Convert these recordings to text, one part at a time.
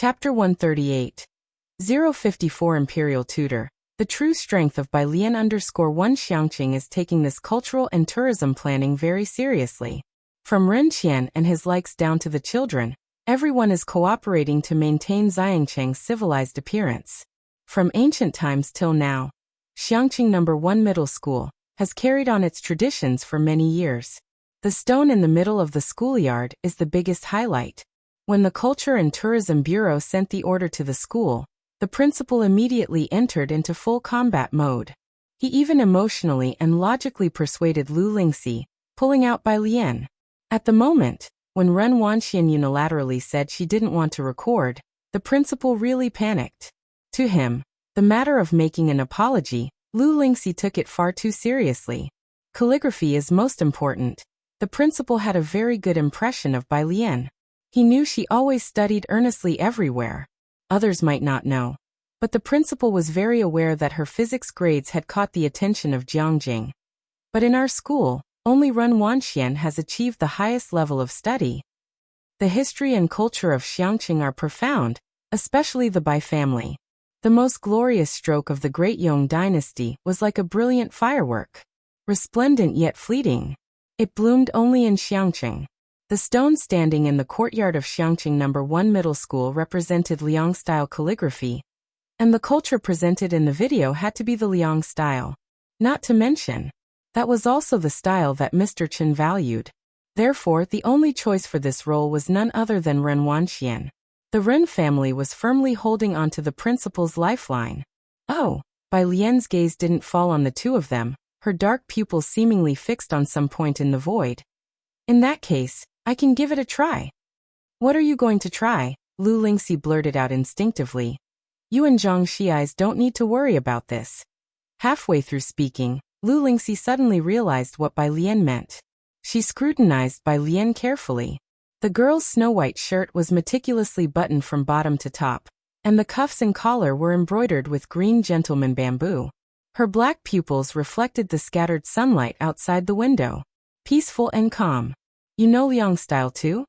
Chapter 138. 054 Imperial Tutor. The true strength of Bai Lian _1 Xiangqing is taking this cultural and tourism planning very seriously. From Ren Qian and his likes down to the children, everyone is cooperating to maintain Xiangqing's civilized appearance. From ancient times till now, Xiangqing No. 1 Middle School has carried on its traditions for many years. The stone in the middle of the schoolyard is the biggest highlight. When the Culture and Tourism Bureau sent the order to the school, the principal immediately entered into full combat mode. He even emotionally and logically persuaded Lu Lingxi, pulling out Bai Lian. At the moment, when Ren Wanxian unilaterally said she didn't want to record, the principal really panicked. To him, the matter of making an apology, Lu Lingxi took it far too seriously. Calligraphy is most important. The principal had a very good impression of Bai Lian. He knew she always studied earnestly everywhere. Others might not know, but the principal was very aware that her physics grades had caught the attention of Jiangjing. But in our school, only Ren Wanxian has achieved the highest level of study. The history and culture of Xiangqing are profound, especially the Bai family. The most glorious stroke of the Great Yong dynasty was like a brilliant firework. Resplendent yet fleeting. It bloomed only in Xiangqing. The stone standing in the courtyard of Xiangqing No. 1 Middle School represented Liang-style calligraphy, and the culture presented in the video had to be the Liang style. Not to mention, that was also the style that Mr. Chen valued. Therefore, the only choice for this role was none other than Ren Wanxian. The Ren family was firmly holding on to the principal's lifeline. Oh, Bai Lian's gaze didn't fall on the two of them, her dark pupils seemingly fixed on some point in the void. In that case, I can give it a try. What are you going to try? Lu Lingxi blurted out instinctively. You and Zhang Xiais don't need to worry about this. Halfway through speaking, Lu Lingxi suddenly realized what Bai Lian meant. She scrutinized Bai Lian carefully. The girl's snow-white shirt was meticulously buttoned from bottom to top, and the cuffs and collar were embroidered with green gentleman bamboo. Her black pupils reflected the scattered sunlight outside the window. Peaceful and calm. You know Liang style too?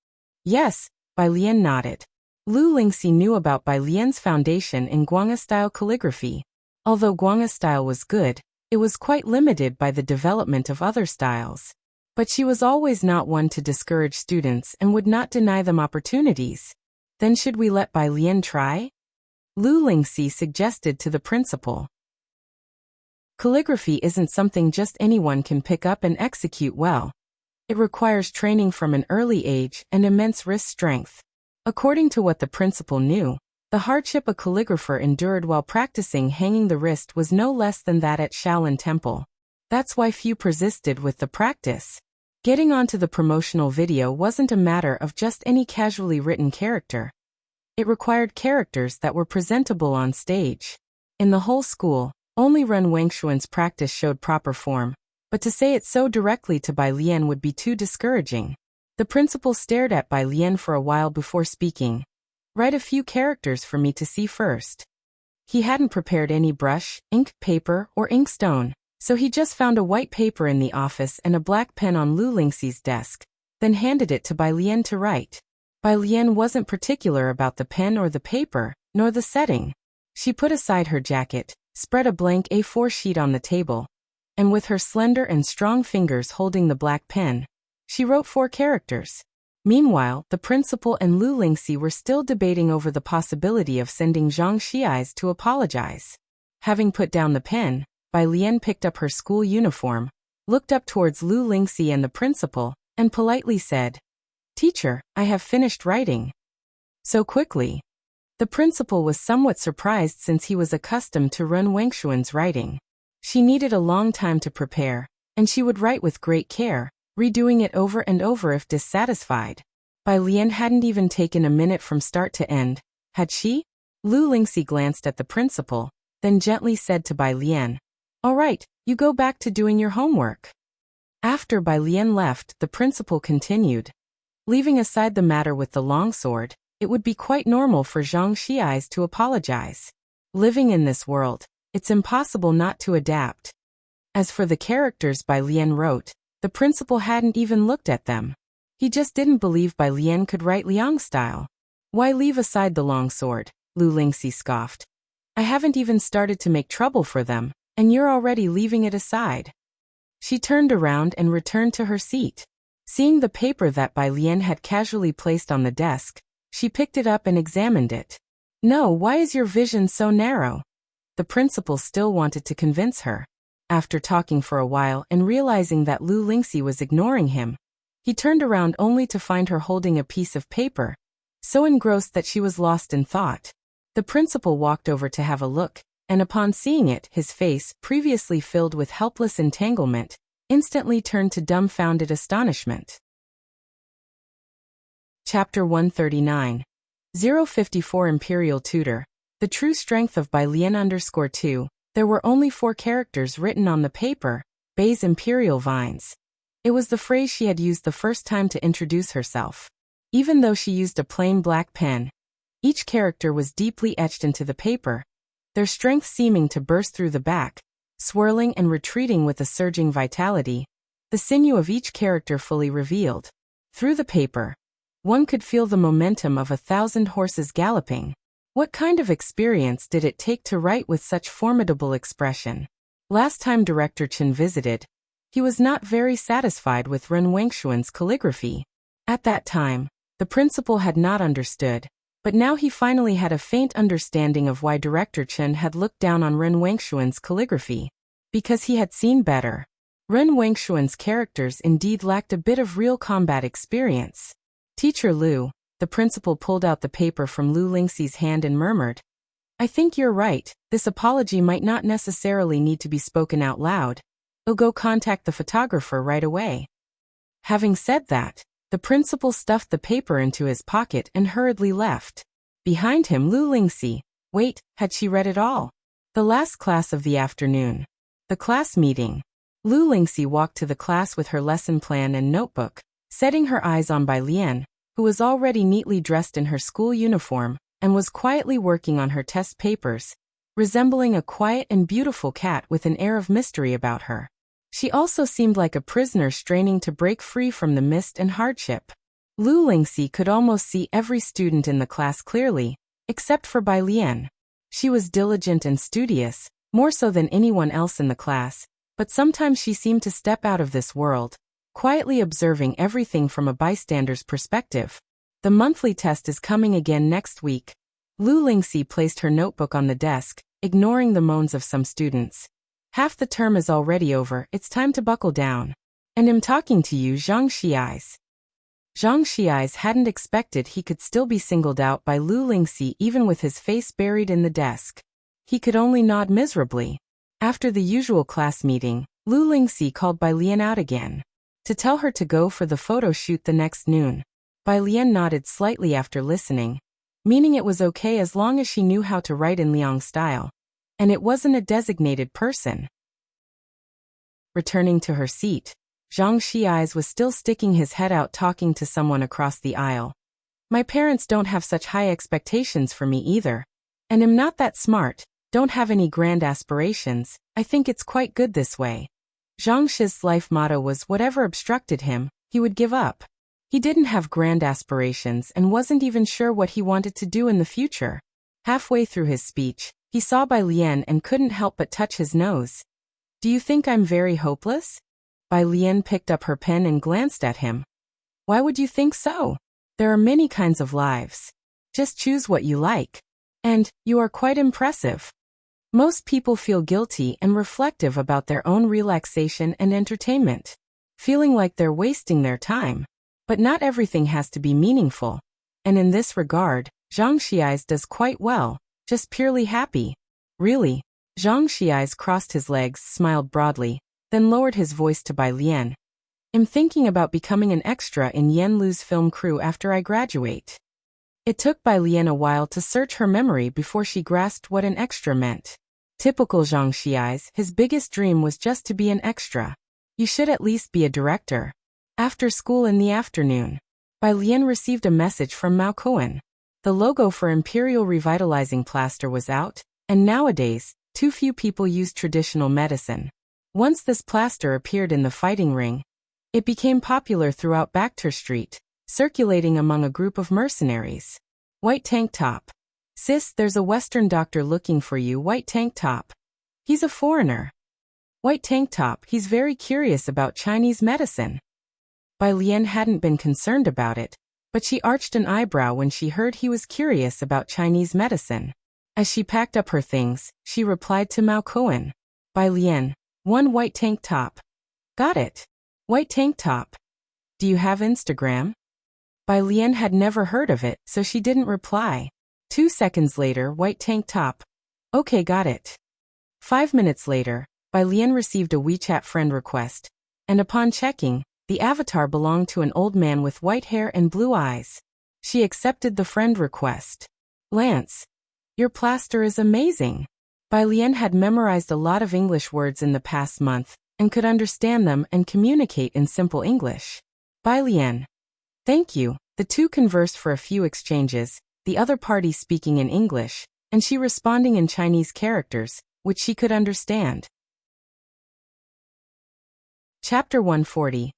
Yes, Bai Lian nodded. Lu Lingxi knew about Bai Lian's foundation in Guanga style calligraphy. Although Guanga style was good, it was quite limited by the development of other styles. But she was always not one to discourage students and would not deny them opportunities. Then should we let Bai Lian try? Lu Lingxi suggested to the principal. Calligraphy isn't something just anyone can pick up and execute well. It requires training from an early age and immense wrist strength. According to what the principal knew, the hardship a calligrapher endured while practicing hanging the wrist was no less than that at Shaolin Temple. That's why few persisted with the practice. Getting onto the promotional video wasn't a matter of just any casually written character. It required characters that were presentable on stage. In the whole school, only Ren Wangshuan's practice showed proper form. But to say it so directly to Bai Lian would be too discouraging. The principal stared at Bai Lian for a while before speaking. Write a few characters for me to see first. He hadn't prepared any brush, ink, paper, or inkstone, so he just found a white paper in the office and a black pen on Lu Lingxi's desk, then handed it to Bai Lian to write. Bai Lian wasn't particular about the pen or the paper, nor the setting. She put aside her jacket, spread a blank A4 sheet on the table, and with her slender and strong fingers holding the black pen, she wrote 4 characters. Meanwhile, the principal and Lu Lingxi were still debating over the possibility of sending Zhang Xiais to apologize. Having put down the pen, Bai Lian picked up her school uniform, looked up towards Lu Lingxi and the principal, and politely said, "Teacher, I have finished writing." So quickly. The principal was somewhat surprised since he was accustomed to Ren Wangshuan's writing. She needed a long time to prepare, and she would write with great care, redoing it over and over if dissatisfied. Bai Lian hadn't even taken a minute from start to end, had she? Lu Lingxi glanced at the principal, then gently said to Bai Lian, "All right, you go back to doing your homework." After Bai Lian left, the principal continued. Leaving aside the matter with the longsword, it would be quite normal for Zhang Xiais to apologize. Living in this world, it's impossible not to adapt. As for the characters Bai Lian wrote, the principal hadn't even looked at them. He just didn't believe Bai Lian could write Liang style. Why leave aside the long sword? Lu Lingxi scoffed. I haven't even started to make trouble for them, and you're already leaving it aside. She turned around and returned to her seat. Seeing the paper that Bai Lian had casually placed on the desk, she picked it up and examined it. No, why is your vision so narrow? The principal still wanted to convince her. After talking for a while and realizing that Lu Lingxi was ignoring him, he turned around only to find her holding a piece of paper, so engrossed that she was lost in thought. The principal walked over to have a look, and upon seeing it, his face, previously filled with helpless entanglement, instantly turned to dumbfounded astonishment. Chapter 139. 054 Imperial Tutor. The True Strength of Bai Lian _2. There were only 4 characters written on the paper, Bai's Imperial Vines. It was the phrase she had used the first time to introduce herself. Even though she used a plain black pen, each character was deeply etched into the paper, their strength seeming to burst through the back, swirling and retreating with a surging vitality, the sinew of each character fully revealed. Through the paper, one could feel the momentum of 1,000 horses galloping. What kind of experience did it take to write with such formidable expression? Last time Director Chen visited, he was not very satisfied with Ren Wengshuan's calligraphy. At that time, the principal had not understood, but now he finally had a faint understanding of why Director Chen had looked down on Ren Wengshuan's calligraphy. Because he had seen better. Ren Wengshuan's characters indeed lacked a bit of real combat experience. Teacher Lu, the principal pulled out the paper from Lu Lingxi's hand and murmured, I think you're right, this apology might not necessarily need to be spoken out loud. I'll go contact the photographer right away. Having said that, the principal stuffed the paper into his pocket and hurriedly left. Behind him Lu Lingxi, wait, had she read it all? The last class of the afternoon. The class meeting. Lu Lingxi walked to the class with her lesson plan and notebook, setting her eyes on Bai Lian, who was already neatly dressed in her school uniform, and was quietly working on her test papers, resembling a quiet and beautiful cat with an air of mystery about her. She also seemed like a prisoner straining to break free from the mist and hardship. Lu Lingxi could almost see every student in the class clearly, except for Bai Lian. She was diligent and studious, more so than anyone else in the class, but sometimes she seemed to step out of this world, quietly observing everything from a bystander's perspective. The monthly test is coming again next week. Lu Lingxi placed her notebook on the desk, ignoring the moans of some students. Half the term is already over, it's time to buckle down. And I'm talking to you, Zhang Xiais. Zhang Xiais hadn't expected he could still be singled out by Lu Lingxi even with his face buried in the desk. He could only nod miserably. After the usual class meeting, Lu Lingxi called Bai Lian out again, to tell her to go for the photo shoot the next noon. Bai Lian nodded slightly after listening, meaning it was okay as long as she knew how to write in Liang style, and it wasn't a designated person. Returning to her seat, Zhang Xiais was still sticking his head out talking to someone across the aisle. My parents don't have such high expectations for me either. And I'm not that smart, don't have any grand aspirations, I think it's quite good this way. Zhang Shi's life motto was whatever obstructed him, he would give up. He didn't have grand aspirations and wasn't even sure what he wanted to do in the future. Halfway through his speech, he saw Bai Lian and couldn't help but touch his nose. Do you think I'm very hopeless? Bai Lian picked up her pen and glanced at him. Why would you think so? There are many kinds of lives. Just choose what you like. And, you are quite impressive. Most people feel guilty and reflective about their own relaxation and entertainment, feeling like they're wasting their time. But not everything has to be meaningful. And in this regard, Zhang Xiais does quite well, just purely happy. Really? Zhang Xiais crossed his legs, smiled broadly, then lowered his voice to Bai Lian. I'm thinking about becoming an extra in Yan Lu's film crew after I graduate. It took Bai Lian a while to search her memory before she grasped what an extra meant. Typical Zhang Xiais, his biggest dream was just to be an extra. You should at least be a director. After school in the afternoon, Bai Lian received a message from Mao Cohen. The logo for Imperial Revitalizing Plaster was out, and nowadays, too few people use traditional medicine. Once this plaster appeared in the fighting ring, it became popular throughout Bakhtar Street, circulating among a group of mercenaries. White tank top. Sis, there's a Western doctor looking for you. White tank top. He's a foreigner. White tank top. He's very curious about Chinese medicine. Bai Lian hadn't been concerned about it, but she arched an eyebrow when she heard he was curious about Chinese medicine. As she packed up her things, she replied to Mao Cohen. Bai Lian, one white tank top. Got it. White tank top. Do you have Instagram? Bai Lian had never heard of it, so she didn't reply. 2 seconds later, white tank top. Okay, got it. 5 minutes later, Bai Lian received a WeChat friend request, and upon checking, the avatar belonged to an old man with white hair and blue eyes. She accepted the friend request. Lance, your plaster is amazing. Bai Lian had memorized a lot of English words in the past month, and could understand them and communicate in simple English. Bai Lian. Thank you. The two conversed for a few exchanges, the other party speaking in English, and she responding in Chinese characters, which she could understand. Chapter 140.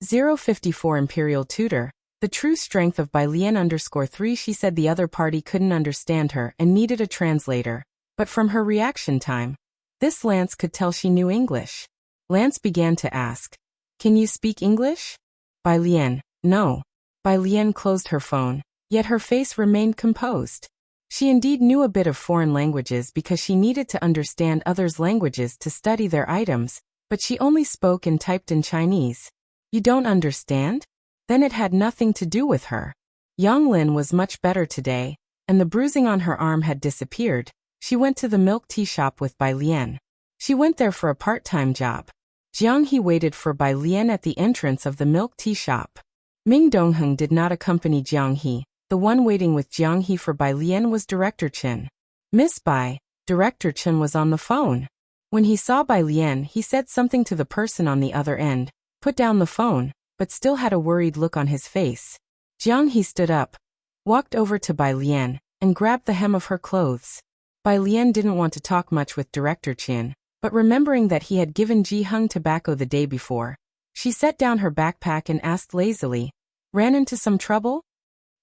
054 Imperial Tutor. The true strength of Bai Lian _3. She said the other party couldn't understand her and needed a translator, but from her reaction time, this Lance could tell she knew English. Lance began to ask, "Can you speak English?" Bai Lian, no. Bai Lian closed her phone, yet her face remained composed. She indeed knew a bit of foreign languages because she needed to understand others' languages to study their items, but she only spoke and typed in Chinese. You don't understand? Then it had nothing to do with her. Yang Lin was much better today, and the bruising on her arm had disappeared. She went to the milk tea shop with Bai Lian. She went there for a part-time job. Jiang He waited for Bai Lian at the entrance of the milk tea shop. Ming Dongheng did not accompany Jiang He. The one waiting with Jiang He for Bai Lian was Director Chen. Miss Bai, Director Chen was on the phone. When he saw Bai Lian, he said something to the person on the other end, put down the phone, but still had a worried look on his face. Jiang He stood up, walked over to Bai Lian, and grabbed the hem of her clothes. Bai Lian didn't want to talk much with Director Chen, but remembering that he had given Ji Hung tobacco the day before, she set down her backpack and asked lazily, "Ran into some trouble?"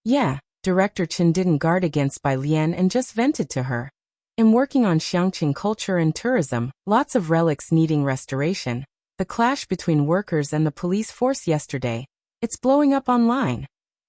Yeah, Director Chen didn't guard against Bai Lian and just vented to her. In working on Xiangqing culture and tourism, lots of relics needing restoration. The clash between workers and the police force yesterday, it's blowing up online.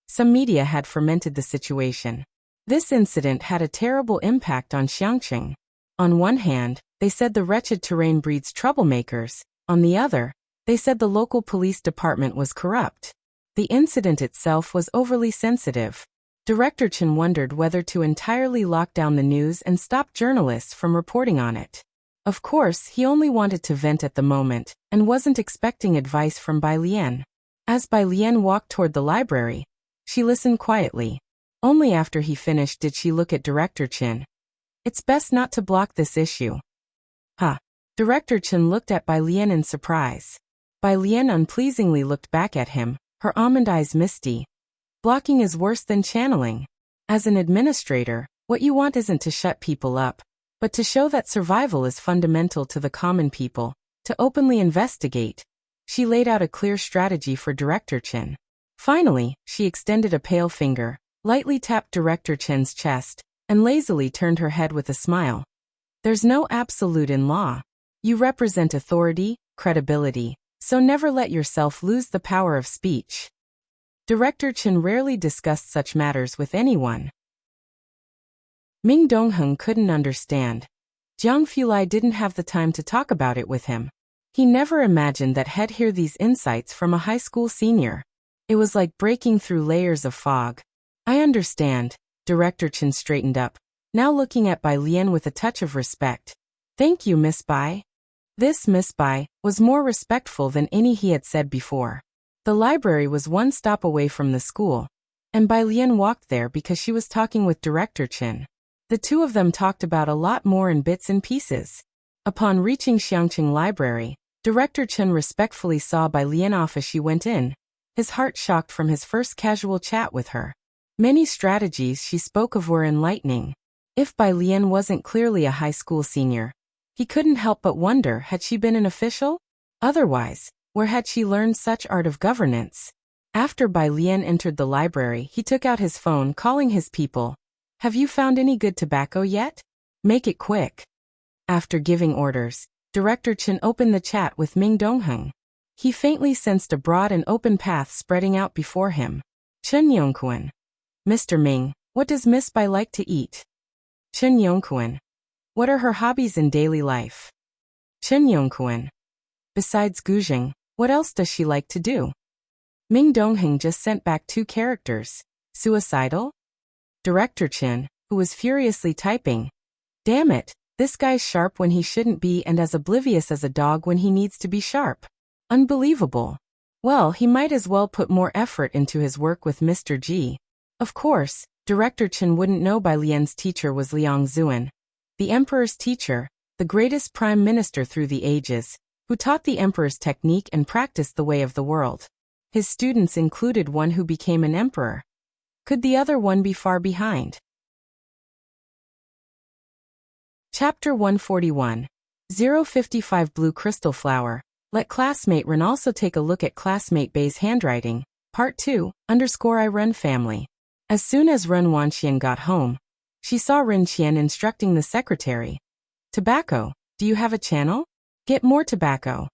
Some media had fermented the situation. This incident had a terrible impact on Xiangqing. On one hand, they said the wretched terrain breeds troublemakers. On the other, they said the local police department was corrupt. The incident itself was overly sensitive. Director Chen wondered whether to entirely lock down the news and stop journalists from reporting on it. Of course, he only wanted to vent at the moment, and wasn't expecting advice from Bai Lian. As Bai Lian walked toward the library, she listened quietly. Only after he finished did she look at Director Chen. It's best not to block this issue. Huh. Director Chen looked at Bai Lian in surprise. Bai Lian unpleasingly looked back at him, her almond eyes misty. Blocking is worse than channeling. As an administrator, what you want isn't to shut people up, but to show that survival is fundamental to the common people, to openly investigate. She laid out a clear strategy for Director Chen. Finally, she extended a pale finger, lightly tapped Director Chen's chest, and lazily turned her head with a smile. There's no absolute in law. You represent authority, credibility, so never let yourself lose the power of speech. Director Chen rarely discussed such matters with anyone. Ming Dongheng couldn't understand. Jiang Fulai didn't have the time to talk about it with him. He never imagined that he'd hear these insights from a high school senior. It was like breaking through layers of fog. I understand. Director Chen straightened up, now looking at Bai Lian with a touch of respect. Thank you, Miss Bai. This Miss Bai was more respectful than any he had said before. The library was one stop away from the school, and Bai Lian walked there because she was talking with Director Chen. The two of them talked about a lot more in bits and pieces. Upon reaching Xiangqing Library, Director Chen respectfully saw Bai Lian off as she went in, his heart shocked from his first casual chat with her. Many strategies she spoke of were enlightening. If Bai Lian wasn't clearly a high school senior, he couldn't help but wonder, had she been an official? Otherwise, where had she learned such art of governance? After Bai Lian entered the library, he took out his phone, calling his people. Have you found any good tobacco yet? Make it quick. After giving orders, Director Chen opened the chat with Ming Dongheng. He faintly sensed a broad and open path spreading out before him. Chen Yongquan. Mr. Ming, what does Miss Bai like to eat? Chen Yongquan. What are her hobbies in daily life? Chen Yongquan. Besides Guzheng, what else does she like to do? Ming Dongheng just sent back 2 characters. Suicidal? Director Chen, who was furiously typing. Damn it, this guy's sharp when he shouldn't be and as oblivious as a dog when he needs to be sharp. Unbelievable. Well, he might as well put more effort into his work with Mr. G. Of course, Director Chen wouldn't know Bai Lian's teacher was Liang Zuan, the emperor's teacher, the greatest prime minister through the ages, who taught the emperor's technique and practiced the way of the world. His students included one who became an emperor. Could the other one be far behind? Chapter 141. 055 Blue Crystal Flower. Let classmate Ren also take a look at classmate Bei's handwriting. Part 2, _ I Ren family. As soon as Ren Wanxian got home, she saw Ren Qian instructing the secretary. Tobacco, do you have a channel? Get more tobacco.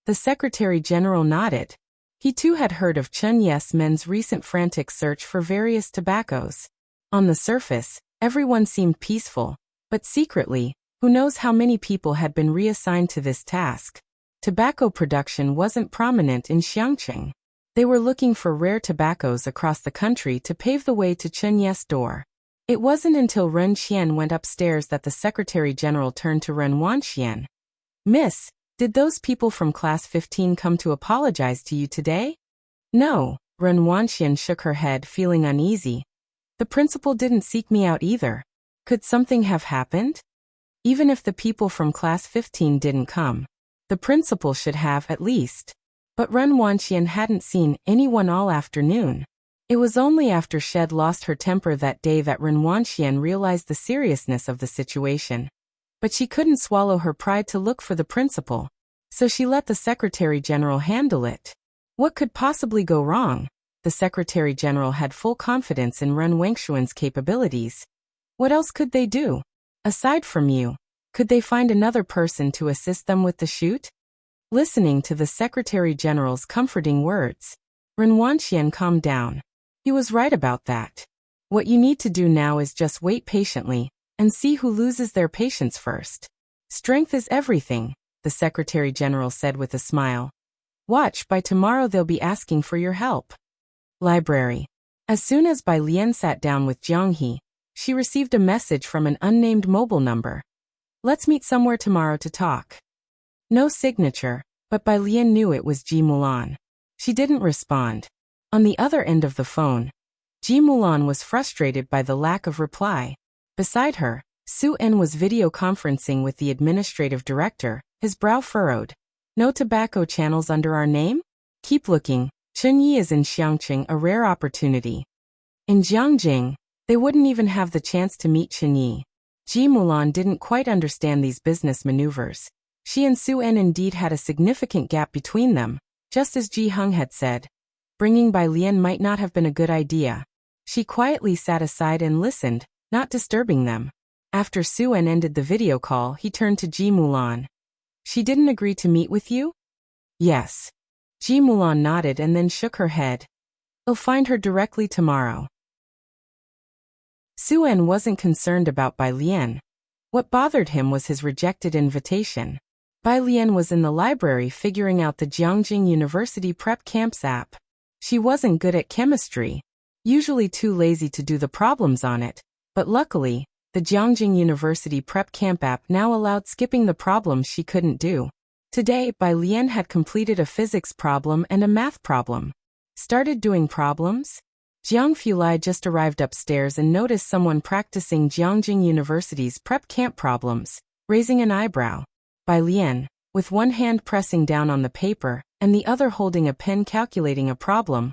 The secretary general nodded. He too had heard of Chen Yes Men's recent frantic search for various tobaccos. On the surface, everyone seemed peaceful, but secretly, who knows how many people had been reassigned to this task. Tobacco production wasn't prominent in Xiangqing. They were looking for rare tobaccos across the country to pave the way to Chen Yes' door. It wasn't until Ren Qian went upstairs that the Secretary General turned to Ren Wanxian. Miss, did those people from Class 15 come to apologize to you today? No, Ren Wanxian shook her head, feeling uneasy. The principal didn't seek me out either. Could something have happened? Even if the people from Class 15 didn't come, the principal should have at least. But Ren Wanxian hadn't seen anyone all afternoon. It was only after Shed lost her temper that day that Ren Wanxian realized the seriousness of the situation. But she couldn't swallow her pride to look for the principal, so she let the Secretary General handle it. What could possibly go wrong? The Secretary General had full confidence in Ren Wengshuan's capabilities. What else could they do? Aside from you, could they find another person to assist them with the shoot? Listening to the Secretary General's comforting words, Ren Wanxian calmed down. He was right about that. What you need to do now is just wait patiently and see who loses their patience first. Strength is everything, the Secretary General said with a smile. Watch, by tomorrow they'll be asking for your help. Library. As soon as Bai Lian sat down with Jiang He, she received a message from an unnamed mobile number. Let's meet somewhere tomorrow to talk. No signature, but Bai Lian knew it was Ji Mulan. She didn't respond. On the other end of the phone, Ji Mulan was frustrated by the lack of reply. Beside her, Su En was video conferencing with the administrative director, his brow furrowed. No tobacco channels under our name? Keep looking. Chen Yi is in Xiangqing, a rare opportunity. In Jiangjing, they wouldn't even have the chance to meet Chen Yi. Ji Mulan didn't quite understand these business maneuvers. She and Su En indeed had a significant gap between them, just as Ji Heng had said. Bringing Bai Lian might not have been a good idea. She quietly sat aside and listened, not disturbing them. After Su En ended the video call, he turned to Ji Mulan. She didn't agree to meet with you? Yes. Ji Mulan nodded and then shook her head. I'll find her directly tomorrow. Su En wasn't concerned about Bai Lian. What bothered him was his rejected invitation. Bai Lian was in the library figuring out the Jiangjing University Prep Camps app. She wasn't good at chemistry, usually too lazy to do the problems on it, but luckily, the Jiangjing University Prep Camp app now allowed skipping the problems she couldn't do. Today, Bai Lian had completed a physics problem and a math problem. Started doing problems? Jiang Fulai just arrived upstairs and noticed someone practicing Jiangjing University's prep camp problems, raising an eyebrow. Bai Lian, with one hand pressing down on the paper and the other holding a pen calculating a problem,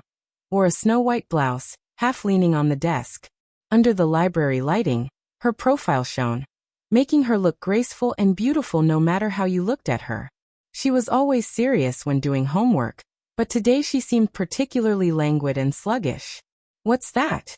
wore a snow-white blouse, half leaning on the desk. Under the library lighting, her profile shone, making her look graceful and beautiful no matter how you looked at her. She was always serious when doing homework, But today she seemed particularly languid and sluggish. What's that?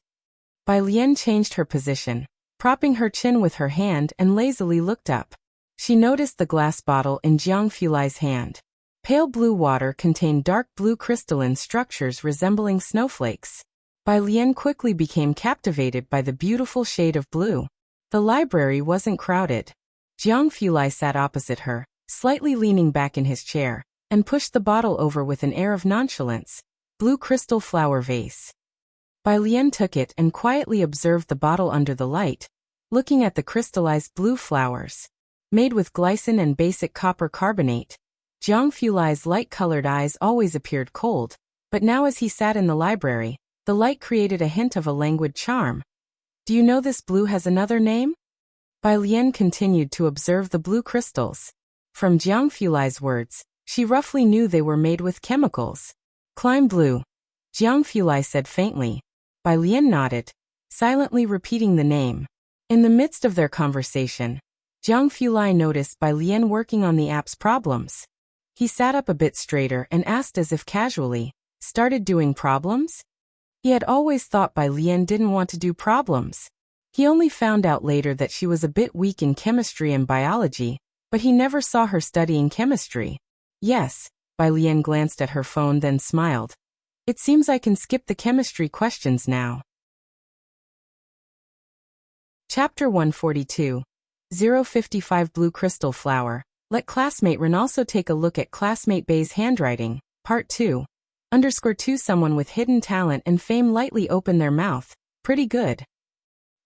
Bai Lian changed her position, propping her chin with her hand and lazily looked up. She noticed the glass bottle in Jiang Fulai's hand. Pale blue water contained dark blue crystalline structures resembling snowflakes. Bai Lian quickly became captivated by the beautiful shade of blue. The library wasn't crowded. Jiang Fulai sat opposite her, slightly leaning back in his chair, and pushed the bottle over with an air of nonchalance. Blue crystal flower vase. Bai Lian took it and quietly observed the bottle under the light, looking at the crystallized blue flowers. Made with glycine and basic copper carbonate, Jiang Fulai's light-colored eyes always appeared cold, but now as he sat in the library, the light created a hint of a languid charm. Do you know this blue has another name? Bai Lian continued to observe the blue crystals. From Jiang Fulai's words, she roughly knew they were made with chemicals. Climb blue, Jiang Fulai said faintly. Bai Lian nodded, silently repeating the name. In the midst of their conversation, Jiang Fulai noticed Bai Lian working on the app's problems. He sat up a bit straighter and asked as if casually, started doing problems? He had always thought Bai Lian didn't want to do problems. He only found out later that she was a bit weak in chemistry and biology, but he never saw her studying chemistry. Yes, Bai Lian glanced at her phone then smiled. It seems I can skip the chemistry questions now. Chapter 142. 055 Blue Crystal Flower. Let classmate Ren also take a look at classmate Bei's handwriting. Part 2. _2 Someone with hidden talent and fame lightly opened their mouth. Pretty good.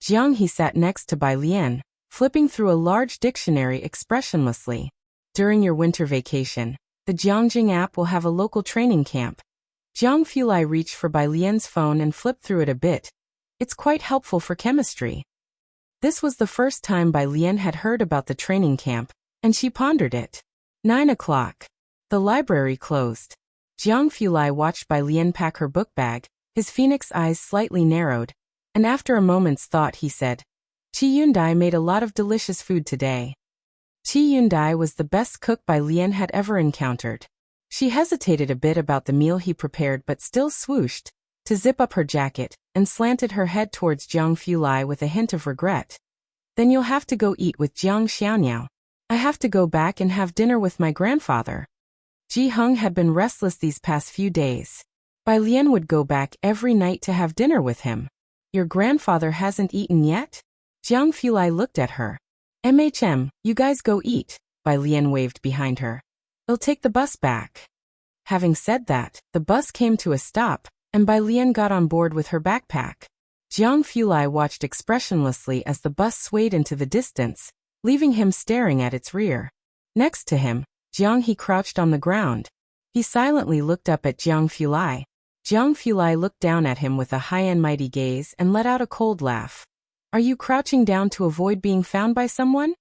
Jiang He sat next to Bai Lian, flipping through a large dictionary expressionlessly. During your winter vacation, the Jiangjing app will have a local training camp. Jiang Fulai reached for Bai Lian's phone and flipped through it a bit. It's quite helpful for chemistry. This was the first time Bai Lian had heard about the training camp, and she pondered it. 9 o'clock. The library closed. Jiang Fulai watched Bai Lian pack her book bag, his phoenix eyes slightly narrowed, and after a moment's thought he said, Qi Yundai made a lot of delicious food today. Qi Yundai was the best cook Bai Lian had ever encountered. She hesitated a bit about the meal he prepared but still swooshed to zip up her jacket and slanted her head towards Jiang Fulai with a hint of regret. Then you'll have to go eat with Jiang Xiaoniao. I have to go back and have dinner with my grandfather. Ji Heng had been restless these past few days. Bai Lian would go back every night to have dinner with him. Your grandfather hasn't eaten yet? Jiang Fulai looked at her. You guys go eat, Bai Lian waved behind her. I'll take the bus back. Having said that, the bus came to a stop, and Bai Lian got on board with her backpack. Jiang Fulai watched expressionlessly as the bus swayed into the distance, leaving him staring at its rear. Next to him, Jiang He crouched on the ground. He silently looked up at Jiang Fulai. Jiang Fulai looked down at him with a high and mighty gaze and let out a cold laugh. Are you crouching down to avoid being found by someone?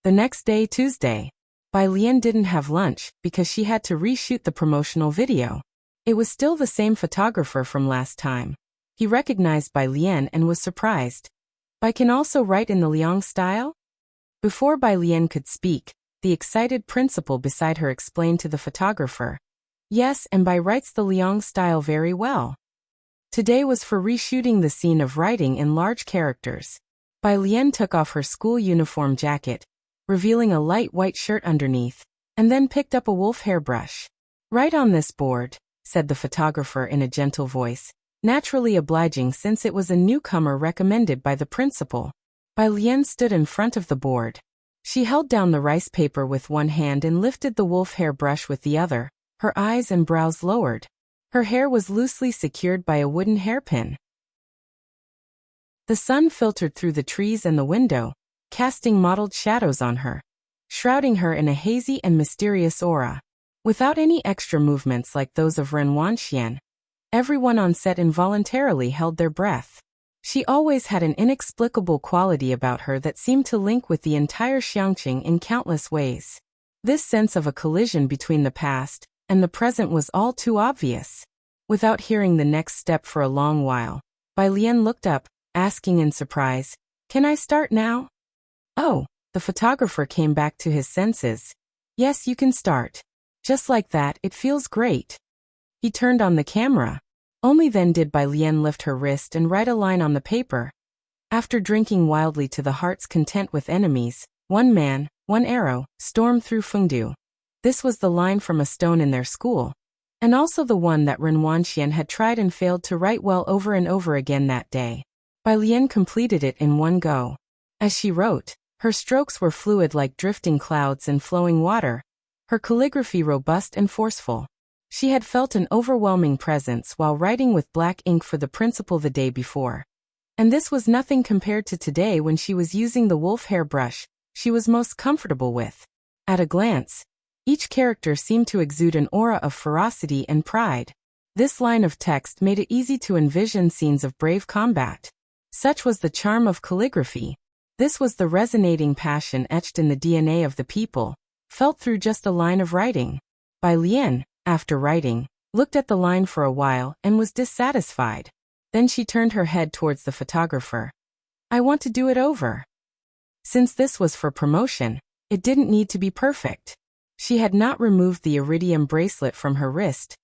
The next day, Tuesday, Bai Lian didn't have lunch because she had to reshoot the promotional video. It was still the same photographer from last time. He recognized Bai Lian and was surprised. Bai can also write in the Liang style? Before Bai Lian could speak, the excited principal beside her explained to the photographer. Yes, and Bai writes the Liang style very well. Today was for reshooting the scene of writing in large characters. Bai Lian took off her school uniform jacket, revealing a light white shirt underneath, and then picked up a wolf hair brush. Write on this board, said the photographer in a gentle voice, naturally obliging since it was a newcomer recommended by the principal. Bai Lian stood in front of the board. She held down the rice paper with one hand and lifted the wolf hair brush with the other, her eyes and brows lowered. Her hair was loosely secured by a wooden hairpin. The sun filtered through the trees and the window, casting mottled shadows on her, shrouding her in a hazy and mysterious aura. Without any extra movements like those of Ren Wanxian, everyone on set involuntarily held their breath. She always had an inexplicable quality about her that seemed to link with the entire Xiangqing in countless ways. This sense of a collision between the past and the present was all too obvious. Without hearing the next step for a long while, Bai Lian looked up, asking in surprise, Can I start now? Oh, the photographer came back to his senses. Yes, you can start. Just like that, it feels great. He turned on the camera. Only then did Bai Lian lift her wrist and write a line on the paper. After drinking wildly to the heart's content with enemies, one man, one arrow, stormed through Fengdu. This was the line from a stone in their school, and also the one that Ren Wanxian had tried and failed to write well over and over again that day. Bai Lian completed it in one go. As she wrote, her strokes were fluid like drifting clouds and flowing water, her calligraphy robust and forceful. She had felt an overwhelming presence while writing with black ink for the principal the day before. And this was nothing compared to today when she was using the wolf hair brush she was most comfortable with. At a glance, each character seemed to exude an aura of ferocity and pride. This line of text made it easy to envision scenes of brave combat. Such was the charm of calligraphy. This was the resonating passion etched in the DNA of the people, felt through just a line of writing. Bai Lian, after writing, looked at the line for a while and was dissatisfied. Then she turned her head towards the photographer. I want to do it over. Since this was for promotion, it didn't need to be perfect. She had not removed the iridium bracelet from her wrist,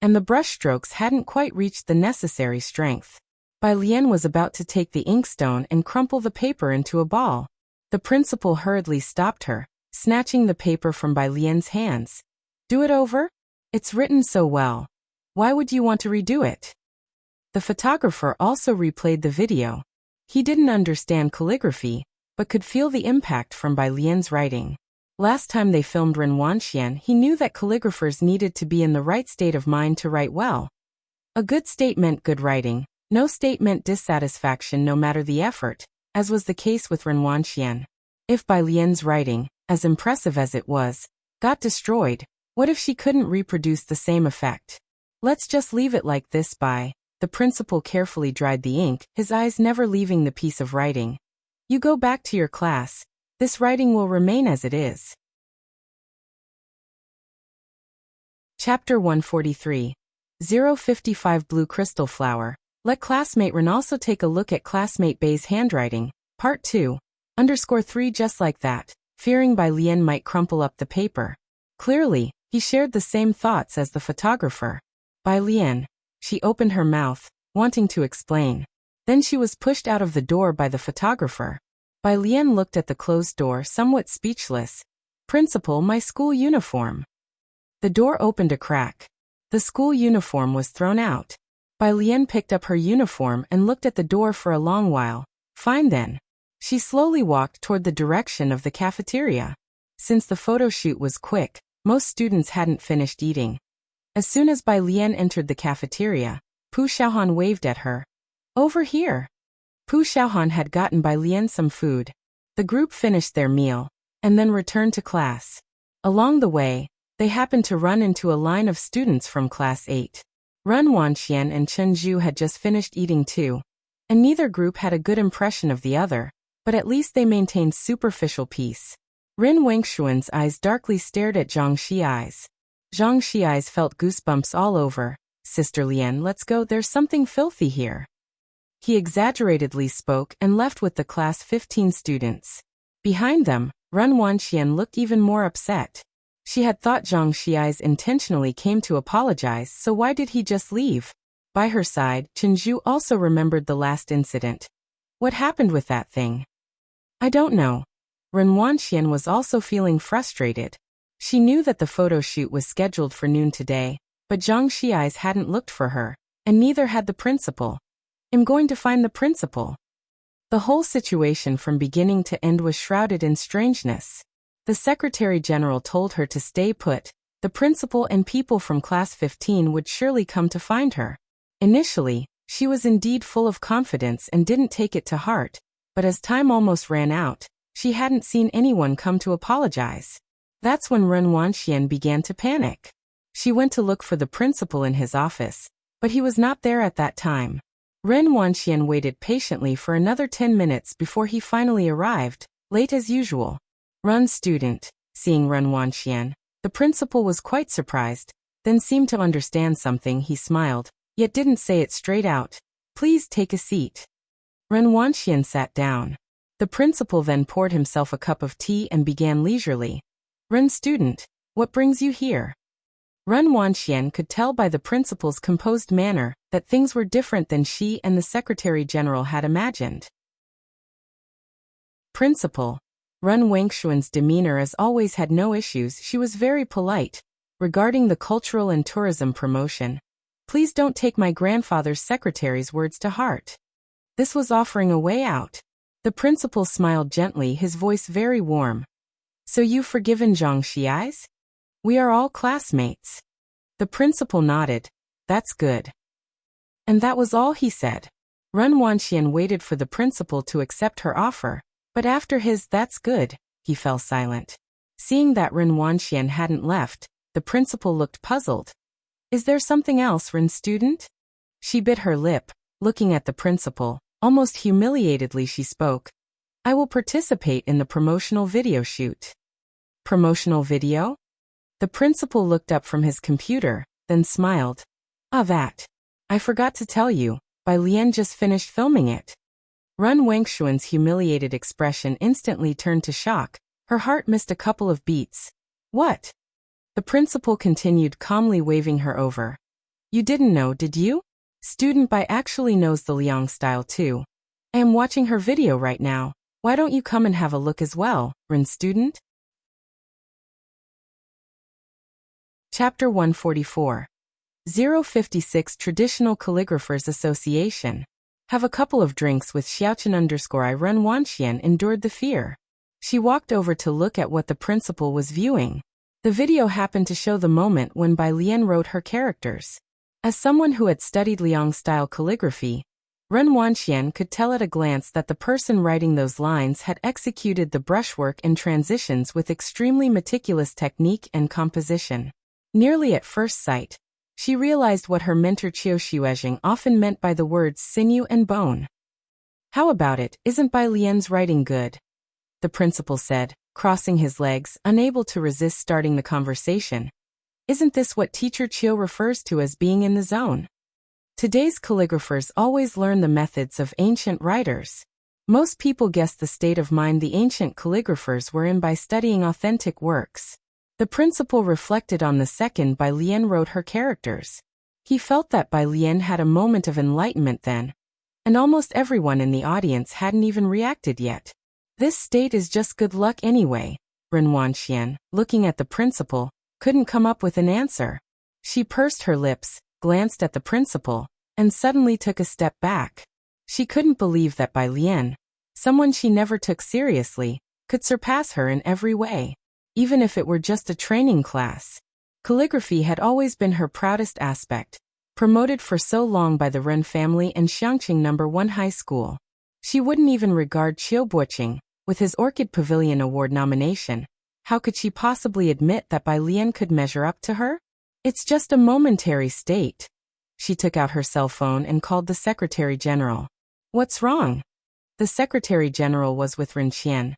and the brushstrokes hadn't quite reached the necessary strength. Bai Lian was about to take the inkstone and crumple the paper into a ball. The principal hurriedly stopped her, snatching the paper from Bai Lian's hands. Do it over? It's written so well. Why would you want to redo it? The photographer also replayed the video. He didn't understand calligraphy, but could feel the impact from Bai Lian's writing. Last time they filmed Ren Wanxian, he knew that calligraphers needed to be in the right state of mind to write well. A good state meant good writing, no state meant dissatisfaction no matter the effort, as was the case with Ren Wanxian. If Bai Lian's writing, as impressive as it was, got destroyed, what if she couldn't reproduce the same effect? Let's just leave it like this. The principal carefully dried the ink, his eyes never leaving the piece of writing. You go back to your class. This writing will remain as it is. Chapter 143. 055 Blue Crystal Flower. Let classmate Ren also take a look at classmate Bei's handwriting. Part 2. _3 Just like that, fearing Bai Lian might crumple up the paper. Clearly, he shared the same thoughts as the photographer. Bai Lian. She opened her mouth, wanting to explain. Then she was pushed out of the door by the photographer. Bai Lian looked at the closed door somewhat speechless. Principal, my school uniform. The door opened a crack. The school uniform was thrown out. Bai Lian picked up her uniform and looked at the door for a long while. Fine then. She slowly walked toward the direction of the cafeteria. Since the photo shoot was quick, most students hadn't finished eating. As soon as Bai Lian entered the cafeteria, Pu Xiaohan waved at her. Over here. Pu Xiaohan had gotten Bai Lian some food. The group finished their meal, and then returned to class. Along the way, they happened to run into a line of students from Class 8. Ren Wanxian and Chen Zhu had just finished eating too, and neither group had a good impression of the other, but at least they maintained superficial peace. Ren Wengshuan's eyes darkly stared at Zhang Xiai's. Zhang Xiai's felt goosebumps all over. Sister Lian, let's go, there's something filthy here. He exaggeratedly spoke and left with the class 15 students. Behind them, Ren Wanxian looked even more upset. She had thought Zhang Xiai's intentionally came to apologize, so why did he just leave? By her side, Chen Zhu also remembered the last incident. What happened with that thing? I don't know. Ren Wanxian was also feeling frustrated. She knew that the photo shoot was scheduled for noon today, but Zhang Xiai's hadn't looked for her, and neither had the principal. I'm going to find the principal. The whole situation from beginning to end was shrouded in strangeness. The Secretary General told her to stay put. The principal and people from Class 15 would surely come to find her. Initially, she was indeed full of confidence and didn't take it to heart, but as time almost ran out, she hadn't seen anyone come to apologize. That's when Ren Wanxian began to panic. She went to look for the principal in his office, but he was not there at that time. Ren Wanxian waited patiently for another 10 minutes before he finally arrived, late as usual. Run student. Seeing Ren Wanxian, the principal was quite surprised, then seemed to understand something. He smiled, yet didn't say it straight out. Please take a seat. Ren Wanxian sat down. The principal then poured himself a cup of tea and began leisurely. Ren student, what brings you here? Ren Wanxian could tell by the principal's composed manner that things were different than she and the Secretary General had imagined. Principal. Ren Wangshuan's demeanor as always had no issues. She was very polite. Regarding the cultural and tourism promotion, please don't take my grandfather's secretary's words to heart. This was offering a way out. The principal smiled gently, his voice very warm. So you've forgiven Zhang Xiais? We are all classmates. The principal nodded. That's good. And that was all he said. Ren Wanxian waited for the principal to accept her offer, but after his "that's good," he fell silent. Seeing that Ren Wanxian hadn't left, the principal looked puzzled. Is there something else, Ren student? She bit her lip, looking at the principal. Almost humiliatedly she spoke. I will participate in the promotional video shoot. Promotional video? The principal looked up from his computer, then smiled. Ah, that. I forgot to tell you, Bai Lian just finished filming it. Ren Wangshuan's humiliated expression instantly turned to shock. Her heart missed a couple of beats. What? The principal continued, calmly waving her over. You didn't know, did you? Student Bai actually knows the Liang style too. I am watching her video right now. Why don't you come and have a look as well, Ren student? Chapter 144. 056 Traditional Calligraphers Association. Have a couple of drinks with Xiaochen_I. Ren Wanxian endured the fear. She walked over to look at what the principal was viewing. The video happened to show the moment when Bai Lian wrote her characters. As someone who had studied Liang-style calligraphy, Ren Wanxian could tell at a glance that the person writing those lines had executed the brushwork and transitions with extremely meticulous technique and composition. Nearly at first sight, she realized what her mentor Qiu Xuezheng often meant by the words sinew and bone. How about it, isn't Bai Lian's writing good? The principal said, crossing his legs, unable to resist starting the conversation. Isn't this what teacher Qiu refers to as being in the zone? Today's calligraphers always learn the methods of ancient writers. Most people guess the state of mind the ancient calligraphers were in by studying authentic works. The principal reflected on the second Bai Lian wrote her characters. He felt that Bai Lian had a moment of enlightenment then, and almost everyone in the audience hadn't even reacted yet. This state is just good luck anyway. Ren Wanxian, looking at the principal, couldn't come up with an answer. She pursed her lips, glanced at the principal, and suddenly took a step back. She couldn't believe that Bai Lian, someone she never took seriously, could surpass her in every way. Even if it were just a training class. Calligraphy had always been her proudest aspect, promoted for so long by the Ren family and Xiangqing No. 1 high school. She wouldn't even regard Qiu Buqing, with his Orchid Pavilion Award nomination. How could she possibly admit that Bai Lian could measure up to her? It's just a momentary state. She took out her cell phone and called the Secretary General. What's wrong? The Secretary General was with Ren Qian.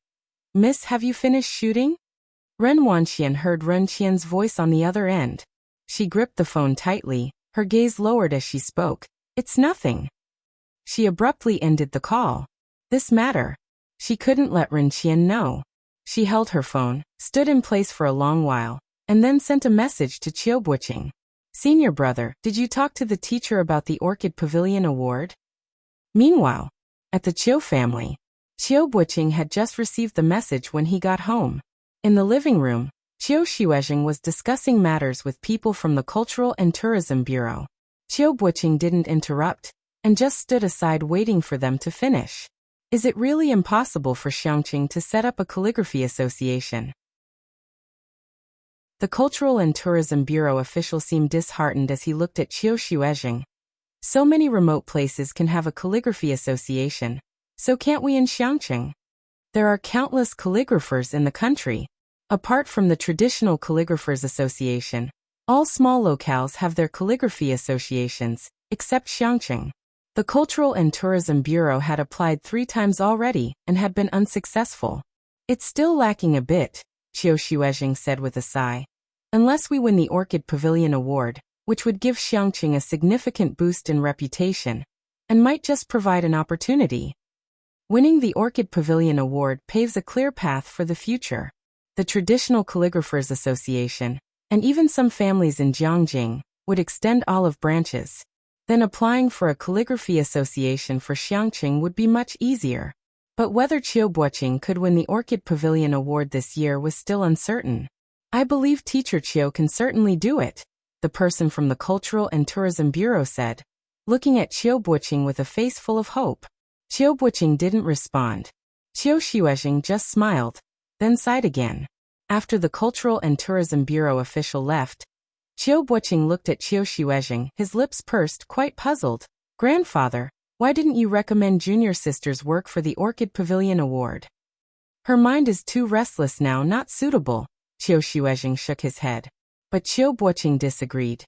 Miss, have you finished shooting? Ren Wanxian heard Ren Qian's voice on the other end. She gripped the phone tightly, her gaze lowered as she spoke. It's nothing. She abruptly ended the call. This matter. She couldn't let Ren Qian know. She held her phone, stood in place for a long while, and then sent a message to Qiu Buqing. Senior brother, did you talk to the teacher about the Orchid Pavilion Award? Meanwhile, at the Qiu family, Qiu Buqing had just received the message when he got home. In the living room, Qiu Xuezheng was discussing matters with people from the Cultural and Tourism Bureau. Qiu Buqing didn't interrupt, and just stood aside waiting for them to finish. Is it really impossible for Xiangqing to set up a calligraphy association? The Cultural and Tourism Bureau official seemed disheartened as he looked at Qiu Xuezheng. So many remote places can have a calligraphy association, so can't we in Xiangqing? There are countless calligraphers in the country. Apart from the traditional Calligraphers Association, all small locales have their calligraphy associations, except Xiangqing. The Cultural and Tourism Bureau had applied 3 times already and had been unsuccessful. It's still lacking a bit, Qiu Xuezheng said with a sigh. Unless we win the Orchid Pavilion Award, which would give Xiangqing a significant boost in reputation, and might just provide an opportunity. Winning the Orchid Pavilion Award paves a clear path for the future. The Traditional Calligraphers Association, and even some families in Jiangjing would extend olive branches. Then applying for a calligraphy association for Xiangqing would be much easier. But whether Qiu Buoqing could win the Orchid Pavilion Award this year was still uncertain. I believe Teacher Qiu can certainly do it, the person from the Cultural and Tourism Bureau said, looking at Qiu Buoqing with a face full of hope. Qiu Buoqing didn't respond. Qiu Xuezhing just smiled, then sighed again. After the Cultural and Tourism Bureau official left, Qiu Buoqing looked at Qiu Xuezhing, his lips pursed, quite puzzled. Grandfather, why didn't you recommend junior sister's work for the Orchid Pavilion Award? Her mind is too restless now, not suitable. Qiu Xuezhing shook his head. But Qiu Buoqing disagreed.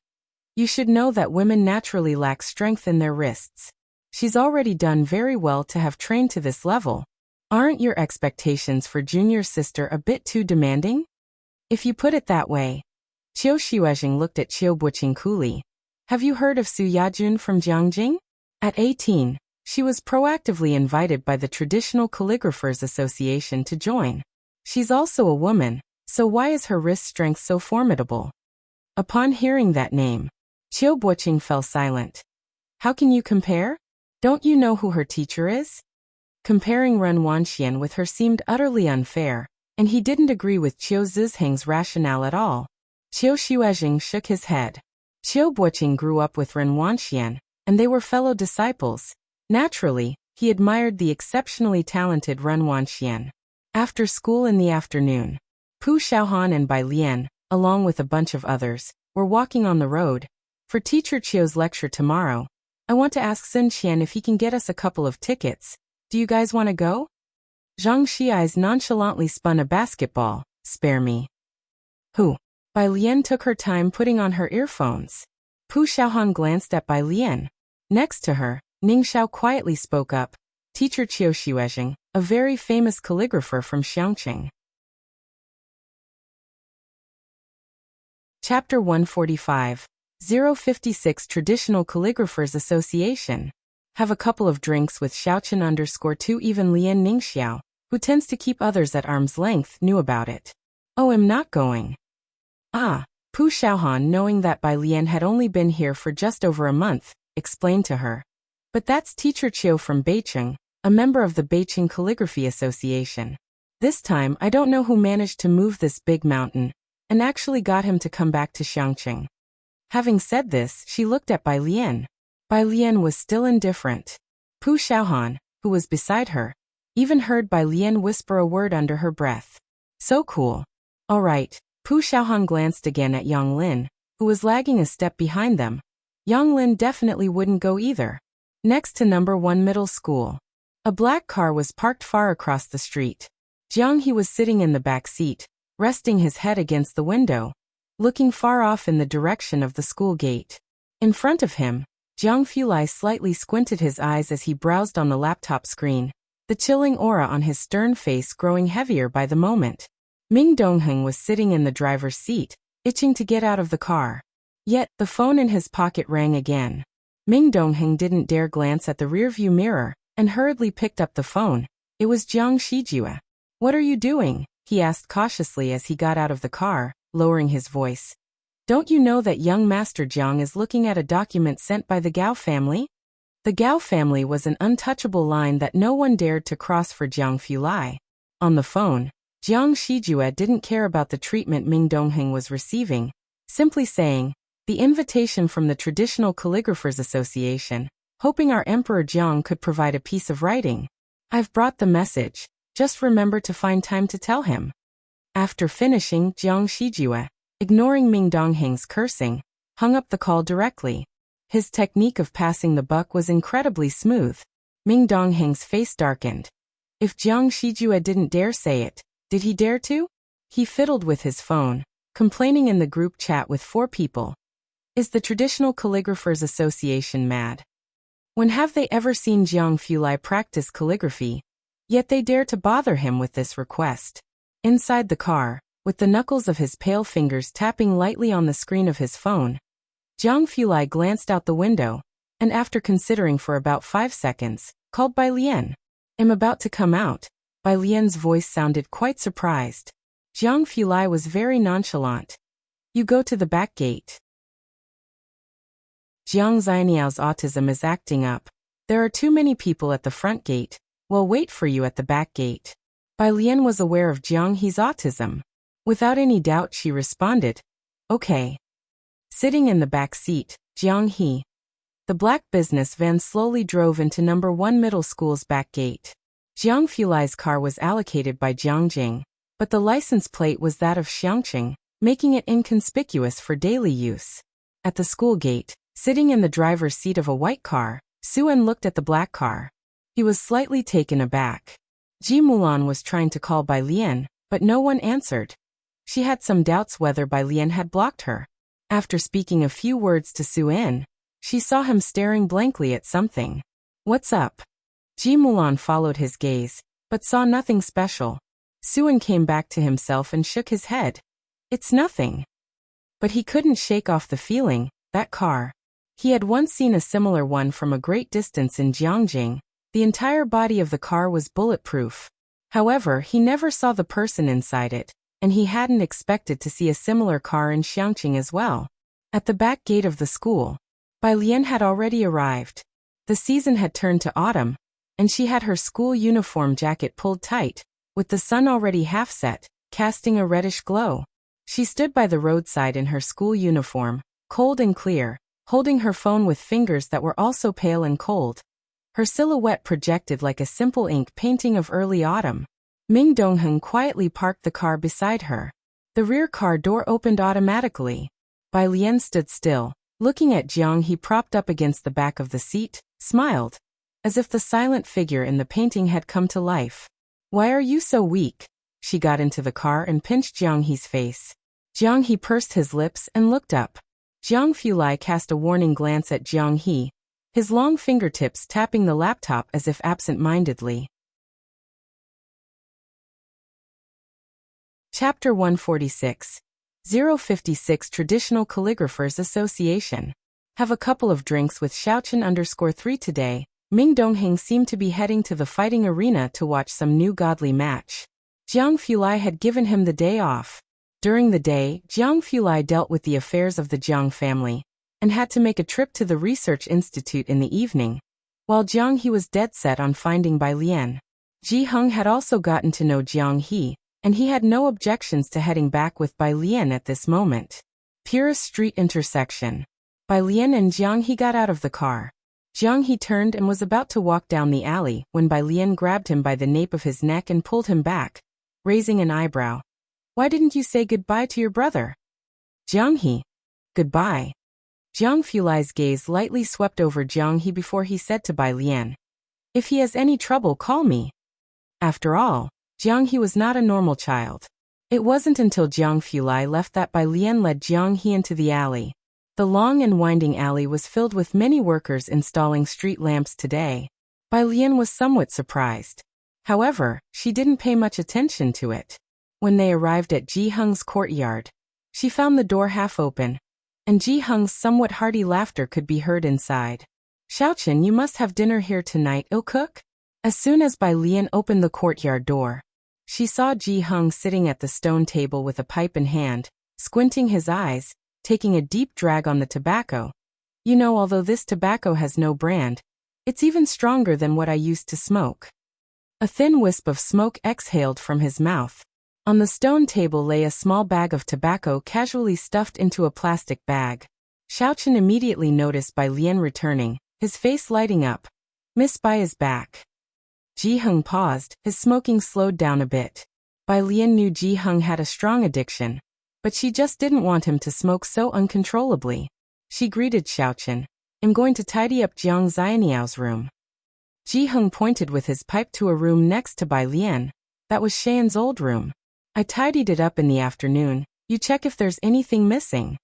You should know that women naturally lack strength in their wrists. She's already done very well to have trained to this level. Aren't your expectations for junior sister a bit too demanding? If you put it that way. Qiu Xuezhing looked at Qiu Buoqing coolly. Have you heard of Su Yajun from Jiangjing? At 18, she was proactively invited by the Traditional Calligraphers Association to join. She's also a woman, so why is her wrist strength so formidable? Upon hearing that name, Qiu Buoqing fell silent. How can you compare? Don't you know who her teacher is? Comparing Ren Wanxian with her seemed utterly unfair, and he didn't agree with Qiu Zizheng's rationale at all. Qiu Xuezhing shook his head. Qiu Buoqing grew up with Ren Wanxian, and they were fellow disciples. Naturally, he admired the exceptionally talented Ren Wanxian. After school in the afternoon, Pu Xiaohan and Bai Lian, along with a bunch of others, were walking on the road. For Teacher Qiu's lecture tomorrow, I want to ask Sun Qian if he can get us a couple of tickets. Do you guys want to go? Zhang Xi's nonchalantly spun a basketball. Spare me. Who? Bai Lian took her time putting on her earphones. Pu Xiaohan glanced at Bai Lian. Next to her, Ning Xiao quietly spoke up. Teacher Qiu Xuezhing, a very famous calligrapher from Xiangqing. Chapter 145. 056 Traditional Calligraphers Association. Have a couple of drinks with Xiaochen_2. Even Lian Ningxiao, who tends to keep others at arm's length, knew about it. Oh, I'm not going. Ah, Pu Xiaohan, knowing that Bai Lian had only been here for just over a month, explained to her. But that's Teacher Qiu from Beiqing, a member of the Beiqing Calligraphy Association. This time I don't know who managed to move this big mountain, and actually got him to come back to Xiangqing. Having said this, she looked at Bai Lian. Bai Lian was still indifferent. Pu Xiaohan, who was beside her, even heard Bai Lian whisper a word under her breath. So cool. All right. Pu Xiaohan glanced again at Yang Lin, who was lagging a step behind them. Yang Lin definitely wouldn't go either. Next to number 1 middle school, a black car was parked far across the street. Jiang He was sitting in the back seat, resting his head against the window, looking far off in the direction of the school gate. In front of him, Jiang Fulai slightly squinted his eyes as he browsed on the laptop screen, the chilling aura on his stern face growing heavier by the moment. Ming Dongheng was sitting in the driver's seat, itching to get out of the car. Yet, the phone in his pocket rang again. Ming Dongheng didn't dare glance at the rearview mirror, and hurriedly picked up the phone. It was Jiang Shijue. What are you doing? He asked cautiously as he got out of the car, lowering his voice. Don't you know that young Master Jiang is looking at a document sent by the Gao family? The Gao family was an untouchable line that no one dared to cross for Jiang Fulai. On the phone, Jiang Shijue didn't care about the treatment Ming Dongheng was receiving, simply saying, the invitation from the Traditional Calligraphers Association, hoping our Emperor Jiang could provide a piece of writing. I've brought the message, just remember to find time to tell him. After finishing, Jiang Shijue, ignoring Ming Dongheng's cursing, hung up the call directly. His technique of passing the buck was incredibly smooth. Ming Dongheng's face darkened. If Jiang Shijue didn't dare say it, did he dare to? He fiddled with his phone, complaining in the group chat with 4 people. Is the Traditional Calligraphers Association mad? When have they ever seen Jiang Fulai practice calligraphy? Yet they dare to bother him with this request. Inside the car, with the knuckles of his pale fingers tapping lightly on the screen of his phone, Jiang Fulai glanced out the window, and after considering for about 5 seconds, called Bai Lian. I'm about to come out. Bai Lian's voice sounded quite surprised. Jiang Fulai was very nonchalant. You go to the back gate. Jiang Xianiao's autism is acting up. There are too many people at the front gate. We'll wait for you at the back gate. Bai Lian was aware of Jiang He's autism. Without any doubt she responded, okay. Sitting in the back seat, Jiang He. The black business van slowly drove into number 1 middle school's back gate. Jiang Fulai's car was allocated by Jiang Jing, but the license plate was that of Xiangqing, making it inconspicuous for daily use. At the school gate, sitting in the driver's seat of a white car, Suen looked at the black car. He was slightly taken aback. Ji Mulan was trying to call Bai Lian, but no one answered. She had some doubts whether Bai Lian had blocked her. After speaking a few words to Suen, she saw him staring blankly at something. What's up? Ji Mulan followed his gaze, but saw nothing special. Suen came back to himself and shook his head. It's nothing. But he couldn't shake off the feeling, that car. He had once seen a similar one from a great distance in Jiangjing. The entire body of the car was bulletproof. However, he never saw the person inside it, and he hadn't expected to see a similar car in Xiangqing as well. At the back gate of the school, Bai Lian had already arrived. The season had turned to autumn, and she had her school uniform jacket pulled tight, with the sun already half set, casting a reddish glow. She stood by the roadside in her school uniform, cold and clear, holding her phone with fingers that were also pale and cold. Her silhouette projected like a simple ink painting of early autumn. Ming Dongheng quietly parked the car beside her. The rear car door opened automatically. Bai Lian stood still, looking at Jiang He propped up against the back of the seat, smiled, as if the silent figure in the painting had come to life. Why are you so weak? She got into the car and pinched Jiang He's face. Jiang He pursed his lips and looked up. Jiang Fulai cast a warning glance at Jiang He, his long fingertips tapping the laptop as if absent-mindedly. Chapter 146. 056 Traditional Calligraphers Association. Have a couple of drinks with Xiaochen_3 today. Ming Dongheng seemed to be heading to the fighting arena to watch some new godly match. Jiang Fulai had given him the day off. During the day, Jiang Fulai dealt with the affairs of the Jiang family, and had to make a trip to the research institute in the evening. While Jiang He was dead set on finding Bai Lian. Ji Heng had also gotten to know Jiang He, and he had no objections to heading back with Bai Lian at this moment. Purest Street intersection. Bai Lian and Jiang He got out of the car. Jiang He turned and was about to walk down the alley when Bai Lian grabbed him by the nape of his neck and pulled him back, raising an eyebrow. Why didn't you say goodbye to your brother? Jiang He. Goodbye. Jiang Fulai's gaze lightly swept over Jiang He before he said to Bai Lian. If he has any trouble, call me. After all, Jiang He was not a normal child. It wasn't until Jiang Fulai left that Bai Lian led Jiang He into the alley. The long and winding alley was filled with many workers installing street lamps today. Bai Lian was somewhat surprised. However, she didn't pay much attention to it. When they arrived at Ji Heng's courtyard, she found the door half open, and Ji Heng's somewhat hearty laughter could be heard inside. Xiaochen, you must have dinner here tonight, ill cook? As soon as Bai Lian opened the courtyard door, she saw Ji Heng sitting at the stone table with a pipe in hand, squinting his eyes, taking a deep drag on the tobacco. You know, although this tobacco has no brand, it's even stronger than what I used to smoke. A thin wisp of smoke exhaled from his mouth. On the stone table lay a small bag of tobacco casually stuffed into a plastic bag. Xiaochen immediately noticed Bai Lian returning, his face lighting up. Miss Bai is back. Ji Heng paused, his smoking slowed down a bit. Bai Lian knew Ji Heng had a strong addiction, but she just didn't want him to smoke so uncontrollably. She greeted Xiaochen. I'm going to tidy up Jiang Xianiao's room. Ji Heng pointed with his pipe to a room next to Bai Lian. That was Shane's old room. I tidied it up in the afternoon. You check if there's anything missing.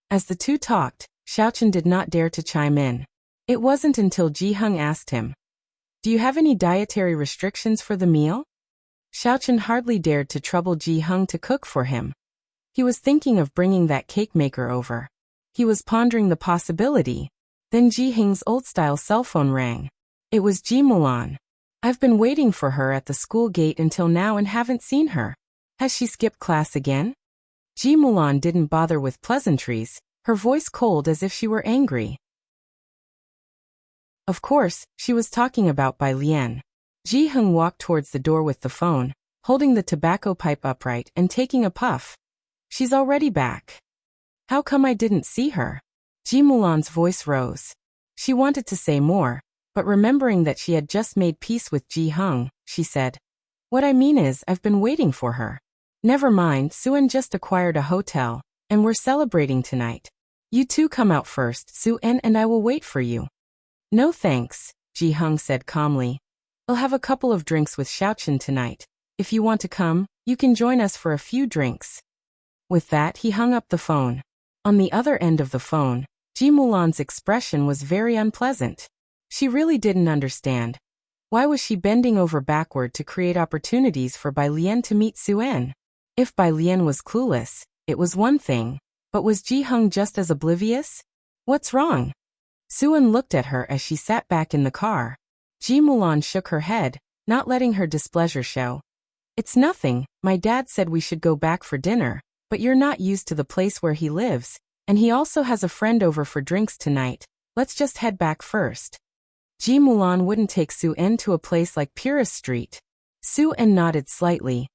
As the two talked, Xiaochen did not dare to chime in. It wasn't until Ji Heng asked him, do you have any dietary restrictions for the meal? Xiaochen hardly dared to trouble Ji Heng to cook for him. He was thinking of bringing that cake maker over. He was pondering the possibility. Then Ji Heng's old-style cell phone rang. It was Ji Mulan. I've been waiting for her at the school gate until now and haven't seen her. Has she skipped class again? Ji Mulan didn't bother with pleasantries, her voice cold as if she were angry. Of course, she was talking about Bai Lian. Ji Hung walked towards the door with the phone, holding the tobacco pipe upright and taking a puff. She's already back. How come I didn't see her? Ji Mulan's voice rose. She wanted to say more, but remembering that she had just made peace with Ji Hung, she said, "What I mean is I've been waiting for her. Never mind, Suen just acquired a hotel, and we're celebrating tonight. You two come out first, Suen, and I will wait for you." "No thanks," Ji Hung said calmly. "I'll have a couple of drinks with Xiaochen tonight. If you want to come, you can join us for a few drinks." With that, he hung up the phone. On the other end of the phone, Ji Mulan's expression was very unpleasant. She really didn't understand. Why was she bending over backward to create opportunities for Bai Lian to meet Suen? If Bai Lian was clueless, it was one thing, but was Ji Hung just as oblivious? What's wrong? Suen looked at her as she sat back in the car. Ji Mulan shook her head, not letting her displeasure show. "It's nothing, my dad said we should go back for dinner, but you're not used to the place where he lives, and he also has a friend over for drinks tonight. Let's just head back first." Ji Mulan wouldn't take Suen to a place like Purist Street. Suen nodded slightly.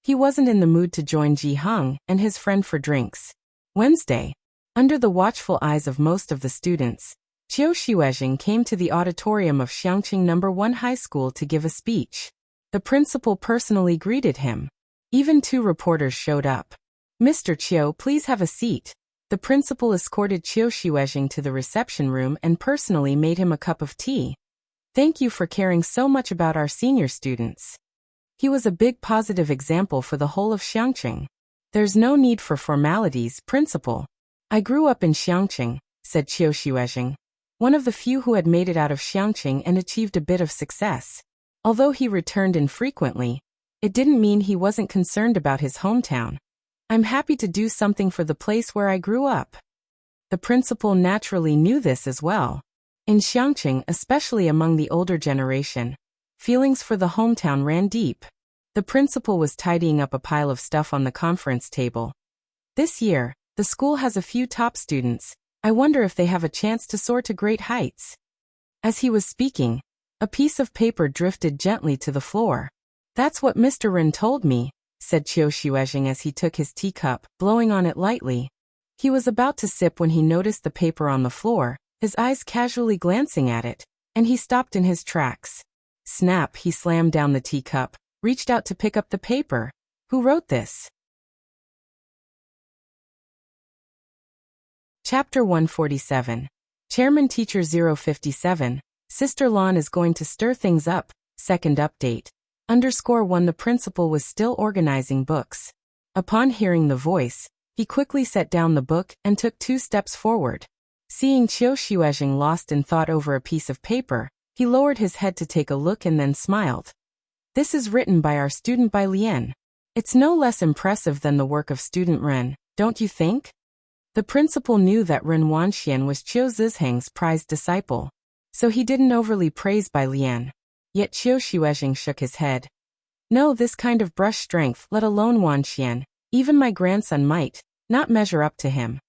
He wasn't in the mood to join Ji Hung and his friend for drinks. Wednesday. Under the watchful eyes of most of the students, Qiu Xuezheng came to the auditorium of Xiangqing No. 1 High School to give a speech. The principal personally greeted him. Even 2 reporters showed up. "Mr. Qiu, please have a seat." The principal escorted Qiu Xuezheng to the reception room and personally made him a cup of tea. "Thank you for caring so much about our senior students." He was a big positive example for the whole of Xiangqing. "There's no need for formalities, principal. I grew up in Xiangqing," said Qiu Xuezheng, one of the few who had made it out of Xiangqing and achieved a bit of success. Although he returned infrequently, it didn't mean he wasn't concerned about his hometown. "I'm happy to do something for the place where I grew up." The principal naturally knew this as well. In Xiangqing, especially among the older generation, feelings for the hometown ran deep. The principal was tidying up a pile of stuff on the conference table. "This year, the school has a few top students. I wonder if they have a chance to soar to great heights." As he was speaking, a piece of paper drifted gently to the floor. "That's what Mr. Ren told me," said Qiu Xuezheng as he took his teacup, blowing on it lightly. He was about to sip when he noticed the paper on the floor, his eyes casually glancing at it, and he stopped in his tracks. Snap, he slammed down the teacup, reached out to pick up the paper. Who wrote this? Chapter 147. Chairman Teacher 057, Sister Lon is going to stir things up. Second update. _1 The principal was still organizing books. Upon hearing the voice, he quickly set down the book and took 2 steps forward. Seeing Qiu Xuezheng lost in thought over a piece of paper, he lowered his head to take a look and then smiled. "This is written by our student Bai Lian. It's no less impressive than the work of student Ren, don't you think?" The principal knew that Ren Wanxian was Qiu Zizheng's prized disciple, so he didn't overly praise Bai Lian. Yet Qiu Xuezheng shook his head. "No, this kind of brush strength, let alone Wanxian, even my grandson might not measure up to him."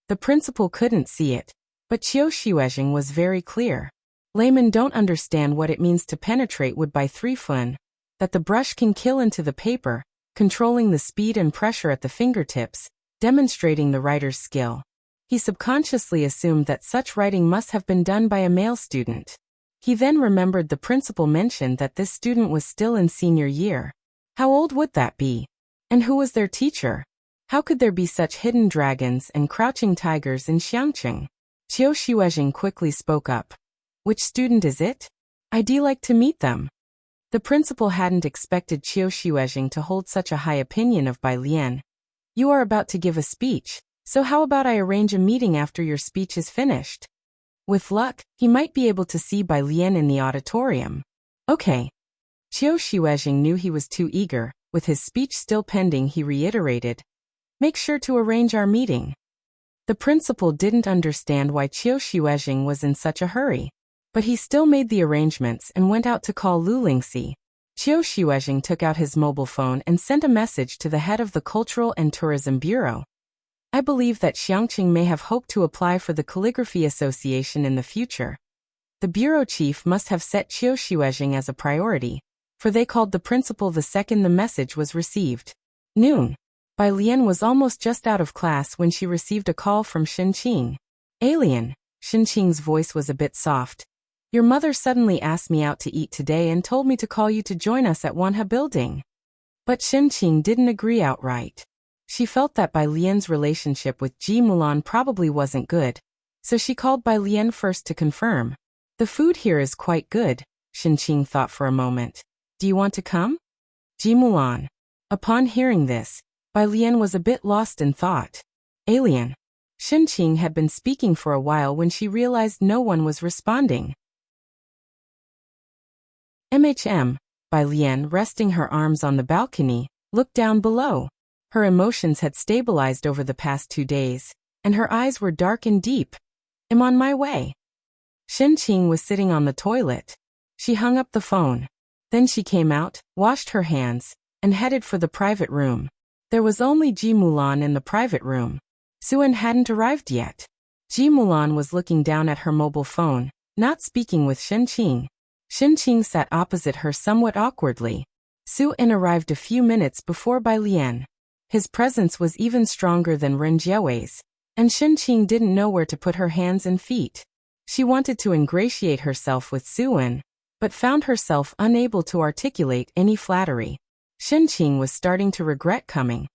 The principal couldn't see it, but Qiu Xuezheng was very clear. Laymen don't understand what it means to penetrate wood by 3 fun, that the brush can kill into the paper, controlling the speed and pressure at the fingertips, demonstrating the writer's skill. He subconsciously assumed that such writing must have been done by a male student. He then remembered the principal mentioned that this student was still in senior year. How old would that be? And who was their teacher? How could there be such hidden dragons and crouching tigers in Xiangqing? Qiu Xuezheng quickly spoke up. "Which student is it? I'd like to meet them." The principal hadn't expected Qiu Xuezheng to hold such a high opinion of Bai Lian. "You are about to give a speech, so how about I arrange a meeting after your speech is finished? With luck, he might be able to see Bai Lian in the auditorium." "Okay." Qiu Xuezheng knew he was too eager. With his speech still pending, he reiterated, "Make sure to arrange our meeting." The principal didn't understand why Qiu Xuezheng was in such a hurry, but he still made the arrangements and went out to call Lu Lingxi. Qiu Xuezheng took out his mobile phone and sent a message to the head of the Cultural and Tourism Bureau. I believe that Xiangqing may have hoped to apply for the Calligraphy Association in the future. The bureau chief must have set Qiu Xuezheng as a priority, for they called the principal the second the message was received. Noon. Bai Lian was almost just out of class when she received a call from Shenqing. Alien. Shenqing's voice was a bit soft. Your mother suddenly asked me out to eat today and told me to call you to join us at Wanhe building. But Shenqing didn't agree outright. She felt that Bai Lian's relationship with Ji Mulan probably wasn't good, so she called Bai Lian first to confirm. The food here is quite good, Shenqing thought for a moment. Do you want to come? Ji Mulan. Upon hearing this, Bai Lian was a bit lost in thought. Alien. Shenqing had been speaking for a while when she realized no one was responding. Bai Lian, resting her arms on the balcony, looked down below. Her emotions had stabilized over the past 2 days, and her eyes were dark and deep. I'm on my way. Shenqing was sitting on the toilet. She hung up the phone. Then she came out, washed her hands, and headed for the private room. There was only Ji Mulan in the private room. Suen hadn't arrived yet. Ji Mulan was looking down at her mobile phone, not speaking with Shenqing. Shenqing sat opposite her somewhat awkwardly. Suen arrived a few minutes before Bai Lian. His presence was even stronger than Ren Jiawei's, and Shenqing didn't know where to put her hands and feet. She wanted to ingratiate herself with Suen, but found herself unable to articulate any flattery. Shenqing was starting to regret coming.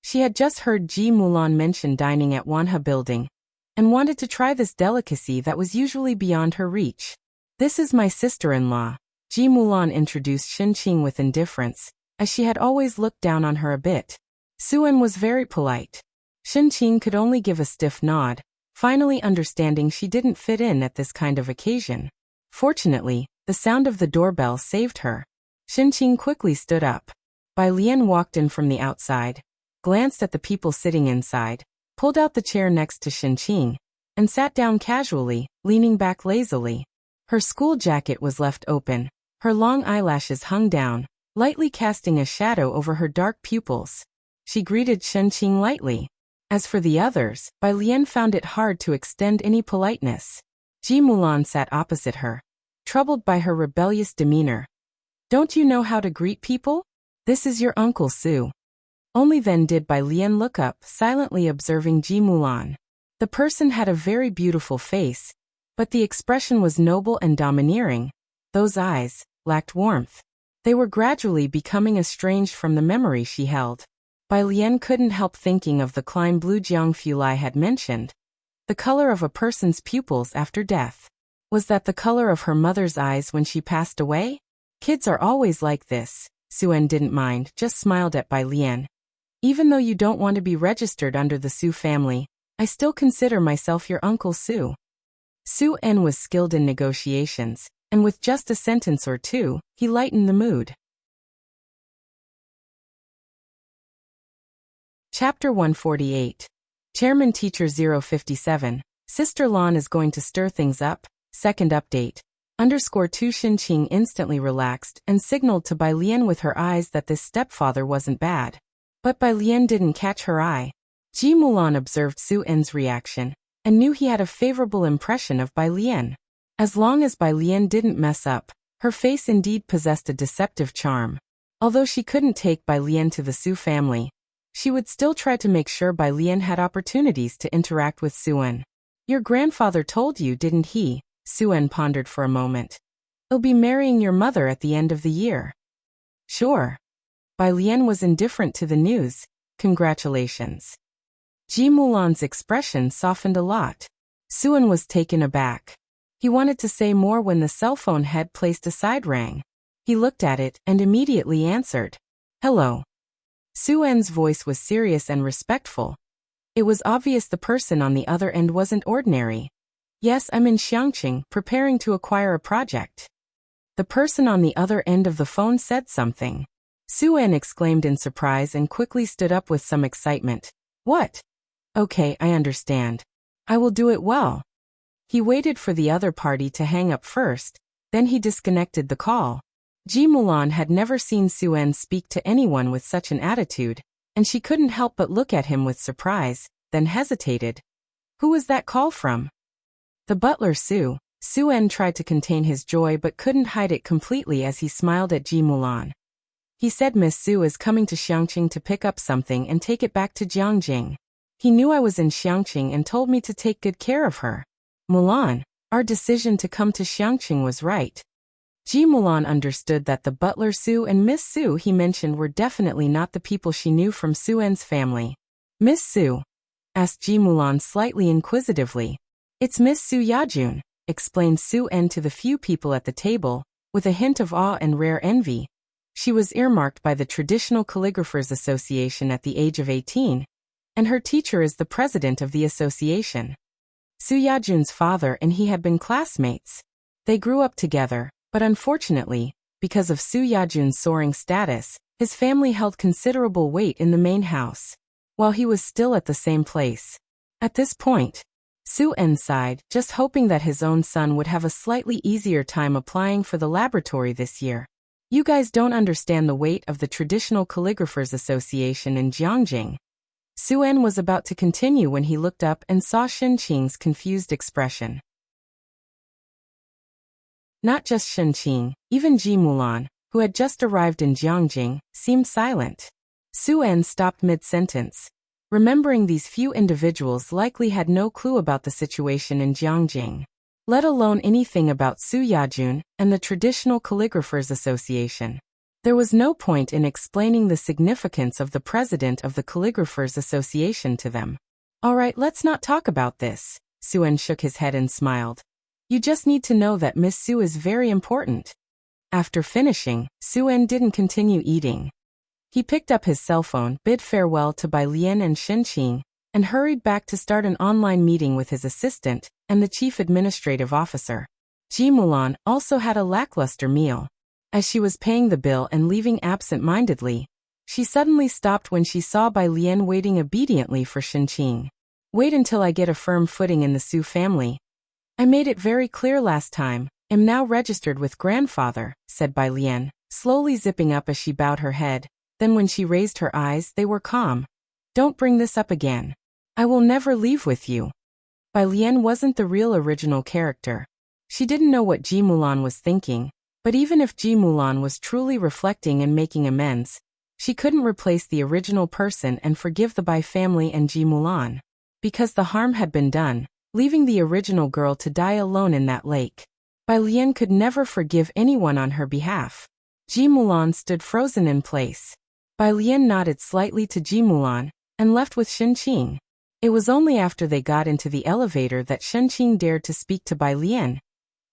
She had just heard Ji Mulan mention dining at Wanhe building, and wanted to try this delicacy that was usually beyond her reach. This is my sister-in-law, Ji Mulan introduced Shenqing with indifference, as she had always looked down on her a bit. Suen was very polite. Shenqing could only give a stiff nod, finally understanding she didn't fit in at this kind of occasion. Fortunately, the sound of the doorbell saved her. Shenqing quickly stood up. Bai Lian walked in from the outside, glanced at the people sitting inside, pulled out the chair next to Shenqing, and sat down casually, leaning back lazily. Her school jacket was left open. Her long eyelashes hung down, lightly casting a shadow over her dark pupils. She greeted Shenqing lightly. As for the others, Bai Lian found it hard to extend any politeness. Ji Mulan sat opposite her, troubled by her rebellious demeanor. Don't you know how to greet people? This is your Uncle Su. Only then did Bai Lian look up, silently observing Ji Mulan. The person had a very beautiful face, but the expression was noble and domineering. Those eyes lacked warmth. They were gradually becoming estranged from the memory she held. Bai Lian couldn't help thinking of the Klein blue Jiang Fulai had mentioned. The color of a person's pupils after death. Was that the color of her mother's eyes when she passed away? Kids are always like this. Suen didn't mind, just smiled at Bai Lian. Even though you don't want to be registered under the Su family, I still consider myself your Uncle Su. Suen was skilled in negotiations, and with just a sentence or two, he lightened the mood. Chapter 148. Chairman Teacher 057. Sister Lan is going to stir things up. Second update. _2 Shenqing instantly relaxed and signaled to Bai Lian with her eyes that this stepfather wasn't bad. But Bai Lian didn't catch her eye. Ji Mulan observed Suen's reaction, and knew he had a favorable impression of Bai Lian. As long as Bai Lian didn't mess up, her face indeed possessed a deceptive charm. Although she couldn't take Bai Lian to the Su family, she would still try to make sure Bai Lian had opportunities to interact with Suen. Your grandfather told you, didn't he? Suen pondered for a moment. He'll be marrying your mother at the end of the year. Sure. Bai Lian was indifferent to the news. Congratulations. Ji Mulan's expression softened a lot. Suen was taken aback. He wanted to say more when the cell phone head placed aside rang. He looked at it and immediately answered. Hello. Suen's voice was serious and respectful. It was obvious the person on the other end wasn't ordinary. Yes, I'm in Xiangqing, preparing to acquire a project. The person on the other end of the phone said something. Suen exclaimed in surprise and quickly stood up with some excitement. What? Okay, I understand. I will do it well. He waited for the other party to hang up first, then he disconnected the call. Ji Mulan had never seen Suen speak to anyone with such an attitude, and she couldn't help but look at him with surprise, then hesitated. Who was that call from? The butler Su. Suen tried to contain his joy but couldn't hide it completely as he smiled at Ji Mulan. He said Miss Su is coming to Xiangqing to pick up something and take it back to Jiangjing. He knew I was in Xiangqing and told me to take good care of her. Mulan, our decision to come to Xiangqing was right. Ji Mulan understood that the butler Su and Miss Su he mentioned were definitely not the people she knew from Suen's family. Miss Su? Asked Ji Mulan slightly inquisitively. It's Miss Su Yajun, explained Suen to the few people at the table, with a hint of awe and rare envy. She was earmarked by the Traditional Calligraphers Association at the age of 18, and her teacher is the president of the association. Su Yajun's father and he had been classmates. They grew up together, but unfortunately, because of Su Yajun's soaring status, his family held considerable weight in the main house, while he was still at the same place. At this point, Suen sighed, just hoping that his own son would have a slightly easier time applying for the laboratory this year. You guys don't understand the weight of the Traditional Calligraphers Association in Jiangjing. Suen was about to continue when he looked up and saw Shenqing's confused expression. Not just Shenqing, even Ji Mulan, who had just arrived in Jiangjing, seemed silent. Suen stopped mid-sentence. Remembering these few individuals likely had no clue about the situation in Jiangjing, let alone anything about Su Yajun and the Traditional Calligraphers Association. There was no point in explaining the significance of the president of the Calligraphers Association to them. All right, let's not talk about this. Suen shook his head and smiled. You just need to know that Miss Su is very important. After finishing, Suen didn't continue eating. He picked up his cell phone, bid farewell to Bai Lian and Shenqing, and hurried back to start an online meeting with his assistant and the chief administrative officer. Ji Mulan also had a lackluster meal. As she was paying the bill and leaving absent-mindedly, she suddenly stopped when she saw Bai Lian waiting obediently for Shenqing. Wait until I get a firm footing in the Su family. I made it very clear last time, am now registered with grandfather, said Bai Lian, slowly zipping up as she bowed her head. Then when she raised her eyes, they were calm. Don't bring this up again. I will never leave with you. Bai Lian wasn't the real original character. She didn't know what Ji Mulan was thinking, but even if Ji Mulan was truly reflecting and making amends, she couldn't replace the original person and forgive the Bai family and Ji Mulan. Because the harm had been done, leaving the original girl to die alone in that lake. Bai Lian could never forgive anyone on her behalf. Ji Mulan stood frozen in place. Bai Lian nodded slightly to Ji Mulan and left with Shenqing. It was only after they got into the elevator that Shenqing dared to speak to Bai Lian.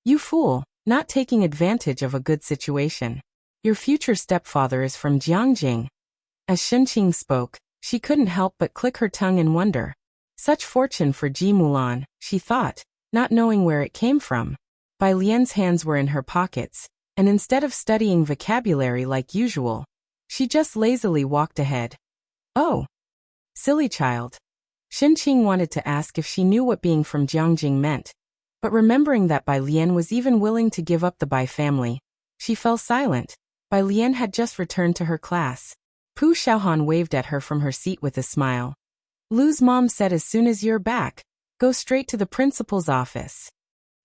You fool, not taking advantage of a good situation. Your future stepfather is from Jiangjing. As Shenqing spoke, she couldn't help but click her tongue in wonder. Such fortune for Ji Mulan, she thought, not knowing where it came from. Bai Lian's hands were in her pockets, and instead of studying vocabulary like usual, she just lazily walked ahead. Oh, silly child. Shenqing wanted to ask if she knew what being from Jiangjing meant, but remembering that Bai Lian was even willing to give up the Bai family, she fell silent. Bai Lian had just returned to her class. Pu Xiaohan waved at her from her seat with a smile. Lu's mom said as soon as you're back, go straight to the principal's office.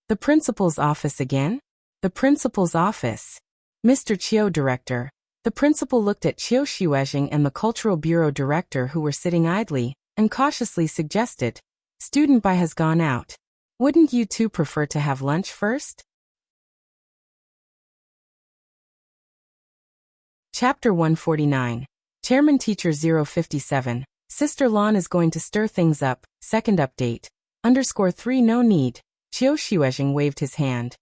The principal's office again? The principal's office. Mr. Qiu, director. The principal looked at Qiu Xuezhing and the Cultural Bureau director who were sitting idly, and cautiously suggested, Student Bai has gone out. Wouldn't you two prefer to have lunch first? Chapter 149. Chairman Teacher 057. Sister Lan is going to stir things up. Second update. _3 No need. Qiu Xuezhing waved his hand.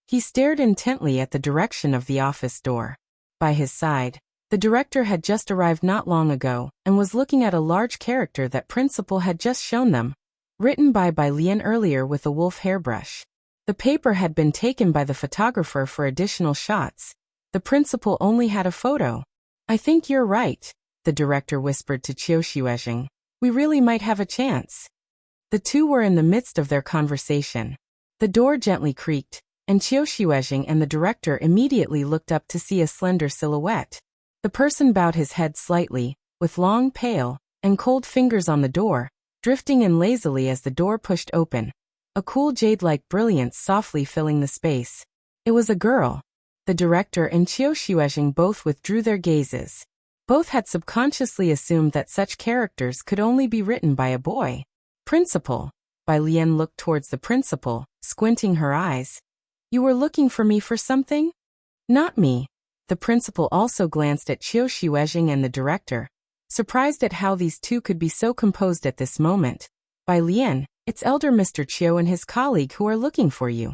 He stared intently at the direction of the office door. By his side, the director had just arrived not long ago and was looking at a large character that principal had just shown them, written by Bai Lian earlier with a wolf hairbrush. The paper had been taken by the photographer for additional shots. The principal only had a photo. I think you're right, the director whispered to Qiu Xuezhing. We really might have a chance. The two were in the midst of their conversation. The door gently creaked, and Qiu Xuezheng and the director immediately looked up to see a slender silhouette. The person bowed his head slightly, with long, pale, and cold fingers on the door, drifting in lazily as the door pushed open, a cool jade-like brilliance softly filling the space. It was a girl. The director and Qiu Xuezheng both withdrew their gazes. Both had subconsciously assumed that such characters could only be written by a boy. Principal. Bai Lian looked towards the principal, squinting her eyes. You were looking for me for something? Not me. The principal also glanced at Qiu Xuezheng and the director, surprised at how these two could be so composed at this moment. Bai Lian, it's elder Mr. Qiu and his colleague who are looking for you.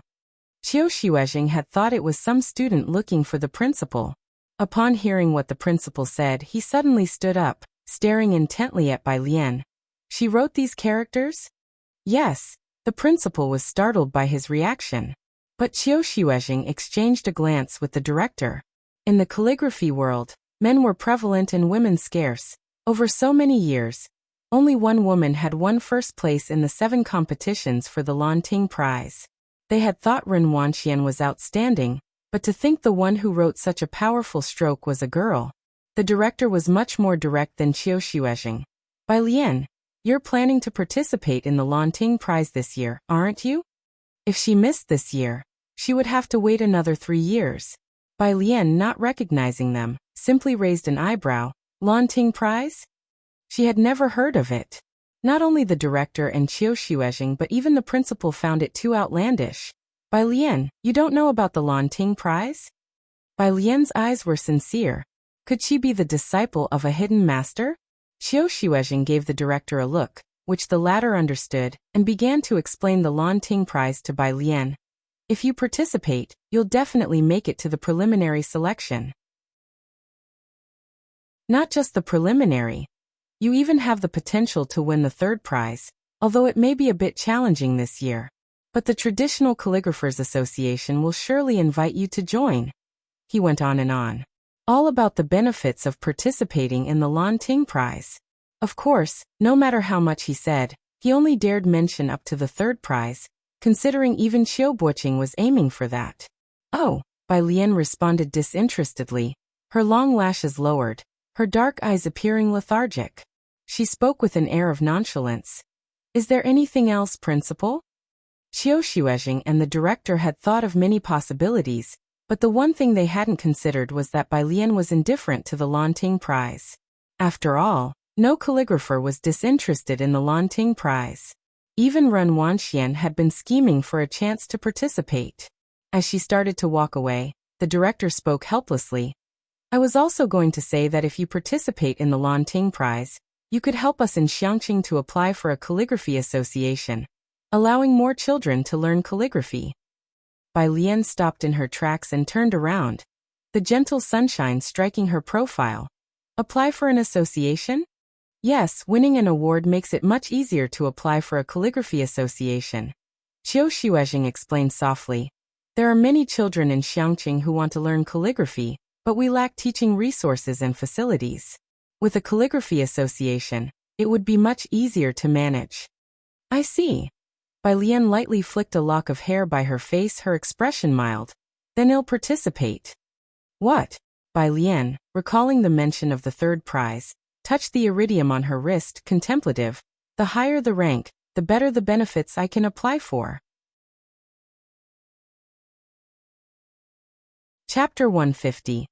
Qiu Xuezheng had thought it was some student looking for the principal. Upon hearing what the principal said, he suddenly stood up, staring intently at Bai Lian. She wrote these characters? Yes. The principal was startled by his reaction. But Qiu Xuezheng exchanged a glance with the director. In the calligraphy world, men were prevalent and women scarce. Over so many years, only one woman had won first place in the 7 competitions for the Lanting Prize. They had thought Ren Wanxian was outstanding, but to think the one who wrote such a powerful stroke was a girl. The director was much more direct than Qiu Xuezheng. Bai Lian, you're planning to participate in the Lanting Prize this year, aren't you? If she missed this year, she would have to wait another 3 years. Bai Lian, not recognizing them, simply raised an eyebrow. Lanting Prize? She had never heard of it. Not only the director and Qiu Xuezheng but even the principal found it too outlandish. Bai Lian, you don't know about the Lanting Prize? Bai Lian's eyes were sincere. Could she be the disciple of a hidden master? Qiu Xuezheng gave the director a look, which the latter understood, and began to explain the Lanting Prize to Bai Lian. If you participate, you'll definitely make it to the preliminary selection. Not just the preliminary. You even have the potential to win the 3rd prize, although it may be a bit challenging this year. But the Traditional Calligraphers Association will surely invite you to join. He went on and on. All about the benefits of participating in the Lanting Prize. Of course, no matter how much he said, he only dared mention up to the 3rd prize, considering even Qiu Boqing was aiming for that. Oh, Bai Lian responded disinterestedly, her long lashes lowered, her dark eyes appearing lethargic. She spoke with an air of nonchalance. Is there anything else, Principal? Qiu Xuezheng and the director had thought of many possibilities, but the one thing they hadn't considered was that Bai Lian was indifferent to the Lanting Prize. After all, no calligrapher was disinterested in the Lanting Prize. Even Ren Wanxian had been scheming for a chance to participate. As she started to walk away, the director spoke helplessly. I was also going to say that if you participate in the Lanting Prize, you could help us in Xiangqing to apply for a calligraphy association, allowing more children to learn calligraphy. Bai Lian stopped in her tracks and turned around, the gentle sunshine striking her profile. Apply for an association? Yes, winning an award makes it much easier to apply for a calligraphy association. Qiu Xuezheng explained softly. There are many children in Xiangqing who want to learn calligraphy, but we lack teaching resources and facilities. With a calligraphy association, it would be much easier to manage. I see. Bai Lian lightly flicked a lock of hair by her face, her expression mild. Then I'll participate. What? Bai Lian, recalling the mention of the 3rd prize, touched the iridium on her wrist, contemplative. The higher the rank, the better the benefits I can apply for. Chapter 150.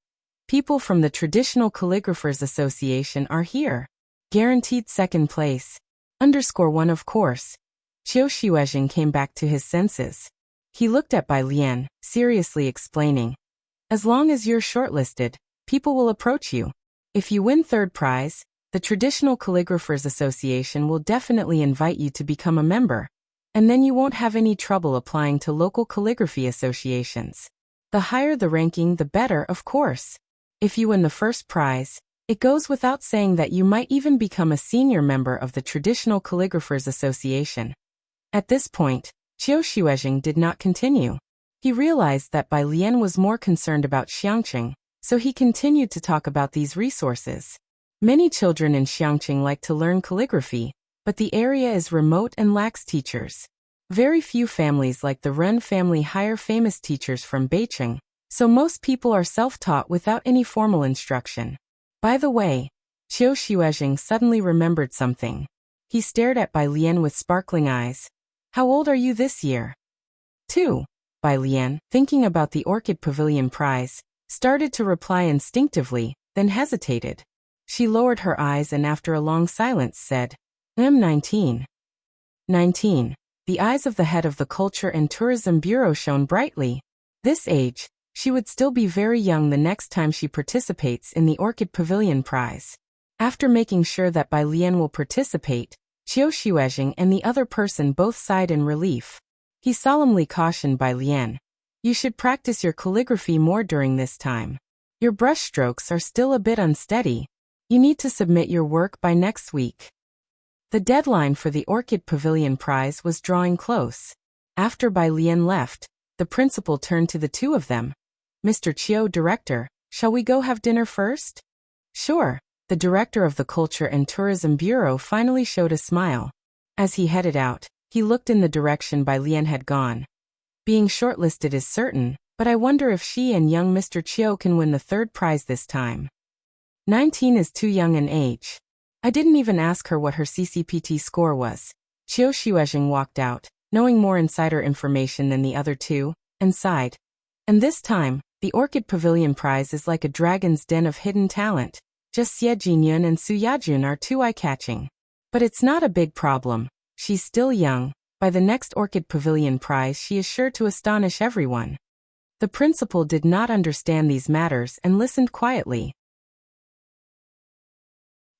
People from the Traditional Calligraphers Association are here. Guaranteed 2nd place. _1 of course. Qiu Xuezheng came back to his senses. He looked at Bai Lian, seriously explaining. As long as you're shortlisted, people will approach you. If you win 3rd prize, the Traditional Calligraphers Association will definitely invite you to become a member. And then you won't have any trouble applying to local calligraphy associations. The higher the ranking, the better, of course. If you win the 1st prize, it goes without saying that you might even become a senior member of the Traditional Calligraphers Association. At this point, Qiu Xuezheng did not continue. He realized that Bai Lian was more concerned about Xiangqing, so he continued to talk about these resources. Many children in Xiangqing like to learn calligraphy, but the area is remote and lacks teachers. Very few families like the Ren family hire famous teachers from Beijing, so most people are self-taught without any formal instruction. By the way, Qiu Xuezheng suddenly remembered something. He stared at Bai Lian with sparkling eyes. How old are you this year? 2. Bai Lian, thinking about the Orchid Pavilion prize, started to reply instinctively, then hesitated. She lowered her eyes and after a long silence said, I'm 19. 19. The eyes of the head of the Culture and Tourism Bureau shone brightly. This age, she would still be very young the next time she participates in the Orchid Pavilion prize. After making sure that Bai Lian will participate, Qiu Xuezheng and the other person both sighed in relief. He solemnly cautioned Bai Lian, you should practice your calligraphy more during this time. Your brushstrokes are still a bit unsteady. You need to submit your work by next week. The deadline for the Orchid Pavilion prize was drawing close. After Bai Lian left, the principal turned to the two of them. Mr. Qiu, director, shall we go have dinner first? Sure. The director of the Culture and Tourism Bureau finally showed a smile. As he headed out, he looked in the direction Bai Lian had gone. Being shortlisted is certain, but I wonder if she and young Mr. Qiu can win the third prize this time. 19 is too young an age. I didn't even ask her what her CCPT score was. Qiu Xuezheng walked out, knowing more insider information than the other two, and sighed. And this time, the Orchid Pavilion prize is like a dragon's den of hidden talent. Just Xie Jinyun and Su Yajun are too eye-catching. But it's not a big problem. She's still young. By the next Orchid Pavilion prize she is sure to astonish everyone. The principal did not understand these matters and listened quietly.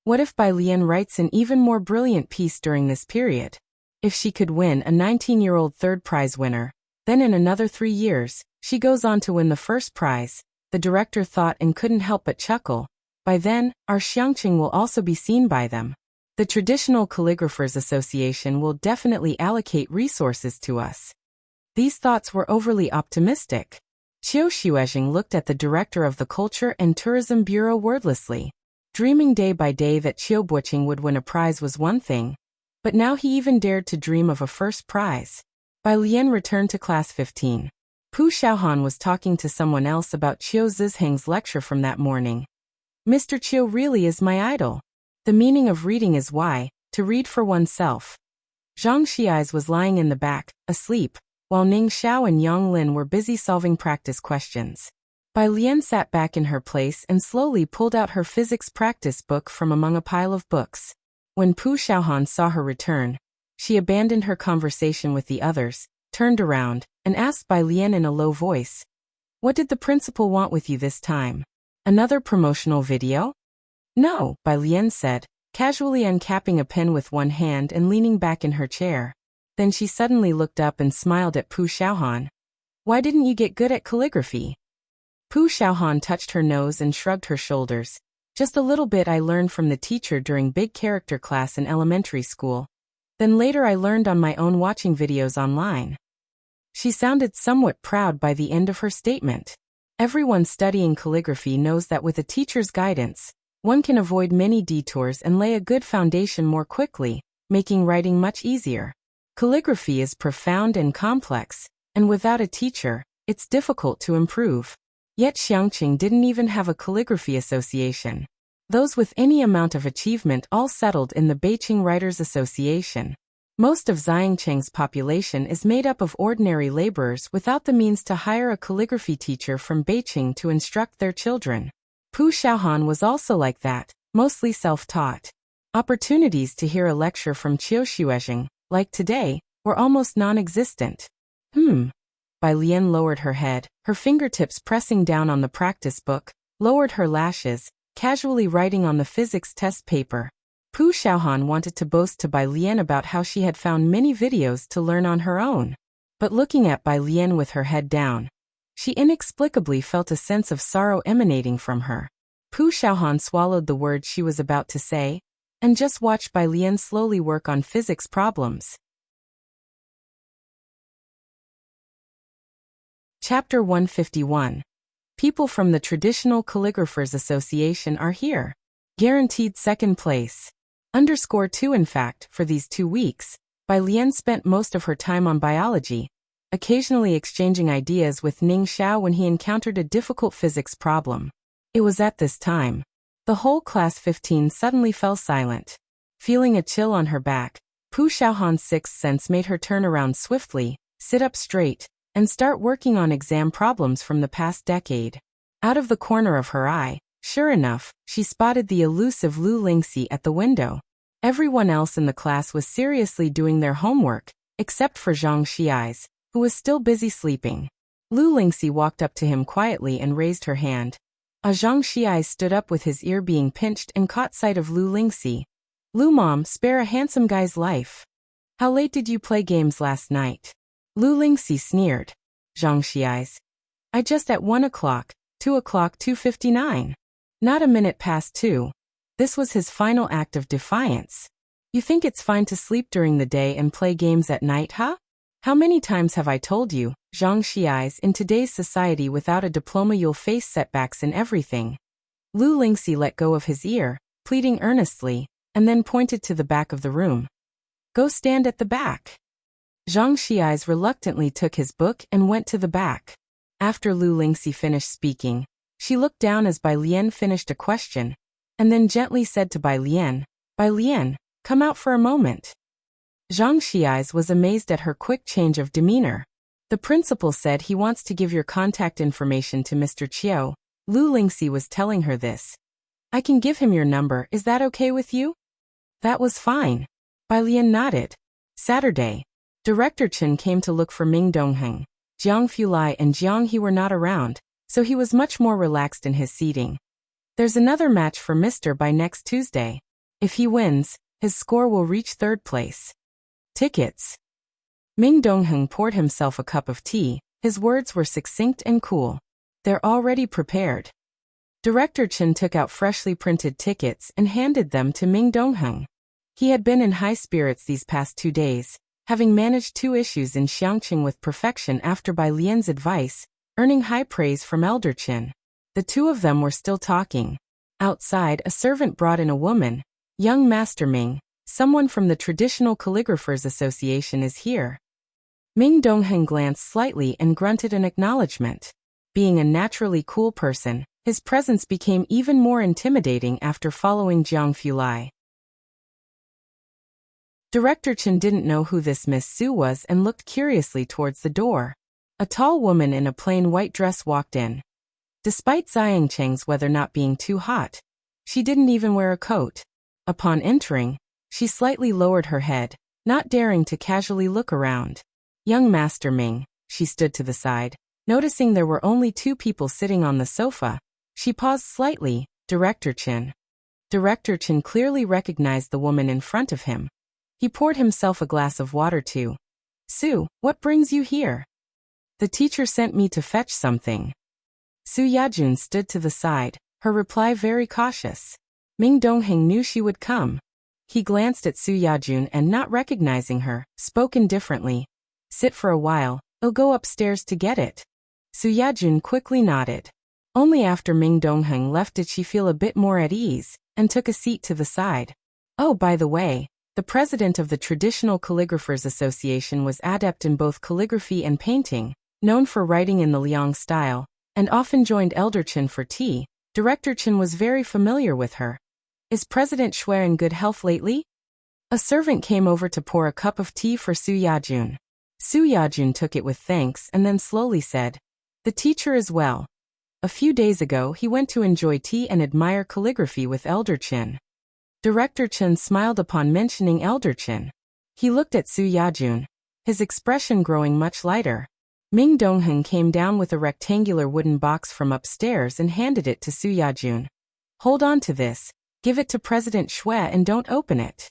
What if Bai Lian writes an even more brilliant piece during this period? If she could win a 19-year-old third prize winner, then in another 3 years, she goes on to win the first prize, the director thought and couldn't help but chuckle. By then, our Xiangqing will also be seen by them. The Traditional Calligraphers Association will definitely allocate resources to us. These thoughts were overly optimistic. Qiu Xuezheng looked at the director of the Culture and Tourism Bureau wordlessly. Dreaming day by day that Qiu Buqing would win a prize was one thing, but now he even dared to dream of a first prize. Bai Lian returned to class 15. Pu Xiaohan was talking to someone else about Qiu Zizheng's lecture from that morning. Mr. Qiu really is my idol. The meaning of reading is why, to read for oneself. Zhang Xiais was lying in the back, asleep, while Ning Xiao and Yang Lin were busy solving practice questions. Bai Lian sat back in her place and slowly pulled out her physics practice book from among a pile of books. When Pu Xiaohan saw her return, she abandoned her conversation with the others, turned around, and asked Bai Lian in a low voice, "What did the principal want with you this time? Another promotional video?" "No," Bai Lian said, casually uncapping a pen with one hand and leaning back in her chair. Then she suddenly looked up and smiled at Pu Xiaohan. "Why didn't you get good at calligraphy?" Pu Xiaohan touched her nose and shrugged her shoulders. "Just a little bit I learned from the teacher during big character class in elementary school. Then later I learned on my own watching videos online." She sounded somewhat proud by the end of her statement. Everyone studying calligraphy knows that with a teacher's guidance, one can avoid many detours and lay a good foundation more quickly, making writing much easier. Calligraphy is profound and complex, and without a teacher, it's difficult to improve. Yet Xiangqing didn't even have a calligraphy association. Those with any amount of achievement all settled in the Beijing Writers Association. Most of Xiangqing's population is made up of ordinary laborers without the means to hire a calligraphy teacher from Beijing to instruct their children. Pu Xiaohan was also like that, mostly self-taught. Opportunities to hear a lecture from Qiu Xuezheng, like today, were almost non-existent. Bai Lian lowered her head, her fingertips pressing down on the practice book, lowered her lashes, casually writing on the physics test paper. Pu Xiaohan wanted to boast to Bai Lian about how she had found many videos to learn on her own. But looking at Bai Lian with her head down, she inexplicably felt a sense of sorrow emanating from her. Pu Xiaohan swallowed the words she was about to say, and just watched Bai Lian slowly work on physics problems. Chapter 151. People from the Traditional Calligraphers Association are here. Guaranteed second place. _2 In fact, for these 2 weeks, Bai Lian spent most of her time on biology, occasionally exchanging ideas with Ning Xiao when he encountered a difficult physics problem. It was at this time. The whole class 15 suddenly fell silent. Feeling a chill on her back, Pu Xiaohan's sixth sense made her turn around swiftly, sit up straight, and start working on exam problems from the past decade. Out of the corner of her eye, sure enough, she spotted the elusive Lu Lingxi at the window. Everyone else in the class was seriously doing their homework, except for Zhang Xiai's, who was still busy sleeping. Lu Lingxi walked up to him quietly and raised her hand. Zhang Xiai stood up with his ear being pinched and caught sight of Lu Lingxi. "Lu Mom, spare a handsome guy's life. How late did you play games last night?" Lu Lingxi sneered. Zhang Xiai's. "I just at 1 o'clock, 2 o'clock 2:59. Not a minute past 2. This was his final act of defiance. "You think it's fine to sleep during the day and play games at night, huh? How many times have I told you, Zhang Xiai's, in today's society without a diploma you'll face setbacks in everything." Lu Lingxi let go of his ear, pleading earnestly, and then pointed to the back of the room. "Go stand at the back." Zhang Xiai's reluctantly took his book and went to the back. After Lu Lingxi finished speaking, she looked down as Bai Lian finished a question, and then gently said to Bai Lian, "Bai Lian, come out for a moment." Zhang Xiai's was amazed at her quick change of demeanor. "The principal said he wants to give your contact information to Mr. Chiu." Lu Lingxi was telling her this. "I can give him your number, is that okay with you?" That was fine. Bai Lian nodded. Saturday. Director Chen came to look for Ming Dongheng. Jiang Fulai and Jiang He were not around, so he was much more relaxed in his seating. There's another match for Mr. by next Tuesday. If he wins, his score will reach 3rd place. Tickets. Ming Dongheng poured himself a cup of tea. His words were succinct and cool. They're already prepared. Director Chen took out freshly printed tickets and handed them to Ming Dongheng. He had been in high spirits these past 2 days, having managed 2 issues in Xiangqing with perfection after Bai Lian's advice, earning high praise from Elder Chen. The 2 of them were still talking. Outside, a servant brought in a woman. "Young Master Ming, someone from the Traditional Calligraphers Association is here." Ming Dongheng glanced slightly and grunted an acknowledgement. Being a naturally cool person, his presence became even more intimidating after following Jiang Fulai. Director Chen didn't know who this Miss Su was and looked curiously towards the door. A tall woman in a plain white dress walked in. Despite Xiangcheng's weather not being too hot, she didn't even wear a coat. Upon entering, she slightly lowered her head, not daring to casually look around. "Young Master Ming," she stood to the side. Noticing there were only 2 people sitting on the sofa, she paused slightly. "Director Chen." Director Chen clearly recognized the woman in front of him. He poured himself a glass of water too. "Su, what brings you here?" "The teacher sent me to fetch something." Su Yajun stood to the side, her reply very cautious. Ming Dongheng knew she would come. He glanced at Su Yajun and, not recognizing her, spoke indifferently. "Sit for a while, I'll go upstairs to get it." Su Yajun quickly nodded. Only after Ming Dongheng left did she feel a bit more at ease, and took a seat to the side. "Oh, by the way, the president of the Traditional Calligraphers Association was adept in both calligraphy and painting, known for writing in the Liang style, and often joined Elder Chen for tea." Director Chen was very familiar with her. "Is President Xue in good health lately?" A servant came over to pour a cup of tea for Su Yajun. Su Yajun took it with thanks and then slowly said, "The teacher is well. A few days ago he went to enjoy tea and admire calligraphy with Elder Chen." Director Chen smiled upon mentioning Elder Chen. He looked at Su Yajun, his expression growing much lighter. Ming Dongheng came down with a rectangular wooden box from upstairs and handed it to Su Yajun. "Hold on to this, give it to President Xue and don't open it."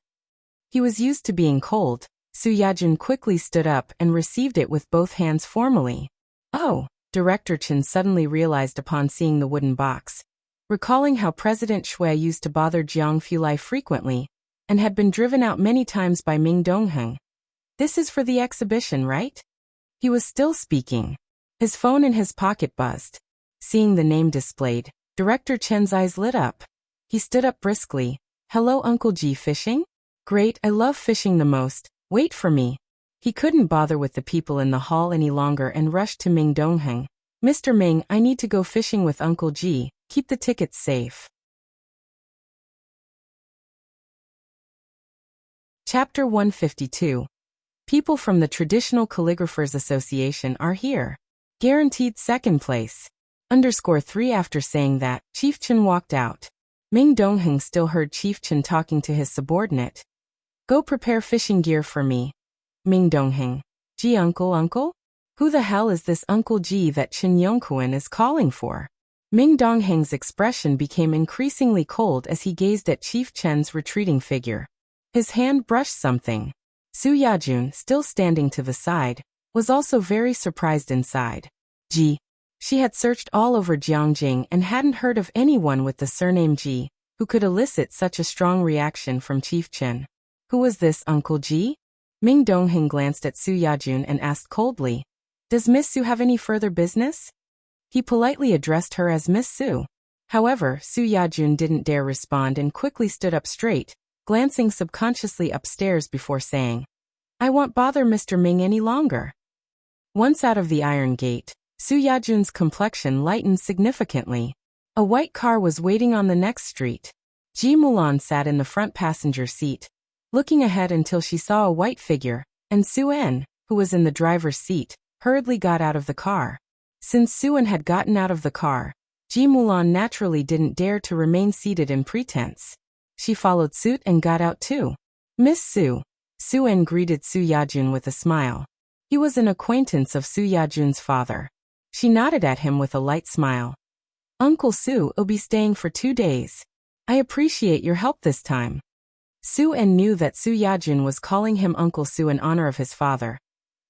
He was used to being cold. Su Yajun quickly stood up and received it with both hands formally. "Oh," Director Chen suddenly realized upon seeing the wooden box. Recalling how President Xue used to bother Jiang Fulai frequently, and had been driven out many times by Ming Dongheng. "This is for the exhibition, right?" He was still speaking. His phone in his pocket buzzed. Seeing the name displayed, Director Chen's eyes lit up. He stood up briskly. "Hello, Uncle Ji, fishing? Great, I love fishing the most. Wait for me. He couldn't bother with the people in the hall any longer and rushed to Ming Dongheng. Mr. Ming, I need to go fishing with Uncle Ji. Keep the tickets safe. Chapter 152. People from the Traditional Calligraphers Association are here. Guaranteed second place. _3 After saying that, Chief Chen walked out. Ming Dongheng still heard Chief Chen talking to his subordinate. Go prepare fishing gear for me. Ming Dongheng. Ji uncle? Who the hell is this Uncle Ji that Chen Yongkuan is calling for? Ming Dongheng's expression became increasingly cold as he gazed at Chief Chen's retreating figure. His hand brushed something. Su Yajun, still standing to the side, was also very surprised inside. Ji. She had searched all over Jiangjing and hadn't heard of anyone with the surname Ji who could elicit such a strong reaction from Chief Chen. Who was this Uncle Ji? Ming Dongheng glanced at Su Yajun and asked coldly, Does Miss Su have any further business? He politely addressed her as Miss Su. However, Su Yajun didn't dare respond and quickly stood up straight, glancing subconsciously upstairs before saying, I won't bother Mr. Ming any longer. Once out of the iron gate, Su Yajun's complexion lightened significantly. A white car was waiting on the next street. Ji Mulan sat in the front passenger seat, looking ahead until she saw a white figure, and Su-en, who was in the driver's seat, hurriedly got out of the car. Since Su-en had gotten out of the car, Ji Mulan naturally didn't dare to remain seated in pretense. She followed suit and got out too. Miss Su. Su-en greeted Su Yajun with a smile. He was an acquaintance of Su Yajun's father. She nodded at him with a light smile. Uncle Su will be staying for 2 days. I appreciate your help this time. Su-en knew that Su Yajun was calling him Uncle Su in honor of his father.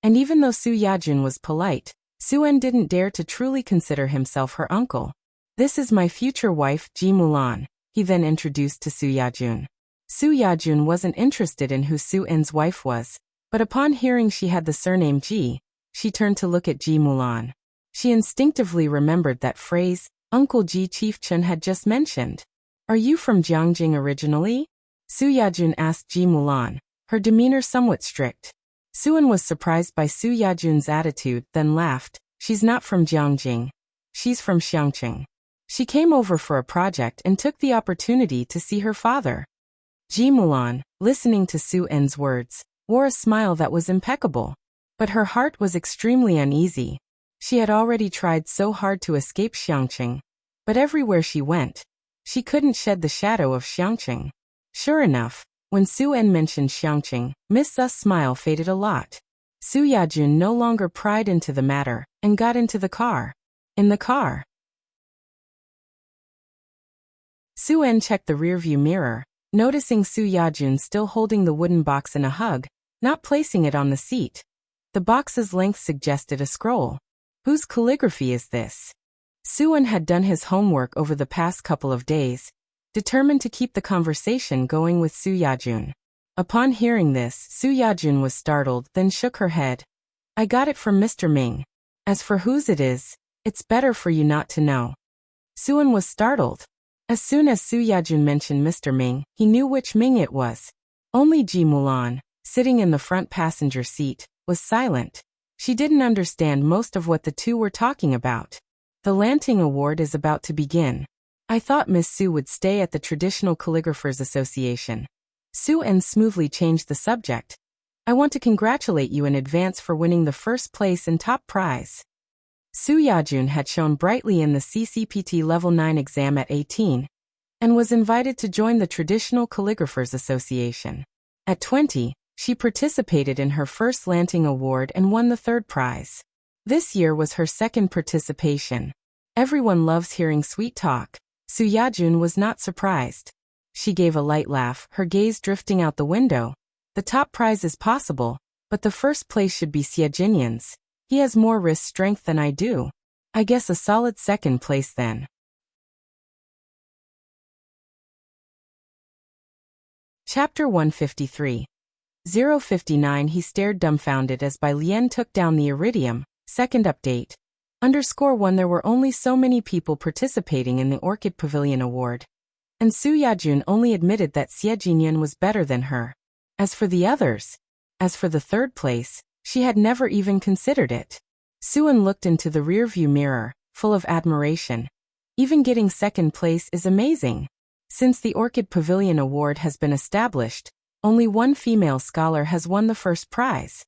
And even though Su Yajun was polite, Su-en didn't dare to truly consider himself her uncle. This is my future wife, Ji Mulan, he then introduced to Su Yajun. Su Yajun wasn't interested in who Su-en's wife was, but upon hearing she had the surname Ji, she turned to look at Ji Mulan. She instinctively remembered that phrase, Uncle Ji Chief Chen had just mentioned. Are you from Jiangjing originally? Su Yajun asked Ji Mulan, her demeanor somewhat strict. Su-en was surprised by Su Yajun's attitude, then laughed. She's not from Jiangjing. She's from Xiangqing. She came over for a project and took the opportunity to see her father. Ji Mulan, listening to Su-en's words, wore a smile that was impeccable. But her heart was extremely uneasy. She had already tried so hard to escape Xiangqing, but everywhere she went, she couldn't shed the shadow of Xiangqing. Sure enough, when Su-en mentioned Xiangqing, Miss Su's smile faded a lot. Su Yajun no longer pried into the matter, and got into the car. In the car, Su-en checked the rearview mirror, noticing Su Yajun still holding the wooden box in a hug, not placing it on the seat. The box's length suggested a scroll. Whose calligraphy is this? Su-en had done his homework over the past couple of days, determined to keep the conversation going with Su Yajun. Upon hearing this, Su Yajun was startled, then shook her head. I got it from Mr. Ming. As for whose it is, it's better for you not to know. Su-en was startled. As soon as Su Yajun mentioned Mr. Ming, he knew which Ming it was. Only Ji Mulan, sitting in the front passenger seat, was silent. She didn't understand most of what the two were talking about. The Lanting Award is about to begin. I thought Miss Su would stay at the Traditional Calligraphers Association. Su-en smoothly changed the subject. I want to congratulate you in advance for winning the first place and top prize. Su Yajun had shone brightly in the CCPT Level 9 exam at 18, and was invited to join the Traditional Calligraphers Association. At 20, she participated in her first Lanting Award and won the third prize. This year was her second participation. Everyone loves hearing sweet talk. Su Yajun was not surprised. She gave a light laugh, her gaze drifting out the window. The top prize is possible, but the first place should be Xie Jinyan's. He has more wrist strength than I do. I guess a solid second place then. Chapter 153. 059 He stared dumbfounded as Bai Lian took down the iridium. Second update. _1 There were only so many people participating in the Orchid Pavilion Award. And Su Yajun only admitted that Xie Jinyan was better than her. As for the others, As for the third place, she had never even considered it. Suan looked into the rearview mirror, full of admiration. Even getting second place is amazing. Since the Orchid Pavilion Award has been established, only one female scholar has won the first prize.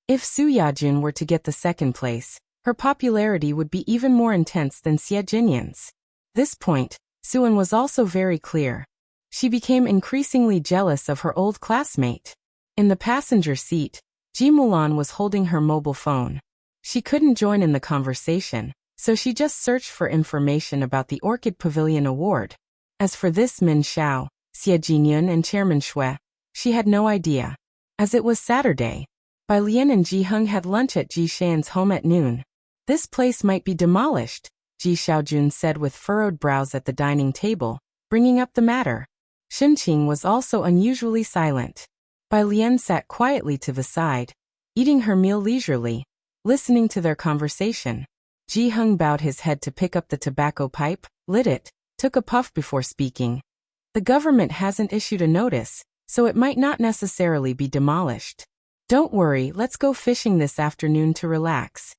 If Su Yajun were to get the second place, her popularity would be even more intense than Xie Jinyan's. This point, Suan was also very clear. She became increasingly jealous of her old classmate. In the passenger seat, Ji Mulan was holding her mobile phone. She couldn't join in the conversation, so she just searched for information about the Orchid Pavilion Award. As for this Min Xiao, Xie Jinyun and Chairman Shui, she had no idea. As it was Saturday, Bai Lian and Ji Heng had lunch at Ji Shan's home at noon. This place might be demolished, Ji Xiaojun said with furrowed brows at the dining table, bringing up the matter. Xinqing was also unusually silent. Bai Lian sat quietly to the side, eating her meal leisurely, listening to their conversation. Ji Heng bowed his head to pick up the tobacco pipe, lit it, took a puff before speaking. The government hasn't issued a notice, so it might not necessarily be demolished. Don't worry, let's go fishing this afternoon to relax.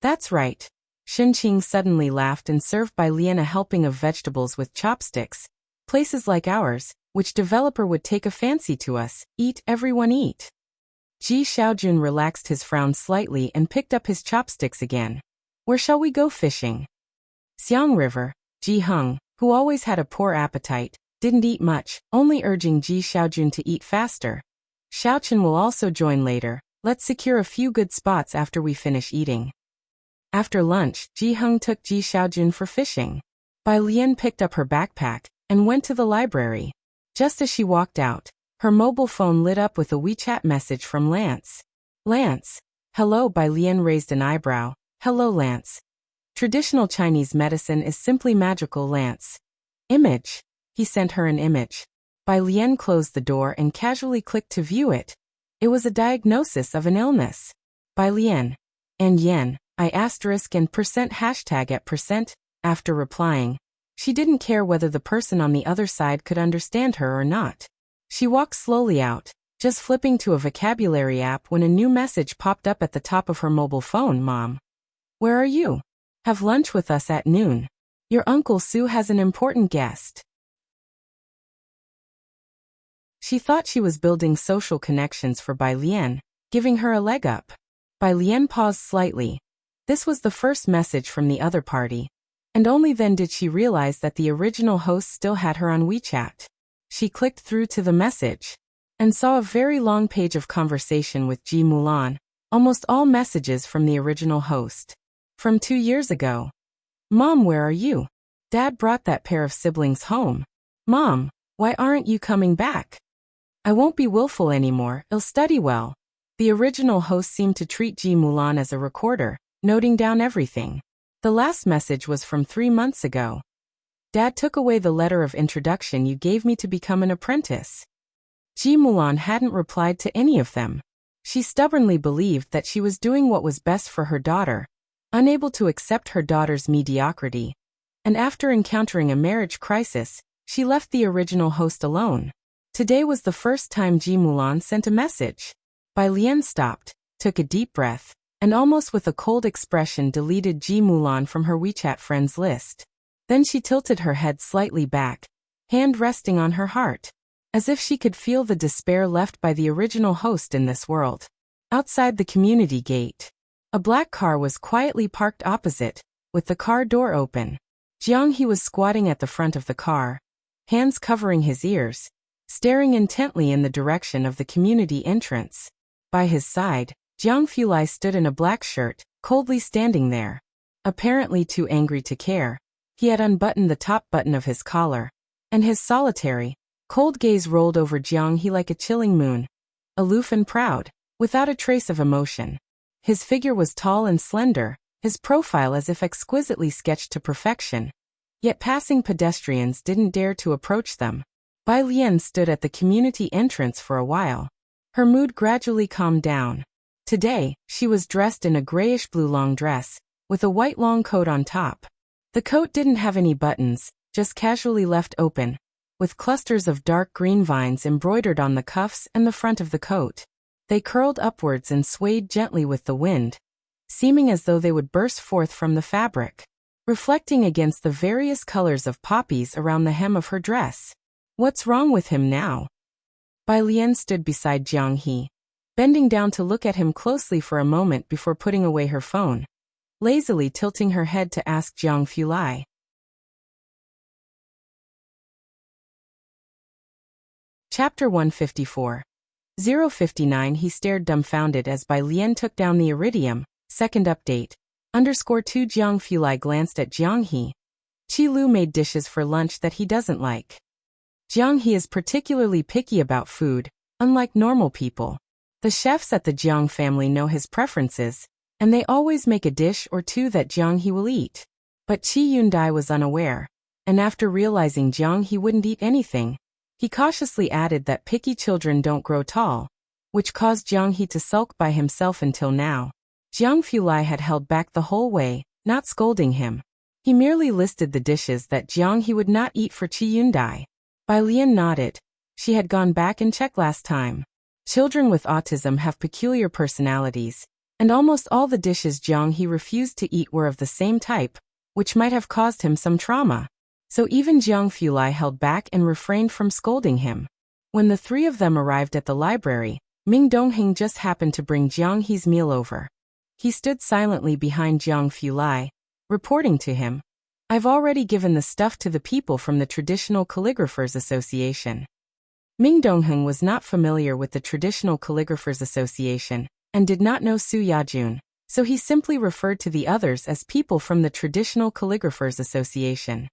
That's right. Xinqing suddenly laughed and served Bai Lian a helping of vegetables with chopsticks. Places like ours, which developer would take a fancy to us? Eat, everyone eat. Ji Xiaojun relaxed his frown slightly and picked up his chopsticks again. Where shall we go fishing? Xiang River. Ji Heng, who always had a poor appetite, didn't eat much, only urging Ji Xiaojun to eat faster. Xiaochen will also join later. Let's secure a few good spots after we finish eating. After lunch, Ji Heng took Ji Xiaojun for fishing. Bai Lian picked up her backpack and went to the library. Just as she walked out, her mobile phone lit up with a WeChat message from Lance. Lance. Hello. Bai Lian raised an eyebrow. Hello, Lance. Traditional Chinese medicine is simply magical, Lance. Image. He sent her an image. Bai Lian closed the door and casually clicked to view it. It was a diagnosis of an illness. Bai Lian. And yen, I asterisk and percent hashtag at percent. After replying, she didn't care whether the person on the other side could understand her or not. She walked slowly out, just flipping to a vocabulary app when a new message popped up at the top of her mobile phone. Mom. Where are you? Have lunch with us at noon. Your Uncle Su has an important guest. She thought she was building social connections for Bai Lian, giving her a leg up. Bai Lian paused slightly. This was the first message from the other party. And only then did she realize that the original host still had her on WeChat. She clicked through to the message and saw a very long page of conversation with Ji Mulan, almost all messages from the original host. From 2 years ago. Mom, where are you? Dad brought that pair of siblings home. Mom, why aren't you coming back? I won't be willful anymore, I'll study well. The original host seemed to treat Ji Mulan as a recorder, noting down everything. The last message was from 3 months ago. Dad took away the letter of introduction you gave me to become an apprentice. Ji Mulan hadn't replied to any of them. She stubbornly believed that she was doing what was best for her daughter, unable to accept her daughter's mediocrity. And after encountering a marriage crisis, she left the original host alone. Today was the first time Ji Mulan sent a message. Bai Lian stopped, took a deep breath, and almost with a cold expression deleted Ji Mulan from her WeChat friends list. Then she tilted her head slightly back, hand resting on her heart, as if she could feel the despair left by the original host in this world. Outside the community gate, a black car was quietly parked opposite, with the car door open. Jiang He was squatting at the front of the car, hands covering his ears, staring intently in the direction of the community entrance. By his side, Jiang Fulai stood in a black shirt, coldly standing there. Apparently too angry to care, he had unbuttoned the top button of his collar, and his solitary, cold gaze rolled over Jiang He like a chilling moon, aloof and proud, without a trace of emotion. His figure was tall and slender, his profile as if exquisitely sketched to perfection. Yet passing pedestrians didn't dare to approach them. Bai Lian stood at the community entrance for a while. Her mood gradually calmed down. Today, she was dressed in a grayish-blue long dress, with a white long coat on top. The coat didn't have any buttons, just casually left open, with clusters of dark green vines embroidered on the cuffs and the front of the coat. They curled upwards and swayed gently with the wind, seeming as though they would burst forth from the fabric, reflecting against the various colors of poppies around the hem of her dress. What's wrong with him now? Bai Lian stood beside Jiang He, bending down to look at him closely for a moment before putting away her phone, lazily tilting her head to ask Jiang Fulai. Chapter 154. 059. He stared dumbfounded as Bai Lian took down the iridium. Second update. _2 Jiang Fulai glanced at Jiang He. Qi Lu made dishes for lunch that he doesn't like. Jiang He is particularly picky about food, unlike normal people. The chefs at the Jiang family know his preferences, and they always make a dish or two that Jiang He will eat. But Qi Yundai was unaware, and after realizing Jiang He wouldn't eat anything, he cautiously added that picky children don't grow tall, which caused Jiang He to sulk by himself until now. Jiang Fulai had held back the whole way, not scolding him. He merely listed the dishes that Jiang He would not eat for Qi Yundai. Bai Lian nodded. She had gone back and checked last time. Children with autism have peculiar personalities, and almost all the dishes Jiang He refused to eat were of the same type, which might have caused him some trauma. So even Jiang Fulai held back and refrained from scolding him. When the three of them arrived at the library, Ming Dongheng just happened to bring Jiang He's meal over. He stood silently behind Jiang Fulai, reporting to him, "I've already given the stuff to the people from the Traditional Calligraphers Association." Ming Dongheng was not familiar with the Traditional Calligraphers Association, and did not know Su Yajun, so he simply referred to the others as people from the Traditional Calligraphers Association.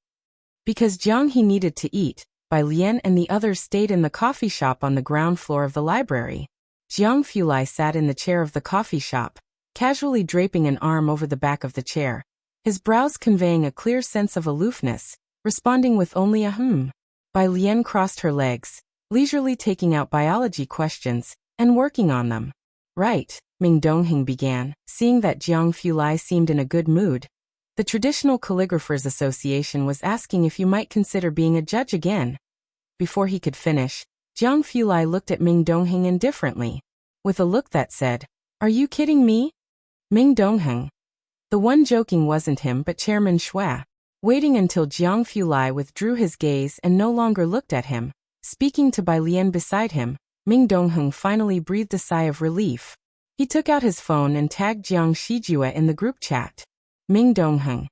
Because Jiang He needed to eat, Bai Lian and the others stayed in the coffee shop on the ground floor of the library. Jiang Fulai sat in the chair of the coffee shop, casually draping an arm over the back of the chair, his brows conveying a clear sense of aloofness, responding with only a hmm. Bai Lian crossed her legs, leisurely taking out biology questions, and working on them. "Right," Ming Dongheng began, seeing that Jiang Fulai seemed in a good mood. "The Traditional Calligraphers Association was asking if you might consider being a judge again." Before he could finish, Jiang Fulai looked at Ming Dongheng indifferently, with a look that said, "Are you kidding me?" Ming Dongheng. The one joking wasn't him but Chairman Xue. Waiting until Jiang Fulai withdrew his gaze and no longer looked at him, speaking to Bai Lian beside him, Ming Dongheng finally breathed a sigh of relief. He took out his phone and tagged Jiang Shijue in the group chat. Ming Dongheng.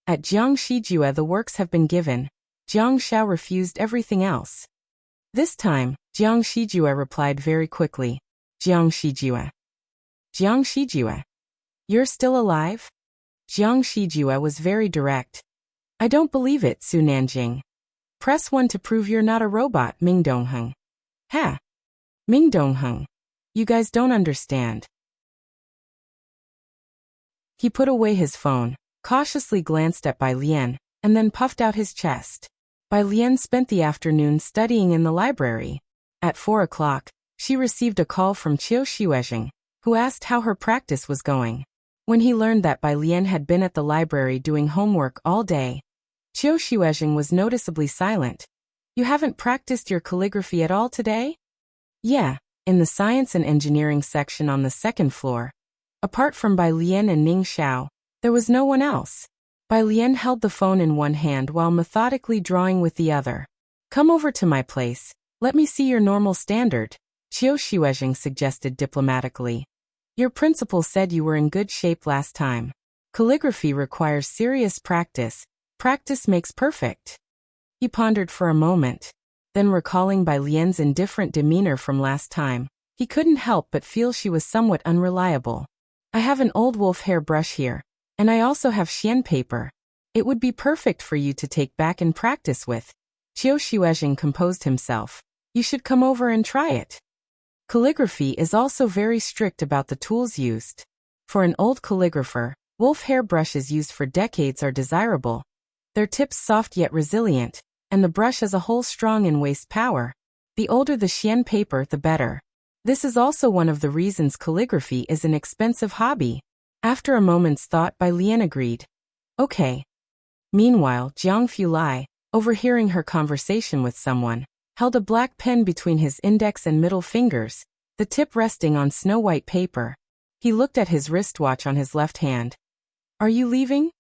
At Jiang Shijue the works have been given. Jiang Xiao refused everything else. This time, Jiang Shijue replied very quickly. Jiang Shijue. Jiang Shijue. You're still alive? Jiang Shijue was very direct. I don't believe it, Su Nanjing. Press 1 to prove you're not a robot, Ming Dongheng. Ha! Ming Dongheng. You guys don't understand. He put away his phone, cautiously glanced at Bai Lian, and then puffed out his chest. Bai Lian spent the afternoon studying in the library. At 4 o'clock, she received a call from Qiu Xuezheng, who asked how her practice was going. When he learned that Bai Lian had been at the library doing homework all day, Qiu Xuezheng was noticeably silent. You haven't practiced your calligraphy at all today? Yeah, in the science and engineering section on the second floor. Apart from Bai Lian and Ning Xiao, there was no one else. Bai Lian held the phone in one hand while methodically drawing with the other. Come over to my place, let me see your normal standard, Qiu Xuezheng suggested diplomatically. Your principal said you were in good shape last time. Calligraphy requires serious practice. Practice makes perfect. He pondered for a moment. Then recalling Bai Lian's indifferent demeanor from last time, he couldn't help but feel she was somewhat unreliable. I have an old wolf hair brush here, and I also have xian paper. It would be perfect for you to take back and practice with. Qiu Xuezheng composed himself. You should come over and try it. Calligraphy is also very strict about the tools used. For an old calligrapher, wolf hair brushes used for decades are desirable. Their tips soft yet resilient, and the brush as a whole strong in waste power. The older the xian paper, the better. This is also one of the reasons calligraphy is an expensive hobby. After a moment's thought, Bai Lian agreed. Okay. Meanwhile, Jiang Fulai, overhearing her conversation with someone, held a black pen between his index and middle fingers, the tip resting on snow-white paper. He looked at his wristwatch on his left hand. Are you leaving?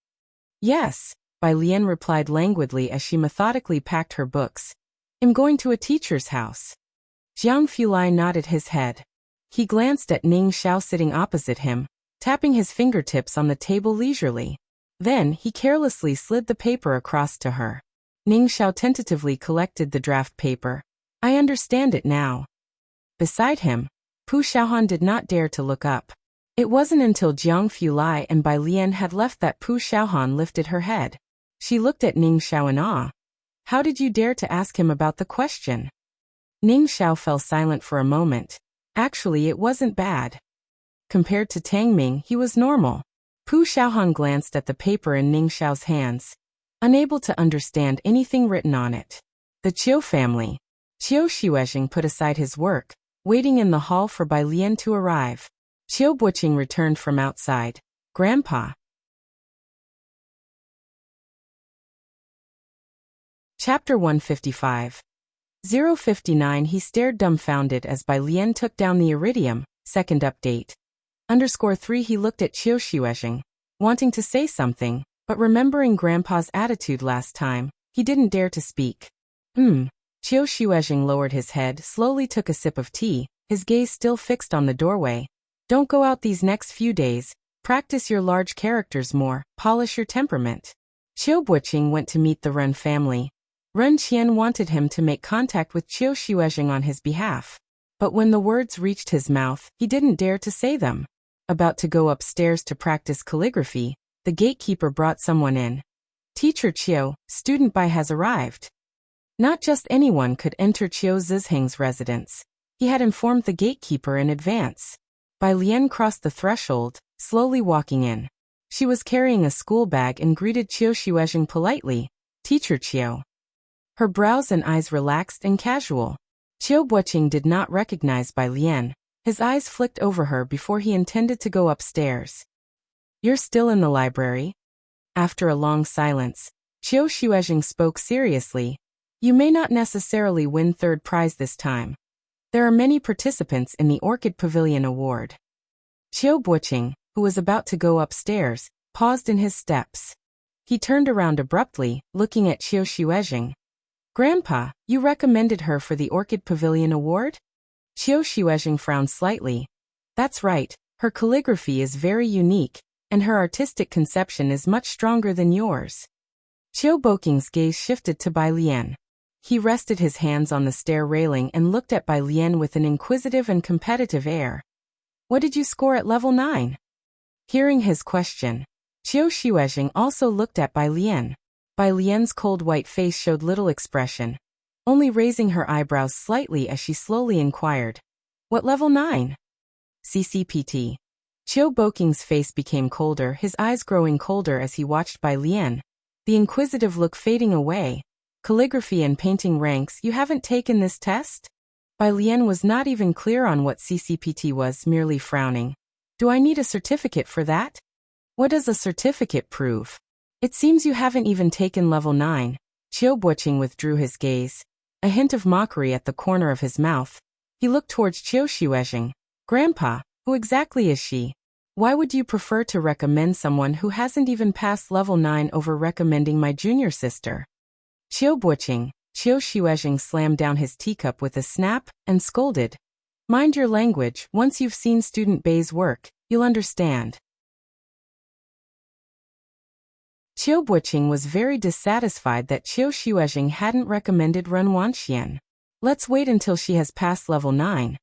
Yes, Bai Lian replied languidly as she methodically packed her books. I'm going to a teacher's house. Jiang Fulai nodded his head. He glanced at Ning Xiao sitting opposite him, tapping his fingertips on the table leisurely. Then he carelessly slid the paper across to her. Ning Xiao tentatively collected the draft paper. I understand it now. Beside him, Pu Xiaohan did not dare to look up. It wasn't until Jiang Fulai and Bai Lian had left that Pu Xiaohan lifted her head. She looked at Ning Xiao in awe. How did you dare to ask him about the question? Ning Xiao fell silent for a moment. Actually, it wasn't bad. Compared to Tang Ming, he was normal. Pu Xiaohan glanced at the paper in Ning Xiao's hands, unable to understand anything written on it. The Qiu family. Qiu Xuezheng put aside his work, waiting in the hall for Bai Lian to arrive. Qiu Buqing returned from outside. Grandpa. Chapter 155. 059. He stared dumbfounded as Bai Lian took down the iridium. Second update. _3. He looked at Qiu Xuezheng, wanting to say something, but remembering Grandpa's attitude last time, he didn't dare to speak. Qiu Xuezheng lowered his head, slowly took a sip of tea, his gaze still fixed on the doorway. Don't go out these next few days, practice your large characters more, polish your temperament. Qiu Buqing went to meet the Ren family. Ren Qian wanted him to make contact with Qiu Xuezheng on his behalf. But when the words reached his mouth, he didn't dare to say them. About to go upstairs to practice calligraphy, the gatekeeper brought someone in. Teacher Qiu, student Bai has arrived. Not just anyone could enter Qiu Zizheng's residence. He had informed the gatekeeper in advance. Bai Lian crossed the threshold, slowly walking in. She was carrying a school bag and greeted Qiu Xuezheng politely. Teacher Qiu. Her brows and eyes relaxed and casual. Qiu Buqing did not recognize Bai Lian. His eyes flicked over her before he intended to go upstairs. You're still in the library? After a long silence, Qiu Xuezheng spoke seriously. You may not necessarily win third prize this time. There are many participants in the Orchid Pavilion Award. Qiu Buqing, who was about to go upstairs, paused in his steps. He turned around abruptly, looking at Qiu Xuezheng. Grandpa, you recommended her for the Orchid Pavilion Award? Qiu Xuezheng frowned slightly. That's right, her calligraphy is very unique, and her artistic conception is much stronger than yours. Qiu Buqing's gaze shifted to Bai Lian. He rested his hands on the stair railing and looked at Bai Lian with an inquisitive and competitive air. What did you score at level 9? Hearing his question, Qiu Xuezheng also looked at Bai Lian. Bai Lian's cold white face showed little expression, only raising her eyebrows slightly as she slowly inquired. What level 9? CCPT. Qiu Buqing's face became colder, his eyes growing colder as he watched Bai Lian, the inquisitive look fading away. Calligraphy and painting ranks, you haven't taken this test? Bai Lian was not even clear on what CCPT was, merely frowning. Do I need a certificate for that? What does a certificate prove? It seems you haven't even taken level 9. Qiu Buqing withdrew his gaze, a hint of mockery at the corner of his mouth. He looked towards Qiu Xuezheng. Grandpa, who exactly is she? Why would you prefer to recommend someone who hasn't even passed level 9 over recommending my junior sister? Qiu Buqing. Qiu Xuezheng slammed down his teacup with a snap and scolded. Mind your language, once you've seen student Bai's work, you'll understand. Qiu Buqing was very dissatisfied that Qiu Xuezheng hadn't recommended Ren Wanxian. Let's wait until she has passed level 9.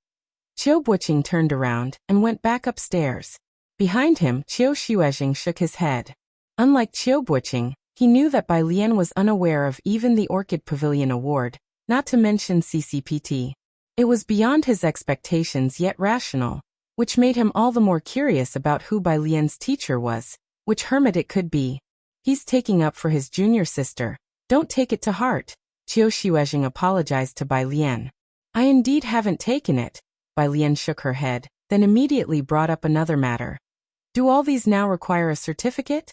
Qiu Buqing turned around and went back upstairs. Behind him, Qiu Xuezheng shook his head. Unlike Qiu Buqing, he knew that Bai Lian was unaware of even the Orchid Pavilion Award, not to mention CCPT. It was beyond his expectations yet rational, which made him all the more curious about who Bai Lian's teacher was, which hermit it could be. He's taking up for his junior sister. Don't take it to heart. Qiu Xuezheng apologized to Bai Lian. I indeed haven't taken it. Bai Lian shook her head, then immediately brought up another matter. Do all these now require a certificate?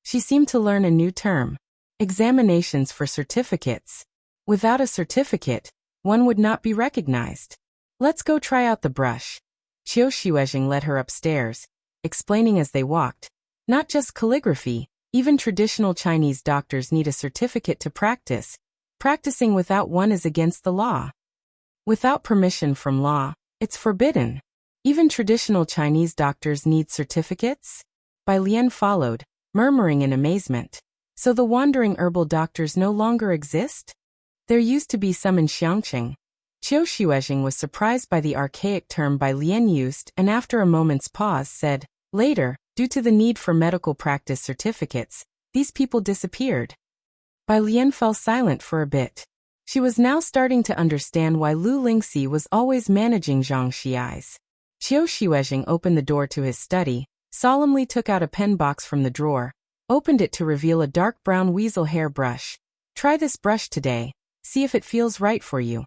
She seemed to learn a new term. Examinations for certificates. Without a certificate, one would not be recognized. Let's go try out the brush. Qiu Xuezheng led her upstairs, explaining as they walked. Not just calligraphy, even traditional Chinese doctors need a certificate to practice. Practicing without one is against the law. Without permission from law, it's forbidden. Even traditional Chinese doctors need certificates? Bai Lian followed, murmuring in amazement. So the wandering herbal doctors no longer exist? There used to be some in Xiangqing. Qiu Xuezheng was surprised by the archaic term Bai Lian used and after a moment's pause said, later, due to the need for medical practice certificates, these people disappeared. Bai Lian fell silent for a bit. She was now starting to understand why Lu Lingxi was always managing Zhang Xiai's. Qiu Xuezheng opened the door to his study, solemnly took out a pen box from the drawer, opened it to reveal a dark brown weasel hair brush. Try this brush today, see if it feels right for you.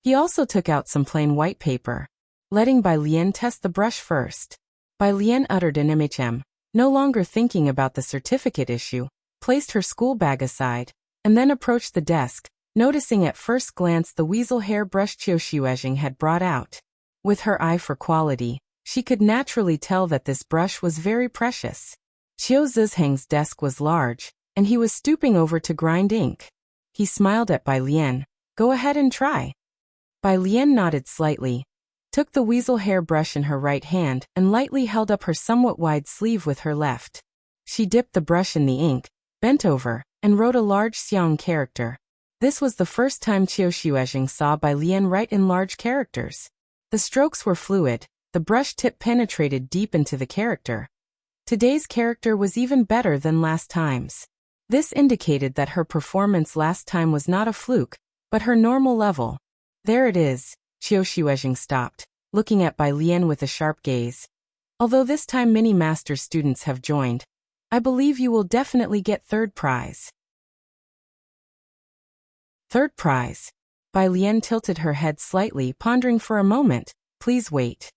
He also took out some plain white paper, letting Bai Lian test the brush first. Bai Lian uttered an no longer thinking about the certificate issue, placed her school bag aside, and then approached the desk, noticing at first glance the weasel hair brush Qiu Xuezheng had brought out. With her eye for quality, she could naturally tell that this brush was very precious. Qiu Zizheng's desk was large, and he was stooping over to grind ink. He smiled at Bai Lian. Go ahead and try. Bai Lian nodded slightly, took the weasel hair brush in her right hand and lightly held up her somewhat wide sleeve with her left. She dipped the brush in the ink, bent over, and wrote a large Xiang character. This was the first time Qiu Xuezheng saw Bai Lian write in large characters. The strokes were fluid, the brush tip penetrated deep into the character. Today's character was even better than last time's. This indicated that her performance last time was not a fluke, but her normal level. There it is. Qiu Xuezheng stopped, looking at Bai Lian with a sharp gaze. Although this time many master students have joined, I believe you will definitely get third prize. Third prize. Bai Lian tilted her head slightly, pondering for a moment. Please wait.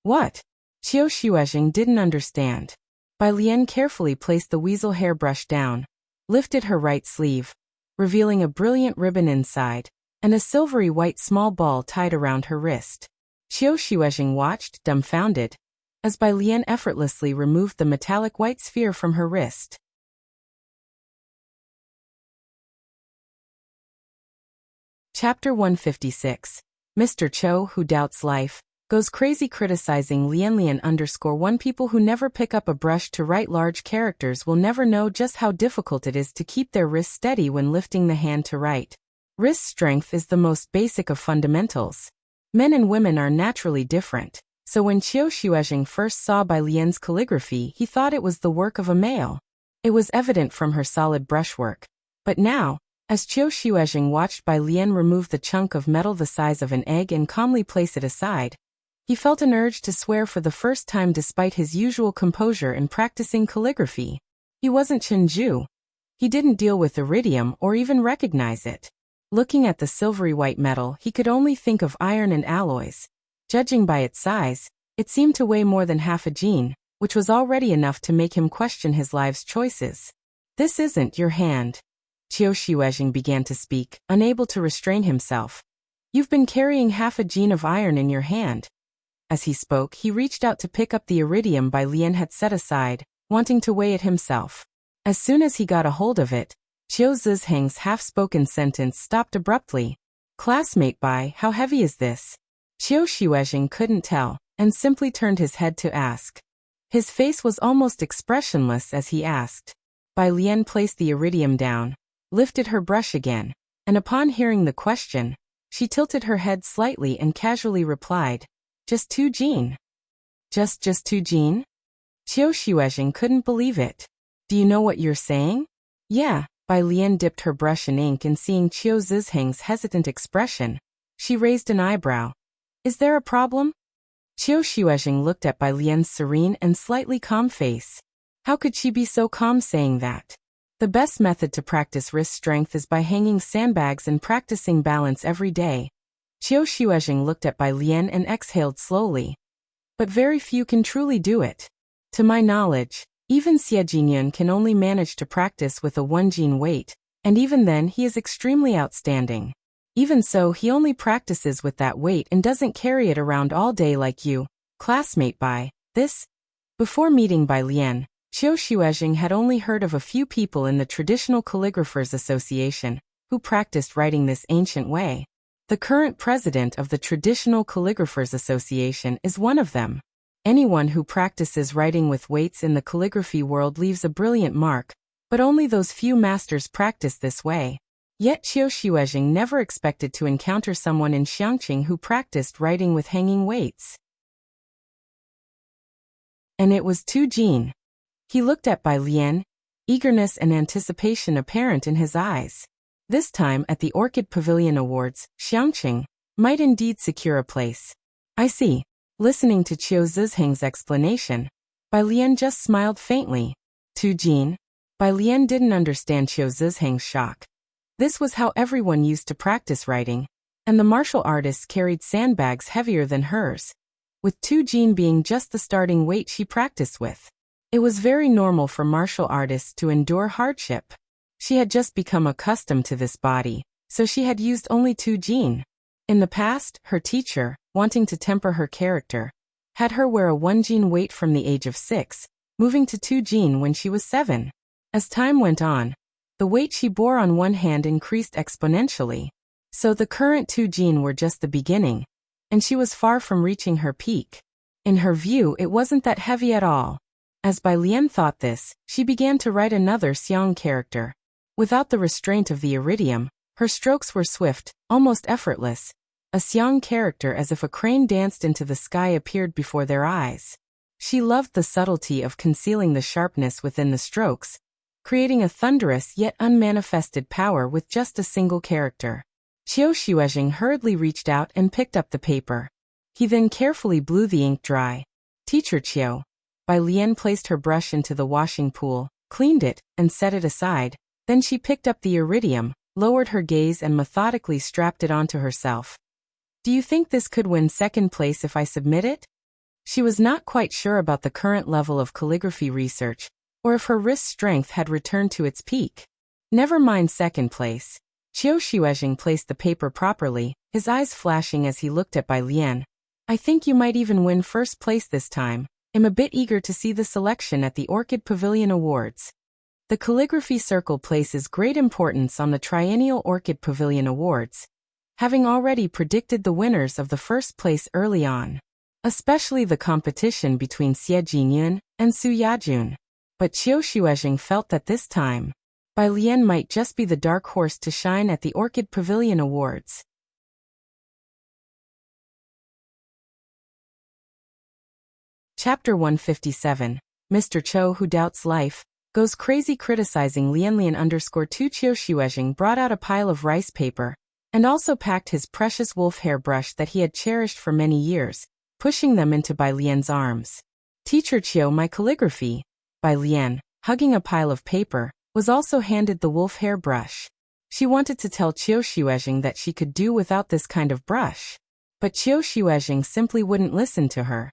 What? Qiu Xuezheng didn't understand. Bai Lian carefully placed the weasel hair brush down, lifted her right sleeve, revealing a brilliant ribbon inside, and a silvery white small ball tied around her wrist. Qiu Xuezheng watched, dumbfounded, as Bai Lian effortlessly removed the metallic white sphere from her wrist. Chapter 156. Mr. Cho, who doubts life, goes crazy criticizing Lian_1. People who never pick up a brush to write large characters will never know just how difficult it is to keep their wrist steady when lifting the hand to write. Wrist strength is the most basic of fundamentals. Men and women are naturally different, so when Qiu Xuezheng first saw Bai Lian's calligraphy, he thought it was the work of a male. It was evident from her solid brushwork. But now, as Qiu Xuezheng watched Bai Lian remove the chunk of metal the size of an egg and calmly place it aside, he felt an urge to swear for the first time despite his usual composure in practicing calligraphy. He wasn't Chenju. He didn't deal with iridium or even recognize it. Looking at the silvery white metal, he could only think of iron and alloys. Judging by its size, it seemed to weigh more than half a gene, which was already enough to make him question his life's choices. This isn't your hand. Qiu Xuezheng began to speak, unable to restrain himself. You've been carrying half a gene of iron in your hand. As he spoke, he reached out to pick up the iridium Bai Lian had set aside, wanting to weigh it himself. As soon as he got a hold of it, Qiu Zizheng's half-spoken sentence stopped abruptly. Classmate Bai, how heavy is this? Qiu Xuezheng couldn't tell, and simply turned his head to ask. His face was almost expressionless as he asked. Bai Lian placed the iridium down, lifted her brush again, and upon hearing the question, she tilted her head slightly and casually replied, Just 2 gene. Just 2 gene? Qiu Xuezheng couldn't believe it. Do you know what you're saying? Yeah. Bai Lian dipped her brush in ink and seeing Qiu Zizheng's hesitant expression, she raised an eyebrow. Is there a problem? Qiu Xuezheng looked at Bai Lian's serene and slightly calm face. How could she be so calm saying that? The best method to practice wrist strength is by hanging sandbags and practicing balance every day. Qiu Xuezheng looked at Bai Lian and exhaled slowly. But very few can truly do it. To my knowledge, even Xie Jinyun can only manage to practice with a 1 gene weight, and even then he is extremely outstanding. Even so, he only practices with that weight and doesn't carry it around all day like you, classmate. By this, before meeting Bai Lian, Qiu Xuezheng had only heard of a few people in the Traditional Calligraphers Association who practiced writing this ancient way. The current president of the Traditional Calligraphers Association is one of them. Anyone who practices writing with weights in the calligraphy world leaves a brilliant mark, but only those few masters practice this way. Yet Qiu Xuezheng never expected to encounter someone in Xiangqing who practiced writing with hanging weights. And it was Tu Jin. He looked at Bai Lian, eagerness and anticipation apparent in his eyes. This time at the Orchid Pavilion Awards, Xiangqing might indeed secure a place. I see. Listening to Qiu Zizheng's explanation, Bai Lian just smiled faintly. Tu Jin? Bai Lian didn't understand Qiu Zizheng's shock. This was how everyone used to practice writing, and the martial artists carried sandbags heavier than hers, with Tu Jin being just the starting weight she practiced with. It was very normal for martial artists to endure hardship. She had just become accustomed to this body, so she had used only Tu Jin. In the past, her teacher, wanting to temper her character, had her wear a 1 Jin weight from the age of 6, moving to 2 Jin when she was 7. As time went on, the weight she bore on one hand increased exponentially, so the current 2 Jin were just the beginning, and she was far from reaching her peak. In her view, it wasn't that heavy at all. As Bai Lian thought this, she began to write another Xiang character. Without the restraint of the iridium, her strokes were swift, almost effortless. A Xiang character as if a crane danced into the sky appeared before their eyes. She loved the subtlety of concealing the sharpness within the strokes, creating a thunderous yet unmanifested power with just a single character. Qiu Xuezheng hurriedly reached out and picked up the paper. He then carefully blew the ink dry. Teacher Qiu. Bai Lian placed her brush into the washing pool, cleaned it, and set it aside. Then she picked up the iridium, lowered her gaze and methodically strapped it onto herself. Do you think this could win second place if I submit it? She was not quite sure about the current level of calligraphy research, or if her wrist strength had returned to its peak. Never mind second place. Qiu Xuezheng placed the paper properly, his eyes flashing as he looked at Bai Lian. I think you might even win first place this time. I'm a bit eager to see the selection at the Orchid Pavilion Awards. The Calligraphy Circle places great importance on the Triennial Orchid Pavilion Awards, having already predicted the winners of the first place early on, especially the competition between Xie Jinyun and Su Yajun. But Qiu Xuezheng felt that this time, Bai Lian might just be the dark horse to shine at the Orchid Pavilion Awards. Chapter 157. Mr. Cho Who Doubts Life Goes Crazy Criticizing Lianlian _2 Qiu Xuezheng brought out a pile of rice paper, and also packed his precious wolf hair brush that he had cherished for many years, pushing them into Bai Lian's arms. Teacher Qiu, my calligraphy. Bai Lian, hugging a pile of paper, was also handed the wolf hair brush. She wanted to tell Qiu Xuezheng that she could do without this kind of brush. But Qiu Xuezheng simply wouldn't listen to her.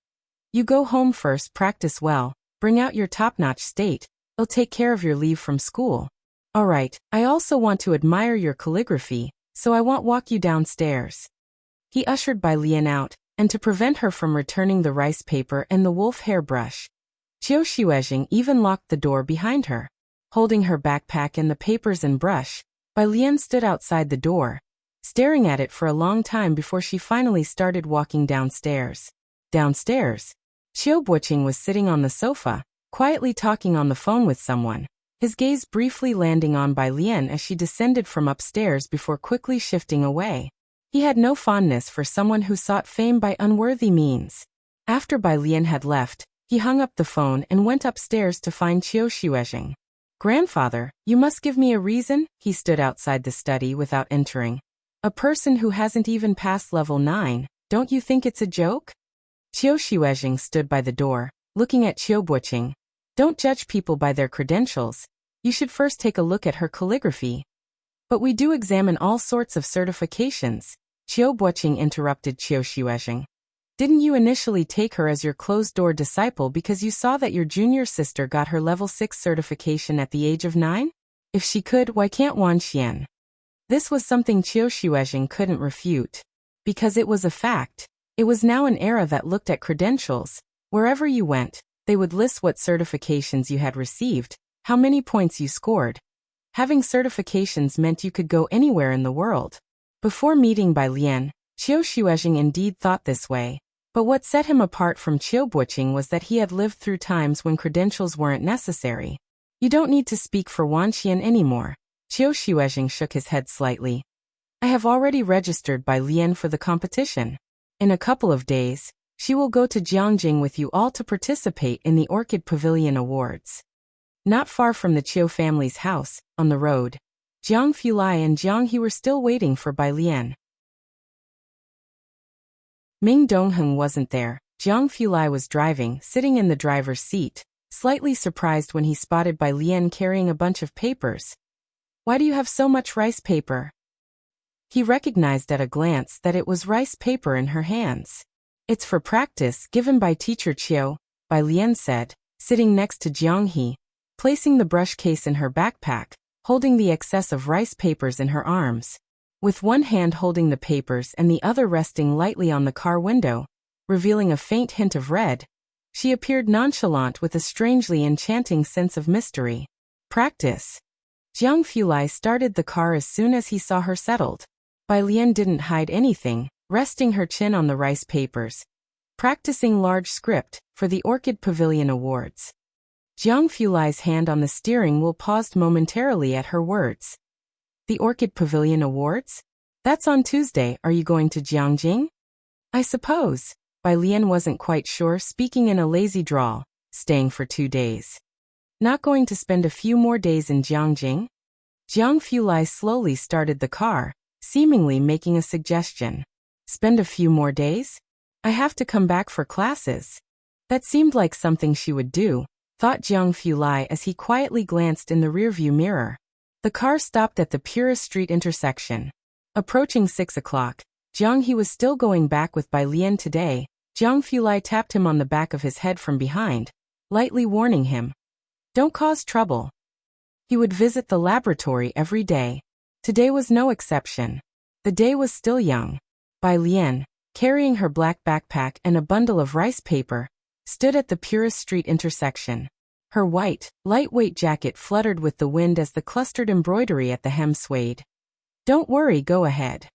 You go home first, practice well, bring out your top-notch state, I'll take care of your leave from school. Alright, I also want to admire your calligraphy, so I won't walk you downstairs. He ushered Bai Lian out, and to prevent her from returning the rice paper and the wolf hair brush, Qiu Xuezheng even locked the door behind her. Holding her backpack and the papers and brush, Bai Lian stood outside the door, staring at it for a long time before she finally started walking downstairs. Downstairs, Qiu Buqing was sitting on the sofa, quietly talking on the phone with someone, his gaze briefly landing on Bai Lian as she descended from upstairs before quickly shifting away. He had no fondness for someone who sought fame by unworthy means. After Bai Lian had left, he hung up the phone and went upstairs to find Qiu Xuezheng. Grandfather, you must give me a reason. He stood outside the study without entering. A person who hasn't even passed level 9, don't you think it's a joke? Qiu Xuezheng stood by the door, looking at Qiu Buqing. Don't judge people by their credentials. You should first take a look at her calligraphy. But we do examine all sorts of certifications. Qiu Buqing interrupted Qiu Xuezheng. Didn't you initially take her as your closed-door disciple because you saw that your junior sister got her level 6 certification at the age of 9? If she could, why can't Wan Xian? This was something Qiu Xuezheng couldn't refute. Because it was a fact. It was now an era that looked at credentials. Wherever you went, they would list what certifications you had received, how many points you scored. Having certifications meant you could go anywhere in the world. Before meeting Bai Lian, Qiu Xuezheng indeed thought this way. But what set him apart from Qiu Buqing was that he had lived through times when credentials weren't necessary. You don't need to speak for Wanqian anymore. Qiu Xuezheng shook his head slightly. I have already registered Bai Lian for the competition. In a couple of days, she will go to Jiangjing with you all to participate in the Orchid Pavilion Awards. Not far from the Qiu family's house, on the road, Jiang Fulai and Jiang He were still waiting for Bai Lian. Ming Dongheng wasn't there. Jiang Fulai was driving, sitting in the driver's seat, slightly surprised when he spotted Bai Lian carrying a bunch of papers. Why do you have so much rice paper? He recognized at a glance that it was rice paper in her hands. It's for practice, given by teacher Qiu, Bai Lian said, sitting next to Jiang He, placing the brush case in her backpack, holding the excess of rice papers in her arms. With one hand holding the papers and the other resting lightly on the car window, revealing a faint hint of red, she appeared nonchalant with a strangely enchanting sense of mystery. Practice. Jiang Fulai started the car as soon as he saw her settled. Bai Lian didn't hide anything, resting her chin on the rice papers, practicing large script for the Orchid Pavilion Awards. Jiang Fulai's hand on the steering wheel paused momentarily at her words. The Orchid Pavilion Awards? That's on Tuesday. Are you going to Jiangjing? I suppose. Bai Lian wasn't quite sure, speaking in a lazy drawl, staying for 2 days. Not going to spend a few more days in Jiangjing? Jiang Fulai slowly started the car, seemingly making a suggestion. Spend a few more days? I have to come back for classes. That seemed like something she would do, thought Jiang Fulai as he quietly glanced in the rearview mirror. The car stopped at the Purist Street intersection. Approaching 6 o'clock, Jiang He was still going back with Bai Lian today. Jiang Fulai tapped him on the back of his head from behind, lightly warning him. Don't cause trouble. He would visit the laboratory every day. Today was no exception. The day was still young. Bai Lian, carrying her black backpack and a bundle of rice paper, stood at the Purist Street intersection. Her white, lightweight jacket fluttered with the wind as the clustered embroidery at the hem swayed. Don't worry, go ahead.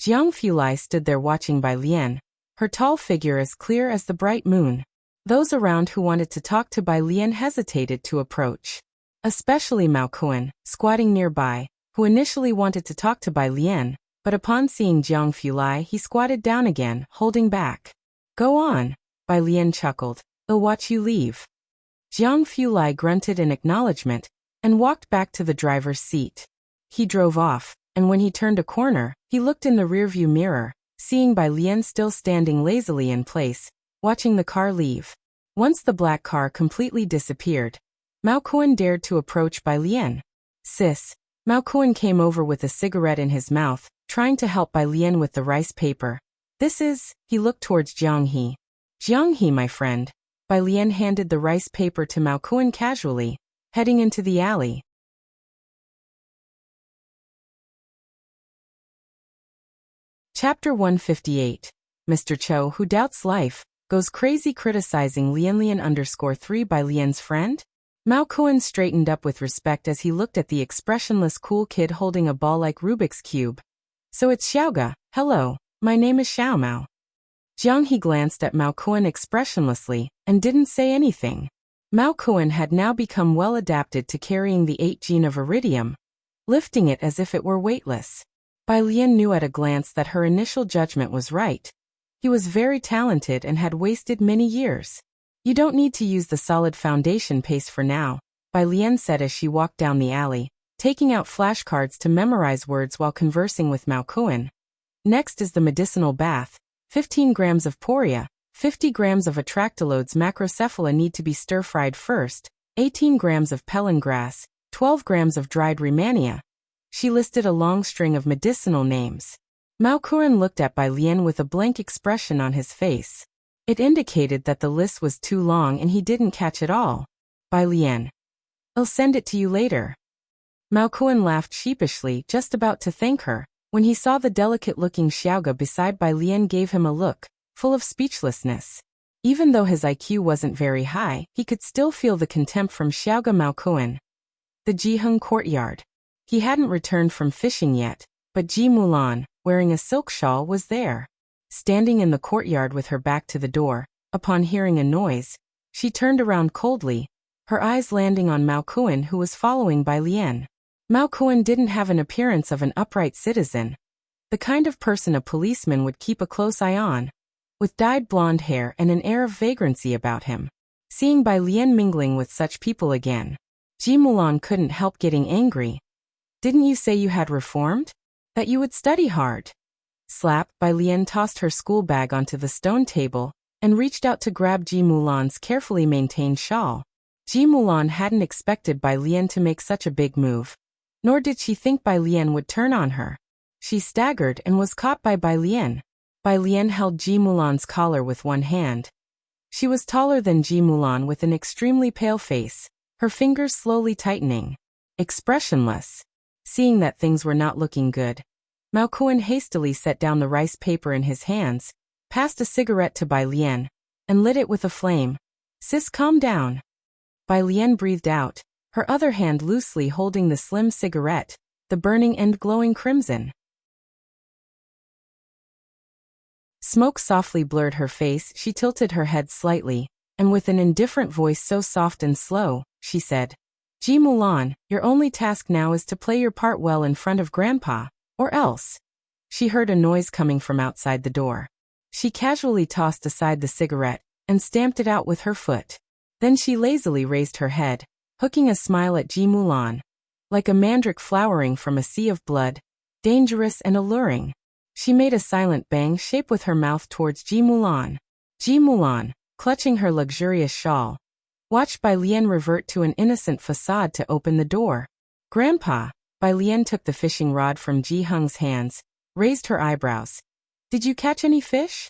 Jiang Fulai stood there watching Bai Lian, her tall figure as clear as the bright moon. Those around who wanted to talk to Bai Lian hesitated to approach. Especially Mao Kuan, squatting nearby, who initially wanted to talk to Bai Lian, but upon seeing Jiang Fulai he squatted down again, holding back. Go on, Bai Lian chuckled. I'll watch you leave. Jiang Fulai grunted in acknowledgement and walked back to the driver's seat. He drove off, and when he turned a corner, he looked in the rearview mirror, seeing Bai Lian still standing lazily in place, watching the car leave. Once the black car completely disappeared, Mao Kuan dared to approach Bai Lian. Sis. Mao Kuan came over with a cigarette in his mouth, trying to help Bai Lian with the rice paper. This is, he looked towards Jiang He. Jiang He, my friend. Bai Lian handed the rice paper to Mao Kuan casually, heading into the alley. Chapter 158. Mr. Cho, who doubts life, goes crazy criticizing Lian_3 Bai Lian's friend? Mao Kuan straightened up with respect as he looked at the expressionless cool kid holding a ball like Rubik's Cube. So it's Xiaoga. Hello, my name is Xiao Mao. Jiang He glanced at Mao Kuan expressionlessly, and didn't say anything. Mao Kuan had now become well adapted to carrying the 8 gene of iridium, lifting it as if it were weightless. Bai Lian knew at a glance that her initial judgment was right. He was very talented and had wasted many years. You don't need to use the solid foundation paste for now, Bai Lian said as she walked down the alley, taking out flashcards to memorize words while conversing with Mao Kuan. Next is the medicinal bath. 15 grams of poria, 50 grams of atractylodes macrocephala need to be stir-fried first, 18 grams of pelon grass, 12 grams of dried rehmannia. She listed a long string of medicinal names. Mao Kuan looked at Bai Lian with a blank expression on his face. It indicated that the list was too long and he didn't catch it all. Bai Lian. I'll send it to you later. Mao Kuan laughed sheepishly, just about to thank her, when he saw the delicate-looking Xiaoga beside Bai Lian gave him a look, full of speechlessness. Even though his IQ wasn't very high, he could still feel the contempt from Xiaoga Mao Kuan. The Jiheng courtyard. He hadn't returned from fishing yet, but Ji Mulan, wearing a silk shawl, was there. Standing in the courtyard with her back to the door, upon hearing a noise, she turned around coldly, her eyes landing on Mao Kuan, who was following Bai Lian. Mao Kuan didn't have an appearance of an upright citizen, the kind of person a policeman would keep a close eye on, with dyed blonde hair and an air of vagrancy about him. Seeing Bai Lian mingling with such people again, Ji Mulan couldn't help getting angry. Didn't you say you had reformed? That you would study hard? Slap! Bai Lian tossed her school bag onto the stone table and reached out to grab Ji Mulan's carefully maintained shawl. Ji Mulan hadn't expected Bai Lian to make such a big move, nor did she think Bai Lian would turn on her. She staggered and was caught by Bai Lian. Bai Lian held Ji Mulan's collar with one hand. She was taller than Ji Mulan with an extremely pale face, her fingers slowly tightening. Expressionless. Seeing that things were not looking good, Mao Kuan hastily set down the rice paper in his hands, passed a cigarette to Bai Lian, and lit it with a flame. Sis, calm down. Bai Lian breathed out, her other hand loosely holding the slim cigarette, the burning end glowing crimson. Smoke softly blurred her face. She tilted her head slightly, and with an indifferent voice so soft and slow, she said, Ji Mulan, your only task now is to play your part well in front of Grandpa, or else. She heard a noise coming from outside the door. She casually tossed aside the cigarette and stamped it out with her foot. Then she lazily raised her head, hooking a smile at Ji Mulan. Like a mandrake flowering from a sea of blood, dangerous and alluring. She made a silent bang shape with her mouth towards Ji Mulan. Ji Mulan, clutching her luxurious shawl, watched Bai Lian revert to an innocent facade to open the door. Grandpa, Bai Lian took the fishing rod from Ji Heng's hands, raised her eyebrows. Did you catch any fish?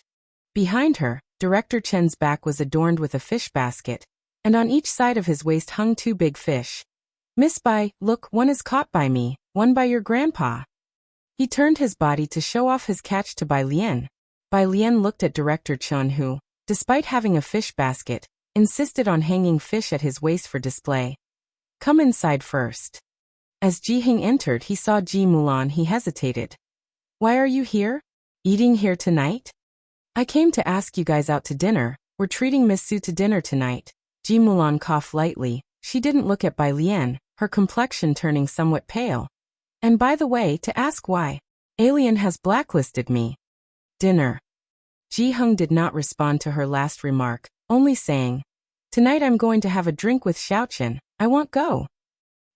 Behind her, Director Chen's back was adorned with a fish basket, and on each side of his waist hung 2 big fish. Miss Bai, look, one is caught by me, one by your grandpa. He turned his body to show off his catch to Bai Lian. Bai Lian looked at Director Chen who, despite having a fish basket, insisted on hanging fish at his waist for display. Come inside first. As Ji Heng entered, he saw Ji Mulan. He hesitated. Why are you here? Eating here tonight? I came to ask you guys out to dinner. We're treating Miss Su to dinner tonight. Ji Mulan coughed lightly. She didn't look at Bai Lian, her complexion turning somewhat pale. And by the way, to ask why. Alien has blacklisted me. Dinner. Ji Heng did not respond to her last remark, only saying, Tonight I'm going to have a drink with Xiaochen. I won't go.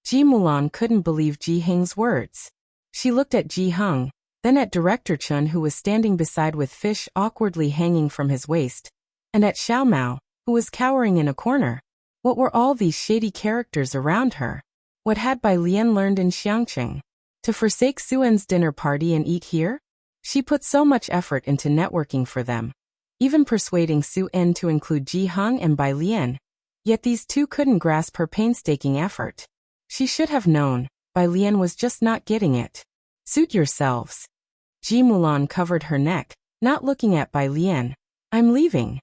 Ji Mulan couldn't believe Ji Heng's words. She looked at Ji Heng, then at Director Chen who was standing beside with fish awkwardly hanging from his waist, and at Xiao Mao, who was cowering in a corner. What were all these shady characters around her? What had Bai Lian learned in Xiangqing? To forsake Suen's dinner party and eat here? She put so much effort into networking for them, even persuading Suen to include Ji Heng and Bai Lian. Yet these two couldn't grasp her painstaking effort. She should have known, Bai Lian was just not getting it. Suit yourselves. Ji Mulan covered her neck, not looking at Bai Lian. I'm leaving.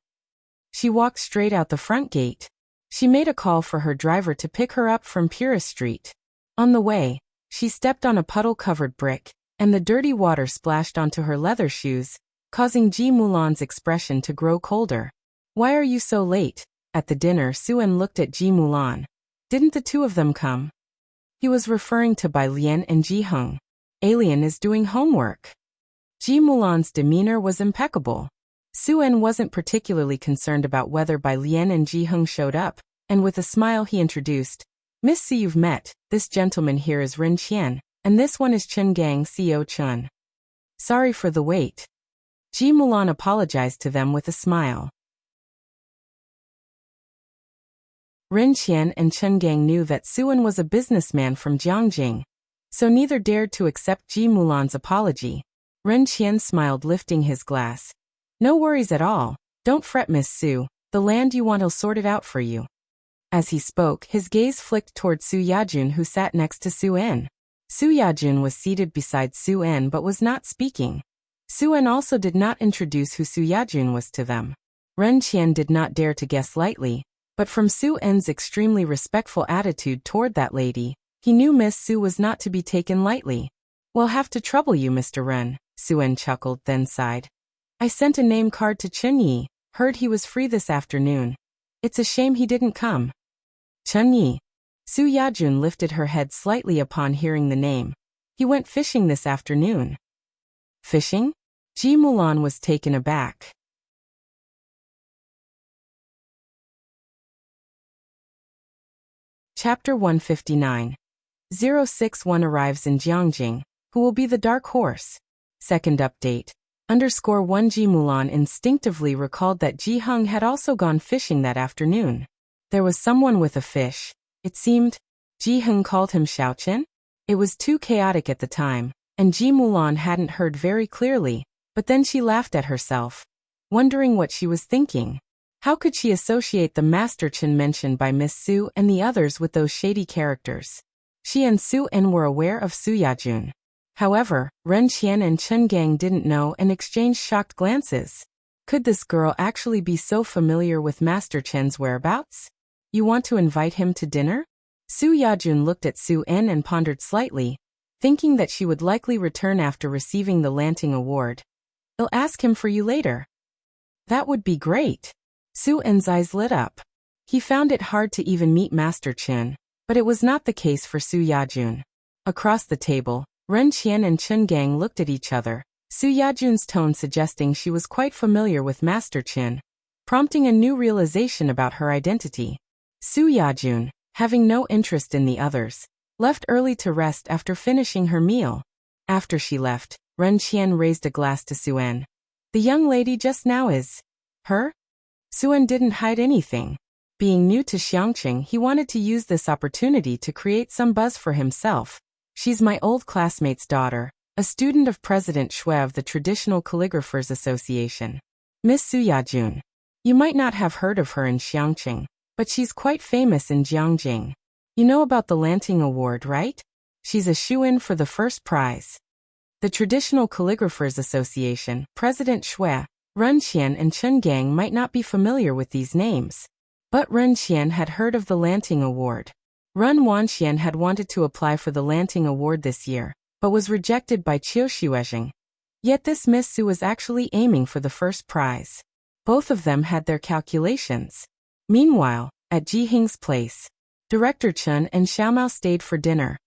She walked straight out the front gate. She made a call for her driver to pick her up from Purist Street. On the way, she stepped on a puddle-covered brick, and the dirty water splashed onto her leather shoes, causing Ji Mulan's expression to grow colder. Why are you so late? At the dinner, Suen looked at Ji Mulan. Didn't the two of them come? He was referring to Bai Lian and Ji Heng. Alien is doing homework. Ji Mulan's demeanor was impeccable. Suen wasn't particularly concerned about whether Bai Lian and Ji Heng showed up, and with a smile he introduced, Miss Si, you've met. This gentleman here is Ren Qian, and this one is Chen Gang Co Chun. Sorry for the wait. Ji Mulan apologized to them with a smile. Ren Qian and Chen Gang knew that Suen was a businessman from Jiangjing, so neither dared to accept Ji Mulan's apology. Ren Qian smiled, lifting his glass. No worries at all. Don't fret, Miss Su. The land you want, I'll sort it out for you. As he spoke, his gaze flicked toward Su Yajun, who sat next to Su En. Su Yajun was seated beside Su En but was not speaking. Su En also did not introduce who Su Yajun was to them. Ren Qian did not dare to guess lightly, but from Su En's extremely respectful attitude toward that lady, he knew Miss Su was not to be taken lightly. "We'll have to trouble you, Mr. Ren," Su En chuckled, then sighed. "I sent a name card to Chen Yi, heard he was free this afternoon. It's a shame he didn't come." Chen Yi. Su Yajun lifted her head slightly upon hearing the name. "He went fishing this afternoon." "Fishing?" Ji Mulan was taken aback. Chapter 159. 061 arrives in Jiangjing. Who will be the dark horse? Second update. _1 Ji Mulan instinctively recalled that Ji Heng had also gone fishing that afternoon. There was someone with a fish. It seemed. Ji Heng called him Xiaochen? It was too chaotic at the time, and Ji Mulan hadn't heard very clearly, but then she laughed at herself, wondering what she was thinking. How could she associate the Master Chen mentioned by Miss Su and the others with those shady characters? She and Su En were aware of Su Yajun. However, Ren Qian and Chen Gang didn't know and exchanged shocked glances. Could this girl actually be so familiar with Master Chen's whereabouts? "You want to invite him to dinner?" Su Yajun looked at Su En and pondered slightly, thinking that she would likely return after receiving the Lanting Award. "I'll ask him for you later." "That would be great." Su En's eyes lit up. He found it hard to even meet Master Chen, but it was not the case for Su Yajun. Across the table, Ren Qian and Chen Gang looked at each other, Su Yajun's tone suggesting she was quite familiar with Master Chen, prompting a new realization about her identity. Su Yajun, having no interest in the others, left early to rest after finishing her meal. After she left, Ren Qian raised a glass to Su En. "The young lady just now is her?" Su En didn't hide anything. Being new to Xiangqing, he wanted to use this opportunity to create some buzz for himself. "She's my old classmate's daughter, a student of President Shui of the Traditional Calligraphers Association. Miss Su Yajun. You might not have heard of her in Xiangqing, but she's quite famous in Jiangjing. You know about the Lanting Award, right? She's a shoo-in for the first prize." The Traditional Calligraphers Association, President Shui, Ren Qian and Chen Gang might not be familiar with these names. But Ren Qian had heard of the Lanting Award. Ren Wanxian had wanted to apply for the Lanting Award this year, but was rejected by Qiu Xuezheng. Yet this Miss Su was actually aiming for the first prize. Both of them had their calculations. Meanwhile, at Ji Heng's place, Director Chen and Xiaomao stayed for dinner.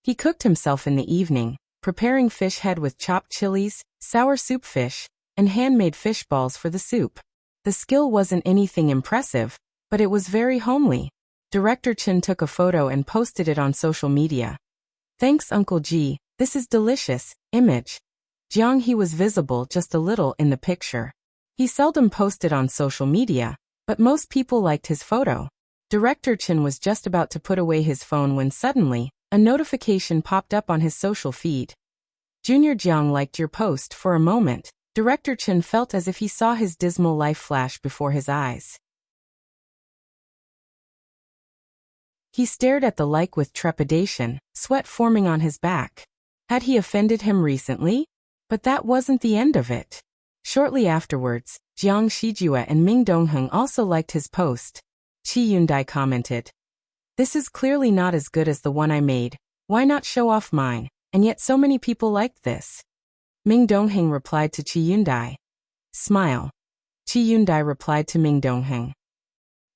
He cooked himself in the evening, preparing fish head with chopped chilies, sour soup fish, and handmade fish balls for the soup. The skill wasn't anything impressive, but it was very homely. Director Chen took a photo and posted it on social media. "Thanks, Uncle Ji, this is delicious." Image. Jiang He was visible just a little in the picture. He seldom posted on social media, but most people liked his photo. Director Chen was just about to put away his phone when suddenly, a notification popped up on his social feed. "Junior Jiang liked your post." For a moment, Director Chen felt as if he saw his dismal life flash before his eyes. He stared at the like with trepidation, sweat forming on his back. Had he offended him recently? But that wasn't the end of it. Shortly afterwards, Jiang Shijue and Ming Dongheng also liked his post. Qi Yundai commented, "This is clearly not as good as the one I made. Why not show off mine? And yet so many people liked this." Ming Dongheng replied to Qi Yundai. "Smile." Qi Yundai replied to Ming Dongheng.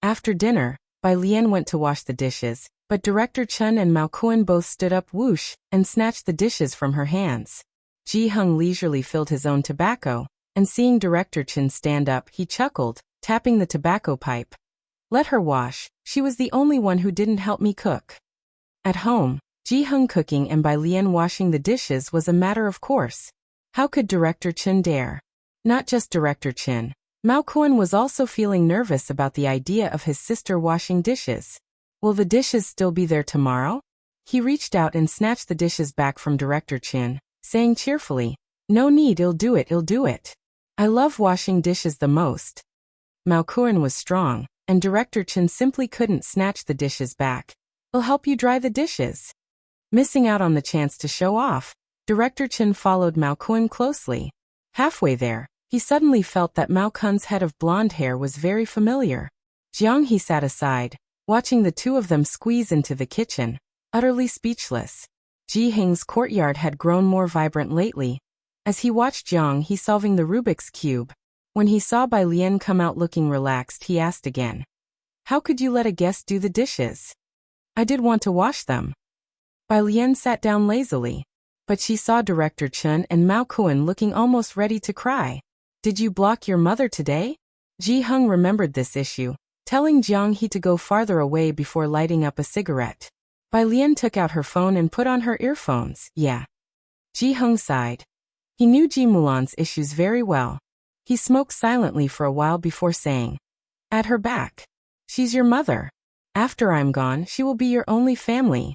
After dinner, Bai Lian went to wash the dishes, but Director Chen and Mao Kuan both stood up whoosh and snatched the dishes from her hands. Ji Heng leisurely filled his own tobacco, and seeing Director Chen stand up, he chuckled, tapping the tobacco pipe. "Let her wash, she was the only one who didn't help me cook." At home, Ji Heng cooking and Bai Lian washing the dishes was a matter of course. How could Director Chen dare? Not just Director Chen. Mao Kuan was also feeling nervous about the idea of his sister washing dishes. Will the dishes still be there tomorrow? He reached out and snatched the dishes back from Director Chen, saying cheerfully, "No need, I'll do it. I love washing dishes the most." Mao Kuan was strong, and Director Chen simply couldn't snatch the dishes back. "I'll help you dry the dishes." Missing out on the chance to show off, Director Chen followed Mao Kun closely. Halfway there, he suddenly felt that Mao Kun's head of blonde hair was very familiar. Jiang He sat aside, watching the two of them squeeze into the kitchen, utterly speechless. Ji Hing's courtyard had grown more vibrant lately. As he watched Jiang He solving the Rubik's Cube, when he saw Bai Lian come out looking relaxed, he asked again, "How could you let a guest do the dishes?" "I did want to wash them." Bai Lian sat down lazily, but she saw Director Chen and Mao Kun looking almost ready to cry. "Did you block your mother today?" Ji Heng remembered this issue, telling Jiang He to go farther away before lighting up a cigarette. Bai Lian took out her phone and put on her earphones. "Yeah." Ji Heng sighed. He knew Ji Mulan's issues very well. He smoked silently for a while before saying, "At her back. She's your mother. After I'm gone, she will be your only family."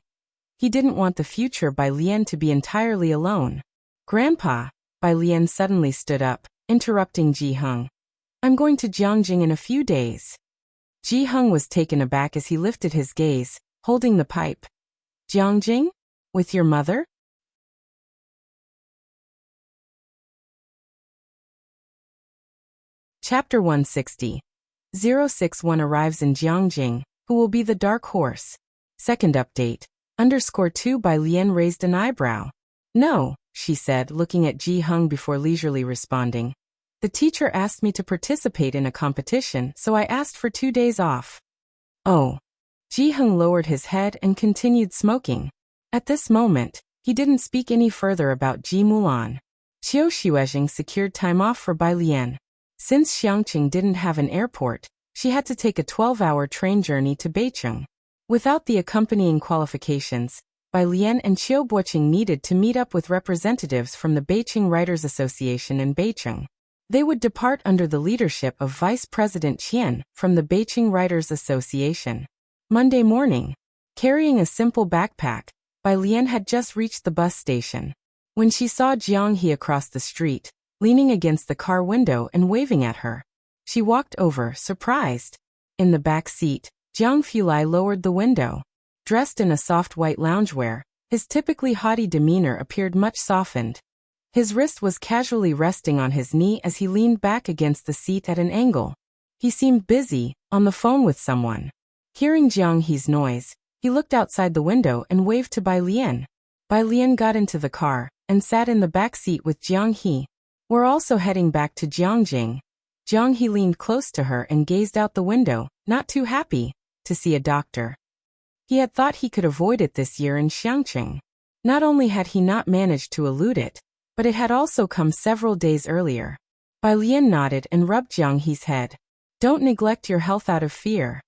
He didn't want the future Bai Lian to be entirely alone. "Grandpa," Bai Lian suddenly stood up, interrupting Ji Heng. "I'm going to Jiangjing in a few days." Ji Heng was taken aback as he lifted his gaze, holding the pipe. "Jiangjing? With your mother?" Chapter 160. 061 arrives in Jiangjing, who will be the dark horse. Second update. _2 Bai Lian raised an eyebrow. "No," she said, looking at Ji Heng before leisurely responding. "The teacher asked me to participate in a competition, so I asked for 2 days off." "Oh." Ji Heng lowered his head and continued smoking. At this moment, he didn't speak any further about Ji Mulan. Qiu Xuezheng secured time off for Bai Lian. Since Xiangqing didn't have an airport, she had to take a 12-hour train journey to Beicheng. Without the accompanying qualifications, Bai Lian and Qiu Boqing needed to meet up with representatives from the Beicheng Writers Association in Beicheng. They would depart under the leadership of Vice President Qian from the Beicheng Writers Association. Monday morning, carrying a simple backpack, Bai Lian had just reached the bus station. When she saw Jiang He across the street, leaning against the car window and waving at her, she walked over, surprised. In the back seat, Jiang Fulai lowered the window. Dressed in a soft white loungewear, his typically haughty demeanor appeared much softened. His wrist was casually resting on his knee as he leaned back against the seat at an angle. He seemed busy, on the phone with someone. Hearing Jiang He's noise, he looked outside the window and waved to Bai Lian. Bai Lian got into the car and sat in the back seat with Jiang He. "We're also heading back to Jiangjing." Jiang He leaned close to her and gazed out the window, not too happy to see a doctor. He had thought he could avoid it this year in Xiangqing. Not only had he not managed to elude it, but it had also come several days earlier. Bai Lian nodded and rubbed Jiang He's head. "Don't neglect your health out of fear."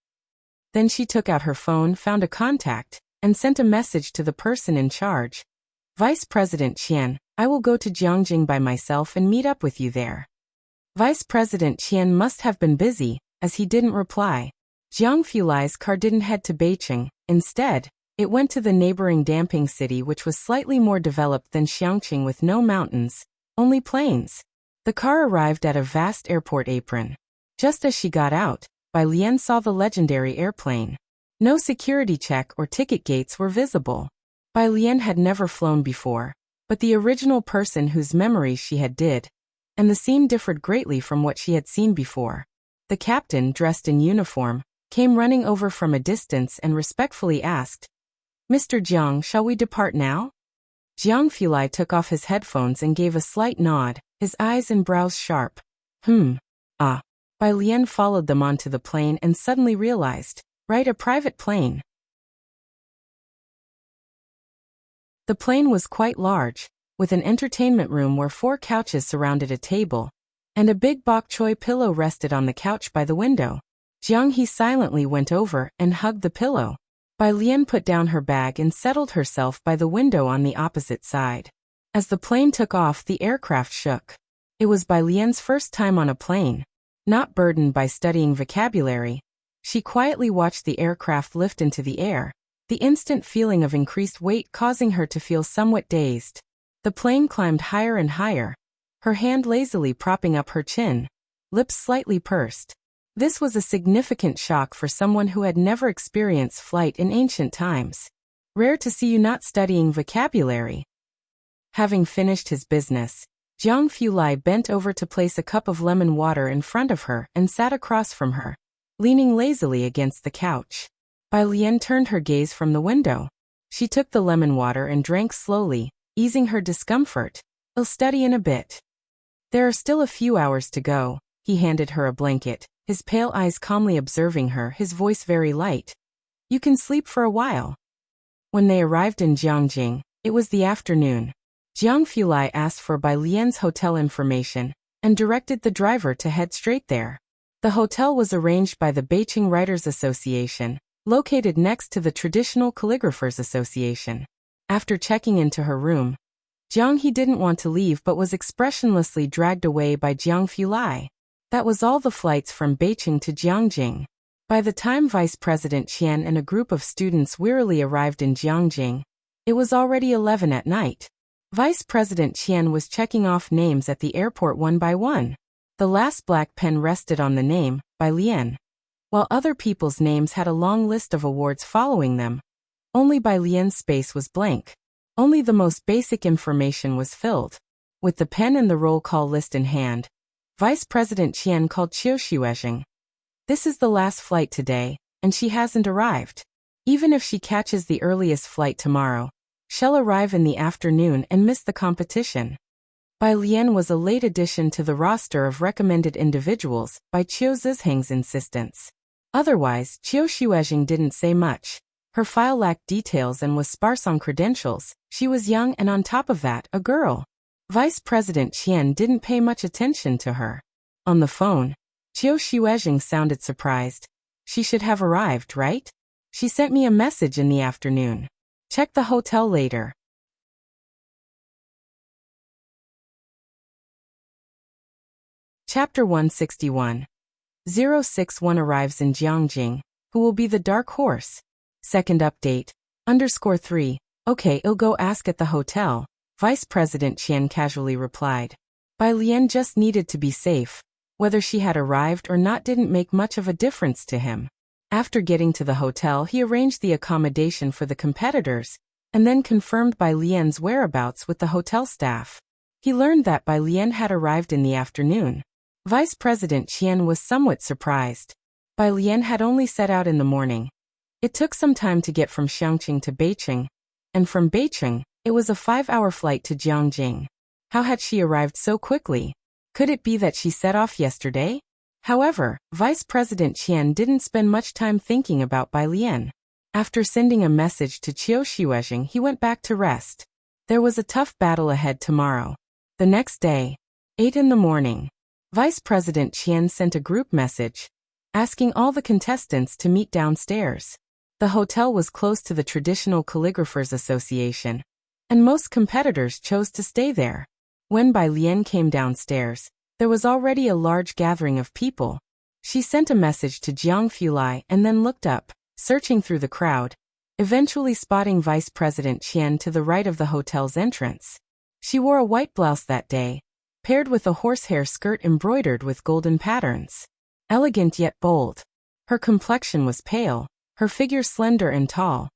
Then she took out her phone, found a contact, and sent a message to the person in charge. "Vice President Qian, I will go to Jiangjing by myself and meet up with you there." Vice President Qian must have been busy, as he didn't reply. Jiang Fulai's car didn't head to Beicheng. Instead, it went to the neighboring Damping city, which was slightly more developed than Xiangqing with no mountains, only plains. The car arrived at a vast airport apron. Just as she got out, Bai Lian saw the legendary airplane. No security check or ticket gates were visible. Bai Lian had never flown before, but the original person whose memories she had did, and the scene differed greatly from what she had seen before. The captain, dressed in uniform, came running over from a distance and respectfully asked, "Mr. Jiang, shall we depart now?" Jiang Fulai took off his headphones and gave a slight nod, his eyes and brows sharp. Ah. Bai Lian followed them onto the plane and suddenly realized, right, a private plane. The plane was quite large, with an entertainment room where 4 couches surrounded a table, and a big bok choy pillow rested on the couch by the window. Jiang He silently went over and hugged the pillow. Bai Lian put down her bag and settled herself by the window on the opposite side. As the plane took off, the aircraft shook. It was Bai Lian's first time on a plane. Not burdened by studying vocabulary, she quietly watched the aircraft lift into the air, the instant feeling of increased weight causing her to feel somewhat dazed. The plane climbed higher and higher, her hand lazily propping up her chin, lips slightly pursed. This was a significant shock for someone who had never experienced flight in ancient times. Rare to see you not studying vocabulary. Having finished his business, Jiang Fulai bent over to place a cup of lemon water in front of her and sat across from her, leaning lazily against the couch. Bai Lian turned her gaze from the window. She took the lemon water and drank slowly, easing her discomfort. "I'll study in a bit." "There are still a few hours to go." He handed her a blanket, his pale eyes calmly observing her, his voice very light. "You can sleep for a while." When they arrived in Jiangjing, it was the afternoon. Jiang Fulai asked for Bai Lian's hotel information and directed the driver to head straight there. The hotel was arranged by the Beijing Writers Association, located next to the Traditional Calligraphers Association. After checking into her room, Jiang He didn't want to leave but was expressionlessly dragged away by Jiang Fulai. That was all the flights from Beijing to Jiangjing. By the time Vice President Qian and a group of students wearily arrived in Jiangjing, it was already 11 at night. Vice President Qian was checking off names at the airport one by one. The last black pen rested on the name, Bai Lian. While other people's names had a long list of awards following them, only Bai Lian's space was blank. Only the most basic information was filled. With the pen and the roll call list in hand, Vice President Qian called Qiu Xuezheng. "This is the last flight today, and she hasn't arrived. Even if she catches the earliest flight tomorrow, she'll arrive in the afternoon and miss the competition." Bai Lian was a late addition to the roster of recommended individuals by Qiu Zizheng's insistence. Otherwise, Qiu Xuezheng didn't say much. Her file lacked details and was sparse on credentials. She was young and on top of that, a girl. Vice President Qian didn't pay much attention to her. On the phone, Qiu Xuezheng sounded surprised. "She should have arrived, right? She sent me a message in the afternoon. Check the hotel later." Chapter 161. 061 arrives in Jiangjing. Who will be the dark horse? Second update. _3. Okay, I'll go ask at the hotel, Vice President Qian casually replied. Bai Lian just needed to be safe. Whether she had arrived or not didn't make much of a difference to him. After getting to the hotel, he arranged the accommodation for the competitors, and then confirmed Bai Lian's whereabouts with the hotel staff. He learned that Bai Lian had arrived in the afternoon. Vice President Qian was somewhat surprised. Bai Lian had only set out in the morning. It took some time to get from Xiangqing to Beijing, and from Beijing, it was a 5-hour flight to Jiangjing. How had she arrived so quickly? Could it be that she set off yesterday? However, Vice President Qian didn't spend much time thinking about Bai Lian. After sending a message to Qiu Xuezheng, he went back to rest. There was a tough battle ahead tomorrow. The next day, 8 in the morning, Vice President Qian sent a group message, asking all the contestants to meet downstairs. The hotel was close to the Traditional Calligraphers Association, and most competitors chose to stay there. When Bai Lian came downstairs, there was already a large gathering of people. She sent a message to Jiang Fulai and then looked up, searching through the crowd, eventually spotting Vice President Qian to the right of the hotel's entrance. She wore a white blouse that day, paired with a horsehair skirt embroidered with golden patterns. Elegant yet bold. Her complexion was pale, her figure slender and tall.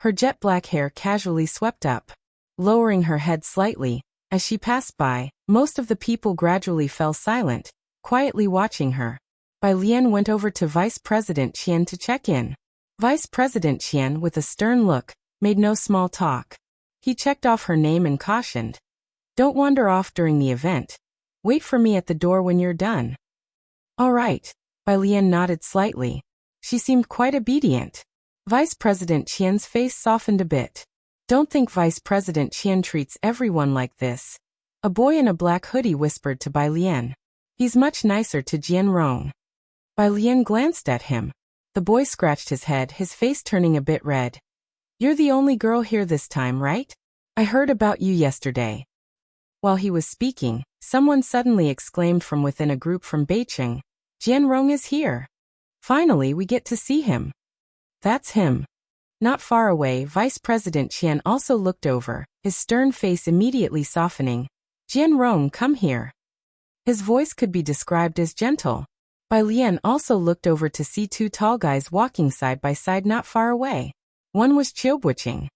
Her jet black hair casually swept up, lowering her head slightly. As she passed by, most of the people gradually fell silent, quietly watching her. Bai Lian went over to Vice President Qian to check in. Vice President Qian, with a stern look, made no small talk. He checked off her name and cautioned, "Don't wander off during the event. Wait for me at the door when you're done." "All right." Bai Lian nodded slightly. She seemed quite obedient. Vice President Qian's face softened a bit. "Don't think Vice President Qian treats everyone like this." A boy in a black hoodie whispered to Bai Lian. "He's much nicer to Jian Rong." Bai Lian glanced at him. The boy scratched his head, his face turning a bit red. "You're the only girl here this time, right? I heard about you yesterday." While he was speaking, someone suddenly exclaimed from within a group from Beijing, "Jian Rong is here. Finally, we get to see him." "That's him." Not far away, Vice President Qian also looked over, his stern face immediately softening. "Jian Rong, come here." His voice could be described as gentle. Bai Lian also looked over to see two tall guys walking side by side not far away. One was Qiubuqing.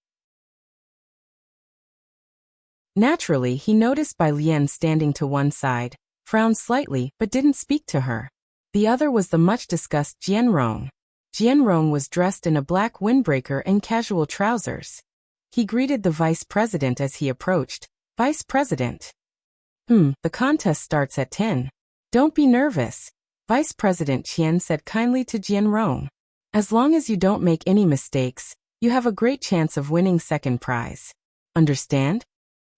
Naturally, he noticed Bai Lian standing to one side, frowned slightly but didn't speak to her. The other was the much-discussed Jianrong. Jianrong was dressed in a black windbreaker and casual trousers. He greeted the vice president as he approached. Vice President. The contest starts at 10. Don't be nervous. Vice President Qian said kindly to Jianrong. As long as you don't make any mistakes, you have a great chance of winning second prize. Understand?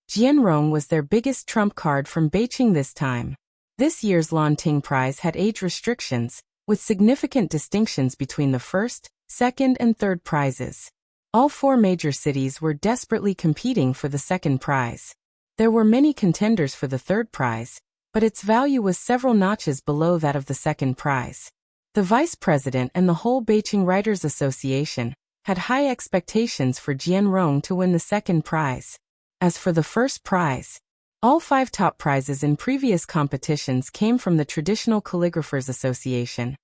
Jianrong was their biggest trump card from Beijing this time. This year's Lanting Prize had age restrictions, with significant distinctions between the first, second and third prizes. All four major cities were desperately competing for the second prize. There were many contenders for the third prize, but its value was several notches below that of the second prize. The vice president and the whole Beijing Writers Association had high expectations for Jianrong to win the second prize. As for the first prize, all 5 top prizes in previous competitions came from the Traditional Calligraphers Association.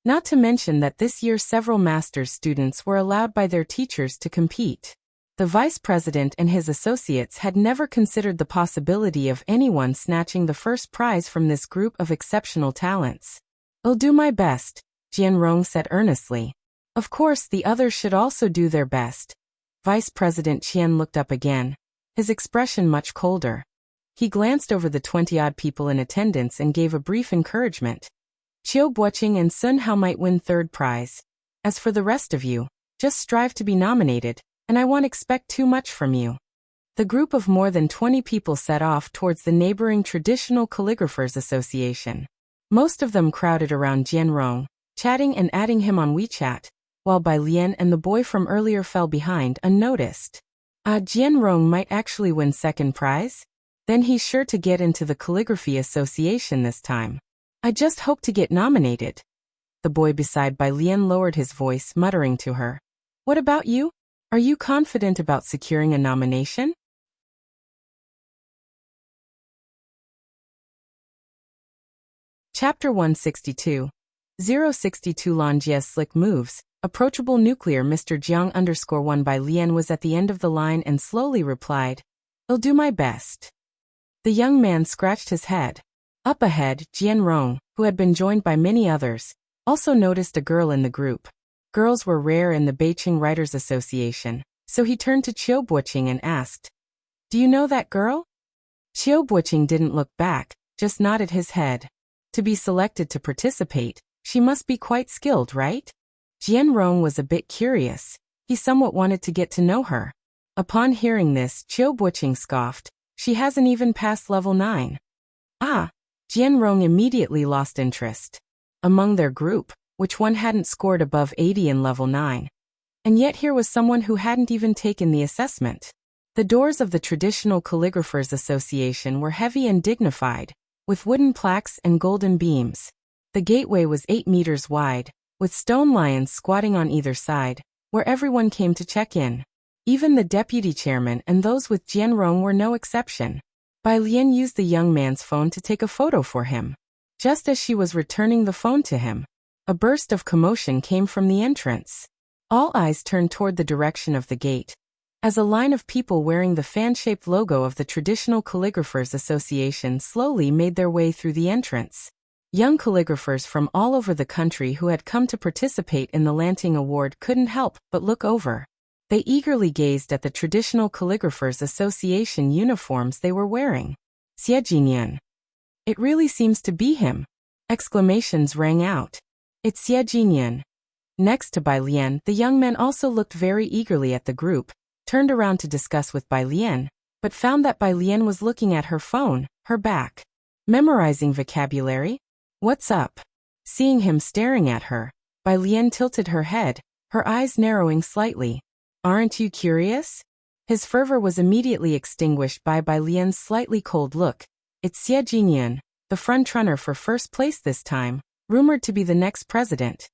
Not to mention that this year several master's students were allowed by their teachers to compete. The vice president and his associates had never considered the possibility of anyone snatching the first prize from this group of exceptional talents. I'll do my best, Jianrong said earnestly. Of course, the others should also do their best. Vice President Qian looked up again, his expression much colder. He glanced over the 20-odd people in attendance and gave a brief encouragement. Qiubuqing and Sun Hao might win third prize. As for the rest of you, just strive to be nominated, and I won't expect too much from you. The group of more than 20 people set off towards the neighboring Traditional Calligraphers Association. Most of them crowded around Jianrong, chatting and adding him on WeChat, while Bai Lian and the boy from earlier fell behind unnoticed. Jianrong might actually win second prize? Then he's sure to get into the Calligraphy Association this time. I just hope to get nominated. The boy beside Bai Lian lowered his voice, muttering to her. What about you? Are you confident about securing a nomination? Chapter 162. 062 Lanjie's Slick Moves. Approachable nuclear Mr. Jiang _1 Bai Lian was at the end of the line and slowly replied, I'll do my best. The young man scratched his head. Up ahead, Jianrong, who had been joined by many others, also noticed a girl in the group. Girls were rare in the Beijing Writers Association, so he turned to Qiubuqing and asked, Do you know that girl? Qiubuqing didn't look back, just nodded his head. To be selected to participate, she must be quite skilled, right? Jianrong was a bit curious. He somewhat wanted to get to know her. Upon hearing this, Qiubuqing scoffed. She hasn't even passed level 9. Jianrong immediately lost interest. Among their group, which one hadn't scored above 80 in level 9? And yet here was someone who hadn't even taken the assessment. The doors of the Traditional Calligraphers Association were heavy and dignified, with wooden plaques and golden beams. The gateway was 8 meters wide, with stone lions squatting on either side, where everyone came to check in. Even the deputy chairman and those with Jianrong were no exception. Bai Lian used the young man's phone to take a photo for him. Just as she was returning the phone to him, a burst of commotion came from the entrance. All eyes turned toward the direction of the gate, as a line of people wearing the fan-shaped logo of the Traditional Calligraphers Association slowly made their way through the entrance. Young calligraphers from all over the country who had come to participate in the Lanting Award couldn't help but look over. They eagerly gazed at the Traditional Calligraphers Association uniforms they were wearing. Xie Jinyan. It really seems to be him. Exclamations rang out. It's Xie Jinyan. Next to Bai Lian, the young men also looked very eagerly at the group, turned around to discuss with Bai Lian, but found that Bai Lian was looking at her phone, her back. Memorizing vocabulary? What's up? Seeing him staring at her, Bai Lian tilted her head, her eyes narrowing slightly. Aren't you curious? His fervor was immediately extinguished by Bai Lian's slightly cold look. It's Xie Jinyan, the frontrunner for first place this time, rumored to be the next president.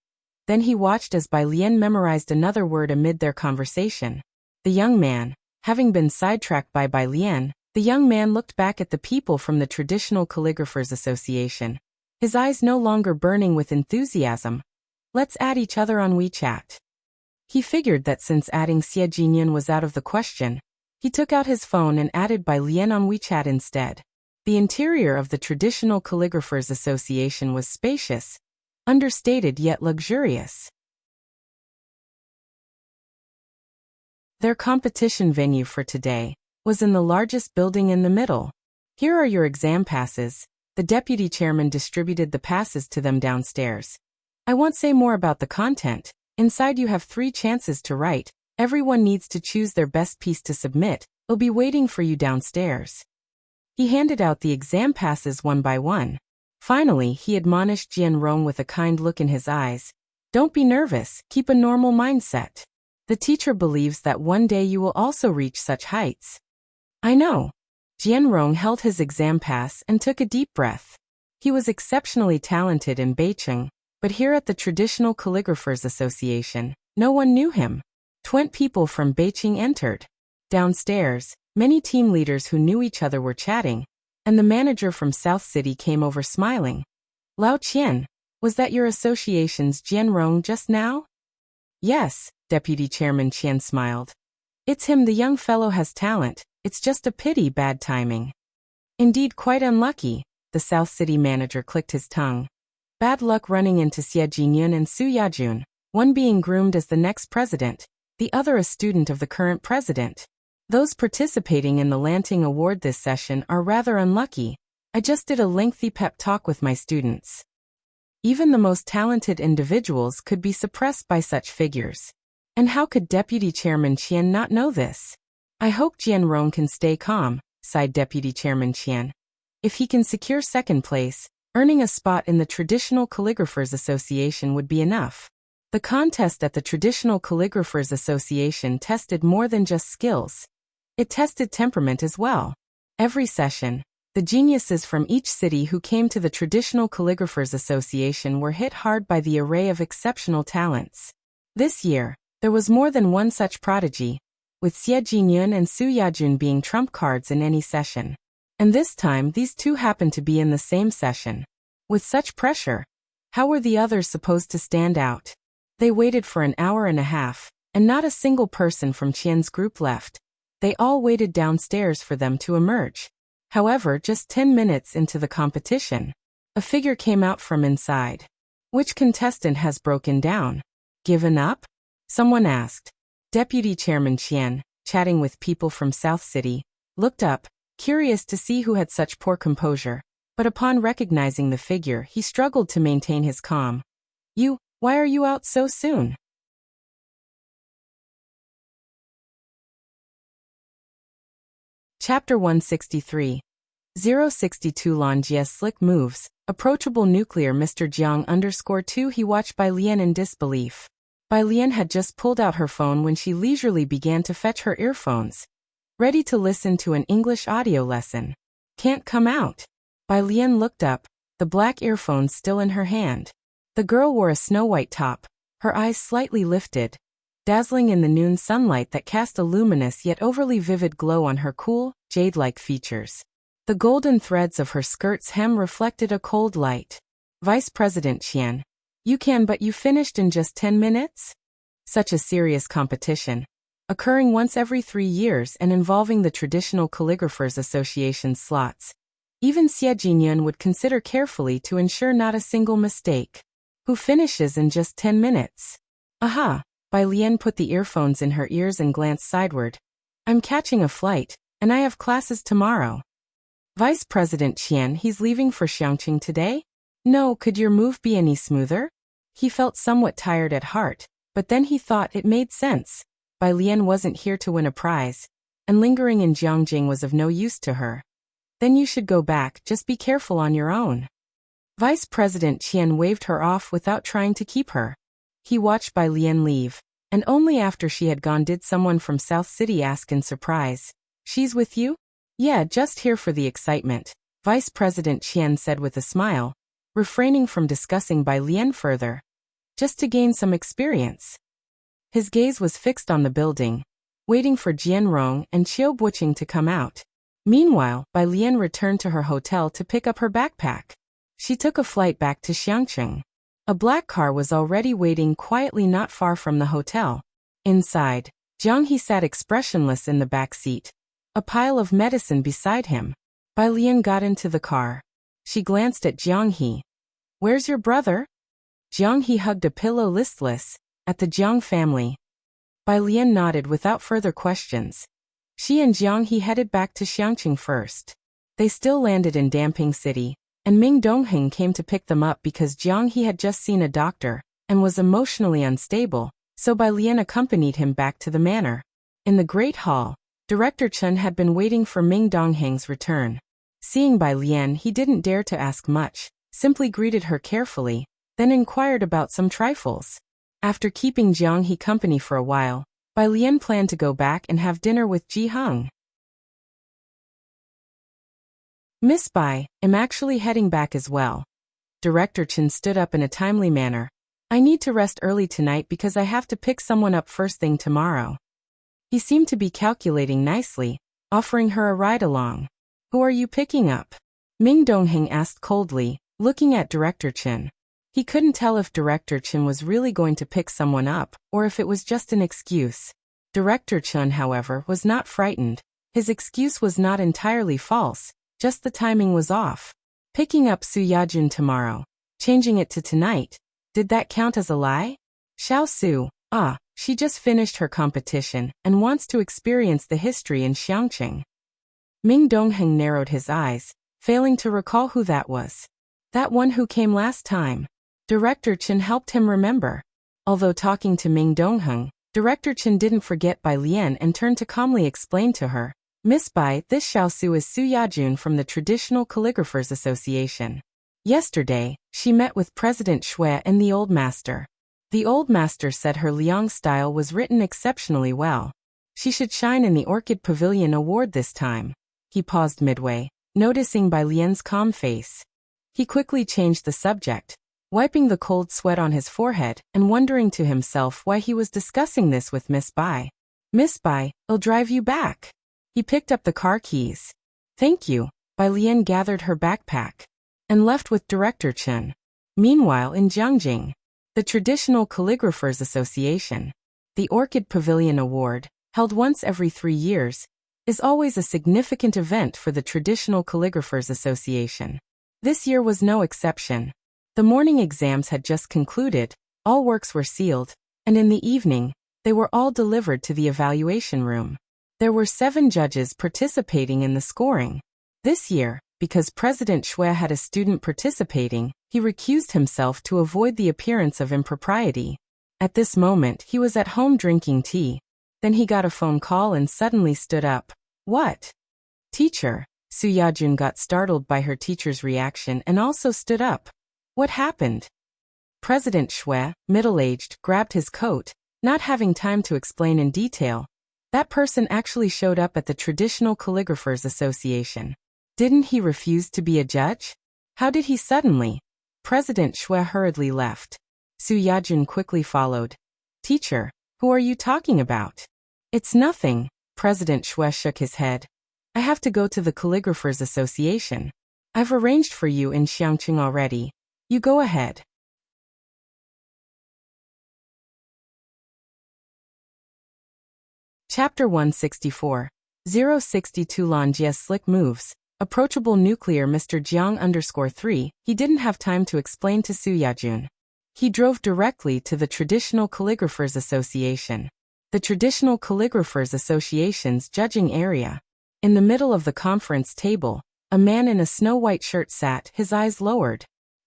Then he watched as Bai Lian memorized another word amid their conversation. The young man, having been sidetracked by Bai Lian, the young man looked back at the people from the Traditional Calligraphers Association. his eyes no longer burning with enthusiasm. Let's add each other on WeChat. He figured that since adding Xie Jinyun was out of the question, he took out his phone and added Bai Lian on WeChat instead. The interior of the Traditional Calligraphers Association was spacious, understated yet luxurious. Their competition venue for today was in the largest building in the middle. Here are your exam passes. The deputy chairman distributed the passes to them downstairs. I won't say more about the content. Inside you have 3 chances to write. Everyone needs to choose their best piece to submit. They'll be waiting for you downstairs. He handed out the exam passes one by one. Finally, he admonished Jian Rong with a kind look in his eyes. Don't be nervous, keep a normal mindset. The teacher believes that one day you will also reach such heights. I know. Jian Rong held his exam pass and took a deep breath. He was exceptionally talented in Beijing, but here at the Traditional Calligraphers Association, no one knew him. 20 people from Beijing entered. Downstairs, many team leaders who knew each other were chatting, and the manager from South City came over smiling. Lao Qian, was that your association's Jian Rong just now? Yes, Deputy Chairman Qian smiled. It's him, the young fellow has talent, it's just a pity bad timing. Indeed quite unlucky, the South City manager clicked his tongue. Bad luck running into Xie Jinyun and Su Yajun, one being groomed as the next president, the other a student of the current president. Those participating in the Lanting Award this session are rather unlucky. I just did a lengthy pep talk with my students. Even the most talented individuals could be suppressed by such figures. And how could Deputy Chairman Qian not know this? I hope Jian Rong can stay calm, sighed Deputy Chairman Qian. If he can secure second place, earning a spot in the Traditional Calligraphers Association would be enough. The contest at the Traditional Calligraphers Association tested more than just skills. It tested temperament as well. Every session, the geniuses from each city who came to the Traditional Calligraphers Association were hit hard by the array of exceptional talents. This year, there was more than one such prodigy, with Xie Jinyun and Su Yajun being trump cards in any session. And this time these two happened to be in the same session. With such pressure, how were the others supposed to stand out? They waited for an hour and a half, and not a single person from Qian's group left. They all waited downstairs for them to emerge. However, just 10 minutes into the competition, a figure came out from inside. Which contestant has broken down? Given up? Someone asked. Deputy Chairman Qian, chatting with people from South City, looked up, curious to see who had such poor composure, but upon recognizing the figure, he struggled to maintain his calm. Why are you out so soon? Chapter 163. 062 Lanjie's slick moves, approachable nuclear Mr. Jiang _2 He watched Bai Lian in disbelief. Bai Lian had just pulled out her phone when she leisurely began to fetch her earphones, ready to listen to an English audio lesson. Can't come out. Bai Lian looked up, the black earphones still in her hand. The girl wore a snow-white top, her eyes slightly lifted, dazzling in the noon sunlight that cast a luminous yet overly vivid glow on her cool, jade-like features. The golden threads of her skirt's hem reflected a cold light. Vice President Qian, but you finished in just 10 minutes? Such a serious competition, occurring once every 3 years and involving the Traditional Calligraphers Association's slots. Even Xie Jinyun would consider carefully to ensure not a single mistake. Who finishes in just 10 minutes? Aha! Bai Lian put the earphones in her ears and glanced sideward. I'm catching a flight, and I have classes tomorrow. Vice President Qian, he's leaving for Xiangqing today? No, could your move be any smoother? He felt somewhat tired at heart, but then he thought it made sense. Bai Lian wasn't here to win a prize, and lingering in Jiangjing was of no use to her. Then you should go back, just be careful on your own. Vice President Qian waved her off without trying to keep her. He watched Bai Lian leave, and only after she had gone did someone from South City ask in surprise, "She's with you?" "Yeah, just here for the excitement," Vice President Qian said with a smile, refraining from discussing Bai Lian further. Just to gain some experience. His gaze was fixed on the building, waiting for Jian Rong and Qiu Buqing to come out. Meanwhile, Bai Lian returned to her hotel to pick up her backpack. She took a flight back to Xiangqing. A black car was already waiting quietly not far from the hotel. Inside, Jiang He sat expressionless in the back seat, a pile of medicine beside him. Bai Lian got into the car. She glanced at Jiang He. "Where's your brother?" Jiang He hugged a pillow listless. "At the Jiang family." Bai Lian nodded without further questions. She and Jiang He headed back to Xiangqing first. They still landed in Damping City, and Ming Dongheng came to pick them up because Jiang He had just seen a doctor and was emotionally unstable, so Bai Lian accompanied him back to the manor. In the Great Hall, Director Chen had been waiting for Ming Dongheng's return. Seeing Bai Lian, he didn't dare to ask much, simply greeted her carefully, then inquired about some trifles. After keeping Jiang He company for a while, Bai Lian planned to go back and have dinner with Ji Heng. "Miss Bai, I'm actually heading back as well." Director Chen stood up in a timely manner. "I need to rest early tonight because I have to pick someone up first thing tomorrow." He seemed to be calculating nicely, offering her a ride along. "Who are you picking up?" Ming Dongheng asked coldly, looking at Director Chen. He couldn't tell if Director Chen was really going to pick someone up, or if it was just an excuse. Director Chen, however, was not frightened. His excuse was not entirely false, just the timing was off. Picking up Su Yajun tomorrow, changing it to tonight, did that count as a lie? Xiao Su, she just finished her competition and wants to experience the history in Xiangqing. Ming Dongheng narrowed his eyes, failing to recall who that was. That one who came last time. Director Chen helped him remember. Although talking to Ming Dongheng, Director Chen didn't forget Bai Lian and turned to calmly explain to her, "Miss Bai, this Xiao Su is Su Yajun from the Traditional Calligraphers Association. Yesterday, she met with President Xue and the Old Master. The Old Master said her Liang style was written exceptionally well. She should shine in the Orchid Pavilion Award this time." He paused midway, noticing Bai Lian's calm face. He quickly changed the subject, wiping the cold sweat on his forehead and wondering to himself why he was discussing this with Miss Bai. "Miss Bai, I'll drive you back." He picked up the car keys. "Thank you." Bai Lian gathered her backpack and left with Director Chen. Meanwhile in Jiangjing, the Traditional Calligraphers Association, the Orchid Pavilion Award, held once every 3 years, is always a significant event for the Traditional Calligraphers Association. This year was no exception. The morning exams had just concluded, all works were sealed, and in the evening, they were all delivered to the evaluation room. There were 7 judges participating in the scoring. This year, because President Xue had a student participating, he recused himself to avoid the appearance of impropriety. At this moment, he was at home drinking tea. Then he got a phone call and suddenly stood up. "What?" "Teacher." Su Yajun got startled by her teacher's reaction and also stood up. "What happened?" President Xue, middle-aged, grabbed his coat, not having time to explain in detail. That person actually showed up at the Traditional Calligraphers Association. Didn't he refuse to be a judge? How did he suddenly? President Xue hurriedly left. Su Yajun quickly followed. "Teacher, who are you talking about?" "It's nothing." President Xue shook his head. "I have to go to the Calligraphers Association. I've arranged for you in Xiangqing already. You go ahead." Chapter 164. 062 Lanjia's Slick Moves. Approachable nuclear Mr. Jiang_3, he didn't have time to explain to Su Yajun. He drove directly to the Traditional Calligraphers Association. The Traditional Calligraphers Association's judging area. In the middle of the conference table, a man in a snow-white shirt sat, his eyes lowered.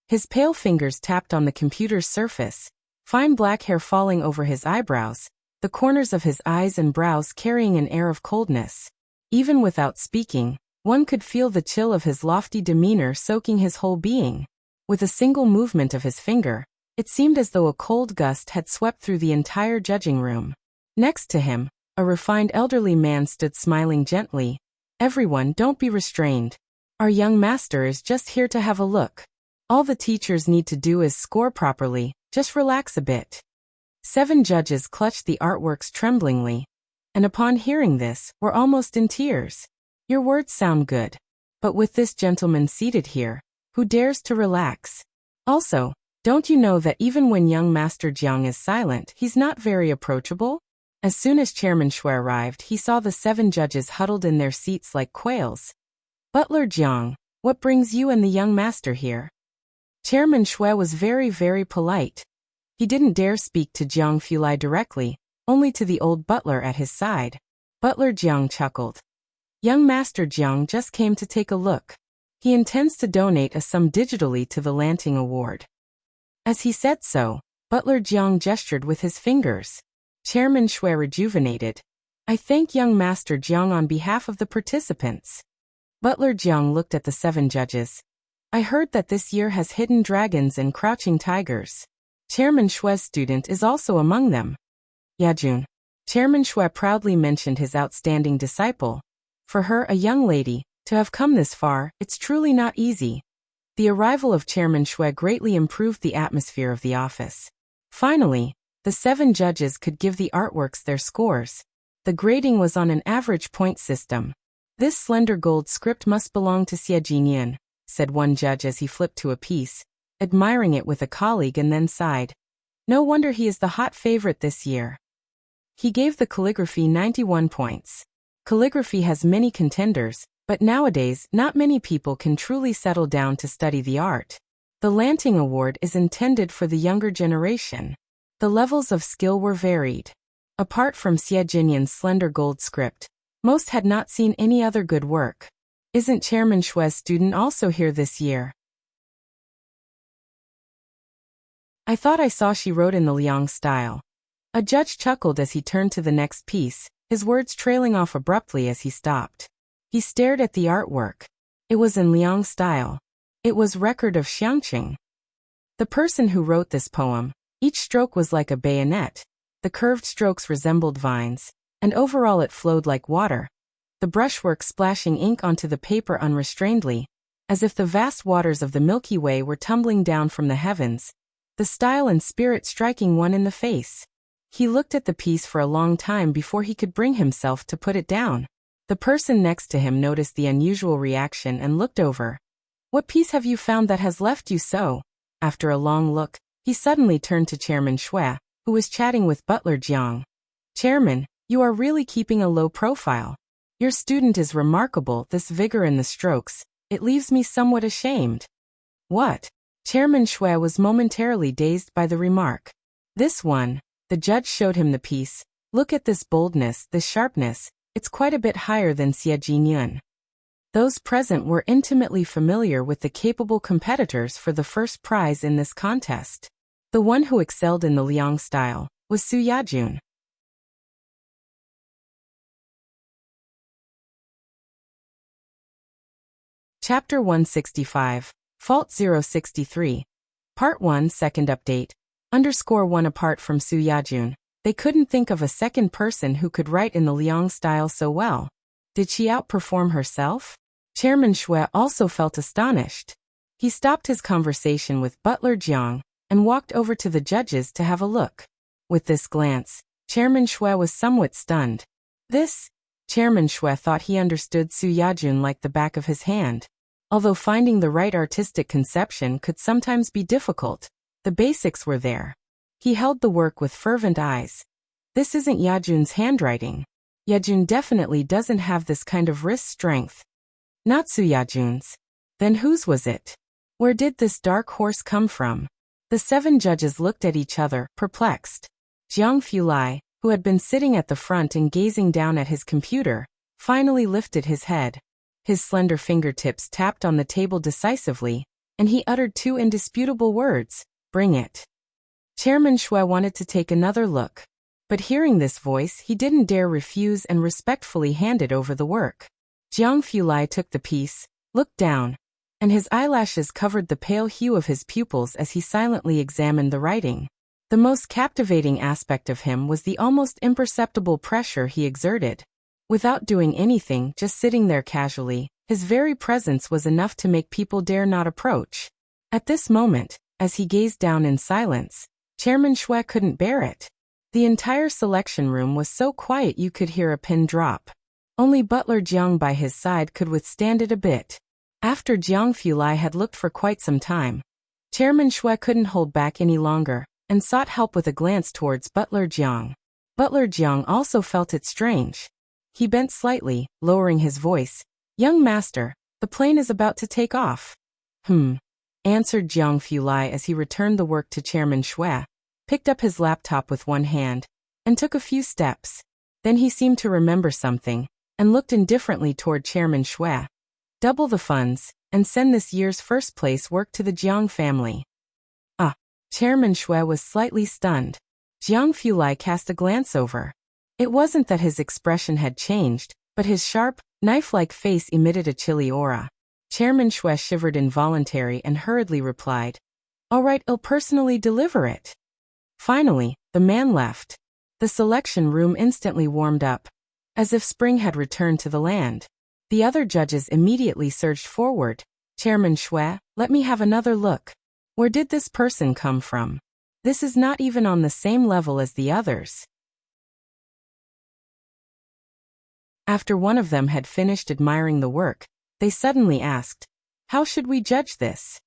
His pale fingers tapped on the computer's surface, fine black hair falling over his eyebrows, the corners of his eyes and brows carrying an air of coldness. Even without speaking, one could feel the chill of his lofty demeanor soaking his whole being. With a single movement of his finger, it seemed as though a cold gust had swept through the entire judging room. Next to him, a refined elderly man stood smiling gently. "Everyone, don't be restrained. Our young master is just here to have a look. All the teachers need to do is score properly, just relax a bit." 7 judges clutched the artworks tremblingly, and upon hearing this, were almost in tears. "Your words sound good. But with this gentleman seated here, Who dares to relax? Also, don't you know that even when young Master Jiang is silent, he's not very approachable? As soon as Chairman Shui arrived, he saw the 7 judges huddled in their seats like quails. Butler Jiang, what brings you and the young master here? Chairman Shui was very, very polite. He didn't dare speak to Jiang Fulai directly, only to the old butler at his side. Butler Jiang chuckled. Young Master Jiang just came to take a look. He intends to donate a sum digitally to the Lanting Award. As he said so, Butler Jiang gestured with his fingers. Chairman Shui rejuvenated. I thank young Master Jiang on behalf of the participants. Butler Jiang looked at the 7 judges. I heard that this year has hidden dragons and crouching tigers. Chairman Shui's student is also among them. Yajun. Chairman Shui proudly mentioned his outstanding disciple. For her, a young lady, to have come this far, it's truly not easy. The arrival of Chairman Shui greatly improved the atmosphere of the office. Finally, the 7 judges could give the artworks their scores. The grading was on an average point system. This slender gold script must belong to Xie Jinyan, said one judge as he flipped to a piece, admiring it with a colleague and then sighed. No wonder he is the hot favorite this year. He gave the calligraphy 91 points. Calligraphy has many contenders, but nowadays not many people can truly settle down to study the art. The Lanting Award is intended for the younger generation. The levels of skill were varied. Apart from Xie Jinyan's slender gold script, most had not seen any other good work. Isn't Chairman Shui's student also here this year? I thought I saw she wrote in the Liang style. A judge chuckled as he turned to the next piece, his words trailing off abruptly as he stopped. He stared at the artwork. It was in Liang style. It was record of Xiangqing. The person who wrote this poem, each stroke was like a bayonet. The curved strokes resembled vines, and overall it flowed like water. The brushwork splashing ink onto the paper unrestrainedly, as if the vast waters of the Milky Way were tumbling down from the heavens. The style and spirit striking one in the face. He looked at the piece for a long time before he could bring himself to put it down. The person next to him noticed the unusual reaction and looked over. What piece have you found that has left you so? After a long look, he suddenly turned to Chairman Shui, who was chatting with Butler Jiang. Chairman, you are really keeping a low profile. Your student is remarkable, this vigor in the strokes, it leaves me somewhat ashamed. What? Chairman Shui was momentarily dazed by the remark. This one, the judge showed him the piece. Look at this boldness, this sharpness, it's quite a bit higher than Xie Jinyan. Those present were intimately familiar with the capable competitors for the first prize in this contest. The one who excelled in the Liang style was Su Yajun. Chapter 165, Fault 063. Part 1 Second Update. _1 Apart from Su Yajun, they couldn't think of a second person who could write in the Liang style so well. Did she outperform herself? Chairman Shui also felt astonished. He stopped his conversation with Butler Jiang and walked over to the judges to have a look. With this glance, Chairman Shui was somewhat stunned. Chairman Shui thought he understood Su Yajun like the back of his hand. Although finding the right artistic conception could sometimes be difficult, the basics were there. He held the work with fervent eyes. This isn't Yajun's handwriting. Yajun definitely doesn't have this kind of wrist strength. Not Su Yajun's. Then whose was it? Where did this dark horse come from? The 7 judges looked at each other, perplexed. Jiang Fulai, who had been sitting at the front and gazing down at his computer, finally lifted his head. His slender fingertips tapped on the table decisively, and he uttered 2 indisputable words, "Bring it." Chairman Shui wanted to take another look, but hearing this voice he didn't dare refuse and respectfully handed over the work. Jiang Fulai took the piece, looked down, and his eyelashes covered the pale hue of his pupils as he silently examined the writing. The most captivating aspect of him was the almost imperceptible pressure he exerted. Without doing anything, just sitting there casually, his very presence was enough to make people dare not approach. At this moment, as he gazed down in silence, Chairman Shui couldn't bear it. The entire selection room was so quiet you could hear a pin drop. Only Butler Jiang by his side could withstand it a bit. After Jiang Fulai had looked for quite some time, Chairman Shui couldn't hold back any longer and sought help with a glance towards Butler Jiang. Butler Jiang also felt it strange. He bent slightly, lowering his voice. "Young master, the plane is about to take off." Answered Jiang Fulai as he returned the work to Chairman Shui, picked up his laptop with one hand, and took a few steps. Then he seemed to remember something, and looked indifferently toward Chairman Shui. "Double the funds, and send this year's first-place work to the Jiang family." Chairman Shui was slightly stunned. Jiang Fulai cast a glance over. It wasn't that his expression had changed, but his sharp, knife-like face emitted a chilly aura. Chairman Shui shivered involuntarily and hurriedly replied, "All right, I'll personally deliver it." Finally, the man left. The selection room instantly warmed up, as if spring had returned to the land. The other judges immediately surged forward. "Chairman Shui, let me have another look. Where did this person come from? This is not even on the same level as the others." After one of them had finished admiring the work, they suddenly asked, "How should we judge this?"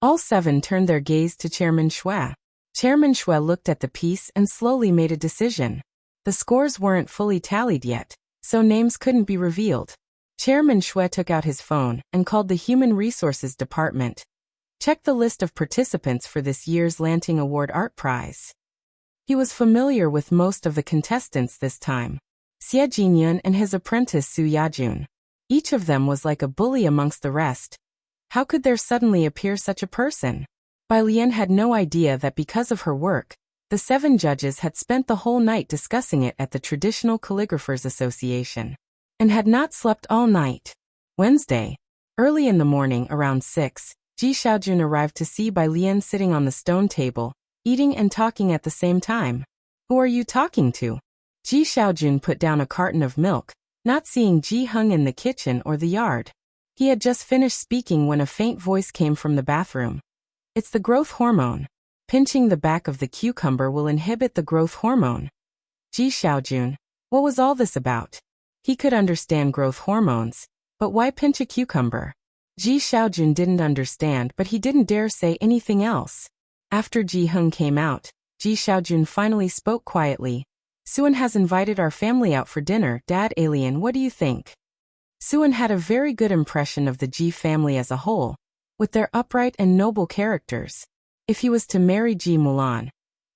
All 7 turned their gaze to Chairman Shui. Chairman Shui looked at the piece and slowly made a decision. The scores weren't fully tallied yet, so names couldn't be revealed. Chairman Shui took out his phone and called the Human Resources Department. "Check the list of participants for this year's Lanting Award Art Prize." He was familiar with most of the contestants this time. Xie Jinyun and his apprentice Su Yajun. Each of them was like a bully amongst the rest. How could there suddenly appear such a person? Bai Lian had no idea that because of her work, the 7 judges had spent the whole night discussing it at the Traditional Calligraphers Association, and had not slept all night. Wednesday. Early in the morning around 6, Ji Xiaojun arrived to see Bai Lian sitting on the stone table, eating and talking at the same time. "Who are you talking to?" Ji Xiaojun put down a carton of milk, not seeing Ji Heng in the kitchen or the yard. He had just finished speaking when a faint voice came from the bathroom. "It's the growth hormone. Pinching the back of the cucumber will inhibit the growth hormone." Ji Xiaojun, what was all this about? He could understand growth hormones, but why pinch a cucumber? Ji Xiaojun didn't understand, but he didn't dare say anything else. After Ji Heng came out, Ji Xiaojun finally spoke quietly. "Suan has invited our family out for dinner, Dad. Alien, what do you think?" Suan had a very good impression of the Ji family as a whole, with their upright and noble characters. If he was to marry Ji Mulan,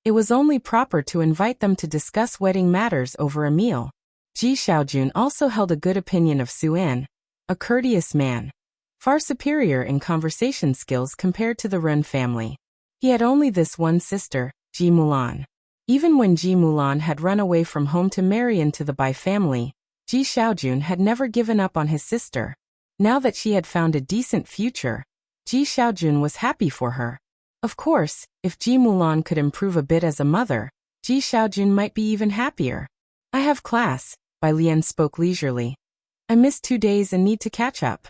it was only proper to invite them to discuss wedding matters over a meal. Ji Xiaojun also held a good opinion of Suan, a courteous man, far superior in conversation skills compared to the Ren family. He had only this one sister, Ji Mulan. Even when Ji Mulan had run away from home to marry into the Bai family, Ji Xiaojun had never given up on his sister. Now that she had found a decent future, Ji Xiaojun was happy for her. Of course, if Ji Mulan could improve a bit as a mother, Ji Xiaojun might be even happier. "I have class," Bai Lian spoke leisurely. "I missed 2 days and need to catch up."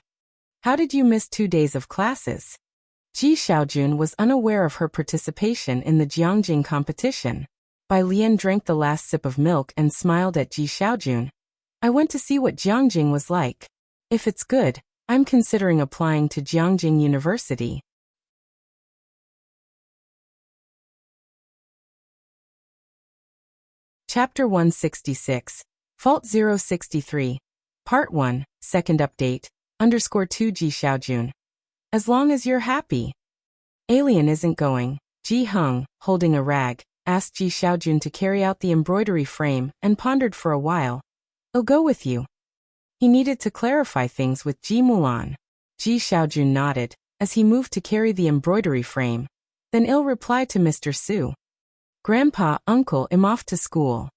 "How did you miss 2 days of classes?" Ji Xiaojun was unaware of her participation in the Jiangjing competition. Bai Lian drank the last sip of milk and smiled at Ji Xiaojun. "I went to see what Jiangjing was like. If it's good, I'm considering applying to Jiangjing University." Chapter 166. Fault 063. Part 1, Second Update, _2 Ji Xiaojun. "As long as you're happy." "Alien isn't going." Ji Heng, holding a rag, asked Ji Xiaojun to carry out the embroidery frame and pondered for a while. "I'll go with you." He needed to clarify things with Ji Mulan. Ji Xiaojun nodded, as he moved to carry the embroidery frame. Then Il replied to Mr. Su. "Grandpa, uncle, I'm off to school."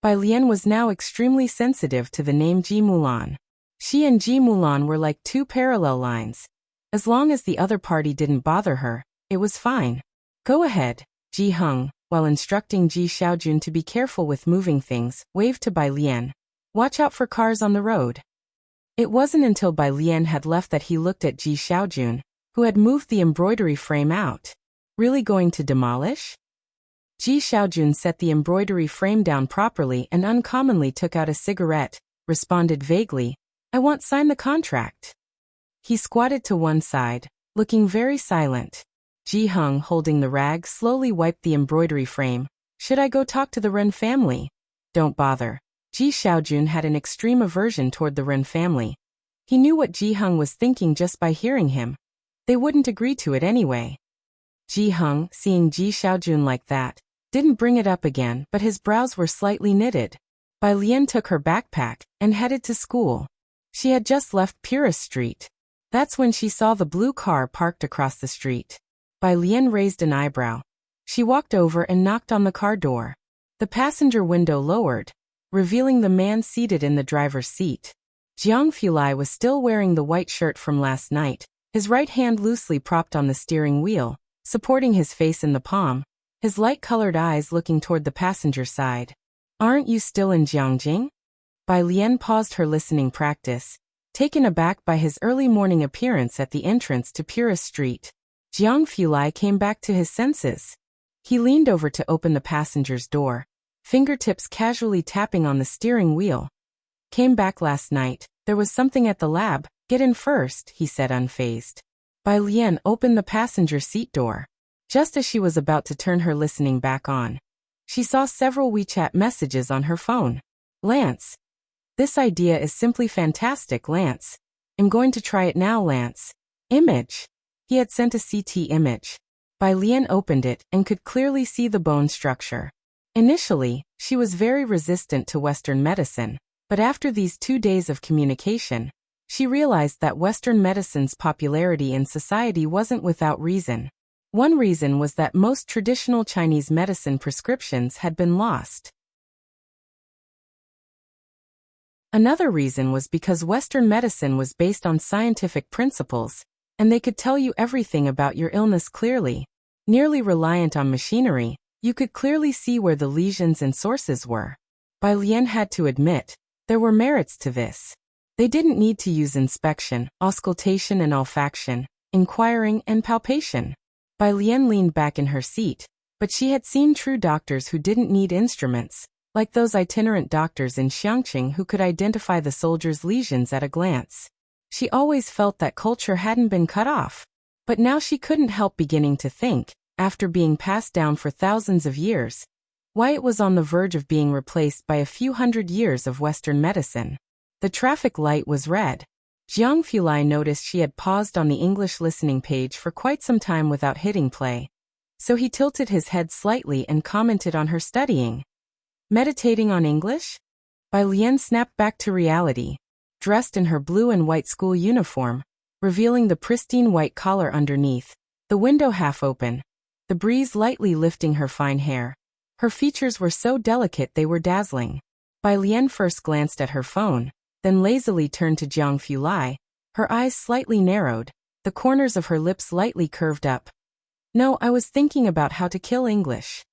Bai Lian was now extremely sensitive to the name Ji Mulan. She and Ji Mulan were like 2 parallel lines. As long as the other party didn't bother her, it was fine. "Go ahead," Ji Heng, while instructing Ji Xiaojun to be careful with moving things, waved to Bai Lian. "Watch out for cars on the road." It wasn't until Bai Lian had left that he looked at Ji Xiaojun, who had moved the embroidery frame out. "Really going to demolish?" Ji Xiaojun set the embroidery frame down properly and uncommonly took out a cigarette, responded vaguely, "I want sign the contract." He squatted to one side, looking very silent. Ji Hung, holding the rag, slowly wiped the embroidery frame. Should I go talk to the Ren family? Don't bother. Ji Xiaojun had an extreme aversion toward the Ren family. He knew what Ji Hung was thinking just by hearing him. They wouldn't agree to it anyway. Ji Hung, seeing Ji Xiaojun like that, didn't bring it up again, but his brows were slightly knitted. Bai Lian took her backpack and headed to school. She had just left Purist Street. That's when she saw the blue car parked across the street. Bai Lian raised an eyebrow. She walked over and knocked on the car door. The passenger window lowered, revealing the man seated in the driver's seat. Jiang Fulai was still wearing the white shirt from last night, his right hand loosely propped on the steering wheel, supporting his face in the palm, his light-colored eyes looking toward the passenger side. Aren't you still in Jiangjing? Bai Lian paused her listening practice, taken aback by his early morning appearance at the entrance to Purist Street. Jiang Fulai came back to his senses. He leaned over to open the passenger's door, fingertips casually tapping on the steering wheel. Came back last night. There was something at the lab. Get in first, he said unfazed. Bai Lian opened the passenger seat door. Just as she was about to turn her listening back on, she saw several WeChat messages on her phone. Lance. This idea is simply fantastic, Lance. I'm going to try it now, Lance. Image. He had sent a CT image. Bai Lian opened it and could clearly see the bone structure. Initially, she was very resistant to Western medicine, but after these 2 days of communication, she realized that Western medicine's popularity in society wasn't without reason. One reason was that most traditional Chinese medicine prescriptions had been lost. Another reason was because Western medicine was based on scientific principles, and they could tell you everything about your illness clearly. Nearly reliant on machinery, you could clearly see where the lesions and sources were. Bai Lian had to admit, there were merits to this. They didn't need to use inspection, auscultation and olfaction, inquiring and palpation. Bai Lian leaned back in her seat, but she had seen true doctors who didn't need instruments, like those itinerant doctors in Xiangqing who could identify the soldier's lesions at a glance. She always felt that culture hadn't been cut off, but now she couldn't help beginning to think, after being passed down for thousands of years, why it was on the verge of being replaced by a few hundred years of Western medicine. The traffic light was red. Jiang Fulai noticed she had paused on the English listening page for quite some time without hitting play, so he tilted his head slightly and commented on her studying. Meditating on English? Bai Lian snapped back to reality, dressed in her blue and white school uniform, revealing the pristine white collar underneath, the window half open, the breeze lightly lifting her fine hair. Her features were so delicate they were dazzling. Bai Lian first glanced at her phone, then lazily turned to Jiang Fulai, her eyes slightly narrowed, the corners of her lips lightly curved up. No, I was thinking about how to kill English.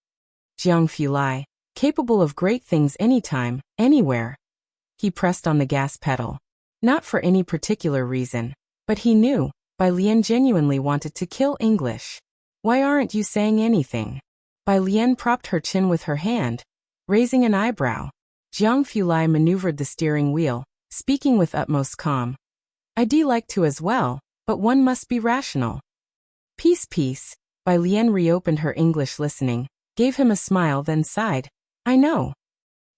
Jiang Fulai, capable of great things anytime, anywhere. He pressed on the gas pedal. Not for any particular reason, but he knew, Bai Lian genuinely wanted to kill English. Why aren't you saying anything? Bai Lian propped her chin with her hand, raising an eyebrow. Jiang Fulai maneuvered the steering wheel, speaking with utmost calm. I'd like to as well, but one must be rational. Peace. Bai Lian reopened her English listening, gave him a smile then sighed. I know.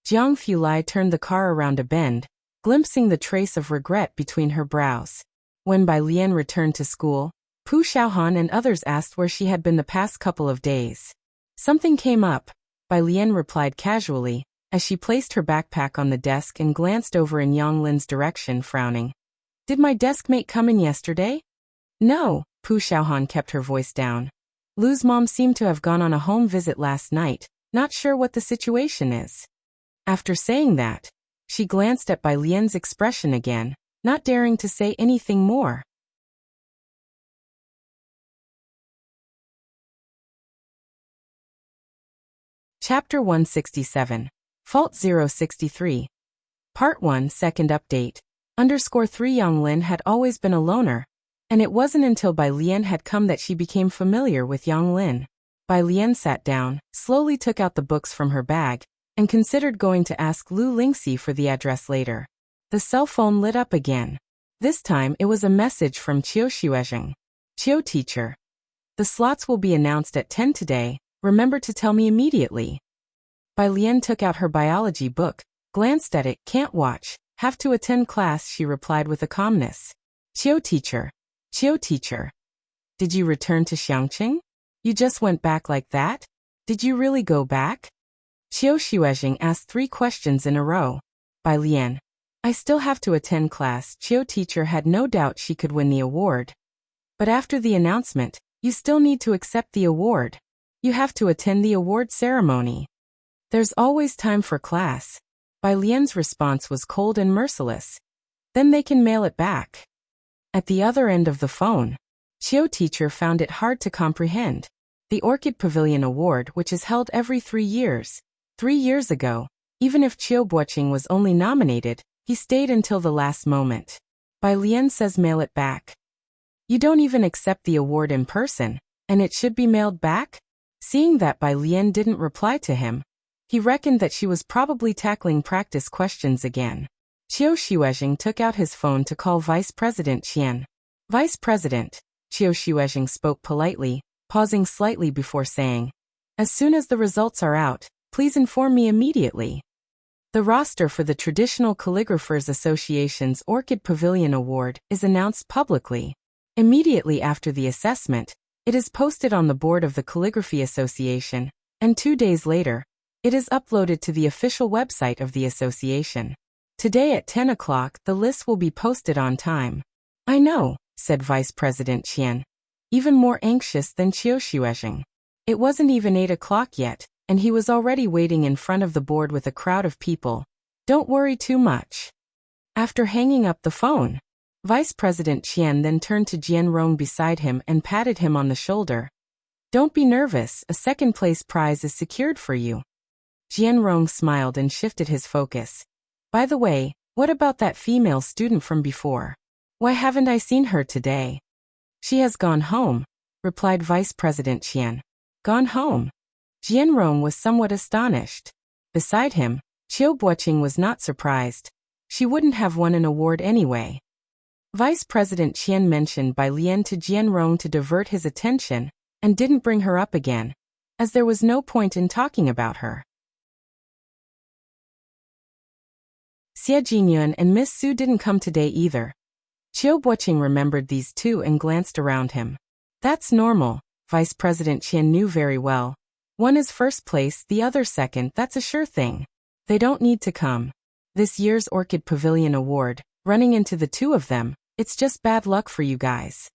Jiang Fulai turned the car around a bend, glimpsing the trace of regret between her brows. When Bai Lian returned to school, Pu Xiaohan and others asked where she had been the past couple of days. Something came up, Bai Lian replied casually, as she placed her backpack on the desk and glanced over in Yang Lin's direction, frowning. Did my desk mate come in yesterday? No, Pu Xiaohan kept her voice down. Lu's mom seemed to have gone on a home visit last night, not sure what the situation is. After saying that, she glanced at Bai Lian's expression again, not daring to say anything more. Chapter 167. Fault 063. Part 1 Second Update. _3 Yang Lin had always been a loner, and it wasn't until Bai Lian had come that she became familiar with Yang Lin. Bai Lian sat down, slowly took out the books from her bag, and considered going to ask Lu Lingxi for the address later. The cell phone lit up again. This time it was a message from Qiu Xuezheng. Qiu teacher. The slots will be announced at 10 today, remember to tell me immediately. Bai Lian took out her biology book, glanced at it, can't watch, have to attend class, she replied with a calmness. Qiu teacher. Qiu teacher. Did you return to Xiangqing? You just went back like that? Did you really go back? Qiu Xuezheng asked 3 questions in a row. Bai Lian. I still have to attend class. Qiu teacher had no doubt she could win the award. But after the announcement, you still need to accept the award. You have to attend the award ceremony. There's always time for class. Bai Lian's response was cold and merciless. Then they can mail it back. At the other end of the phone, Qiu teacher found it hard to comprehend. The Orchid Pavilion Award, which is held every 3 years. 3 years ago, even if Qiu Boqing was only nominated, he stayed until the last moment. Bai Lian says mail it back. You don't even accept the award in person, and it should be mailed back? Seeing that Bai Lian didn't reply to him, he reckoned that she was probably tackling practice questions again. Qiu Xuezheng took out his phone to call Vice President Qian. Vice President, Qiu Xuezheng spoke politely, pausing slightly before saying, as soon as the results are out, please inform me immediately. The roster for the Traditional Calligraphers Association's Orchid Pavilion Award is announced publicly. Immediately after the assessment, it is posted on the board of the Calligraphy Association, and 2 days later, it is uploaded to the official website of the association. Today at 10 o'clock, the list will be posted on time. I know, said Vice President Qian, even more anxious than Qiu Xuezheng. It wasn't even 8 o'clock yet, and he was already waiting in front of the board with a crowd of people. Don't worry too much. After hanging up the phone, Vice President Qian then turned to Jian Rong beside him and patted him on the shoulder. Don't be nervous, a second-place prize is secured for you. Jian Rong smiled and shifted his focus. By the way, what about that female student from before? Why haven't I seen her today? She has gone home, replied Vice President Qian. Gone home? Jian Rong was somewhat astonished. Beside him, Qiu Boqing was not surprised. She wouldn't have won an award anyway. Vice President Qian mentioned Bai Lian to Jian Rong to divert his attention, and didn't bring her up again, as there was no point in talking about her. Xie Jinyuan and Miss Su didn't come today either. Qiu Boqing remembered these two and glanced around him. That's normal, Vice President Qian knew very well. One is first place, the other second, that's a sure thing. They don't need to come. This year's Orchid Pavilion Award, running into the two of them, it's just bad luck for you guys.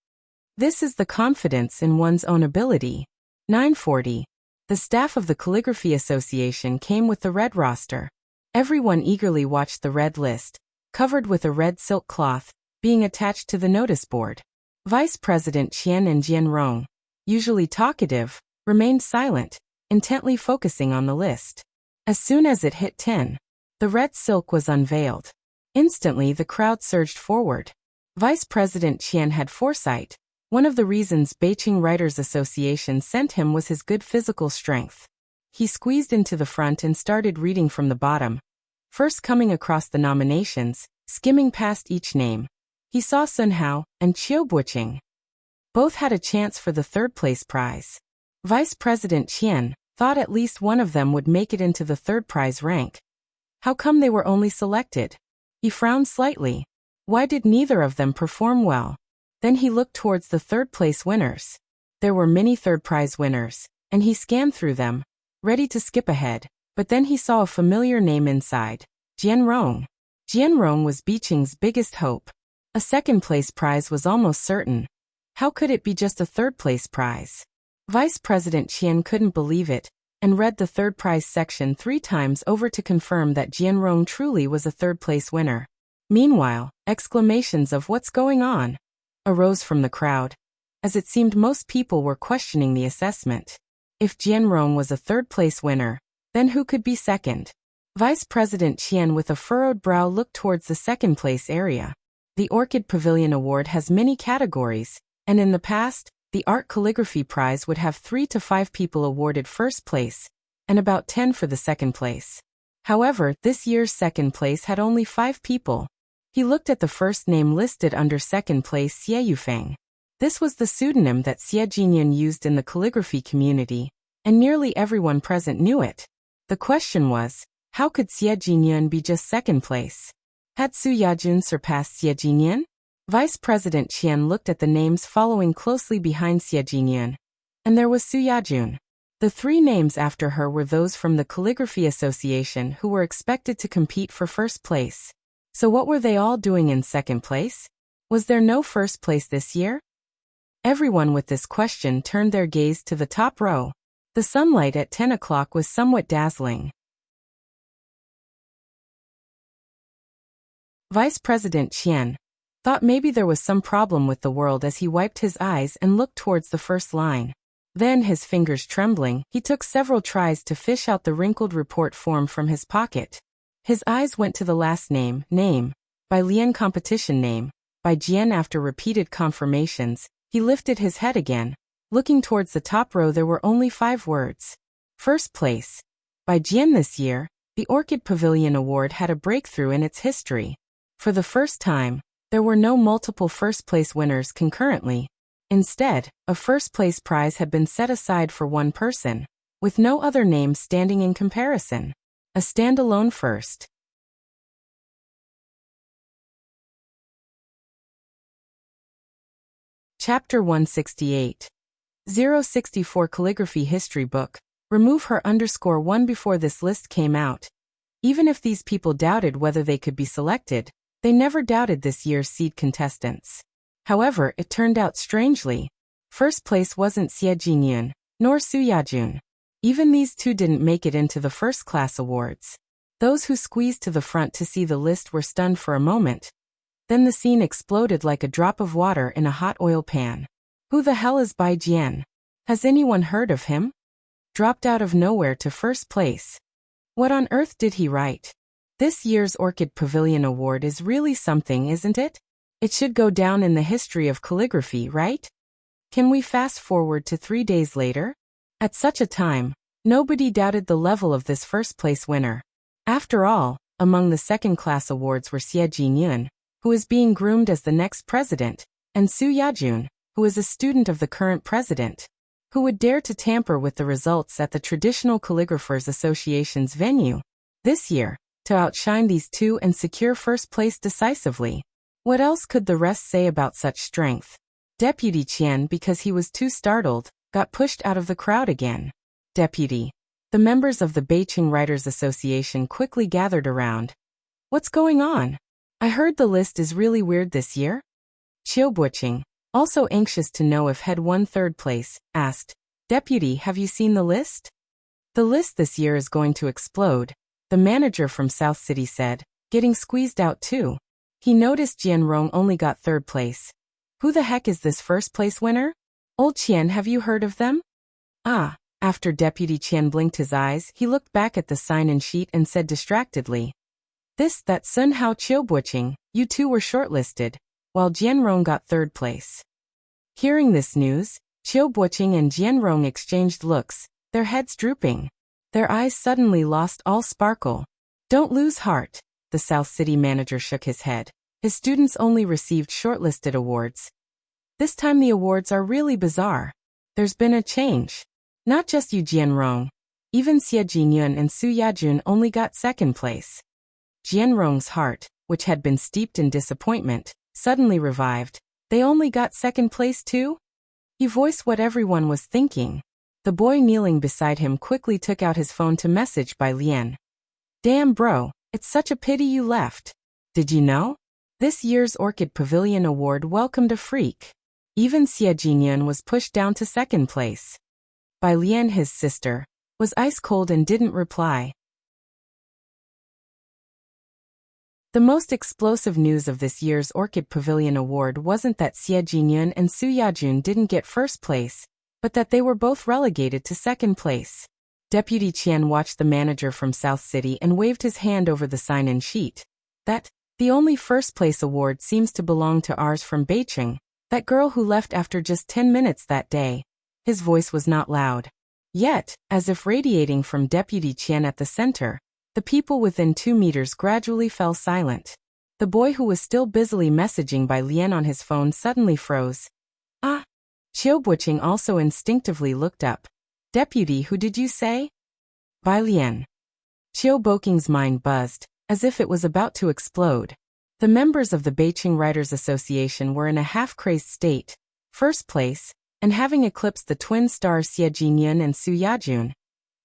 This is the confidence in one's own ability. 9:40. The staff of the Calligraphy Association came with the red roster. Everyone eagerly watched the red list, covered with a red silk cloth, being attached to the notice board. Vice President Qian and Jian Rong, usually talkative, remained silent, intently focusing on the list. As soon as it hit 10, the red silk was unveiled. Instantly the crowd surged forward. Vice President Qian had foresight. One of the reasons Beijing Writers Association sent him was his good physical strength. He squeezed into the front and started reading from the bottom. First coming across the nominations, skimming past each name, he saw Sun Hao and Qiu Boqing. Both had a chance for the third-place prize. Vice President Qian thought at least one of them would make it into the third prize rank. How come they were only selected? He frowned slightly. Why did neither of them perform well? Then he looked towards the third-place winners. There were many third-prize winners, and he scanned through them, ready to skip ahead, but then he saw a familiar name inside, Jian Rong. Jian Rong was Beijing's biggest hope. A second-place prize was almost certain. How could it be just a third-place prize? Vice President Qian couldn't believe it, and read the third prize section 3 times over to confirm that Jian Rong truly was a third-place winner. Meanwhile, exclamations of "What's going on?" arose from the crowd, as it seemed most people were questioning the assessment. If Jian Rong was a third-place winner, then who could be second? Vice President Qian with a furrowed brow looked towards the second-place area. The Orchid Pavilion Award has many categories, and in the past, the Art Calligraphy Prize would have 3 to 5 people awarded first place, and about 10 for the second place. However, this year's second place had only 5 people. He looked at the first name listed under second place, Xie Yufeng. This was the pseudonym that Xie Jinyan used in the calligraphy community, and nearly everyone present knew it. The question was, how could Xie Jinyan be just second place? Had Su Yajun surpassed Xie Jinyan? Vice President Qian looked at the names following closely behind Xie Jinyan, and there was Su Yajun. The three names after her were those from the Calligraphy Association who were expected to compete for first place. So what were they all doing in second place? Was there no first place this year? Everyone with this question turned their gaze to the top row. The sunlight at 10 o'clock was somewhat dazzling. Vice President Qian thought maybe there was some problem with the world as he wiped his eyes and looked towards the first line. Then, his fingers trembling, he took several tries to fish out the wrinkled report form from his pocket. His eyes went to the last name, by Lian competition name, by Jian. After repeated confirmations, he lifted his head again. Looking towards the top row, there were only 5 words. First place. By Jian. This year, the Orchid Pavilion Award had a breakthrough in its history. For the first time, there were no multiple first-place winners concurrently. Instead, a first-place prize had been set aside for one person, with no other name standing in comparison. A standalone first. Chapter 168. 064 Calligraphy History Book. Remove her _1 before this list came out. Even if these people doubted whether they could be selected, they never doubted this year's seed contestants. However, it turned out strangely. First place wasn't Xie Jinyan, nor Su Yajun. Even these two didn't make it into the first-class awards. Those who squeezed to the front to see the list were stunned for a moment. Then the scene exploded like a drop of water in a hot oil pan. Who the hell is Bai Jian? Has anyone heard of him? Dropped out of nowhere to first place. What on earth did he write? This year's Orchid Pavilion Award is really something, isn't it? It should go down in the history of calligraphy, right? Can we fast forward to 3 days later? At such a time, nobody doubted the level of this first-place winner. After all, among the second-class awards were Xie Jinyan, who is being groomed as the next president, and Su Yajun, who is a student of the current president. Who would dare to tamper with the results at the Traditional Calligraphers Association's venue this year, to outshine these two and secure first place decisively? What else could the rest say about such strength? Deputy Qian, because he was too startled, got pushed out of the crowd again. Deputy. The members of the Beijing Writers Association quickly gathered around. What's going on? I heard the list is really weird this year. Qiu Buqing, also anxious to know if had won third place, asked, Deputy, have you seen the list? The list this year is going to explode, the manager from South City said, getting squeezed out too. He noticed Jian Rong only got third place. Who the heck is this first place winner? Old Qian, have you heard of them? Ah. After Deputy Qian blinked his eyes, he looked back at the sign-in sheet and said distractedly, that Sun Hao Qiu Buqing, you two were shortlisted, while Jianrong got third place. Hearing this news, Qiu Buqing and Jianrong exchanged looks, their heads drooping. Their eyes suddenly lost all sparkle. Don't lose heart, the South City manager shook his head. His students only received shortlisted awards. This time the awards are really bizarre. There's been a change. Not just Yu Jianrong. Even Xie Jinyan and Su Yajun only got second place. Jianrong's heart, which had been steeped in disappointment, suddenly revived. They only got second place too? He voiced what everyone was thinking. The boy kneeling beside him quickly took out his phone to message Bai Lian. Damn bro, it's such a pity you left. Did you know? This year's Orchid Pavilion Award welcomed a freak. Even Xie Jinyan was pushed down to second place. Bai Lian, his sister, was ice cold and didn't reply. The most explosive news of this year's Orchid Pavilion Award wasn't that Xie Jinyan and Su Yajun didn't get first place, but that they were both relegated to second place. Deputy Qian watched the manager from South City and waved his hand over the sign-in sheet. The only first place award seems to belong to ours from Beijing, that girl who left after just 10 minutes that day. His voice was not loud. Yet, as if radiating from Deputy Qian at the center, the people within 2 meters gradually fell silent. The boy who was still busily messaging Bai Lian on his phone suddenly froze. Ah! Qiu Buqing also instinctively looked up. Deputy, who did you say? Bai Lian. Qiu Buqing's mind buzzed, as if it was about to explode. The members of the Beijing Writers Association were in a half-crazed state, first place, and having eclipsed the twin stars Xie Jingyun and Su Yajun.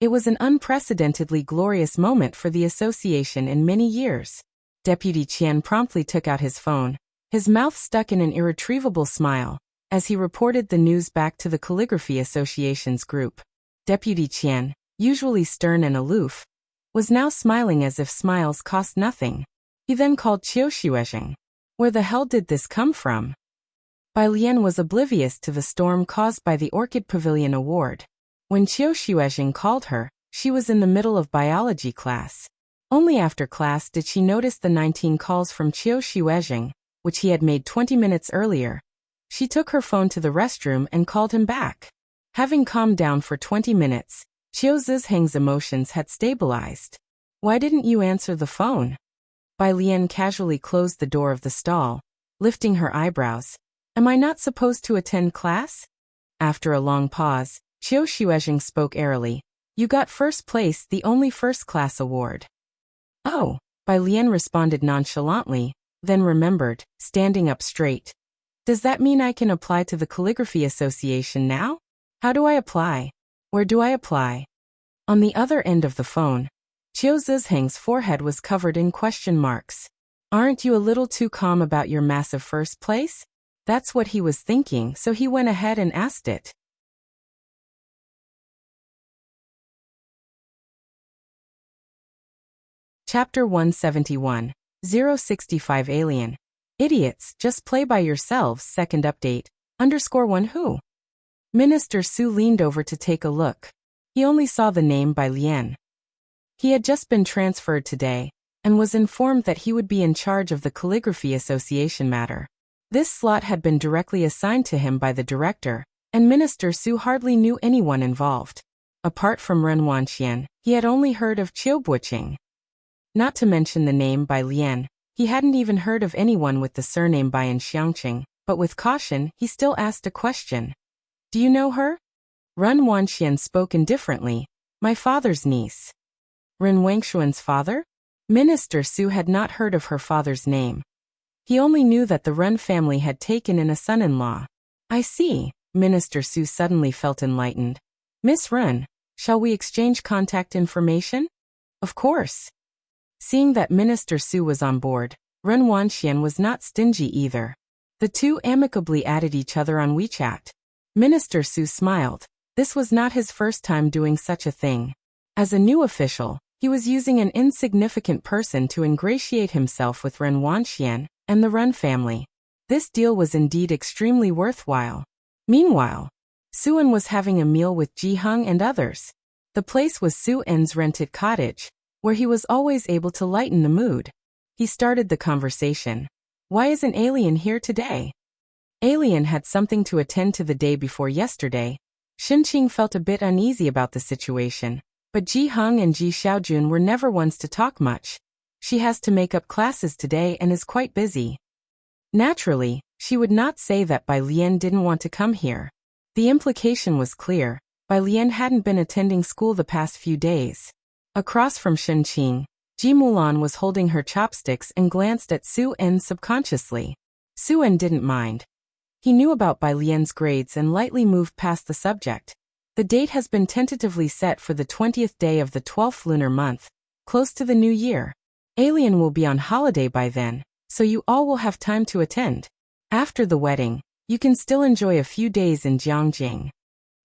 It was an unprecedentedly glorious moment for the association in many years. Deputy Qian promptly took out his phone, his mouth stuck in an irretrievable smile, as he reported the news back to the Calligraphy Association's group. Deputy Qian, usually stern and aloof, was now smiling as if smiles cost nothing. He then called Qiu Xuezheng. Where the hell did this come from? Bai Lian was oblivious to the storm caused by the Orchid Pavilion Award. When Qiu Xuezheng called her, she was in the middle of biology class. Only after class did she notice the 19 calls from Qiu Xuezheng, which he had made 20 minutes earlier. She took her phone to the restroom and called him back. Having calmed down for 20 minutes, Qiu Zizheng's emotions had stabilized. Why didn't you answer the phone? Bai Lian casually closed the door of the stall, lifting her eyebrows. Am I not supposed to attend class? After a long pause, Qiu Xuezheng spoke airily. You got first place, the only first-class award. Oh, Bai Lian responded nonchalantly, then remembered, standing up straight. Does that mean I can apply to the Calligraphy Association now? How do I apply? Where do I apply? On the other end of the phone, Qiu Zizheng's forehead was covered in question marks. Aren't you a little too calm about your massive first place? That's what he was thinking, so he went ahead and asked it. Chapter 171. 065 Alien. Idiots, just play by yourselves. Second update. _1 Who? Minister Su leaned over to take a look. He only saw the name Bai Lian. He had just been transferred today, and was informed that he would be in charge of the Calligraphy Association matter. This slot had been directly assigned to him by the director, and Minister Su hardly knew anyone involved. Apart from Ren Wanxian, he had only heard of Qiu Buqing. Not to mention the name Bai Lian, he hadn't even heard of anyone with the surname Bai in Xiangqing, but with caution, he still asked a question. Do you know her? Ren Wanxian spoke indifferently. My father's niece. Ren Wangshuan's father? Minister Su had not heard of her father's name. He only knew that the Ren family had taken in a son-in-law. I see. Minister Su suddenly felt enlightened. Miss Ren, shall we exchange contact information? Of course. Seeing that Minister Su was on board, Ren Wanxian was not stingy either. The two amicably added each other on WeChat. Minister Su smiled. This was not his first time doing such a thing. As a new official, he was using an insignificant person to ingratiate himself with Ren Wanxian and the Ren family. This deal was indeed extremely worthwhile. Meanwhile, Su-en was having a meal with Ji Hung and others. The place was Su-en's rented cottage, where he was always able to lighten the mood. He started the conversation. Why isn't Alien here today? Alien had something to attend to the day before yesterday. Xinqing felt a bit uneasy about the situation, but Ji Hung and Ji Xiaojun were never ones to talk much. She has to make up classes today and is quite busy. Naturally, she would not say that Bai Lian didn't want to come here. The implication was clear. Bai Lian hadn't been attending school the past few days. Across from Xinqing, Ji Mulan was holding her chopsticks and glanced at Su-en subconsciously. Su-en didn't mind. He knew about Bai Lian's grades and lightly moved past the subject. The date has been tentatively set for the 20th day of the 12th lunar month, close to the new year. Alien will be on holiday by then, so you all will have time to attend. After the wedding, you can still enjoy a few days in Jiangjing.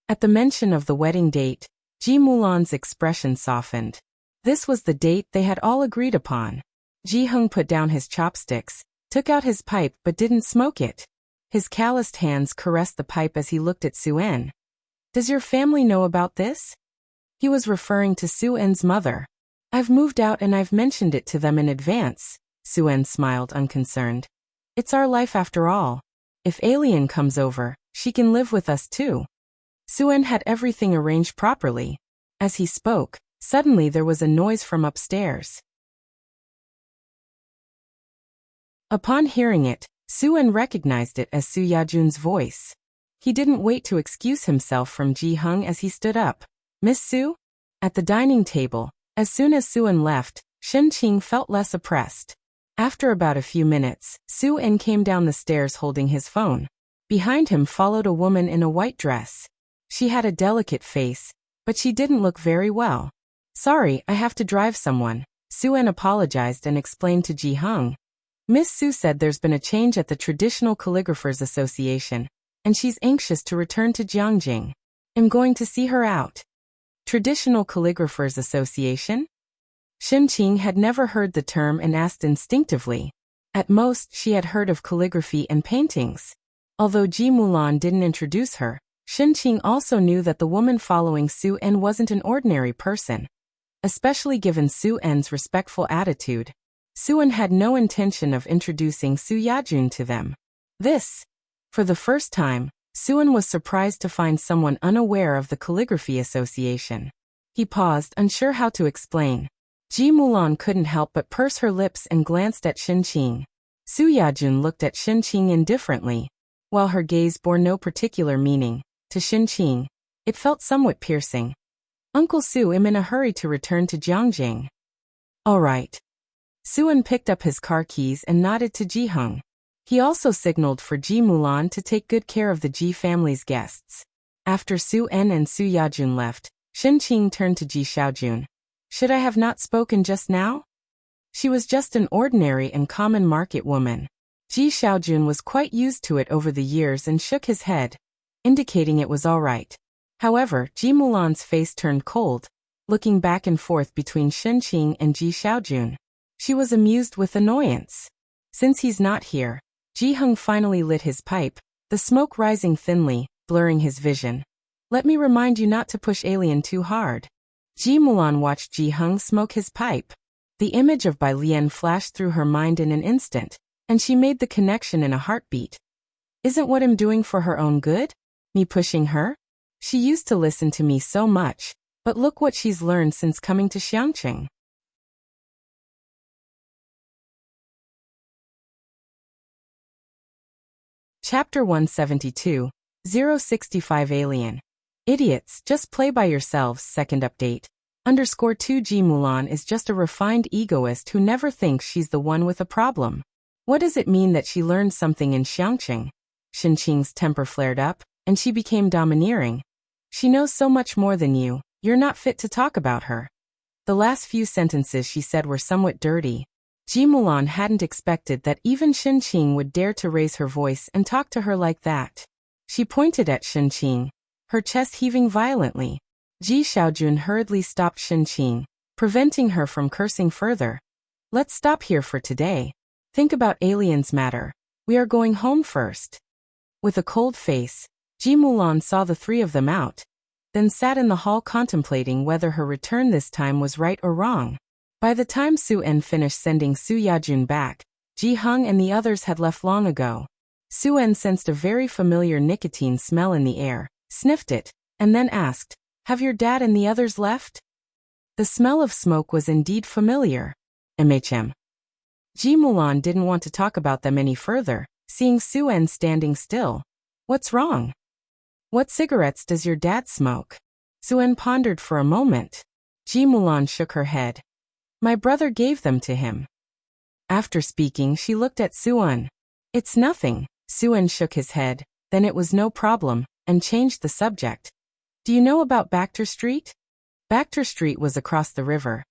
At the mention of the wedding date, Ji Mulan's expression softened. This was the date they had all agreed upon. Ji Hung put down his chopsticks, took out his pipe but didn't smoke it. His calloused hands caressed the pipe as he looked at Su-en. Does your family know about this? He was referring to Su-en's mother. I've moved out and I've mentioned it to them in advance. Su-en smiled unconcerned. It's our life after all. If Alien comes over, she can live with us too. Su-en had everything arranged properly. As he spoke, suddenly there was a noise from upstairs. Upon hearing it, Su-en recognized it as Su Yajun's voice. He didn't wait to excuse himself from Ji-hung as he stood up. "Miss Su?" At the dining table, as soon as Su-en left, Shin-ching felt less oppressed. After about a few minutes, Su-en came down the stairs holding his phone. Behind him followed a woman in a white dress. She had a delicate face, but she didn't look very well. "Sorry, I have to drive someone," Su-en apologized and explained to Ji-hung. "Miss Su said there's been a change at the Traditional Calligraphers Association, and she's anxious to return to Jiangjing. I'm going to see her out." Traditional Calligraphers Association? Shin-ching had never heard the term and asked instinctively. At most, she had heard of calligraphy and paintings. Although Ji Mulan didn't introduce her, Shin-ching also knew that the woman following Su-en wasn't an ordinary person. Especially given Su-en's respectful attitude, Su-en had no intention of introducing Su Yajun to them. For the first time, Su-en was surprised to find someone unaware of the Calligraphy Association. He paused, unsure how to explain. Ji Mulan couldn't help but purse her lips and glanced at Shin-ching. Su Yajun looked at Shin-ching indifferently. While her gaze bore no particular meaning, to Shin-ching, it felt somewhat piercing. "Uncle Su, I'm in a hurry to return to Jiangjing." "All right." Su-en picked up his car keys and nodded to Ji-hung. He also signaled for Ji Mulan to take good care of the Ji family's guests. After Su-en and Su Yajun left, Shin-ching turned to Ji Xiaojun. "Should I have not spoken just now?" She was just an ordinary and common market woman. Ji Xiaojun was quite used to it over the years and shook his head, indicating it was all right. However, Ji Mulan's face turned cold, looking back and forth between Shin-ching and Ji Xiaojun. She was amused with annoyance. Since he's not here, Ji-hung finally lit his pipe, the smoke rising thinly, blurring his vision. "Let me remind you not to push alien too hard." Ji Mulan watched Ji-hung smoke his pipe. The image of Bai Lian flashed through her mind in an instant, and she made the connection in a heartbeat. "Isn't what I'm doing for her own good? Me pushing her? She used to listen to me so much, but look what she's learned since coming to Xiangqing." Chapter 172, 065 Alien. Idiots, just play by yourselves. Second update. _2 Ji Mulan is just a refined egoist who never thinks she's the one with a problem. What does it mean that she learned something in Xiangqing? Shin-ching's temper flared up, and she became domineering. "She knows so much more than you, you're not fit to talk about her." The last few sentences she said were somewhat dirty. Ji Mulan hadn't expected that even Shin-ching would dare to raise her voice and talk to her like that. She pointed at Shin-ching, her chest heaving violently. Ji Xiaojun hurriedly stopped Shin-ching, preventing her from cursing further. "Let's stop here for today. Think about aliens matter. We are going home first." With a cold face, Ji Mulan saw the three of them out, then sat in the hall contemplating whether her return this time was right or wrong. By the time Su-en finished sending Su Yajun back, Ji-hung and the others had left long ago. Su-en sensed a very familiar nicotine smell in the air, sniffed it, and then asked, "Have your dad and the others left?" The smell of smoke was indeed familiar. Ji Mulan didn't want to talk about them any further, seeing Su-en standing still. "What's wrong? What cigarettes does your dad smoke?" Su-en pondered for a moment. Ji Mulan shook her head. "My brother gave them to him." After speaking, she looked at Su-en. "It's nothing." Su-en shook his head, then it was no problem, and changed the subject. "Do you know about Bacter Street?" Bacter Street was across the river.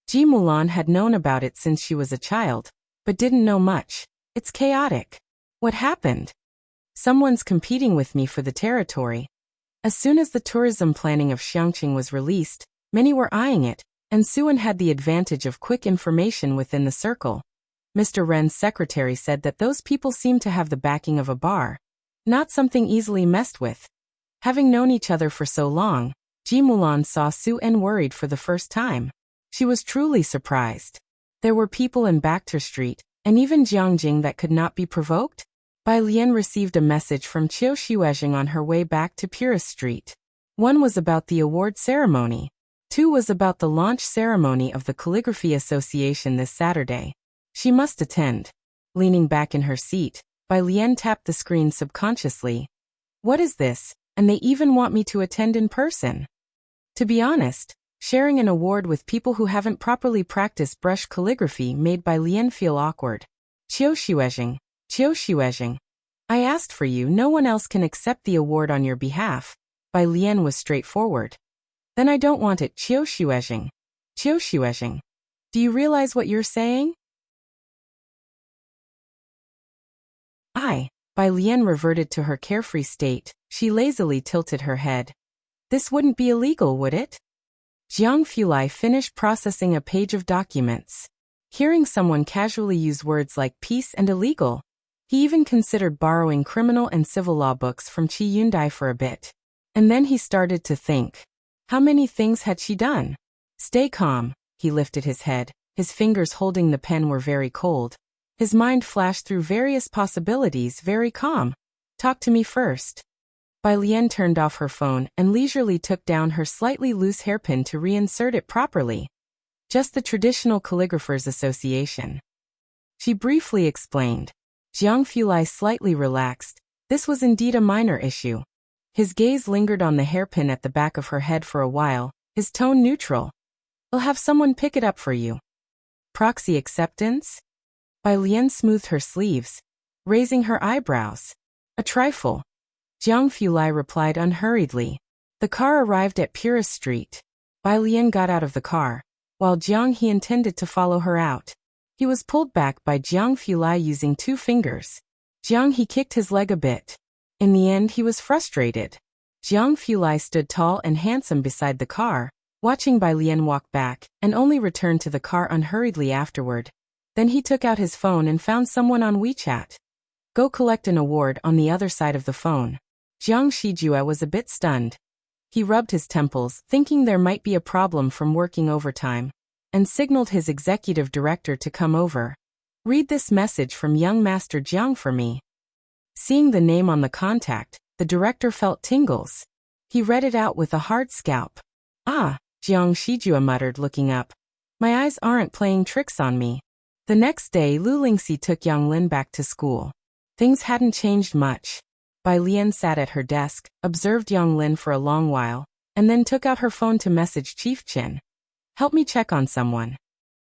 Ji Mulan had known about it since she was a child, but didn't know much. "It's chaotic." "What happened?" "Someone's competing with me for the territory." As soon as the tourism planning of Xiangqing was released, many were eyeing it, and Su-en had the advantage of quick information within the circle. Mr. Ren's secretary said that those people seemed to have the backing of a bar, not something easily messed with. Having known each other for so long, Ji Mulan saw Su-en worried for the first time. She was truly surprised. There were people in Bacter Street, and even Jiangjing that could not be provoked? Bai Lian received a message from Qiu Xuezheng on her way back to Purist Street. One was about the award ceremony. Two was about the launch ceremony of the Calligraphy Association this Saturday. She must attend. Leaning back in her seat, Bai Lian tapped the screen subconsciously. What is this? And they even want me to attend in person. To be honest, sharing an award with people who haven't properly practiced brush calligraphy made Bai Lian feel awkward. Qiu Xuezheng. I asked for you, no one else can accept the award on your behalf. Bai Lian was straightforward. Then I don't want it, Qiu Xuezheng. Do you realize what you're saying? Bai Lian reverted to her carefree state. She lazily tilted her head. This wouldn't be illegal, would it? Jiang Fulai finished processing a page of documents. Hearing someone casually use words like peace and illegal, he even considered borrowing criminal and civil law books from Qi Yundai for a bit. And then he started to think. How many things had she done? Stay calm, he lifted his head. His fingers holding the pen were very cold. His mind flashed through various possibilities, very calm. Talk to me first. Bai Lian turned off her phone and leisurely took down her slightly loose hairpin to reinsert it properly. Just the traditional calligraphers' association. She briefly explained. Jiang Fulai slightly relaxed. This was indeed a minor issue. His gaze lingered on the hairpin at the back of her head for a while, his tone neutral. I'll have someone pick it up for you. Proxy acceptance? Bai Lian smoothed her sleeves, raising her eyebrows. A trifle. Jiang Fulai replied unhurriedly. The car arrived at Purist Street. Bai Lian got out of the car. While Jiang He intended to follow her out. He was pulled back by Jiang Fulai using 2 fingers. Jiang He kicked his leg a bit. In the end he was frustrated. Jiang Fulai stood tall and handsome beside the car, watching Bai Lian walk back, and only returned to the car unhurriedly afterward. Then he took out his phone and found someone on WeChat. Go collect an award on the other side of the phone. Jiang Shijue was a bit stunned. He rubbed his temples, thinking there might be a problem from working overtime, and signaled his executive director to come over. Read this message from young Master Jiang for me. Seeing the name on the contact, the director felt tingles. He read it out with a hard scalp. Ah, Jiang Shijue muttered, looking up. My eyes aren't playing tricks on me. The next day Lu Lingxi took Yang Lin back to school. Things hadn't changed much. Bai Lian sat at her desk, observed Yang Lin for a long while, and then took out her phone to message Chief Chen. Help me check on someone.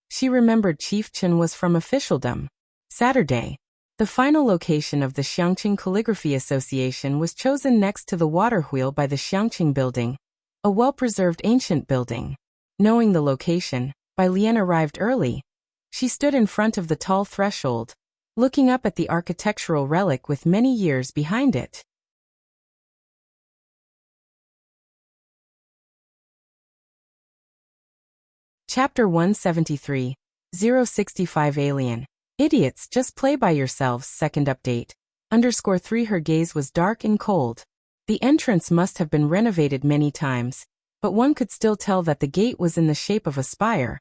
She remembered Chief Chen was from officialdom. Saturday. The final location of the Xiangqing Calligraphy Association was chosen next to the water wheel by the Xiangqing Building, a well-preserved ancient building. Knowing the location, Bai Lian arrived early. She stood in front of the tall threshold, looking up at the architectural relic with many years behind it. Chapter 173. 065 Alien. Idiots, just play by yourselves. Second update. _3 Her gaze was dark and cold. The entrance must have been renovated many times, but one could still tell that the gate was in the shape of a spire,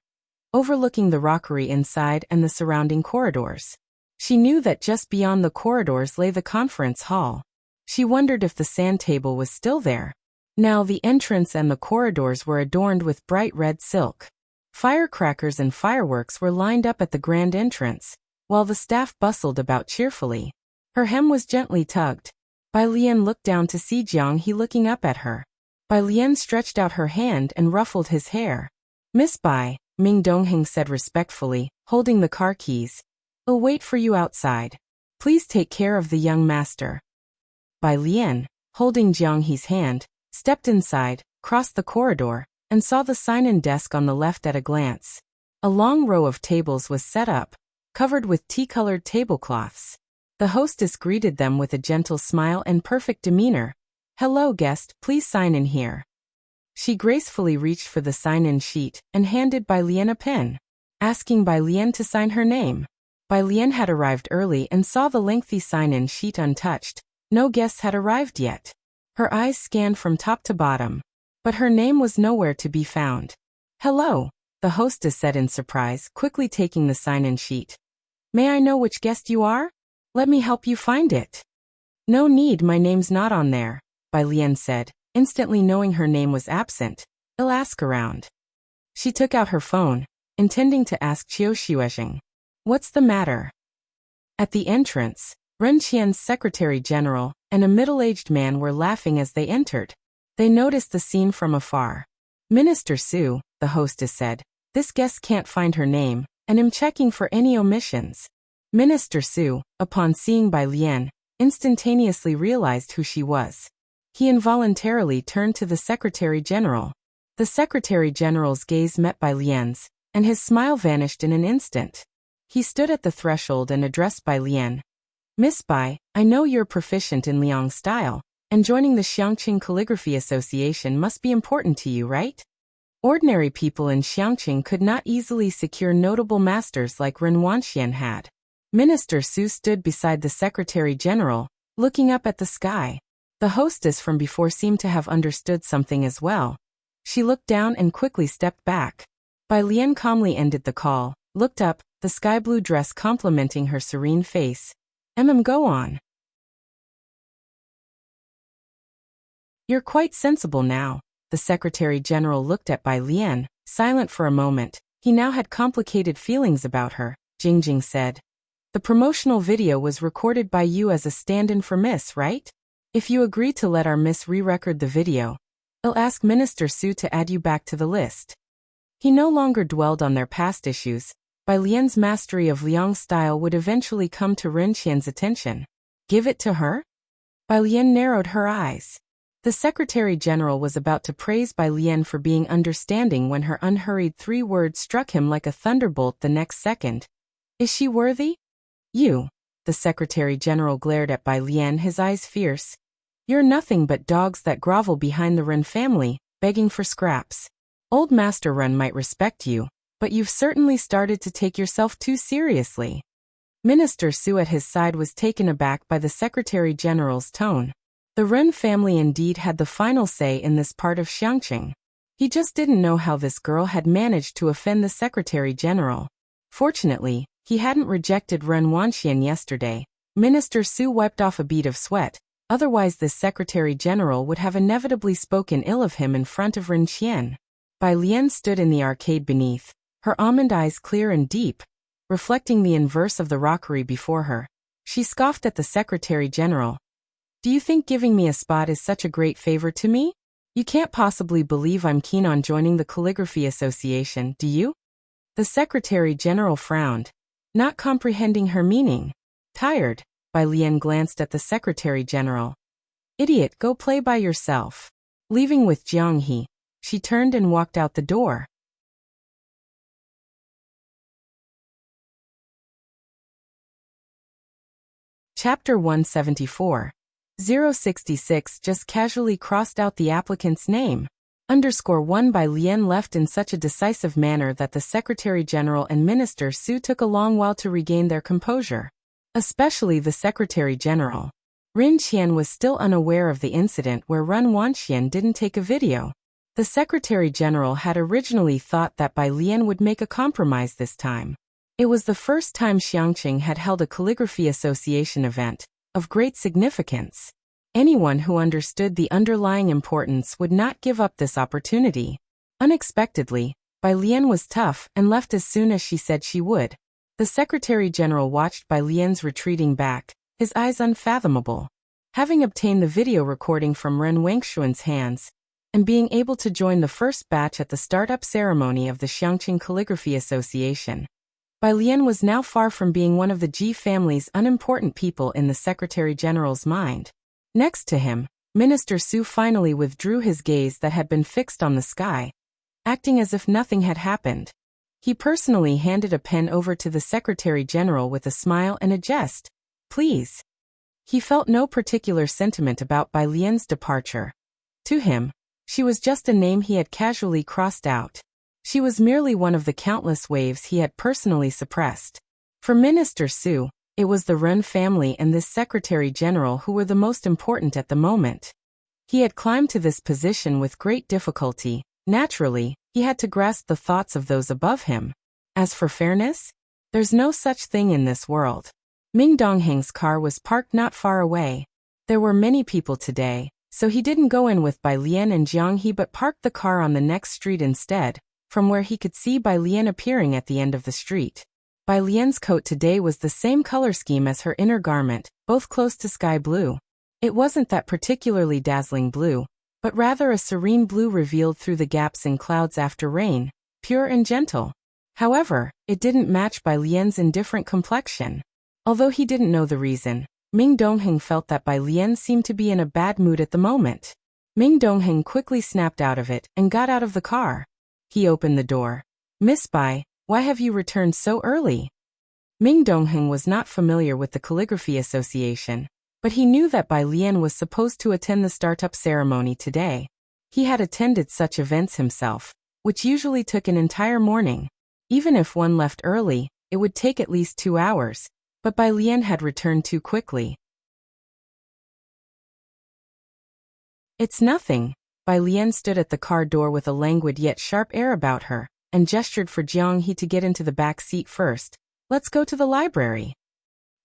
overlooking the rockery inside and the surrounding corridors. She knew that just beyond the corridors lay the conference hall. She wondered if the sand table was still there. Now the entrance and the corridors were adorned with bright red silk. Firecrackers and fireworks were lined up at the grand entrance, while the staff bustled about cheerfully. Her hem was gently tugged. Bai Lian looked down to see Jiang He looking up at her. Bai Lian stretched out her hand and ruffled his hair. Miss Bai, Ming Dongheng said respectfully, holding the car keys. I'll wait for you outside. Please take care of the young master. Bai Lian, holding Jiang He's hand, stepped inside, crossed the corridor, and saw the sign-in desk on the left at a glance. A long row of tables was set up, covered with tea-colored tablecloths. The hostess greeted them with a gentle smile and perfect demeanor. Hello, guest, please sign in here. She gracefully reached for the sign-in sheet and handed Bai Lian a pen, asking Bai Lian to sign her name. Bai Lian had arrived early and saw the lengthy sign-in sheet untouched. No guests had arrived yet. Her eyes scanned from top to bottom, but her name was nowhere to be found. Hello, the hostess said in surprise, quickly taking the sign-in sheet. May I know which guest you are? Let me help you find it. No need, my name's not on there, Bai Lian said, instantly knowing her name was absent. I'll ask around. She took out her phone, intending to ask Qiu Xuezheng. What's the matter? At the entrance, Ren Qian's Secretary General and a middle-aged man were laughing as they entered. They noticed the scene from afar. Minister Su, the hostess said, "This guest can't find her name, and I'm checking for any omissions." Minister Su, upon seeing Bai Lian, instantaneously realized who she was. He involuntarily turned to the Secretary General. The Secretary General's gaze met Bai Lian's, and his smile vanished in an instant. He stood at the threshold and addressed Bai Lian. "Miss Bai, I know you're proficient in Liang style, and joining the Xiangqing Calligraphy Association must be important to you, right?" Ordinary people in Xiangqing could not easily secure notable masters like Ren Wanxian had. Minister Su stood beside the Secretary General, looking up at the sky. The hostess from before seemed to have understood something as well. She looked down and quickly stepped back. Bai Lian calmly ended the call, looked up, the sky blue dress complementing her serene face. Go on. You're quite sensible now." The Secretary General looked at Bai Lian, silent for a moment. He now had complicated feelings about her. Jingjing said, "The promotional video was recorded by you as a stand-in for Miss, right? If you agree to let our Miss re-record the video, I'll ask Minister Su to add you back to the list." He no longer dwelled on their past issues. Bai Lian's mastery of Liang style would eventually come to Ren Qian's attention. Give it to her? Bai Lian narrowed her eyes. The Secretary General was about to praise Bai Lian for being understanding when her unhurried 3 words struck him like a thunderbolt the next second. "Is she worthy?" "You." The Secretary General glared at Bai Lian, his eyes fierce. "You're nothing but dogs that grovel behind the Ren family, begging for scraps. Old Master Ren might respect you, but you've certainly started to take yourself too seriously." Minister Su at his side was taken aback by the Secretary General's tone. The Ren family indeed had the final say in this part of Xiangqing. He just didn't know how this girl had managed to offend the Secretary General. Fortunately, he hadn't rejected Ren Wanxian yesterday. Minister Su wiped off a bead of sweat, otherwise this Secretary General would have inevitably spoken ill of him in front of Ren Qian. Bai Lian stood in the arcade beneath, her almond eyes clear and deep, reflecting the inverse of the rockery before her. She scoffed at the Secretary General. "Do you think giving me a spot is such a great favor to me? You can't possibly believe I'm keen on joining the Calligraphy Association, do you?" The Secretary General frowned, not comprehending her meaning. Tired, Bai Lian glanced at the Secretary General. "Idiot, go play by yourself." Leaving with Jiang He, she turned and walked out the door. Chapter 174. 066 just casually crossed out the applicant's name. _1 Bai Lian left in such a decisive manner that the Secretary General and Minister Su took a long while to regain their composure. Especially the Secretary General. Ren Qian was still unaware of the incident where Ren Wanxian didn't take a video. The Secretary General had originally thought that Bai Lian would make a compromise this time. It was the first time Xiangqing had held a Calligraphy Association event of great significance. Anyone who understood the underlying importance would not give up this opportunity. Unexpectedly, Bai Lian was tough and left as soon as she said she would. The Secretary General watched Bai Lian's retreating back, his eyes unfathomable. Having obtained the video recording from Ren Wangshuan's hands, and being able to join the first batch at the startup ceremony of the Xiangqing Calligraphy Association, Bai Lian was now far from being one of the Ji family's unimportant people in the Secretary General's mind. Next to him, Minister Su finally withdrew his gaze that had been fixed on the sky, acting as if nothing had happened. He personally handed a pen over to the Secretary General with a smile and a jest. "Please." He felt no particular sentiment about Bai Lian's departure. To him, she was just a name he had casually crossed out. She was merely one of the countless waves he had personally suppressed. For Minister Su, it was the Ren family and this Secretary General who were the most important at the moment. He had climbed to this position with great difficulty. Naturally, he had to grasp the thoughts of those above him. As for fairness, there's no such thing in this world. Ming Dongheng's car was parked not far away. There were many people today, so he didn't go in with Bai Lian and Jiang He but parked the car on the next street instead, from where he could see Bai Lian appearing at the end of the street. Bai Lian's coat today was the same color scheme as her inner garment, both close to sky blue. It wasn't that particularly dazzling blue, but rather a serene blue revealed through the gaps in clouds after rain, pure and gentle. However, it didn't match Bai Lian's indifferent complexion. Although he didn't know the reason, Ming Dongheng felt that Bai Lian seemed to be in a bad mood at the moment. Ming Dongheng quickly snapped out of it and got out of the car. He opened the door. "Miss Bai, why have you returned so early?" Ming Dongheng was not familiar with the Calligraphy Association, but he knew that Bai Lian was supposed to attend the startup ceremony today. He had attended such events himself, which usually took an entire morning. Even if one left early, it would take at least 2 hours, but Bai Lian had returned too quickly. "It's nothing." Bai Lian stood at the car door with a languid yet sharp air about her, and gestured for Jiang He to get into the back seat first. "Let's go to the library."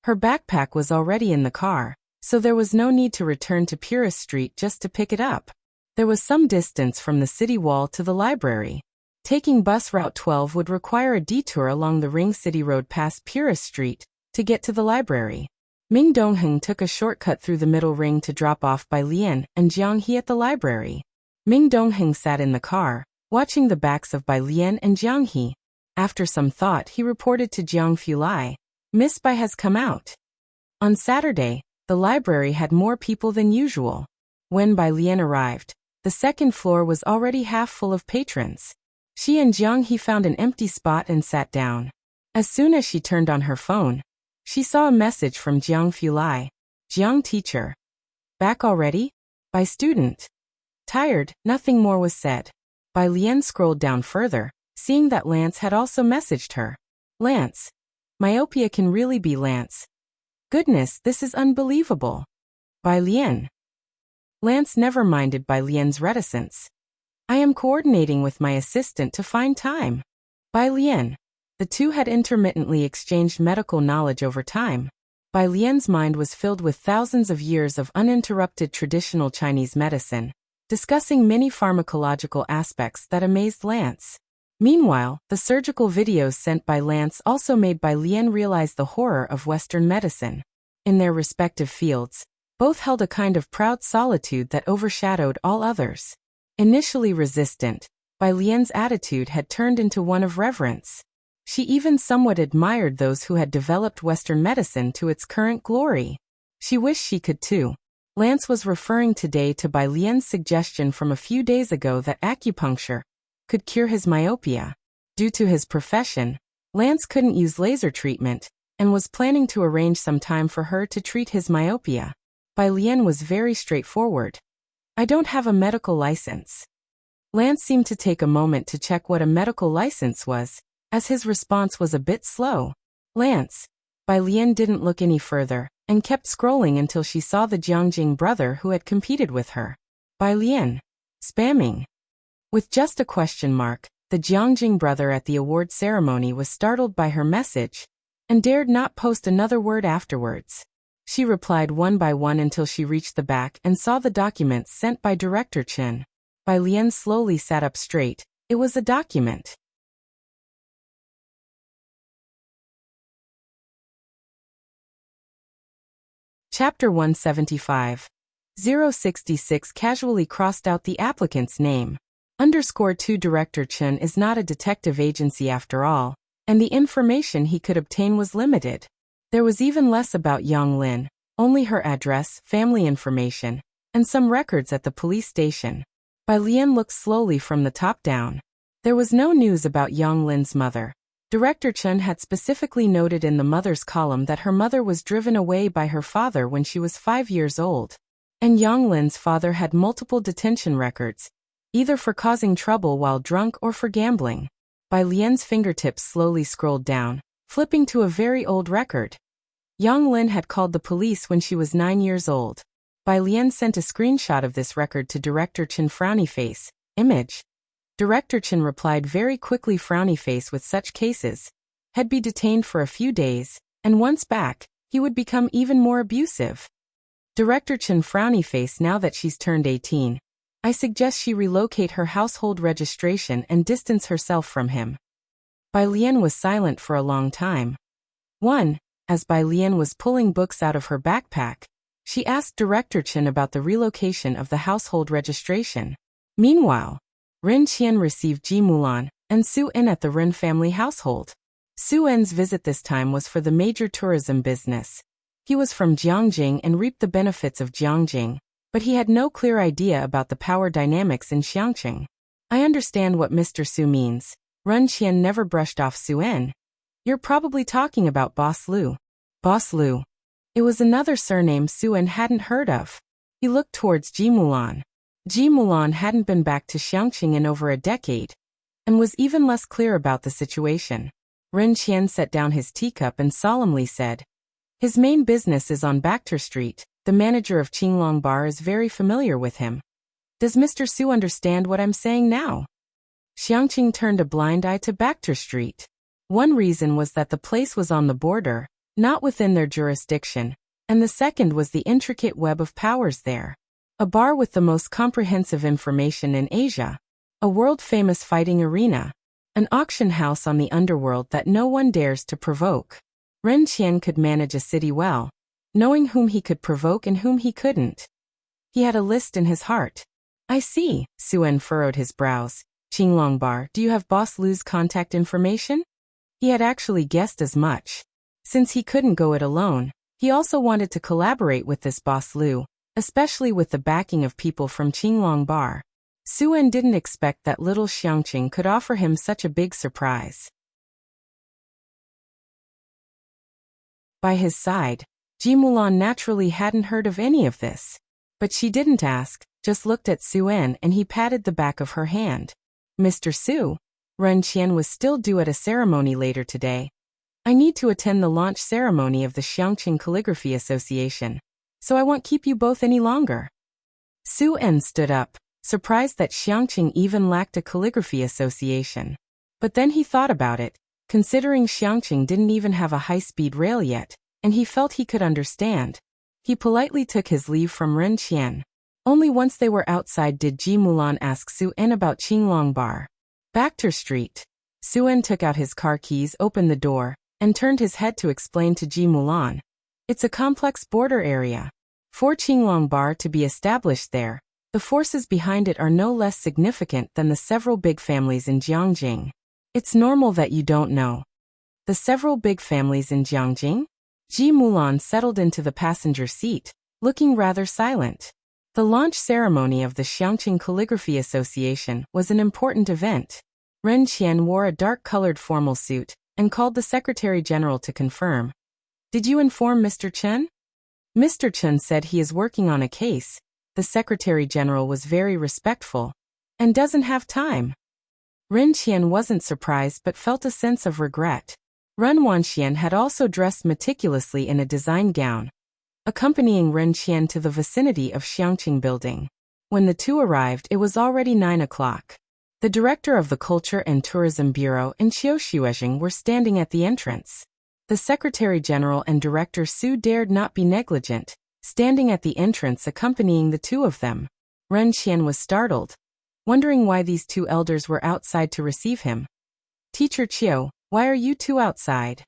Her backpack was already in the car, so there was no need to return to Purist Street just to pick it up. There was some distance from the city wall to the library. Taking bus route 12 would require a detour along the Ring City Road past Purist Street to get to the library. Ming Dongheng took a shortcut through the middle ring to drop off Bai Lian and Jiang He at the library. Ming Dongheng sat in the car, watching the backs of Bai Lian and Jiang He. After some thought, he reported to Jiang Fulai, "Miss Bai has come out." On Saturday, the library had more people than usual. When Bai Lian arrived, the second floor was already half full of patrons. She and Jiang He found an empty spot and sat down. As soon as she turned on her phone, she saw a message from Jiang Fulai. "Jiang teacher. Back already? Bai student." Tired, nothing more was said. Bai Lian scrolled down further, seeing that Lance had also messaged her. "Lance. Myopia can really be Lance. Goodness, this is unbelievable. Bai Lian." Lance never minded Bai Lian's reticence. "I am coordinating with my assistant to find time." Bai Lian. The two had intermittently exchanged medical knowledge over time. Bai Lian's mind was filled with thousands of years of uninterrupted traditional Chinese medicine, discussing many pharmacological aspects that amazed Lance. Meanwhile, the surgical videos sent by Lance also made Bai Lian realize the horror of Western medicine. In their respective fields, both held a kind of proud solitude that overshadowed all others. Initially resistant, Bai Lian's attitude had turned into one of reverence. She even somewhat admired those who had developed Western medicine to its current glory. She wished she could too. Lance was referring today to Bai Lian's suggestion from a few days ago that acupuncture could cure his myopia. Due to his profession, Lance couldn't use laser treatment, and was planning to arrange some time for her to treat his myopia. Bai Lian was very straightforward. "I don't have a medical license." Lance seemed to take a moment to check what a medical license was, as his response was a bit slow. "Lance." Bai Lian didn't look any further, and kept scrolling until she saw the Jiangjing brother who had competed with her. Bai Lian. Spamming. With just a question mark, the Jiangjing brother at the award ceremony was startled by her message, and dared not post another word afterwards. She replied one by one until she reached the back and saw the documents sent by Director Chen. Bai Lian slowly sat up straight. It was a document. Chapter 175. 066 casually crossed out the applicant's name. _2 Director Chen is not a detective agency after all, and the information he could obtain was limited. There was even less about Yang Lin, only her address, family information, and some records at the police station. Bai Lian looked slowly from the top down. There was no news about Yang Lin's mother. Director Chen had specifically noted in the mother's column that her mother was driven away by her father when she was 5 years old. And Yang Lin's father had multiple detention records, either for causing trouble while drunk or for gambling. Bai Lian's fingertips slowly scrolled down, flipping to a very old record. Yang Lin had called the police when she was 9 years old. Bai Lian sent a screenshot of this record to Director Chen. Frowny face. Image. Director Chen replied very quickly. Frowny face with such cases. Had be detained for a few days, and once back, he would become even more abusive. Director Chen. Frowny face. Now that she's turned 18. I suggest she relocate her household registration and distance herself from him. Bai Lian was silent for a long time. 1. As Bai Lian was pulling books out of her backpack, she asked Director Chen about the relocation of the household registration. Meanwhile, Ren Qian received Ji Mulan and Su En at the Ren family household. Su En's visit this time was for the major tourism business. He was from Jiangjing and reaped the benefits of Jiangjing, but he had no clear idea about the power dynamics in Xiangqing. I understand what Mr. Su means. Ren Qian never brushed off Su En. You're probably talking about Boss Lu. Boss Lu. It was another surname Su En hadn't heard of. He looked towards Ji Mulan. Ji Mulan hadn't been back to Xiangqing in over a decade, and was even less clear about the situation. Ren Qian set down his teacup and solemnly said, his main business is on Bacter Street. The manager of Qinglong Bar is very familiar with him. Does Mr. Su understand what I'm saying now? Xiangqing turned a blind eye to Bacter Street. One reason was that the place was on the border, not within their jurisdiction, and the second was the intricate web of powers there. A bar with the most comprehensive information in Asia. A world-famous fighting arena. An auction house on the underworld that no one dares to provoke. Ren Qian could manage a city well, knowing whom he could provoke and whom he couldn't. He had a list in his heart. I see, Su En furrowed his brows. Qinglong Bar, do you have Boss Lu's contact information? He had actually guessed as much. Since he couldn't go it alone, he also wanted to collaborate with this Boss Lu, especially with the backing of people from Qinglong Bar. Su En didn't expect that little Xiangqing could offer him such a big surprise. By his side, Ji Mulan naturally hadn't heard of any of this. But she didn't ask, just looked at Su En and he patted the back of her hand. Mr. Su, Ren Qian was still due at a ceremony later today. I need to attend the launch ceremony of the Xiangqing Calligraphy Association, so I won't keep you both any longer. Su En stood up, surprised that Xiangqing even lacked a calligraphy association. But then he thought about it, considering Xiangqing didn't even have a high-speed rail yet, and he felt he could understand. He politely took his leave from Ren Qian. Only once they were outside did Ji Mulan ask Su En about Qinglong Bar. Bacter Street. Su En took out his car keys, opened the door, and turned his head to explain to Ji Mulan. It's a complex border area. For Qinglong Bar to be established there, the forces behind it are no less significant than the several big families in Jiangjing. It's normal that you don't know. The several big families in Jiangjing? Ji Mulan settled into the passenger seat, looking rather silent. The launch ceremony of the Xiangqing Calligraphy Association was an important event. Ren Qian wore a dark-colored formal suit and called the Secretary General to confirm. Did you inform Mr. Chen? Mr. Chen said he is working on a case. The Secretary General was very respectful and doesn't have time. Ren Qian wasn't surprised but felt a sense of regret. Ren Wanxian had also dressed meticulously in a design gown, accompanying Ren Qian to the vicinity of Xiangqing Building. When the two arrived, it was already 9 o'clock. The director of the Culture and Tourism Bureau and Qiu Xuezheng were standing at the entrance. The Secretary General and Director Su dared not be negligent, standing at the entrance accompanying the two of them. Ren Qian was startled, wondering why these two elders were outside to receive him. Teacher Qiu, why are you two outside?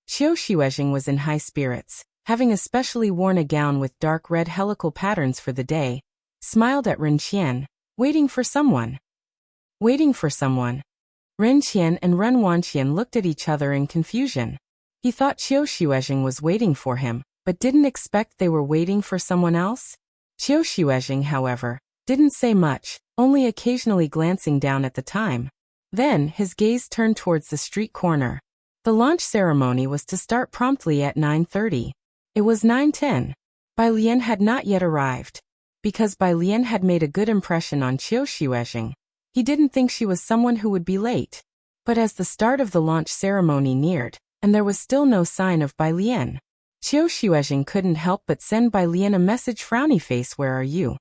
Qiu Xuezheng was in high spirits, having especially worn a gown with dark red helical patterns for the day, smiled at Ren Qian, waiting for someone. Waiting for someone. Ren Qian and Ren Wanxian looked at each other in confusion. He thought Qiu Xuezheng was waiting for him, but didn't expect they were waiting for someone else. Qiu Xuezheng, however, didn't say much, only occasionally glancing down at the time. Then, his gaze turned towards the street corner. The launch ceremony was to start promptly at 9:30. It was 9:10. Bai Lian had not yet arrived. Because Bai Lian had made a good impression on Qiu Xuezheng, he didn't think she was someone who would be late. But as the start of the launch ceremony neared, and there was still no sign of Bai Lian, Qiu Xuezheng couldn't help but send Bai Lian a message. Frowny face, where are you?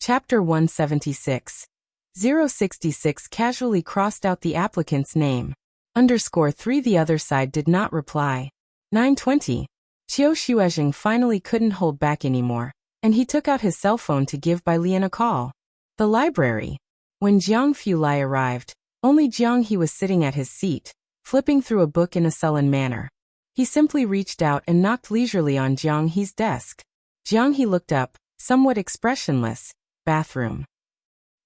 Chapter 176. 066 casually crossed out the applicant's name. _3 The other side did not reply. 9:20. Qiu Xuezheng finally couldn't hold back anymore. and he took out his cell phone to give Bai Lian a call. The library. When Jiang Fulai arrived, only Jiang He was sitting at his seat, flipping through a book in a sullen manner. He simply reached out and knocked leisurely on Jiang He's desk. Jiang He looked up, somewhat expressionless. Bathroom.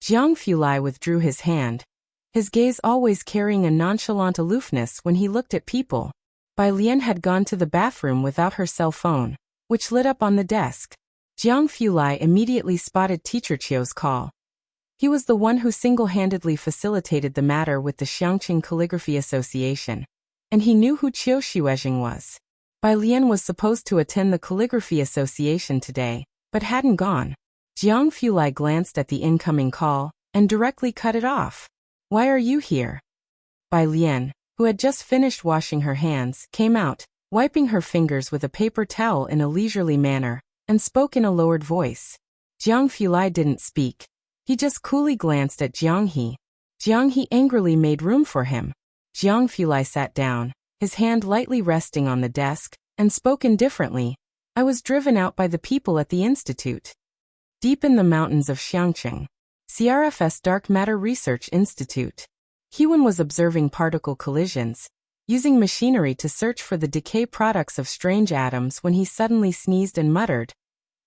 Jiang Fulai withdrew his hand, his gaze always carrying a nonchalant aloofness when he looked at people. Bai Lian had gone to the bathroom without her cell phone, which lit up on the desk. Jiang Fulai immediately spotted Teacher Qiu's call. He was the one who single-handedly facilitated the matter with the Xiangqing Calligraphy Association, and he knew who Qiu Xuezheng was. Bai Lian was supposed to attend the Calligraphy Association today, but hadn't gone. Jiang Fulai glanced at the incoming call and directly cut it off. "Why are you here?" Bai Lian, who had just finished washing her hands, came out, wiping her fingers with a paper towel in a leisurely manner, and spoke in a lowered voice. Jiang Fulai didn't speak. He just coolly glanced at Jiang He. Jiang He angrily made room for him. Jiang Fulai sat down, his hand lightly resting on the desk, and spoke indifferently. "I was driven out by the people at the institute. Deep in the mountains of Xiangqing, CRFS Dark Matter Research Institute. Hewen was observing particle collisions, using machinery to search for the decay products of strange atoms when he suddenly sneezed and muttered,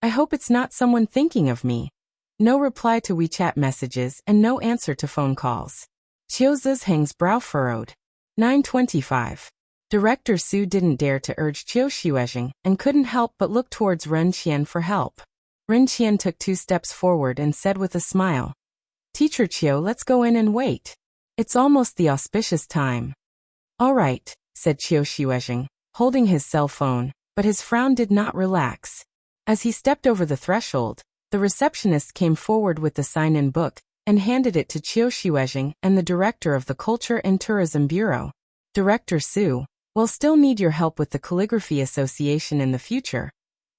'I hope it's not someone thinking of me.' No reply to WeChat messages and no answer to phone calls. Qiu Zizheng's brow furrowed. 9:25. Director Su didn't dare to urge Qiu Xuezheng and couldn't help but look towards Ren Qian for help. Ren Qian took 2 steps forward and said with a smile, "Teacher Qiu, let's go in and wait. It's almost the auspicious time." "All right," said Qiu Xuezheng, holding his cell phone, but his frown did not relax. As he stepped over the threshold, the receptionist came forward with the sign-in book and handed it to Qiu Xuezheng and the director of the Culture and Tourism Bureau. "Director Su, we'll still need your help with the Calligraphy Association in the future,"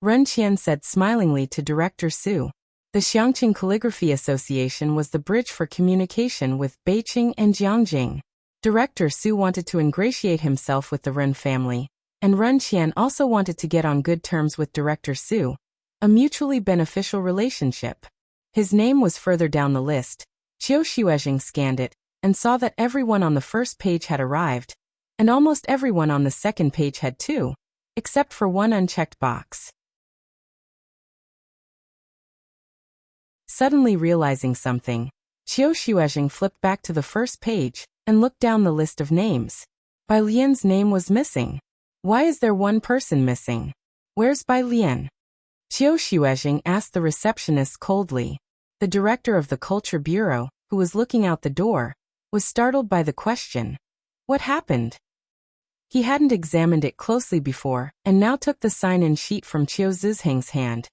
Ren Qian said smilingly to Director Su. The Xiangqing Calligraphy Association was the bridge for communication with Beijing and Jiangjing. Director Su wanted to ingratiate himself with the Ren family, and Ren Qian also wanted to get on good terms with Director Su, a mutually beneficial relationship. His name was further down the list. Qiu Xuezheng scanned it and saw that everyone on the first page had arrived, and almost everyone on the second page had too, except for one unchecked box. Suddenly realizing something, Qiu Xuezheng flipped back to the first page and looked down the list of names. Bai Lian's name was missing. Why is there one person missing? Where's Bai Lian? Qiu Xuezheng asked the receptionist coldly. The director of the Culture Bureau, who was looking out the door, was startled by the question. What happened? He hadn't examined it closely before and now took the sign-in sheet from Qiu Zizheng's hand.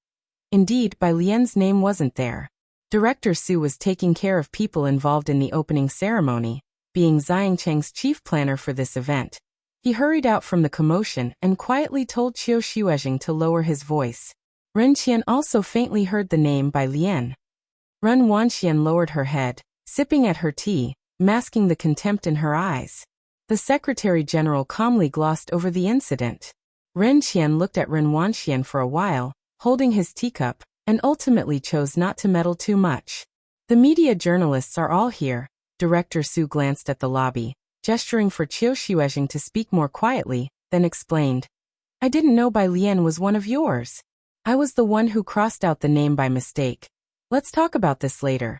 Indeed, Bai Lian's name wasn't there. Director Su was taking care of people involved in the opening ceremony, being Xiangcheng's chief planner for this event. He hurried out from the commotion and quietly told Qiu Xuezheng to lower his voice. Ren Qian also faintly heard the name Bai Lian. Ren Wanxian lowered her head, sipping at her tea, masking the contempt in her eyes. The Secretary-General calmly glossed over the incident. Ren Qian looked at Ren Wanxian for a while, holding his teacup, and ultimately chose not to meddle too much. The media journalists are all here. Director Su glanced at the lobby, gesturing for Qiu Xuezheng to speak more quietly, then explained. I didn't know Bai Lian was one of yours. I was the one who crossed out the name by mistake. Let's talk about this later.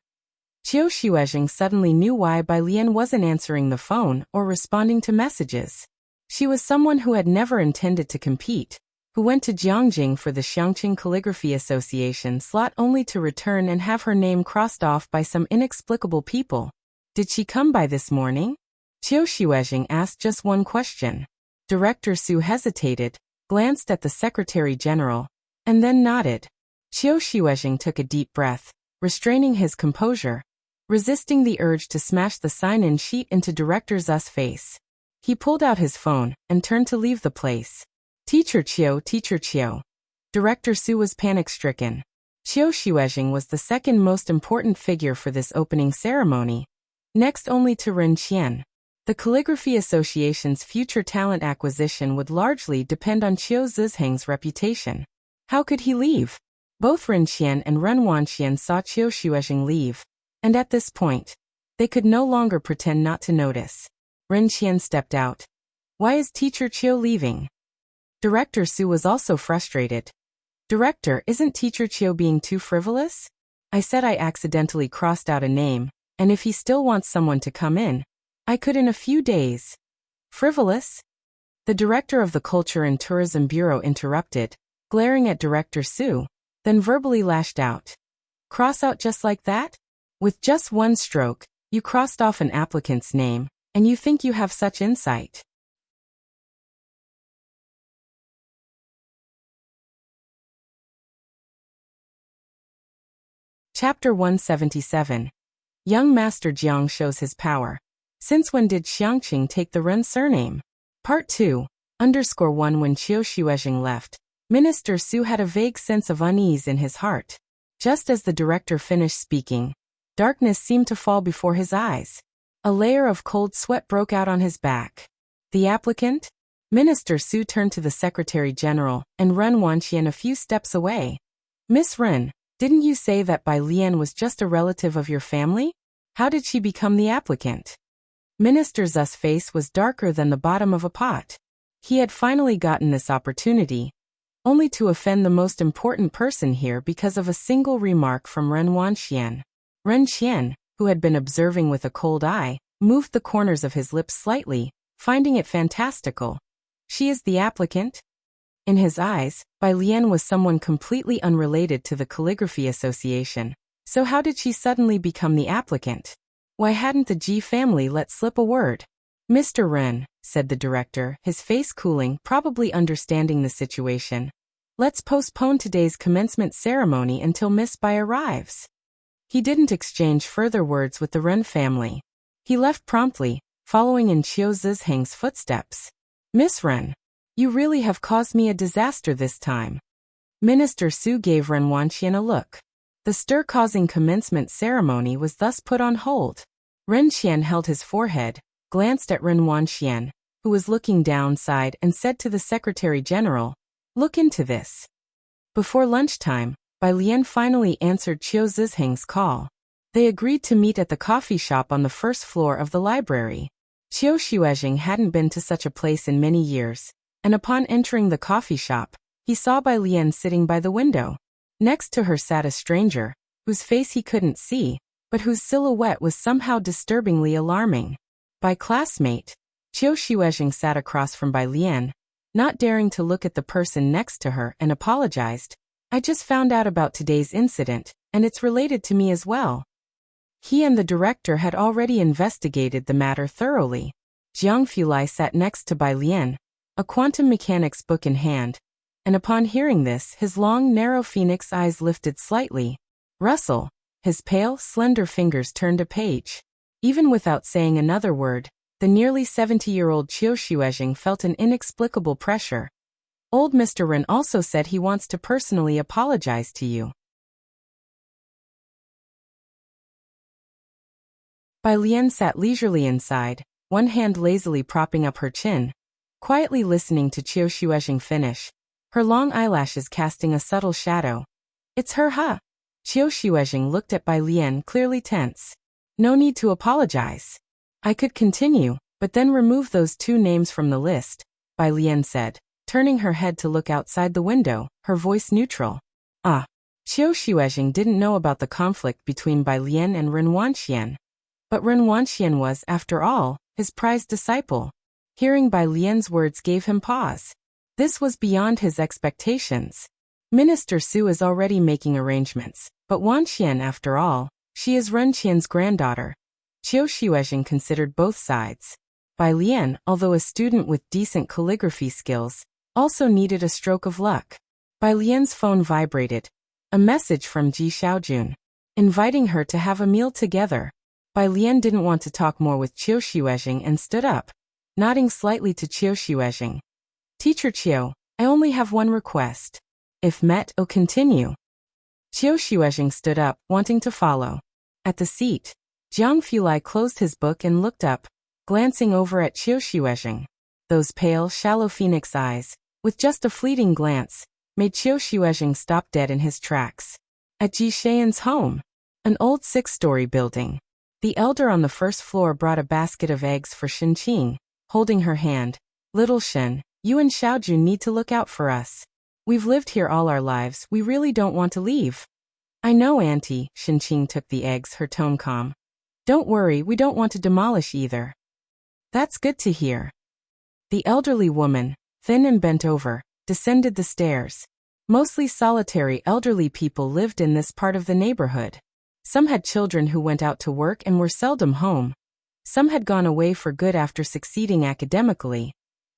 Qiu Xuezheng suddenly knew why Bai Lian wasn't answering the phone or responding to messages. She was someone who had never intended to compete, who went to Jiangjing for the Xiangqing Calligraphy Association slot only to return and have her name crossed off by some inexplicable people. Did she come by this morning? Qiu Xuezheng asked just one question. Director Su hesitated, glanced at the Secretary-General, and then nodded. Qiu Xuezheng took a deep breath, restraining his composure, resisting the urge to smash the sign-in sheet into Director Zu's face. He pulled out his phone and turned to leave the place. Teacher Qiu. Director Su was panic-stricken. Qiu Xuezheng was the second most important figure for this opening ceremony, next only to Ren Qian. The Calligraphy Association's future talent acquisition would largely depend on Qiu Zizheng's reputation. How could he leave? Both Ren Qian and Ren Wanxian saw Qiu Xuezheng leave, and at this point, they could no longer pretend not to notice. Ren Qian stepped out. Why is Teacher Qiu leaving? Director Su was also frustrated. Director, isn't Teacher Qiu being too frivolous? I said I accidentally crossed out a name, and if he still wants someone to come in, I could in a few days. Frivolous? The director of the Culture and Tourism Bureau interrupted, glaring at Director Su, then verbally lashed out. Cross out just like that? With just one stroke, you crossed off an applicant's name, and you think you have such insight. Chapter 177. Young Master Jiang shows his power. Since when did Xiangqing take the Ren surname? Part 2. _1 When Qiu Xuezheng left, Minister Su had a vague sense of unease in his heart. Just as the director finished speaking, darkness seemed to fall before his eyes. A layer of cold sweat broke out on his back. The applicant? Minister Su turned to the Secretary General and Ren Wanxian a few steps away. Miss Ren, didn't you say that Bai Lian was just a relative of your family? How did she become the applicant? Minister Zu's face was darker than the bottom of a pot. He had finally gotten this opportunity, only to offend the most important person here because of a single remark from Ren Wanxian. Ren Qian, who had been observing with a cold eye, moved the corners of his lips slightly, finding it fantastical. She is the applicant? In his eyes, Bai Lian was someone completely unrelated to the Calligraphy Association. So how did she suddenly become the applicant? Why hadn't the Ji family let slip a word? Mr. Ren, said the director, his face cooling, probably understanding the situation. Let's postpone today's commencement ceremony until Miss Bai arrives. He didn't exchange further words with the Ren family. He left promptly, following in Qiu Zizheng's footsteps. Miss Ren, you really have caused me a disaster this time. Minister Su gave Ren Wanxian a look. The stir-causing commencement ceremony was thus put on hold. Ren Qian held his forehead, glanced at Ren Wanxian, who was looking downside, and said to the Secretary General, look into this. Before lunchtime, Bai Lian finally answered Qiu Zizheng's call. They agreed to meet at the coffee shop on the first floor of the library. Qiu Xuezheng hadn't been to such a place in many years, and upon entering the coffee shop, he saw Bai Lian sitting by the window. Next to her sat a stranger, whose face he couldn't see, but whose silhouette was somehow disturbingly alarming. By classmate, Qiu Xuezheng sat across from Bai Lian, not daring to look at the person next to her, and apologized. I just found out about today's incident, and it's related to me as well. He and the director had already investigated the matter thoroughly. Jiang Fulai sat next to Bai Lian, a quantum mechanics book in hand, and upon hearing this, his long, narrow phoenix eyes lifted slightly. Russell, his pale, slender fingers turned a page. Even without saying another word, the nearly 70-year-old Qiu Xuezheng felt an inexplicable pressure. Old Mr. Ren also said he wants to personally apologize to you. Bai Lian sat leisurely inside, one hand lazily propping up her chin, quietly listening to Qiu Xuezheng finish, her long eyelashes casting a subtle shadow. It's her, huh? Qiu Xuezheng looked at Bai Lian, clearly tense. No need to apologize. I could continue, but then remove those two names from the list, Bai Lian said, turning her head to look outside the window, her voice neutral. Ah. Qiu Xuezheng didn't know about the conflict between Bai Lian and Ren Wanxian. But Ren Wanxian was, after all, his prized disciple. Hearing Bai Lian's words gave him pause. This was beyond his expectations. Minister Su is already making arrangements, but Wanxian, after all, she is Ren Qian's granddaughter. Qiu Xuezheng considered both sides. Bai Lian, although a student with decent calligraphy skills, also needed a stroke of luck. Bai Lian's phone vibrated. A message from Ji Xiaojun, inviting her to have a meal together. Bai Lian didn't want to talk more with Qiu Xuezheng and stood up, nodding slightly to Qiu Xuezheng. Teacher Qiu, I only have one request. If met, continue. Qiu Xuezheng stood up, wanting to follow. At the seat, Jiang Fulai closed his book and looked up, glancing over at Qiu Xuezheng. Those pale, shallow phoenix eyes, with just a fleeting glance, made Qiu Xuezheng stop dead in his tracks. At Ji Xian's home, an old 6-story building, the elder on the first floor brought a basket of eggs for Shenqing, holding her hand. Little Shen, you and Xiaojun need to look out for us. We've lived here all our lives, we really don't want to leave. I know, Auntie, Shenqing took the eggs, her tone calm. Don't worry, we don't want to demolish either. That's good to hear. The elderly woman, thin and bent over, descended the stairs. Mostly solitary elderly people lived in this part of the neighborhood. Some had children who went out to work and were seldom home. Some had gone away for good after succeeding academically.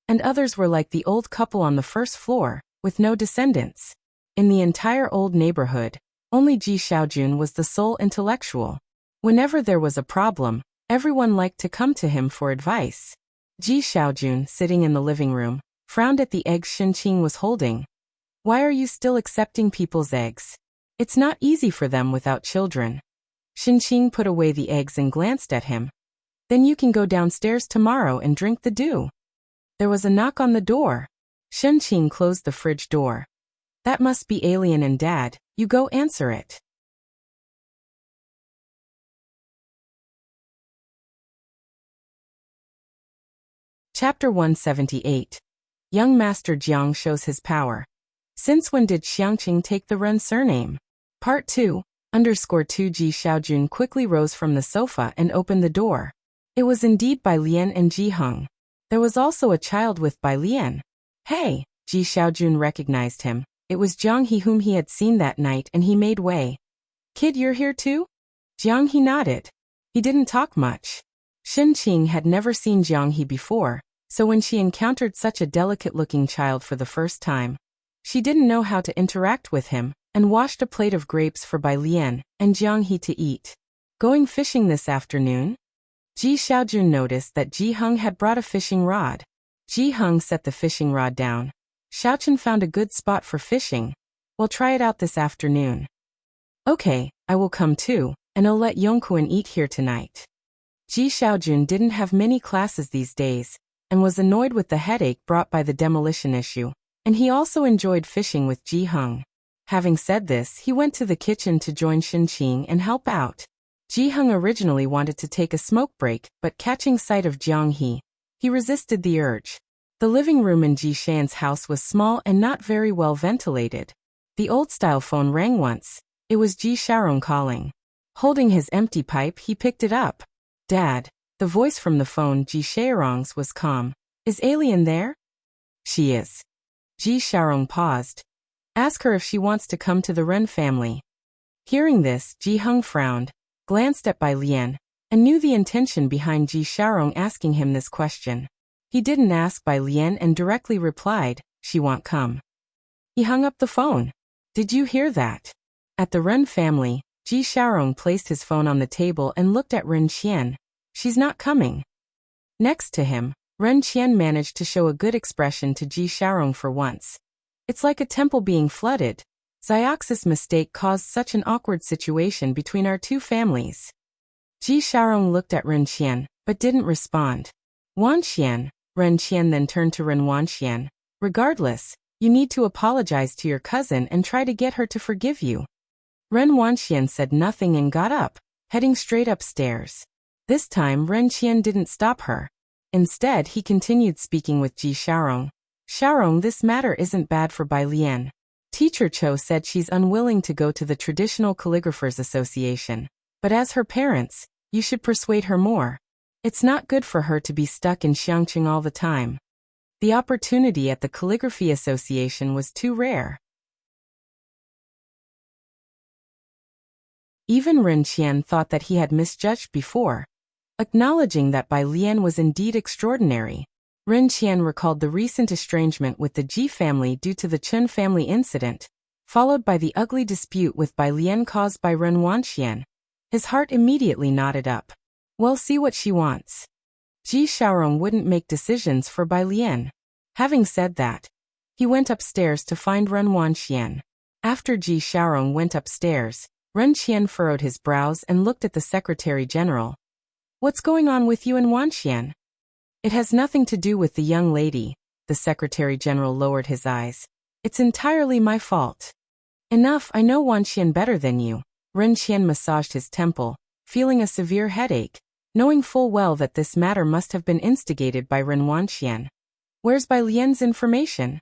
And others were like the old couple on the first floor, with no descendants. In the entire old neighborhood, only Ji Xiaojun was the sole intellectual. Whenever there was a problem, everyone liked to come to him for advice. Ji Xiaojun, sitting in the living room, frowned at the eggs Shenqing was holding. Why are you still accepting people's eggs? It's not easy for them without children. Shenqing put away the eggs and glanced at him. Then you can go downstairs tomorrow and drink the dew. There was a knock on the door. Shenqing closed the fridge door. That must be Alien and Dad, you go answer it. Chapter 178. Young Master Jiang shows his power. Since when did Xiangqing take the Ren surname? Part 2. _2 Ji Xiaojun quickly rose from the sofa and opened the door. It was indeed Bai Lian and Ji Heng. There was also a child with Bai Lian. Hey, Ji Xiaojun recognized him. It was Jiang He whom he had seen that night, and he made way. Kid, you're here too? Jiang He nodded. He didn't talk much. Shenqing had never seen Jiang He before, so when she encountered such a delicate-looking child for the first time, she didn't know how to interact with him, and washed a plate of grapes for Bai Lian and Jiang He to eat. Going fishing this afternoon? Ji Xiaojun noticed that Ji Heng had brought a fishing rod. Ji Heng set the fishing rod down. Xiaochen found a good spot for fishing. We'll try it out this afternoon. Okay, I will come too, and I'll let Yongkuan eat here tonight. Ji Xiaojun didn't have many classes these days, and was annoyed with the headache brought by the demolition issue, and he also enjoyed fishing with Ji Heng. Having said this, he went to the kitchen to join Shenqing and help out. Ji Heng originally wanted to take a smoke break, but catching sight of Jiang he resisted the urge. The living room in Ji Xian's house was small and not very well ventilated. The old-style phone rang once. It was Ji Xiaorong calling. Holding his empty pipe, he picked it up. Dad. The voice from the phone, Ji Xiaorong's, was calm. Is Alien there? She is. Ji Xiaorong paused. Ask her if she wants to come to the Ren family. Hearing this, Ji Heng frowned, glanced at Bai Lian, and knew the intention behind Ji Xiaorong asking him this question. He didn't ask Bai Lian and directly replied, she won't come. He hung up the phone. Did you hear that? At the Ren family, Ji Xiaorong placed his phone on the table and looked at Ren Qian. She's not coming. Next to him, Ren Qian managed to show a good expression to Ji Xiaorong for once. It's like a temple being flooded. Xiox's mistake caused such an awkward situation between our two families. Ji Xiaorong looked at Ren Qian, but didn't respond. Wanxian, Ren Qian then turned to Ren Wanxian. Regardless, you need to apologize to your cousin and try to get her to forgive you. Ren Wanxian said nothing and got up, heading straight upstairs. This time Ren Qian didn't stop her. Instead, he continued speaking with Ji Xiaorong. Xiaorong, this matter isn't bad for Bai Lian. Teacher Cho said she's unwilling to go to the Traditional Calligraphers Association. But as her parents, you should persuade her more. It's not good for her to be stuck in Xiangqing all the time. The opportunity at the Calligraphy Association was too rare. Even Ren Qian thought that he had misjudged before. Acknowledging that Bai Lian was indeed extraordinary, Ren Qian recalled the recent estrangement with the Ji family due to the Chen family incident, followed by the ugly dispute with Bai Lian caused by Ren Wanxian. His heart immediately knotted up. Well, see what she wants. Ji Xiaorong wouldn't make decisions for Bai Lian. Having said that, he went upstairs to find Ren Wanxian. After Ji Xiaorong went upstairs, Ren Qian furrowed his brows and looked at the Secretary General. What's going on with you and Wanxian? It has nothing to do with the young lady. The Secretary General lowered his eyes. It's entirely my fault. Enough, I know Wanxian better than you. Ren Qian massaged his temple, feeling a severe headache, knowing full well that this matter must have been instigated by Ren Wanxian. Where's Bai Lian's information?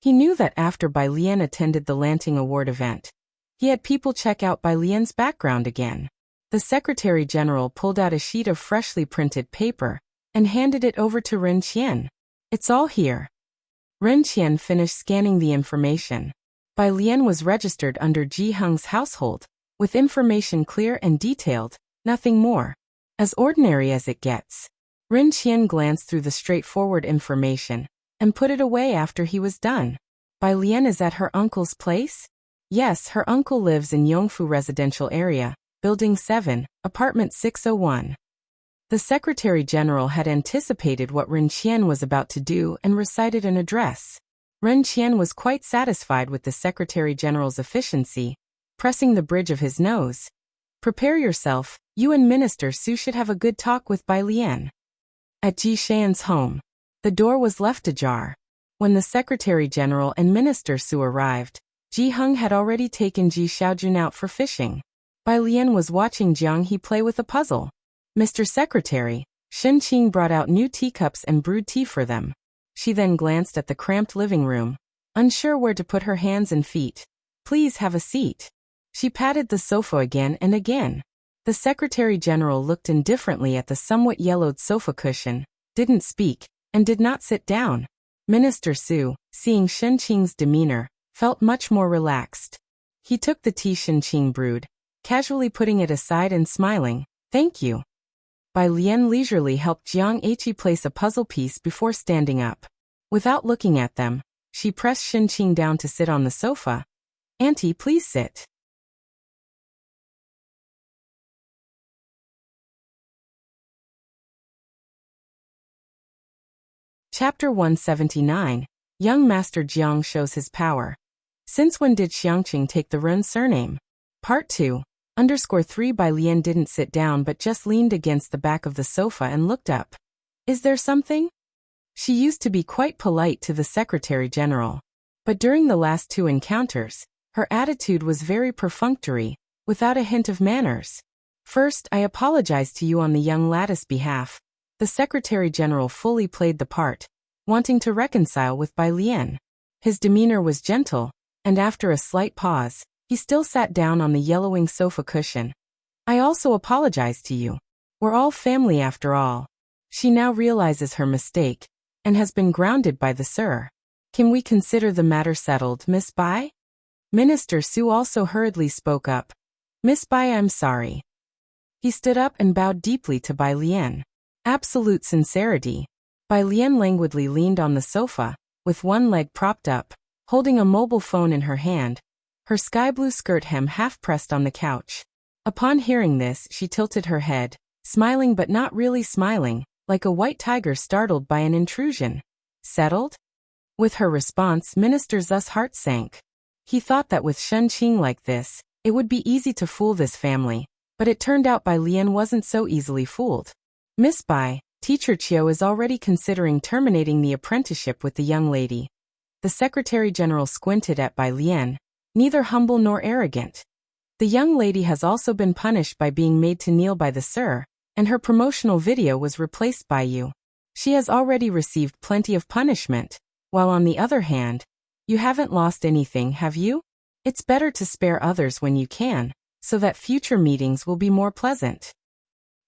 He knew that after Bai Lian attended the Lanting Award event, he had people check out Bai Lian's background again. The Secretary General pulled out a sheet of freshly printed paper and handed it over to Ren Qian. It's all here. Ren Qian finished scanning the information. Bai Lian was registered under Ji Heng's household, with information clear and detailed, nothing more. As ordinary as it gets. Ren Qian glanced through the straightforward information and put it away after he was done. Bai Lian is at her uncle's place? Yes, her uncle lives in Yongfu Residential Area, Building 7, Apartment 601. The Secretary General had anticipated what Ren Qian was about to do and recited an address. Ren Qian was quite satisfied with the Secretary General's efficiency, pressing the bridge of his nose. Prepare yourself, you and Minister Su should have a good talk with Bai Lian. At Ji Shan's home, the door was left ajar. When the Secretary General and Minister Su arrived, Ji Heng had already taken Ji Xiaojun out for fishing. Bai Lian was watching Jiang He play with a puzzle. Mr. Secretary, Shen Qing brought out new teacups and brewed tea for them. She then glanced at the cramped living room, unsure where to put her hands and feet. Please have a seat. She patted the sofa again and again. The Secretary General looked indifferently at the somewhat yellowed sofa cushion, didn't speak, and did not sit down. Minister Su, seeing Shen Qing's demeanor, felt much more relaxed. He took the tea Shen Qing brewed, casually putting it aside and smiling, "Thank you." Bai Lian leisurely helped Jiang He place a puzzle piece before standing up. Without looking at them, she pressed Shen Qing down to sit on the sofa. "Auntie, please sit." Chapter 179, Young Master Jiang shows his power. Since when did Xiangqing take the Ren surname? Part 2. _3 Bai Lian didn't sit down but just leaned against the back of the sofa and looked up. Is there something? She used to be quite polite to the Secretary General. But during the last two encounters, her attitude was very perfunctory, without a hint of manners. First, I apologize to you on the young lad's behalf. The Secretary General fully played the part, wanting to reconcile with Bai Lian. His demeanor was gentle, and after a slight pause, he still sat down on the yellowing sofa cushion. I also apologize to you. We're all family after all. She now realizes her mistake, and has been grounded by the Sir. Can we consider the matter settled, Miss Bai? Minister Su also hurriedly spoke up. Miss Bai, I'm sorry. He stood up and bowed deeply to Bai Lian. Absolute sincerity. Bai Lian languidly leaned on the sofa, with one leg propped up, holding a mobile phone in her hand, her sky-blue skirt hem half-pressed on the couch. Upon hearing this, she tilted her head, smiling but not really smiling, like a white tiger startled by an intrusion. Settled? With her response, Minister Zu's heart sank. He thought that with Shen Qing like this, it would be easy to fool this family, but it turned out Bai Lian wasn't so easily fooled. Miss Bai, Teacher Chiu is already considering terminating the apprenticeship with the young lady. The Secretary General squinted at Bai Lian, neither humble nor arrogant. The young lady has also been punished by being made to kneel by the Sir, and her promotional video was replaced by you. She has already received plenty of punishment, while on the other hand, you haven't lost anything, have you? It's better to spare others when you can, so that future meetings will be more pleasant.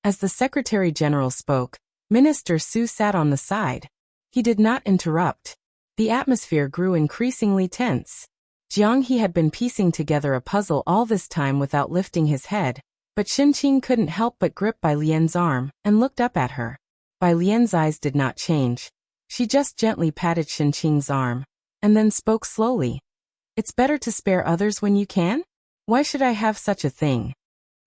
As the Secretary General spoke, Minister Su sat on the side. He did not interrupt. The atmosphere grew increasingly tense. Jiang He had been piecing together a puzzle all this time without lifting his head, but Shen Qing couldn't help but grip Bai Lian's arm and looked up at her. Bai Lian's eyes did not change. She just gently patted Shen Qing's arm, and then spoke slowly. It's better to spare others when you can? Why should I have such a thing?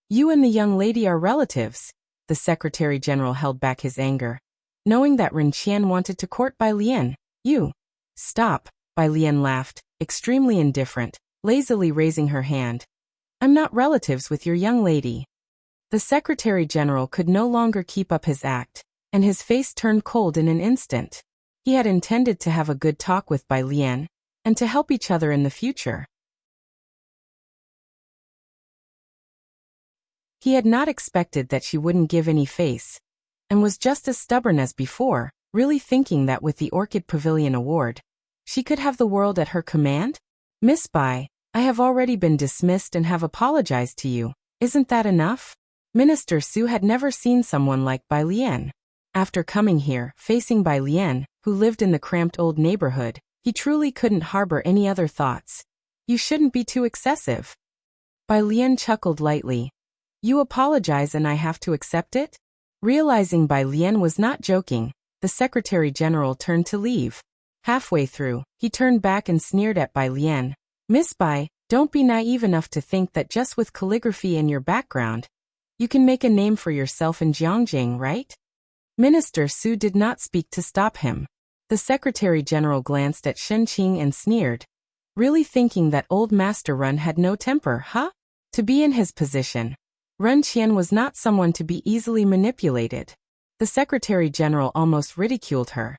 You and the young lady are relatives. The Secretary General held back his anger. Knowing that Ren Qian wanted to court Bai Lian, you. Stop, Bai Lian laughed, extremely indifferent, lazily raising her hand. I'm not relatives with your young lady. The Secretary General could no longer keep up his act, and his face turned cold in an instant. He had intended to have a good talk with Bai Lian, and to help each other in the future. He had not expected that she wouldn't give any face, and was just as stubborn as before, really thinking that with the Orchid Pavilion Award, she could have the world at her command? Miss Bai, I have already been dismissed and have apologized to you. Isn't that enough? Minister Su had never seen someone like Bai Lian. After coming here, facing Bai Lian, who lived in the cramped old neighborhood, he truly couldn't harbor any other thoughts. You shouldn't be too excessive. Bai Lian chuckled lightly. You apologize and I have to accept it? Realizing Bai Lian was not joking, the Secretary General turned to leave. Halfway through, he turned back and sneered at Bai Lian. Miss Bai, don't be naive enough to think that just with calligraphy in your background, you can make a name for yourself in Jiangjing, right? Minister Su did not speak to stop him. The Secretary General glanced at Shen Qing and sneered. Really thinking that old Master Run had no temper, huh? To be in his position, Ren Qian was not someone to be easily manipulated. The Secretary General almost ridiculed her.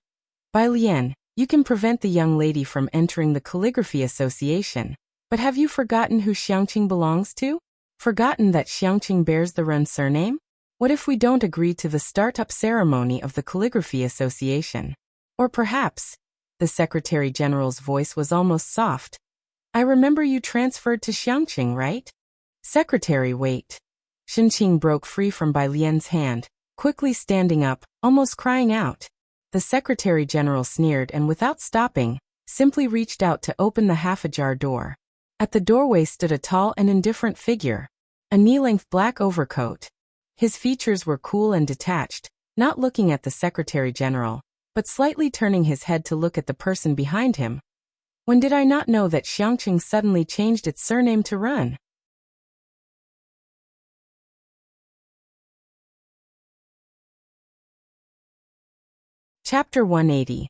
Bai Lian, you can prevent the young lady from entering the Calligraphy Association, but have you forgotten who Xiangqing belongs to? Forgotten that Xiangqing bears the Ren surname? What if we don't agree to the start-up ceremony of the Calligraphy Association? Or perhaps, the Secretary General's voice was almost soft. I remember you transferred to Xiangqing, right? Secretary, wait. Shen Qing broke free from Bai Lian's hand, quickly standing up, almost crying out. The Secretary General sneered and without stopping, simply reached out to open the half-ajar door. At the doorway stood a tall and indifferent figure, a knee-length black overcoat. His features were cool and detached, not looking at the Secretary General, but slightly turning his head to look at the person behind him. When did I not know that Xiangqing suddenly changed its surname to Run? Chapter 180.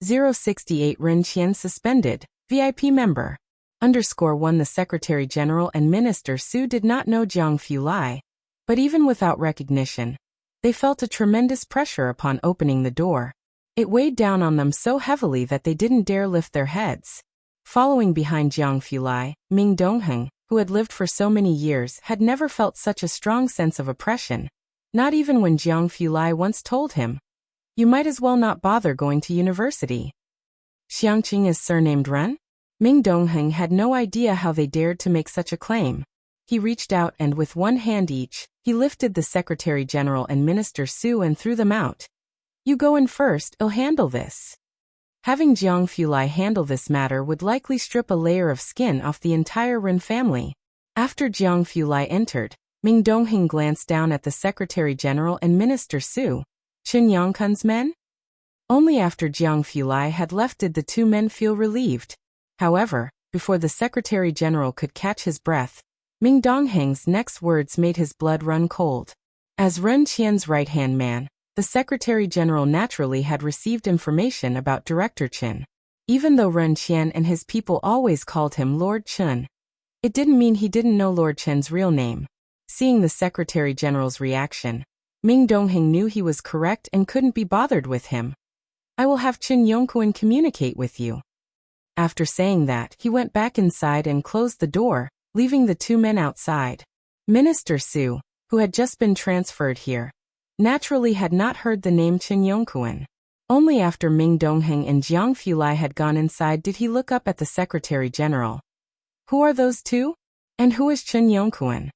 068 Ren Qian suspended, VIP member. _1 The Secretary General and Minister Su did not know Jiang Fulai, but even without recognition, they felt a tremendous pressure upon opening the door. It weighed down on them so heavily that they didn't dare lift their heads. Following behind Jiang Fulai, Ming Dongheng, who had lived for so many years, had never felt such a strong sense of oppression, not even when Jiang Fulai once told him, "You might as well not bother going to university." Xiangqing is surnamed Ren? Ming Dongheng had no idea how they dared to make such a claim. He reached out and with one hand each, he lifted the Secretary General and Minister Su and threw them out. You go in first, I'll handle this. Having Jiang Fulai handle this matter would likely strip a layer of skin off the entire Ren family. After Jiang Fulai entered, Ming Dongheng glanced down at the Secretary General and Minister Su. Qin Yangkun's men? Only after Jiang Fulai had left did the two men feel relieved. However, before the Secretary General could catch his breath, Ming Dongheng's next words made his blood run cold. As Ren Qian's right-hand man, the Secretary General naturally had received information about Director Qin. Even though Ren Qian and his people always called him Lord Qin, it didn't mean he didn't know Lord Qin's real name. Seeing the Secretary General's reaction, Ming Dongheng knew he was correct and couldn't be bothered with him. I will have Qin Yongkuan communicate with you. After saying that, he went back inside and closed the door, leaving the two men outside. Minister Su, who had just been transferred here, naturally had not heard the name Qin Yongkuan. Only after Ming Dongheng and Jiang Fulai had gone inside did he look up at the Secretary General. Who are those two? And who is Qin Yongkuan?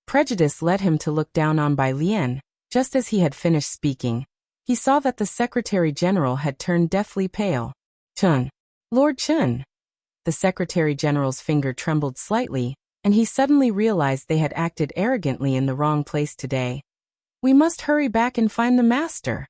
Prejudice led him to look down on Bai Lian. Just as he had finished speaking, he saw that the Secretary General had turned deathly pale. Qin. Lord Qin. The Secretary General's finger trembled slightly, and he suddenly realized they had acted arrogantly in the wrong place today. We must hurry back and find the master.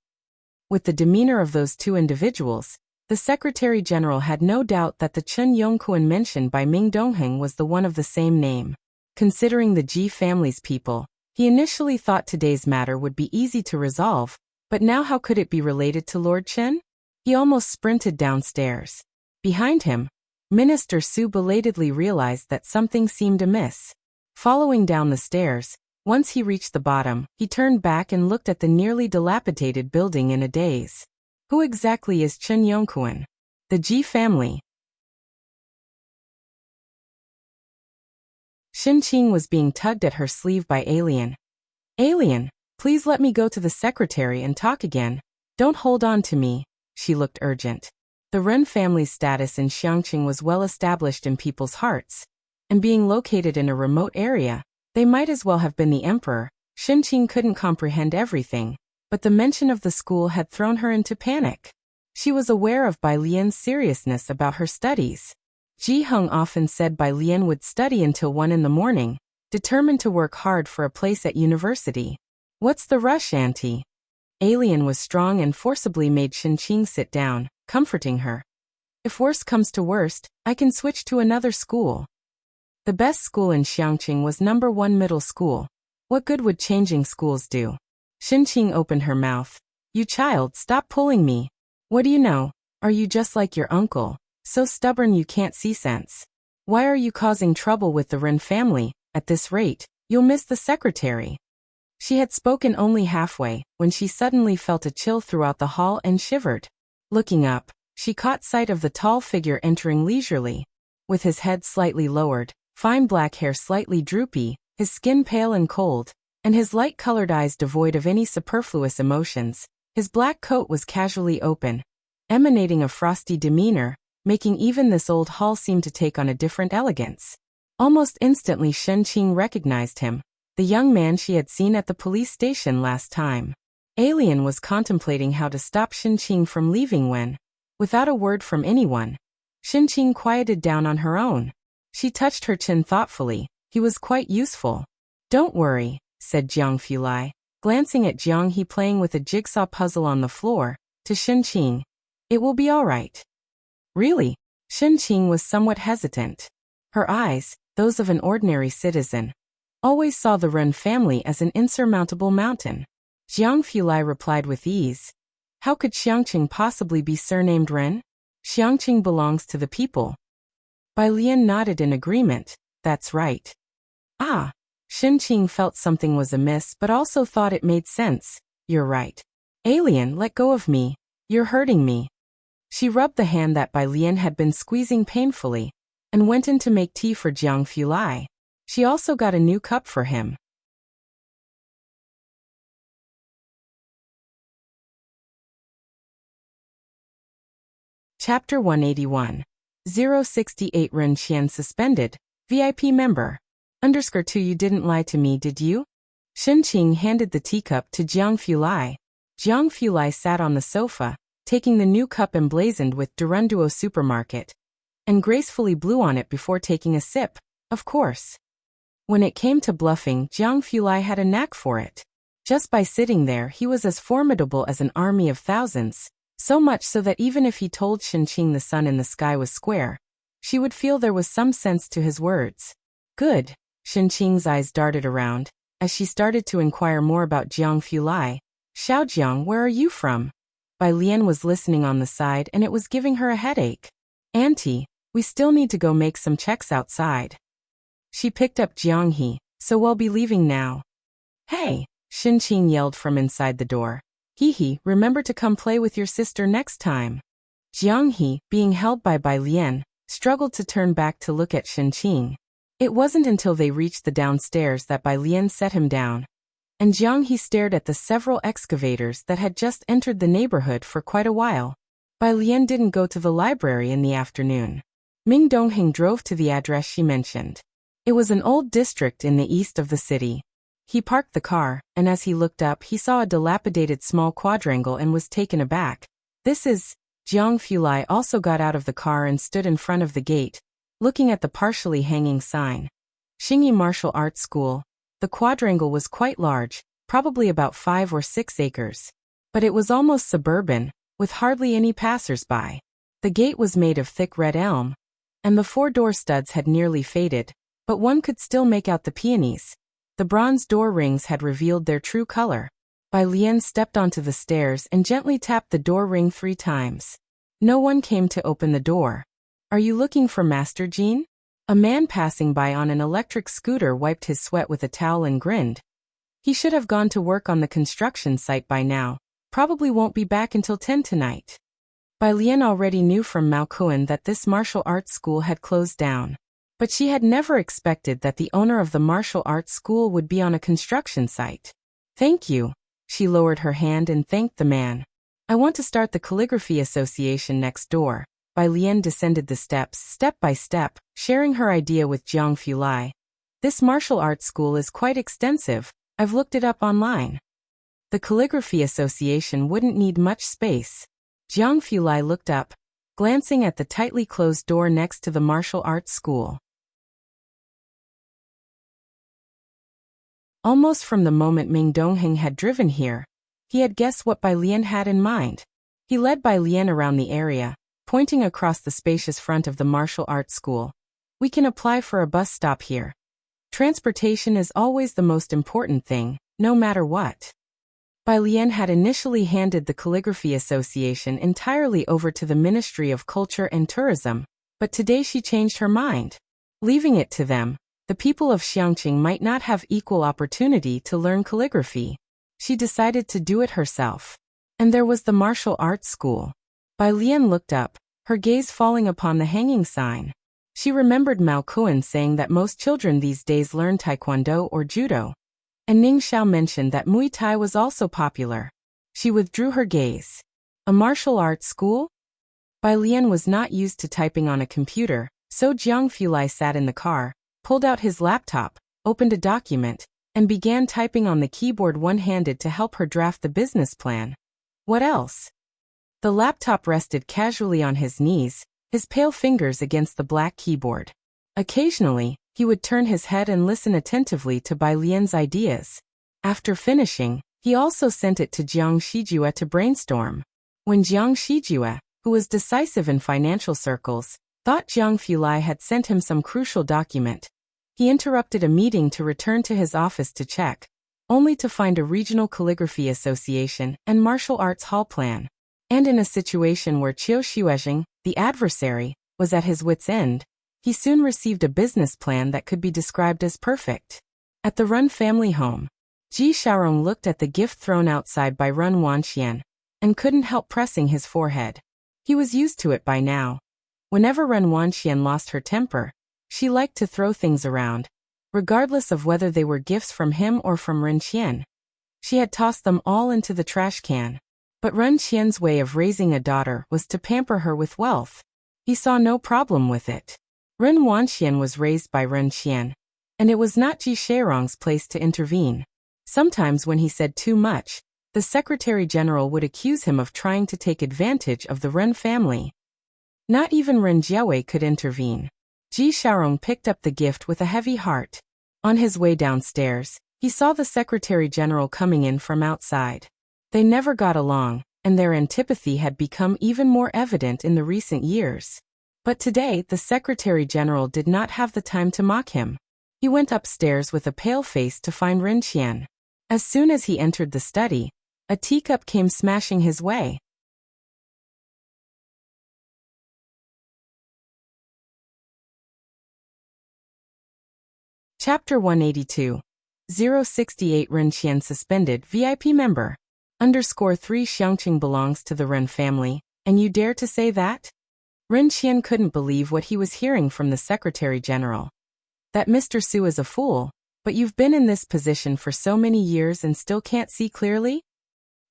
With the demeanor of those two individuals, the Secretary General had no doubt that the Qin Yongkuan mentioned by Ming Dongheng was the one of the same name. Considering the Ji family's people, he initially thought today's matter would be easy to resolve, but now how could it be related to Lord Qin? He almost sprinted downstairs. Behind him, Minister Su belatedly realized that something seemed amiss. Following down the stairs, once he reached the bottom, he turned back and looked at the nearly dilapidated building in a daze. Who exactly is Qin Yongkuan? The Ji family. Qing was being tugged at her sleeve by Alien. Alien, please let me go to the secretary and talk again. Don't hold on to me. She looked urgent. The Ren family's status in Xiangqing was well established in people's hearts, and being located in a remote area, they might as well have been the emperor. Qing couldn't comprehend everything, but the mention of the school had thrown her into panic. She was aware of Bai Lian's seriousness about her studies. Ji Heng often said Bai Lian would study until 1 in the morning, determined to work hard for a place at university. What's the rush, Auntie? Alien was strong and forcibly made Qing sit down, comforting her. If worst comes to worst, I can switch to another school. The best school in Xiangqing was number 1 middle school. What good would changing schools do? Qing opened her mouth. You child, stop pulling me. What do you know? Are you just like your uncle? So stubborn you can't see sense. Why are you causing trouble with the Ren family? At this rate, you'll miss the secretary. She had spoken only halfway, when she suddenly felt a chill throughout the hall and shivered. Looking up, she caught sight of the tall figure entering leisurely. With his head slightly lowered, fine black hair slightly droopy, his skin pale and cold, and his light-colored eyes devoid of any superfluous emotions, his black coat was casually open, emanating a frosty demeanor, making even this old hall seem to take on a different elegance. Almost instantly Qing recognized him, the young man she had seen at the police station last time. Alien was contemplating how to stop Qing from leaving when, without a word from anyone, Qing quieted down on her own. She touched her chin thoughtfully. He was quite useful. Don't worry, said Jiang Fulai, glancing at Jiang He playing with a jigsaw puzzle on the floor, to Qing. It will be all right. Really? Qing was somewhat hesitant. Her eyes, those of an ordinary citizen, always saw the Ren family as an insurmountable mountain. Jiang Fulai replied with ease. How could Xiangqing possibly be surnamed Ren? Xiangqing belongs to the people. Bai Lian nodded in agreement. That's right. Ah. Qing felt something was amiss but also thought it made sense. You're right. Alien, let go of me. You're hurting me. She rubbed the hand that Bai Lian had been squeezing painfully, and went in to make tea for Jiang Fulai. She also got a new cup for him. Chapter 181. 068 Ren Qian suspended. VIP member. _2 You didn't lie to me, did you? Qing handed the teacup to Jiang Fulai. Jiang Fulai sat on the sofa, taking the new cup emblazoned with Durunduo Supermarket, and gracefully blew on it before taking a sip, of course. When it came to bluffing, Jiang Fulai had a knack for it. Just by sitting there he was as formidable as an army of thousands, so much so that even if he told Qing the sun in the sky was square, she would feel there was some sense to his words. Good. Qing's eyes darted around, as she started to inquire more about Jiang Fulai. Xiaojiang, where are you from? Bai Lian was listening on the side and it was giving her a headache. Auntie, we still need to go make some checks outside. She picked up Jiang He, so we'll be leaving now. Hey, Qing yelled from inside the door. He, remember to come play with your sister next time. Jiang He, being held by Bai Lian, struggled to turn back to look at Qing. It wasn't until they reached the downstairs that Bai Lian set him down, and Jiang He stared at the several excavators that had just entered the neighborhood for quite a while. Bai Lian didn't go to the library in the afternoon. Ming Dongheng drove to the address she mentioned. It was an old district in the east of the city. He parked the car, and as he looked up he saw a dilapidated small quadrangle and was taken aback. This is... Jiang Fulai also got out of the car and stood in front of the gate, looking at the partially hanging sign. Xingyi Martial Arts School. The quadrangle was quite large, probably about 5 or 6 acres. But it was almost suburban, with hardly any passers-by. The gate was made of thick red elm, and the 4 door studs had nearly faded, but one could still make out the peonies. The bronze door rings had revealed their true color. Bai Lian stepped onto the stairs and gently tapped the door ring 3 times. No one came to open the door. Are you looking for Master Jean? A man passing by on an electric scooter wiped his sweat with a towel and grinned. He should have gone to work on the construction site by now. Probably won't be back until 10 tonight. Bai Lian already knew from Mao Kuan that this martial arts school had closed down. But she had never expected that the owner of the martial arts school would be on a construction site. "Thank you." She lowered her hand and thanked the man. "I want to start the calligraphy association next door." Bai Lian descended the steps step by step, sharing her idea with Jiang Fulai. "This martial arts school is quite extensive. I've looked it up online. The calligraphy association wouldn't need much space." Jiang Fulai looked up, glancing at the tightly closed door next to the martial arts school. Almost from the moment Ming Dongheng had driven here, he had guessed what Bai Lian had in mind. He led Bai Lian around the area, pointing across the spacious front of the martial arts school. "We can apply for a bus stop here. Transportation is always the most important thing, no matter what." Bai Lian had initially handed the Calligraphy Association entirely over to the Ministry of Culture and Tourism, but today she changed her mind. Leaving it to them, the people of Xiangqing might not have equal opportunity to learn calligraphy. She decided to do it herself. And there was the martial arts school. Bai Lian looked up, her gaze falling upon the hanging sign. She remembered Mao Kuan saying that most children these days learn taekwondo or judo. And Ning Xiao mentioned that Muay Thai was also popular. She withdrew her gaze. A martial arts school? Bai Lian was not used to typing on a computer, so Jiang Fulai sat in the car, pulled out his laptop, opened a document, and began typing on the keyboard one-handed to help her draft the business plan. What else? The laptop rested casually on his knees, his pale fingers against the black keyboard. Occasionally, he would turn his head and listen attentively to Bai Lian's ideas. After finishing, he also sent it to Jiang Shijue to brainstorm. When Jiang Shijue, who was decisive in financial circles, thought Jiang Fulai had sent him some crucial document, he interrupted a meeting to return to his office to check, only to find a regional calligraphy association and martial arts hall plan. And in a situation where Qiu Xuezheng, the adversary, was at his wit's end, he soon received a business plan that could be described as perfect. At the Run family home, Ji Xiaorong looked at the gift thrown outside by Run Wanxian, and couldn't help pressing his forehead. He was used to it by now. Whenever Run Wanxian lost her temper, she liked to throw things around, regardless of whether they were gifts from him or from Ren Qian. She had tossed them all into the trash can. But Ren Qian's way of raising a daughter was to pamper her with wealth. He saw no problem with it. Ren Wanxian was raised by Ren Qian, and it was not Ji Xiaorong's place to intervene. Sometimes when he said too much, the Secretary General would accuse him of trying to take advantage of the Ren family. Not even Ren Jiawei could intervene. Ji Xiaorong picked up the gift with a heavy heart. On his way downstairs, he saw the Secretary General coming in from outside. They never got along, and their antipathy had become even more evident in the recent years. But today the Secretary General did not have the time to mock him. He went upstairs with a pale face to find Ren Qian. As soon as he entered the study, a teacup came smashing his way. Chapter 182. 068 Ren Qian suspended VIP member. _3 Xiangqing belongs to the Ren family, and you dare to say that? Ren Qian couldn't believe what he was hearing from the Secretary General. That Mr. Su is a fool, but you've been in this position for so many years and still can't see clearly?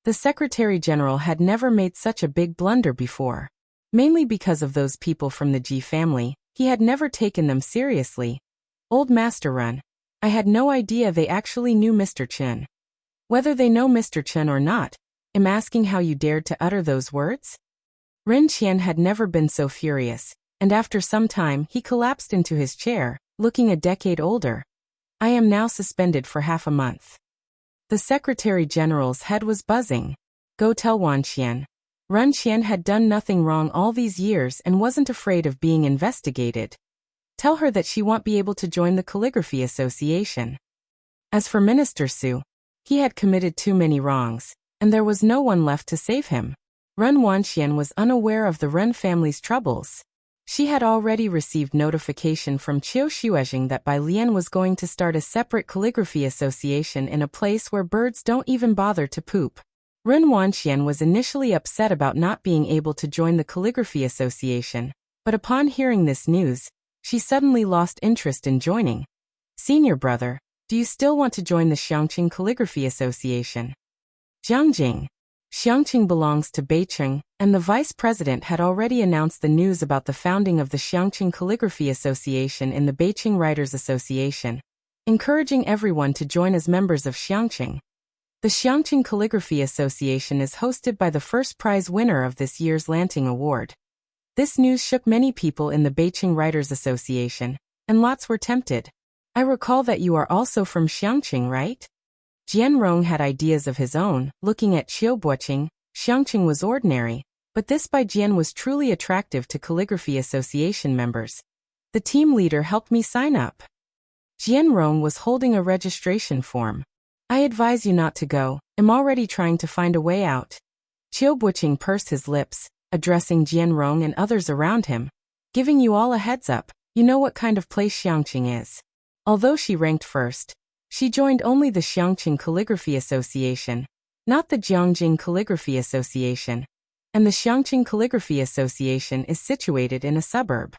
The Secretary General had never made such a big blunder before. Mainly because of those people from the Ji family, he had never taken them seriously. Old Master Ren, I had no idea they actually knew Mr. Chen. Whether they know Mr. Chen or not, I'm asking how you dared to utter those words? Ren Qian had never been so furious, and after some time he collapsed into his chair, looking a decade older. I am now suspended for half a month. The Secretary General's head was buzzing. Go tell Wanxian. Ren Qian had done nothing wrong all these years and wasn't afraid of being investigated. Tell her that she won't be able to join the Calligraphy Association. As for Minister Su, he had committed too many wrongs, and there was no one left to save him. Ren Wanxian was unaware of the Ren family's troubles. She had already received notification from Qiu Xuezheng that Bai Lian was going to start a separate calligraphy association in a place where birds don't even bother to poop. Ren Wanxian was initially upset about not being able to join the calligraphy association, but upon hearing this news, she suddenly lost interest in joining. Senior brother, do you still want to join the Xiangqing Calligraphy Association? Jiangjing. Xiangqing belongs to Beijing, and the vice president had already announced the news about the founding of the Xiangqing Calligraphy Association in the Beijing Writers Association, encouraging everyone to join as members of Xiangqing. The Xiangqing Calligraphy Association is hosted by the first prize winner of this year's Lanting Award. This news shook many people in the Beijing Writers Association, and lots were tempted. I recall that you are also from Xiangqing, right? Jianrong had ideas of his own, looking at Qiuboqing. Xiangqing was ordinary, but this by Jian was truly attractive to Calligraphy Association members. The team leader helped me sign up. Jianrong was holding a registration form. I advise you not to go, I'm already trying to find a way out. Qiuboqing pursed his lips, addressing Jianrong and others around him. Giving you all a heads up, you know what kind of place Xiangqing is. Although she ranked first, she joined only the Xiangqing Calligraphy Association, not the Jiangjing Calligraphy Association, and the Xiangqing Calligraphy Association is situated in a suburb.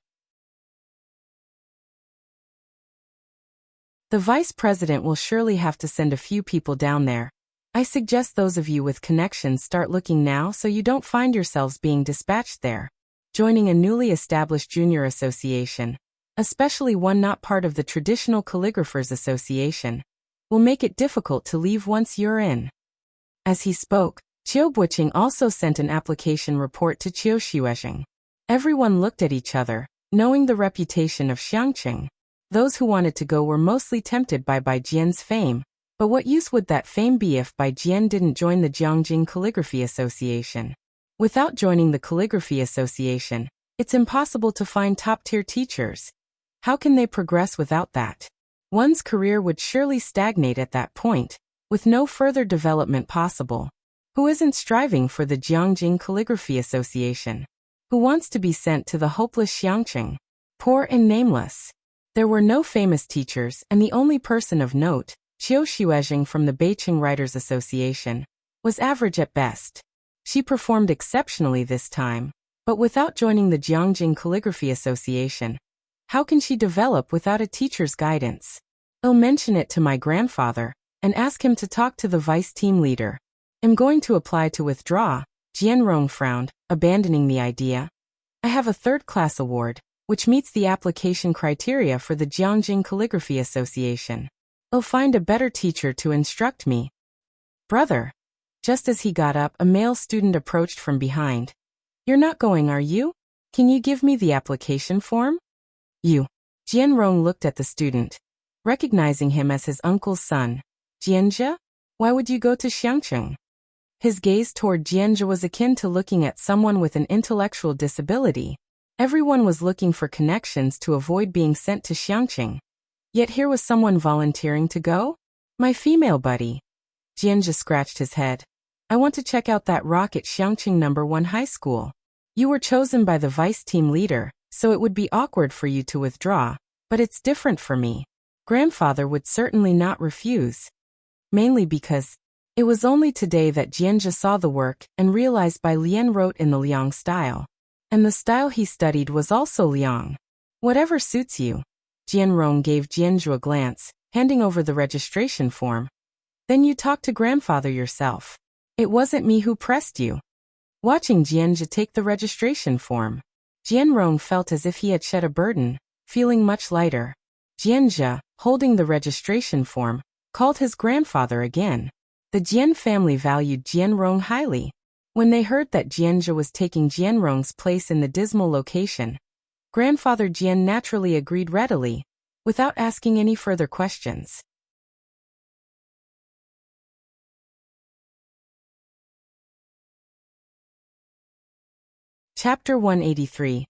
The vice president will surely have to send a few people down there. I suggest those of you with connections start looking now so you don't find yourselves being dispatched there. Joining a newly established junior association, especially one not part of the traditional calligraphers association, will make it difficult to leave once you're in. As he spoke, Qiuboqing also sent an application report to Qiuxiuezheng. Everyone looked at each other, knowing the reputation of Xiangqing. Those who wanted to go were mostly tempted by Bai Jian's fame, but what use would that fame be if Bai Jian didn't join the Jiangjing Calligraphy Association? Without joining the Calligraphy Association, it's impossible to find top-tier teachers. How can they progress without that? One's career would surely stagnate at that point, with no further development possible. Who isn't striving for the Jiangjing Calligraphy Association? Who wants to be sent to the hopeless Xiangqing? Poor and nameless. There were no famous teachers, and the only person of note, Qiuxiuezheng from the Beijing Writers Association, was average at best. She performed exceptionally this time, but without joining the Jiangjing Calligraphy Association, how can she develop without a teacher's guidance? I'll mention it to my grandfather, and ask him to talk to the vice team leader. I'm going to apply to withdraw. Jianrong frowned, abandoning the idea. I have a third-class award, which meets the application criteria for the Jiangjing Calligraphy Association. I'll find a better teacher to instruct me. Brother. Just as he got up, a male student approached from behind. You're not going, are you? Can you give me the application form? You. Jianrong looked at the student, recognizing him as his uncle's son. Jianjia? Why would you go to Xiangqing? His gaze toward Jianjia was akin to looking at someone with an intellectual disability. Everyone was looking for connections to avoid being sent to Xiangqing. Yet here was someone volunteering to go? My female buddy. Jianjia scratched his head. I want to check out that rock at Xiangqing No. 1 High School. You were chosen by the vice team leader, so it would be awkward for you to withdraw, but it's different for me. Grandfather would certainly not refuse. Mainly because it was only today that Jianjia saw the work and realized Bai Lian wrote in the Liang style. And the style he studied was also Liang. Whatever suits you. Jianrong gave Jianjia a glance, handing over the registration form. Then you talk to grandfather yourself. It wasn't me who pressed you. Watching Jianjia take the registration form, Jianrong felt as if he had shed a burden, feeling much lighter. Jianjia, holding the registration form, called his grandfather again. The Jian family valued Jianrong highly. When they heard that Jianjia was taking Jianrong's place in the dismal location, Grandfather Jian naturally agreed readily, without asking any further questions. Chapter 183.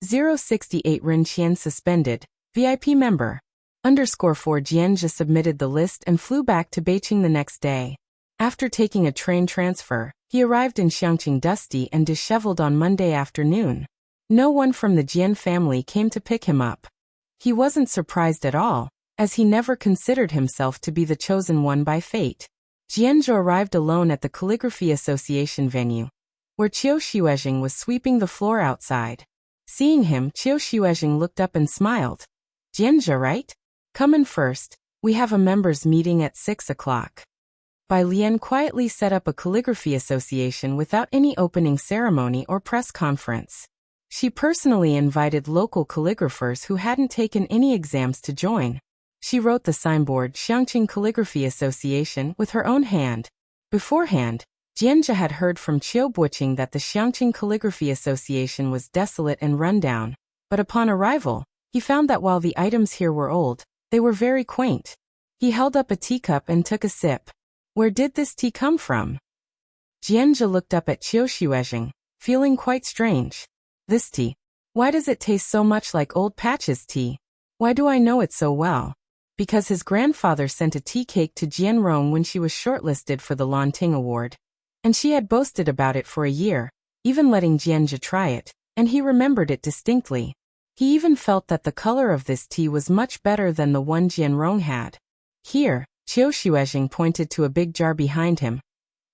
068 Rinqian suspended, VIP member. _4 Jianjia submitted the list and flew back to Beijing the next day. After taking a train transfer, he arrived in Xiangqing dusty and disheveled on Monday afternoon. No one from the Jian family came to pick him up. He wasn't surprised at all, as he never considered himself to be the chosen one by fate. Jianzhou arrived alone at the Calligraphy Association venue, where Qiuxiuezheng was sweeping the floor outside. Seeing him, Qiu Xuezheng looked up and smiled. Jianzhe, right? Come in first. We have a members' meeting at 6 o'clock. Bai Lian quietly set up a calligraphy association without any opening ceremony or press conference. She personally invited local calligraphers who hadn't taken any exams to join. She wrote the signboard Xiangqing Calligraphy Association with her own hand. Beforehand, Jianzhe had heard from Qiu Buqing that the Xiangqing Calligraphy Association was desolate and rundown, but upon arrival, he found that while the items here were old, they were very quaint. He held up a teacup and took a sip. Where did this tea come from? Jianzhe looked up at Qiu Xuezheng, feeling quite strange. This tea. Why does it taste so much like old Patch's tea? Why do I know it so well? Because his grandfather sent a tea cake to Jianrong when she was shortlisted for the Lanting Award. And she had boasted about it for a year, even letting Jianzhe try it, and he remembered it distinctly. He even felt that the color of this tea was much better than the one Jianrong had. Here, Qiu Xuezheng pointed to a big jar behind him.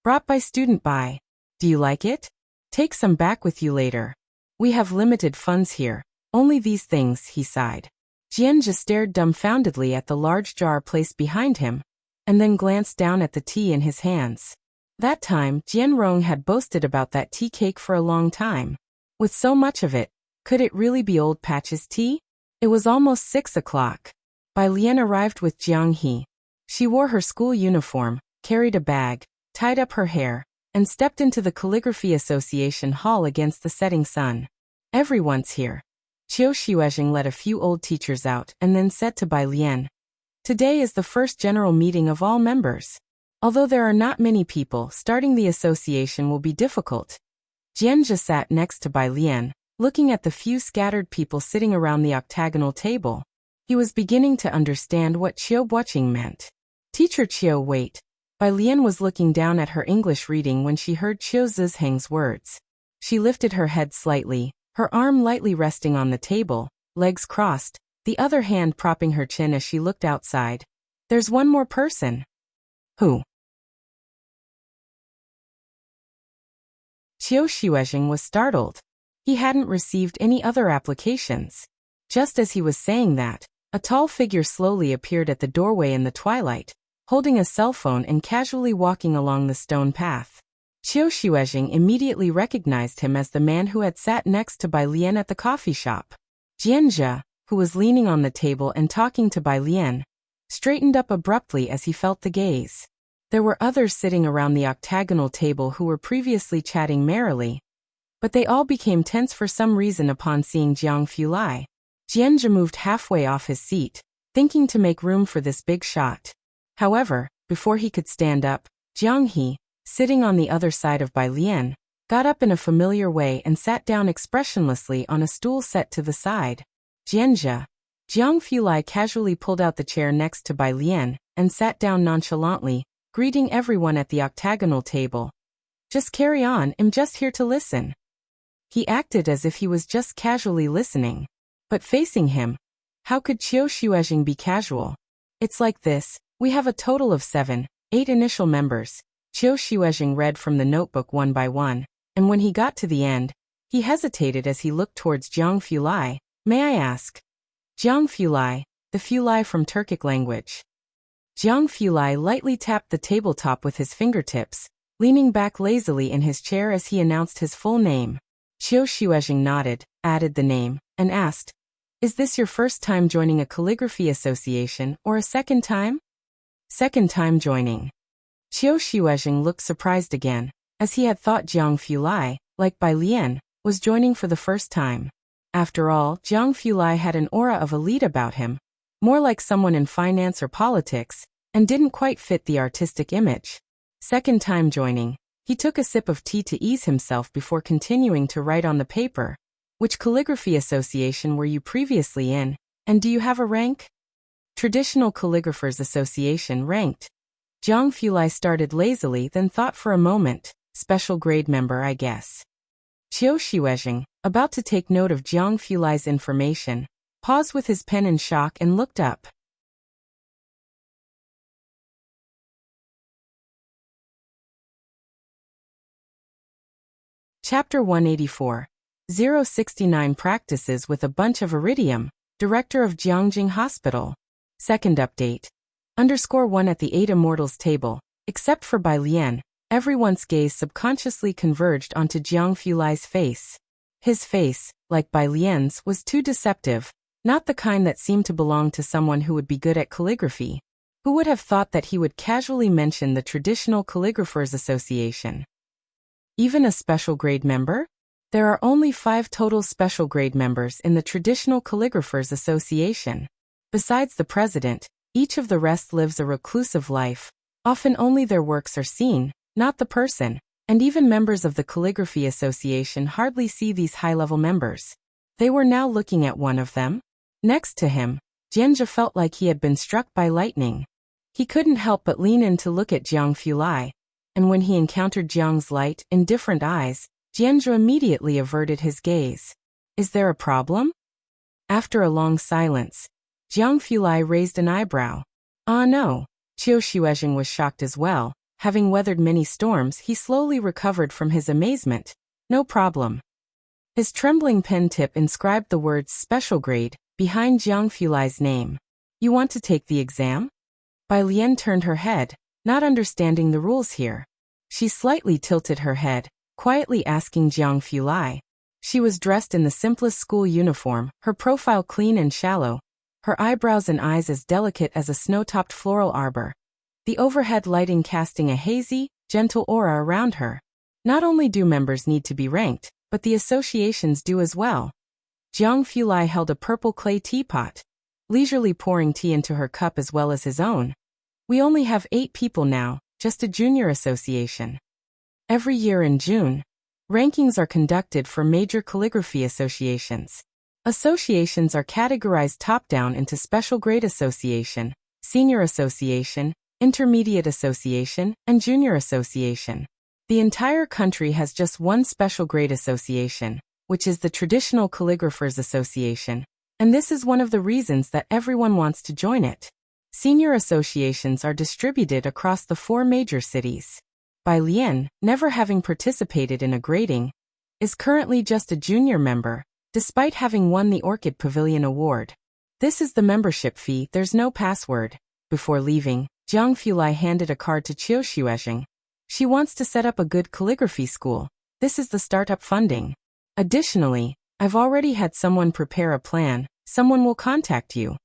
Brought by student Bai. Do you like it? Take some back with you later. We have limited funds here. Only these things, he sighed. Jianzhe stared dumbfoundedly at the large jar placed behind him, and then glanced down at the tea in his hands. That time, Jianrong had boasted about that tea cake for a long time. With so much of it, could it really be old Patch's tea? It was almost 6 o'clock. Bai Lian arrived with Jiang He. She wore her school uniform, carried a bag, tied up her hair, and stepped into the Calligraphy Association hall against the setting sun. Everyone's here. Qiu Xuezheng let a few old teachers out and then said to Bai Lian, Today is the first general meeting of all members. Although there are not many people, starting the association will be difficult. Jianzhe sat next to Bai Lian, looking at the few scattered people sitting around the octagonal table. He was beginning to understand what Qiu Buqing meant. Teacher Qiu, wait. Bai Lian was looking down at her English reading when she heard Qiu Zizheng's words. She lifted her head slightly, her arm lightly resting on the table, legs crossed, the other hand propping her chin as she looked outside. There's one more person. Who? Qiu Xuezheng was startled. He hadn't received any other applications. Just as he was saying that, a tall figure slowly appeared at the doorway in the twilight, holding a cell phone and casually walking along the stone path. Qiu Xuezheng immediately recognized him as the man who had sat next to Bai Lian at the coffee shop. Jianzhe, who was leaning on the table and talking to Bai Lian, straightened up abruptly as he felt the gaze. There were others sitting around the octagonal table who were previously chatting merrily, but they all became tense for some reason upon seeing Jiang Fulai. Jianzhe moved halfway off his seat, thinking to make room for this big shot. However, before he could stand up, Jiang He, sitting on the other side of Bai Lian, got up in a familiar way and sat down expressionlessly on a stool set to the side. Jianzhe. Jiang Fulai casually pulled out the chair next to Bai Lian and sat down nonchalantly, greeting everyone at the octagonal table. Just carry on, I'm just here to listen. He acted as if he was just casually listening. But facing him, how could Qiu Xuezheng be casual? It's like this, we have a total of 8 initial members. Qiu Xuezheng read from the notebook one by one, and when he got to the end, he hesitated as he looked towards Jiang Fulai. May I ask? Jiang Fulai, the Fulai from Turkic language. Jiang Fulai lightly tapped the tabletop with his fingertips, leaning back lazily in his chair as he announced his full name. Qiu Xuezheng nodded, added the name, and asked, Is this your first time joining a calligraphy association or a second time? Second time joining. Qiu Xuezheng looked surprised again, as he had thought Jiang Fulai, like Bai Lian, was joining for the first time. After all, Jiang Fulai had an aura of elite about him, more like someone in finance or politics, and didn't quite fit the artistic image. Second time joining, he took a sip of tea to ease himself before continuing to write on the paper. Which calligraphy association were you previously in, and do you have a rank? Traditional Calligraphers Association ranked. Jiang Fulai started lazily, then thought for a moment. Special grade member, I guess. Qiu Xuezheng, about to take note of Jiang Fulai's information, paused with his pen in shock and looked up. Chapter 184. 069 practices with a bunch of iridium, director of Jiangjing Hospital. Second update. _1 at the 8 Immortals table, except for Bai Lian, everyone's gaze subconsciously converged onto Jiang Fulai's face. His face, like Bai Lian's, was too deceptive, not the kind that seemed to belong to someone who would be good at calligraphy. Who would have thought that he would casually mention the Traditional Calligraphers Association? Even a special grade member? There are only 5 total special grade members in the Traditional Calligraphers Association. Besides the president, each of the rest lives a reclusive life. Often only their works are seen, not the person, and even members of the Calligraphy Association hardly see these high-level members. They were now looking at one of them. Next to him, Jianzhe felt like he had been struck by lightning. He couldn't help but lean in to look at Jiang Fulai, and when he encountered Jiang's light, indifferent eyes, Jianzhe immediately averted his gaze. Is there a problem? After a long silence, Jiang Fulai raised an eyebrow. Ah no. Qiu Xuezheng was shocked as well. Having weathered many storms, he slowly recovered from his amazement. No problem. His trembling pen tip inscribed the words special grade behind Jiang Fulai's name. You want to take the exam? Bai Lian turned her head, not understanding the rules here. She slightly tilted her head, quietly asking Jiang Fulai. She was dressed in the simplest school uniform, her profile clean and shallow, her eyebrows and eyes as delicate as a snow-topped floral arbor. The overhead lighting casting a hazy, gentle aura around her. Not only do members need to be ranked, but the associations do as well. Jiang Fulai held a purple clay teapot, leisurely pouring tea into her cup as well as his own. We only have 8 people now, just a junior association. Every year in June, rankings are conducted for major calligraphy associations. Associations are categorized top-down into special grade association, senior association, intermediate association, and junior association. The entire country has just one special grade association, which is the Traditional Calligraphers Association, and this is one of the reasons that everyone wants to join it. Senior associations are distributed across the 4 major cities. Bai Lian, never having participated in a grading, is currently just a junior member, despite having won the Orchid Pavilion Award. This is the membership fee, there's no password. Before leaving, Jiang Fulai handed a card to Qiu Xuezheng. She wants to set up a good calligraphy school. This is the startup funding. Additionally, I've already had someone prepare a plan. Someone will contact you.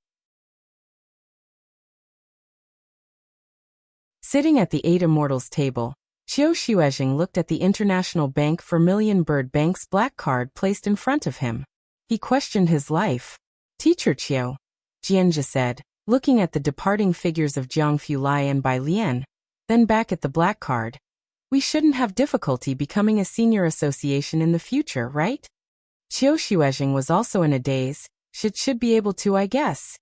Sitting at the 8 Immortals table, Qiu Xuezheng looked at the International Bank Vermilion Bird Bank's black card placed in front of him. He questioned his life. Teacher Qiu, Jianzhe said, looking at the departing figures of Jiang Fulai and Bai Lian, then back at the black card. We shouldn't have difficulty becoming a senior association in the future, right? Qiu Xuezheng was also in a daze. Should be able to, I guess.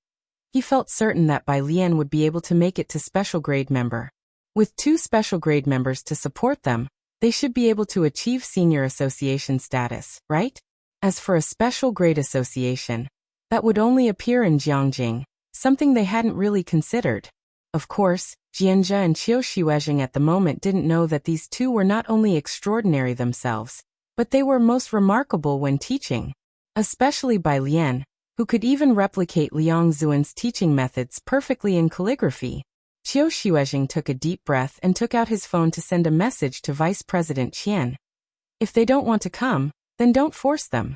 He felt certain that Bai Lian would be able to make it to special grade member. With 2 special grade members to support them, they should be able to achieve senior association status, right? As for a special grade association, that would only appear in Jiangjing, something they hadn't really considered. Of course, Jianzhe and Qiu Xuezheng at the moment didn't know that these 2 were not only extraordinary themselves, but they were most remarkable when teaching. Especially Bai Lian, who could even replicate Liang Zuan's teaching methods perfectly in calligraphy. Qiu Xuezheng took a deep breath and took out his phone to send a message to Vice President Qian. If they don't want to come, then don't force them.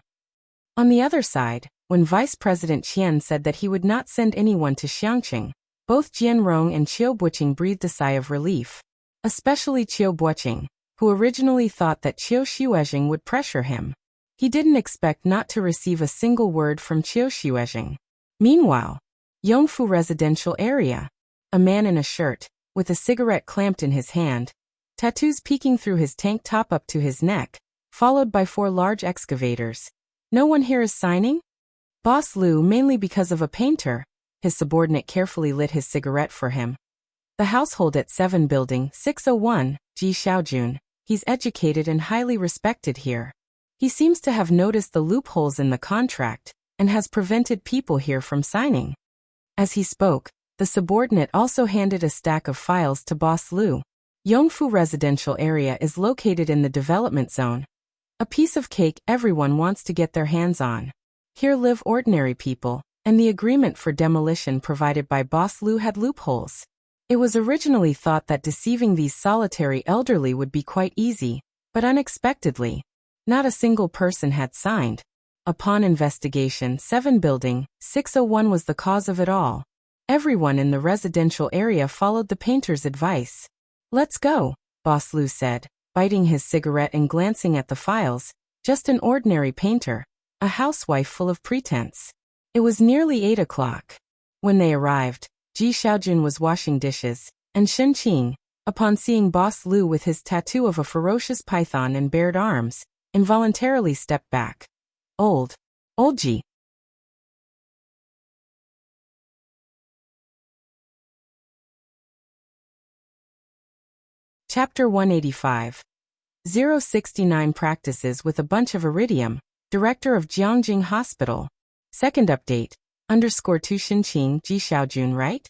On the other side, when Vice President Qian said that he would not send anyone to Xiangqing, both Jianrong and Qiu Buqing breathed a sigh of relief. Especially Qiu Buqing, who originally thought that Qiu Xuezheng would pressure him. He didn't expect not to receive a single word from Qiu Xuezheng. Meanwhile, Yongfu residential area. A man in a shirt, with a cigarette clamped in his hand, tattoos peeking through his tank top up to his neck, followed by 4 large excavators. No one here is signing? Boss Liu, mainly because of a painter. His subordinate carefully lit his cigarette for him. The household at 7 Building 601, Ji Xiaojun. He's educated and highly respected here. He seems to have noticed the loopholes in the contract, and has prevented people here from signing. As he spoke, the subordinate also handed a stack of files to Boss Liu. Yongfu residential area is located in the development zone. A piece of cake everyone wants to get their hands on. Here live ordinary people, and the agreement for demolition provided by Boss Lu had loopholes. It was originally thought that deceiving these solitary elderly would be quite easy, but unexpectedly, not a single person had signed. Upon investigation, 7 Building 601 was the cause of it all. Everyone in the residential area followed the painter's advice. "Let's go," Boss Lu said, biting his cigarette and glancing at the files. Just an ordinary painter, a housewife full of pretense. It was nearly 8 o'clock. When they arrived, Ji Xiaojun was washing dishes, and Shen Qing, upon seeing Boss Lu with his tattoo of a ferocious python and bared arms, involuntarily stepped back. Old Ji. Chapter 185. 069 Practices with a bunch of iridium, Director of Jiangjing Hospital. Second update, _2 Shinqing Ji Xiaojun, right?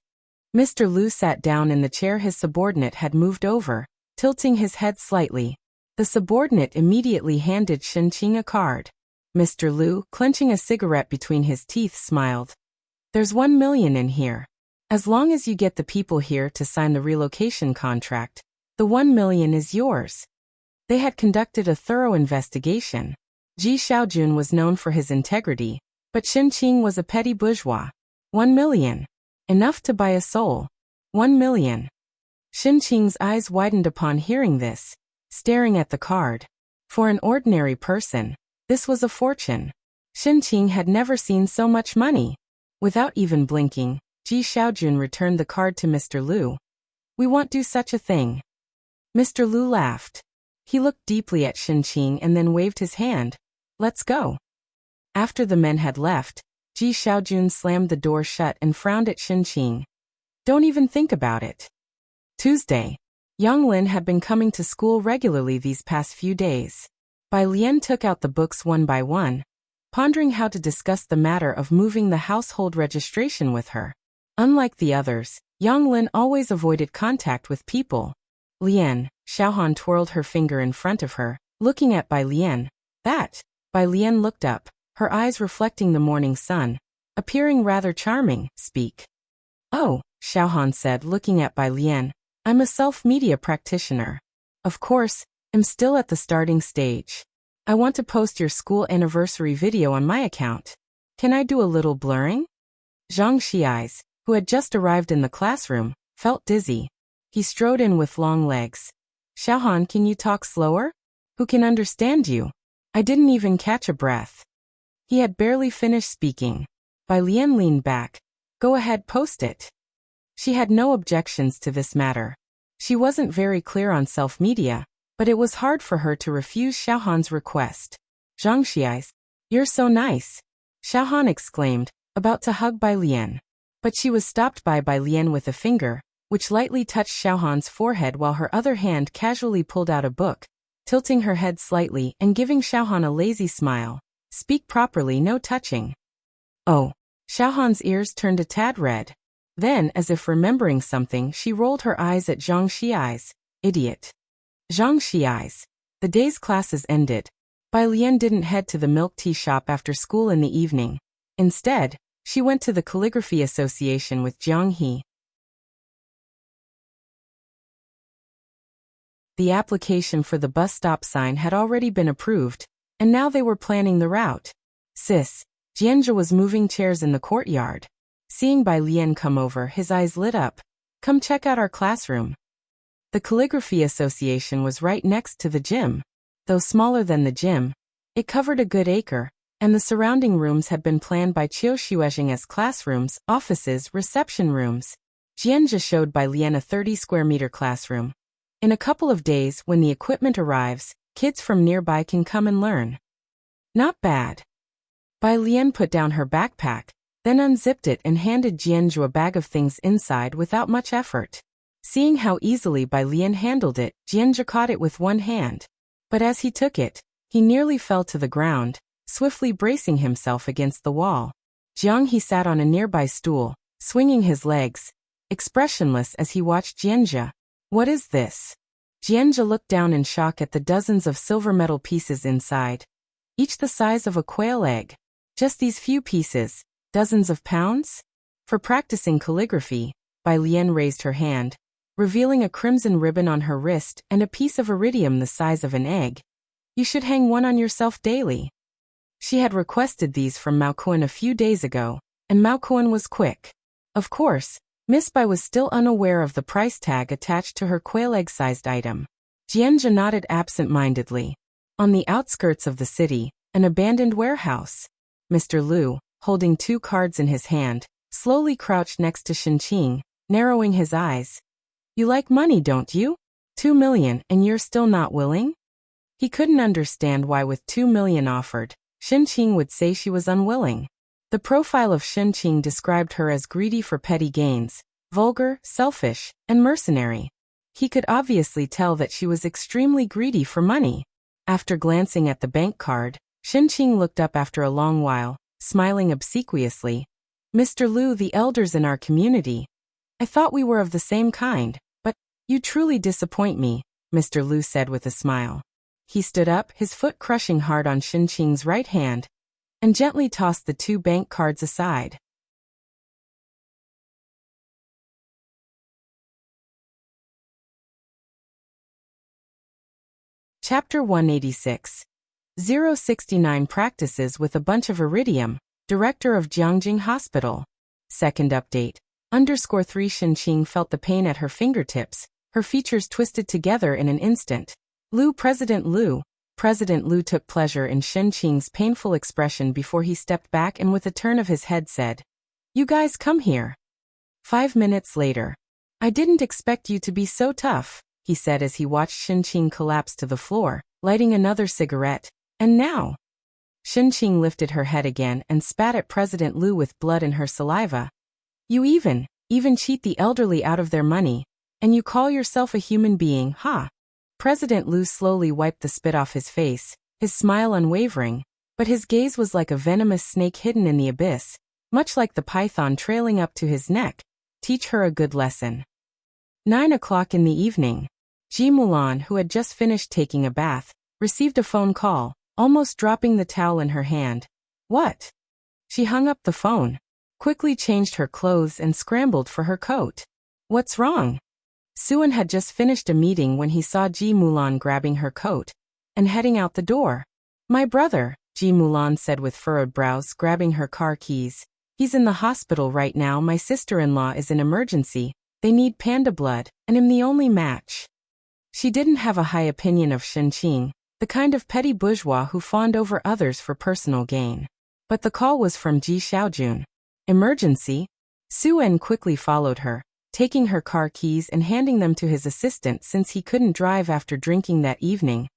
Mr. Lu sat down in the chair his subordinate had moved over, tilting his head slightly. The subordinate immediately handed Shinqing a card. Mr. Lu, clenching a cigarette between his teeth, smiled. "There's 1 million in here. As long as you get the people here to sign the relocation contract, the 1 million is yours." They had conducted a thorough investigation. Ji Xiaojun was known for his integrity, but Shinqing was a petty bourgeois. 1 million. Enough to buy a soul. 1 million. Shinqing's eyes widened upon hearing this, staring at the card. For an ordinary person, this was a fortune. Shinqing had never seen so much money. Without even blinking, Ji Xiaojun returned the card to Mr. Lu. "We won't do such a thing." Mr. Lu laughed. He looked deeply at Shinqing and then waved his hand. "Let's go." After the men had left, Ji Xiaojun slammed the door shut and frowned at Shinqing. "Don't even think about it." Tuesday. Yang Lin had been coming to school regularly these past few days. Bai Lian took out the books one by one, pondering how to discuss the matter of moving the household registration with her. Unlike the others, Yang Lin always avoided contact with people. "Lian," Xiaohan twirled her finger in front of her, looking at Bai Lian. "That." Bai Lian looked up, her eyes reflecting the morning sun, appearing rather charming. "Speak." "Oh," Xiaohan said, looking at Bai Lian. "I'm a self-media practitioner. Of course, I'm still at the starting stage. I want to post your school anniversary video on my account. Can I do a little blurring?" Zhang Xiais, who had just arrived in the classroom, felt dizzy. He strode in with long legs. "Xiaohan, can you talk slower? Who can understand you?" "I didn't even catch a breath." He had barely finished speaking. Bai Lian leaned back. "Go ahead, post it." She had no objections to this matter. She wasn't very clear on self-media, but it was hard for her to refuse Xiaohan's request. "Zhang Xiais, you're so nice," Xiaohan exclaimed, about to hug Bai Lian. But she was stopped by Bai Lian with a finger, which lightly touched Xiaohan's forehead while her other hand casually pulled out a book, tilting her head slightly and giving Xiaohan a lazy smile. "Speak properly, no touching." "Oh." Xiaohan's ears turned a tad red. Then, as if remembering something, she rolled her eyes at Zhang Xiais. "Idiot." Zhang Xiais. The day's classes ended. Bai Lian didn't head to the milk tea shop after school in the evening. Instead, she went to the Calligraphy Association with Jiang He. The application for the bus stop sign had already been approved, and now they were planning the route. "Sis." Jianzhe was moving chairs in the courtyard. Seeing Bai Lian come over, his eyes lit up. "Come check out our classroom." The Calligraphy Association was right next to the gym. Though smaller than the gym, it covered a good acre, and the surrounding rooms had been planned by Qiu Xuezheng as classrooms, offices, reception rooms. Jianzhe showed Bai Lian a 30-square-meter classroom. "In a couple of days, when the equipment arrives, kids from nearby can come and learn." "Not bad." Bai Lian put down her backpack, then unzipped it and handed Jianzhe a bag of things inside without much effort. Seeing how easily Bai Lian handled it, Jianzhe caught it with one hand. But as he took it, he nearly fell to the ground, swiftly bracing himself against the wall. Jiang He sat on a nearby stool, swinging his legs, expressionless as he watched Jianzhe. "What is this?" Jianzhe looked down in shock at the dozens of silver metal pieces inside, each the size of a quail egg. Just these few pieces, dozens of pounds? For practicing calligraphy, Bai Lian raised her hand, revealing a crimson ribbon on her wrist and a piece of iridium the size of an egg. You should hang one on yourself daily. She had requested these from Mao Kuan a few days ago, and Mao Kuan was quick. Of course, Miss Bai was still unaware of the price tag attached to her quail egg-sized item. Jianzhe nodded absent-mindedly. On the outskirts of the city, an abandoned warehouse. Mr. Liu, holding 2 cards in his hand, slowly crouched next to Shenqing, narrowing his eyes. You like money, don't you? 2 million, and you're still not willing? He couldn't understand why with 2 million offered, Shenqing would say she was unwilling. The profile of Shenqing described her as greedy for petty gains, vulgar, selfish, and mercenary. He could obviously tell that she was extremely greedy for money. After glancing at the bank card, Shenqing looked up after a long while, smiling obsequiously. Mr. Liu, the elders in our community. I thought we were of the same kind, but you truly disappoint me, Mr. Liu said with a smile. He stood up, his foot crushing hard on Shenqing's right hand, and gently tossed the 2 bank cards aside. Chapter 186. 069 Practices with a bunch of iridium, Director of Jiangjing Hospital. Second update. _3 Shenqing felt the pain at her fingertips, her features twisted together in an instant. President Liu took pleasure in Shenqing's painful expression before he stepped back and with a turn of his head said, You guys come here. 5 minutes later. I didn't expect you to be so tough, he said as he watched Shenqing collapse to the floor, lighting another cigarette. And now? Shenqing lifted her head again and spat at President Liu with blood in her saliva. You even cheat the elderly out of their money, and you call yourself a human being, huh? President Liu slowly wiped the spit off his face, his smile unwavering, but his gaze was like a venomous snake hidden in the abyss, much like the python trailing up to his neck. Teach her a good lesson. 9 o'clock in the evening. Ji Mulan, who had just finished taking a bath, received a phone call, almost dropping the towel in her hand. What? She hung up the phone, quickly changed her clothes and scrambled for her coat. What's wrong? Suan had just finished a meeting when he saw Ji Mulan grabbing her coat and heading out the door. My brother, Ji Mulan said with furrowed brows, grabbing her car keys. He's in the hospital right now. My sister-in-law is in emergency. They need panda blood, and I'm the only match. She didn't have a high opinion of Shenqing, the kind of petty bourgeois who fawned over others for personal gain. But the call was from Ji Xiaojun. Emergency? Suan quickly followed her, taking her car keys and handing them to his assistant since he couldn't drive after drinking that evening.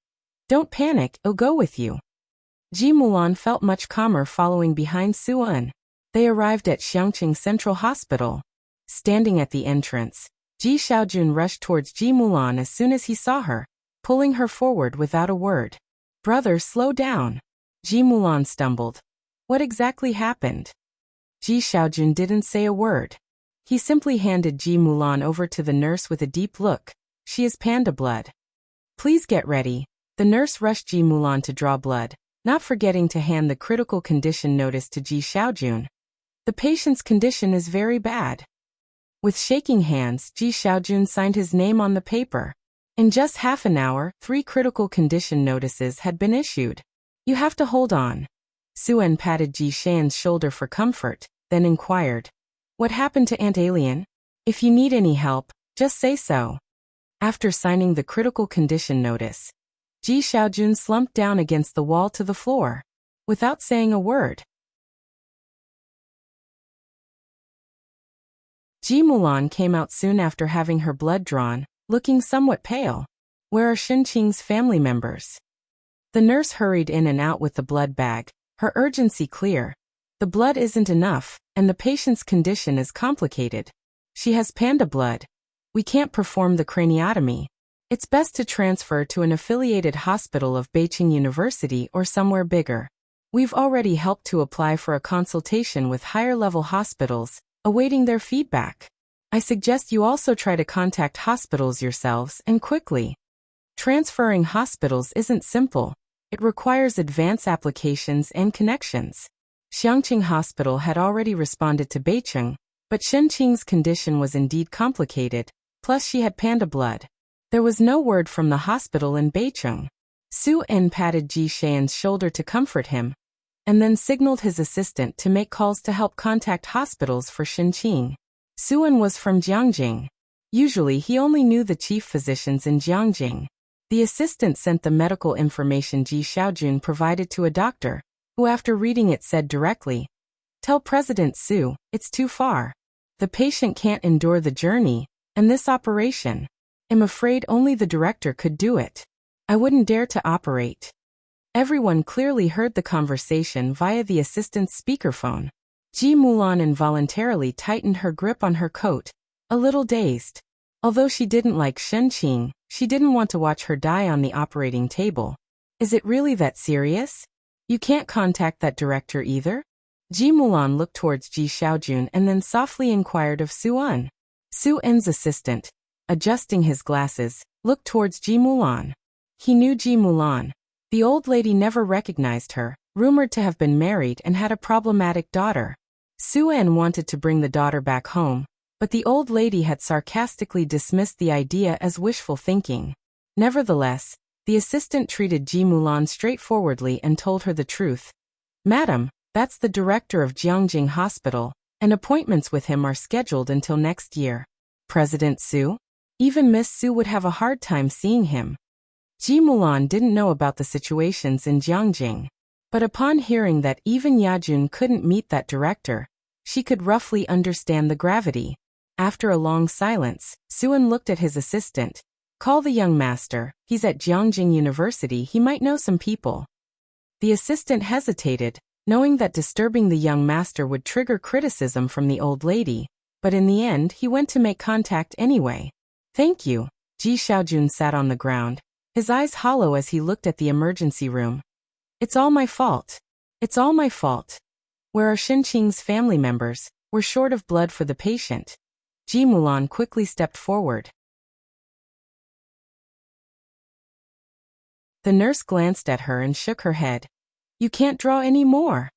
Don't panic, I'll go with you. Ji Mulan felt much calmer following behind Suan. They arrived at Xiangqing Central Hospital. Standing at the entrance, Ji Xiaojun rushed towards Ji Mulan as soon as he saw her, pulling her forward without a word. Brother, slow down. Ji Mulan stumbled. What exactly happened? Ji Xiaojun didn't say a word. He simply handed Ji Mulan over to the nurse with a deep look. She is panda blood. Please get ready. The nurse rushed Ji Mulan to draw blood, not forgetting to hand the critical condition notice to Ji Xiaojun. The patient's condition is very bad. With shaking hands, Ji Xiaojun signed his name on the paper. In just half an hour, 3 critical condition notices had been issued. You have to hold on. Suan patted Ji Xian's shoulder for comfort, then inquired. What happened to Aunt Alien? If you need any help, just say so. After signing the critical condition notice, Ji Xiaojun slumped down against the wall to the floor, without saying a word. Ji Mulan came out soon after having her blood drawn, looking somewhat pale. Where are Shenqing's family members? The nurse hurried in and out with the blood bag, her urgency clear. The blood isn't enough, and the patient's condition is complicated. She has panda blood. We can't perform the craniotomy. It's best to transfer to an affiliated hospital of Beijing University or somewhere bigger. We've already helped to apply for a consultation with higher-level hospitals, awaiting their feedback. I suggest you also try to contact hospitals yourselves, and quickly. Transferring hospitals isn't simple. It requires advanced applications and connections. Xiangqing Hospital had already responded to Beicheng, but Shenqing's condition was indeed complicated, plus she had panda blood. There was no word from the hospital in Beicheng. Su En patted Ji Xian's shoulder to comfort him, and then signaled his assistant to make calls to help contact hospitals for Shenqing. Su En was from Jiangjing. Usually he only knew the chief physicians in Jiangjing. The assistant sent the medical information Ji Xiaojun provided to a doctor, who after reading it said directly, "Tell President Su, it's too far. The patient can't endure the journey, and this operation. I'm afraid only the director could do it. I wouldn't dare to operate." Everyone clearly heard the conversation via the assistant's speakerphone. Ji Mulan involuntarily tightened her grip on her coat, a little dazed. Although she didn't like Shenqing, she didn't want to watch her die on the operating table. Is it really that serious? You can't contact that director either? Ji Mulan looked towards Ji Xiaojun and then softly inquired of Su En. Su En's assistant, adjusting his glasses, looked towards Ji Mulan. He knew Ji Mulan. The old lady never recognized her, rumored to have been married and had a problematic daughter. Su En wanted to bring the daughter back home, but the old lady had sarcastically dismissed the idea as wishful thinking. Nevertheless, the assistant treated Ji Mulan straightforwardly and told her the truth. "Madam, that's the director of Jiangjing Hospital, and appointments with him are scheduled until next year. President Su? Even Miss Su would have a hard time seeing him." Ji Mulan didn't know about the situations in Jiangjing, but upon hearing that even Yajun couldn't meet that director, she could roughly understand the gravity. After a long silence, Su En looked at his assistant. "Call the young master, he's at Jiangjing University, he might know some people." The assistant hesitated, knowing that disturbing the young master would trigger criticism from the old lady, but in the end he went to make contact anyway. "Thank you." Ji Xiaojun sat on the ground, his eyes hollow as he looked at the emergency room. "It's all my fault. It's all my fault. Where are Shenqing's family members? We're short of blood for the patient." Ji Mulan quickly stepped forward. The nurse glanced at her and shook her head. "You can't draw any more."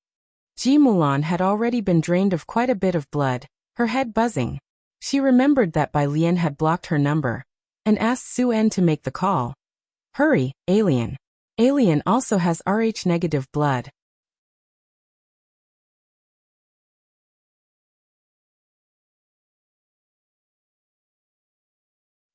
Ji Mulan had already been drained of quite a bit of blood, her head buzzing. She remembered that Bai Lian had blocked her number, and asked Su En to make the call. "Hurry, Alien. Alien also has Rh-negative blood."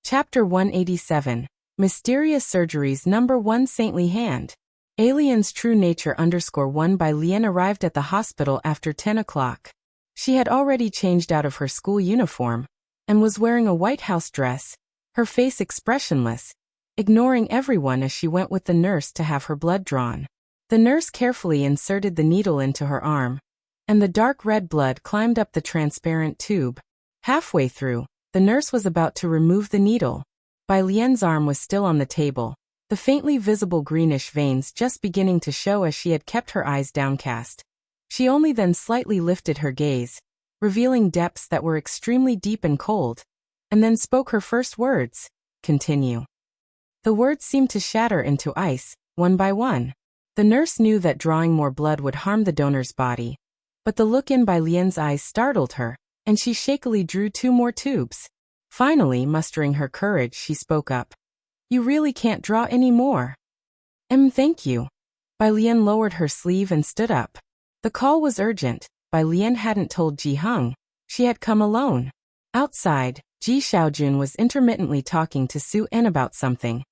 Chapter 187. Mysterious Surgeries Number 1 Saintly Hand. Alien's True Nature _1 Bai Lian arrived at the hospital after 10 o'clock. She had already changed out of her school uniform, and was wearing a white house dress, her face expressionless, ignoring everyone as she went with the nurse to have her blood drawn. The nurse carefully inserted the needle into her arm, and the dark red blood climbed up the transparent tube. Halfway through, the nurse was about to remove the needle. Bai Lian's arm was still on the table, the faintly visible greenish veins just beginning to show as she had kept her eyes downcast. She only then slightly lifted her gaze, revealing depths that were extremely deep and cold, and then spoke her first words. "Continue." The words seemed to shatter into ice, one by one. The nurse knew that drawing more blood would harm the donor's body, but the look in Bai Lian's eyes startled her, and she shakily drew 2 more tubes. Finally, mustering her courage, she spoke up. "You really can't draw any more." Thank you." Bai Lian lowered her sleeve and stood up. The call was urgent. Bai Lian hadn't told Ji Heng. She had come alone. Outside, Ji Xiaojun was intermittently talking to Su En about something,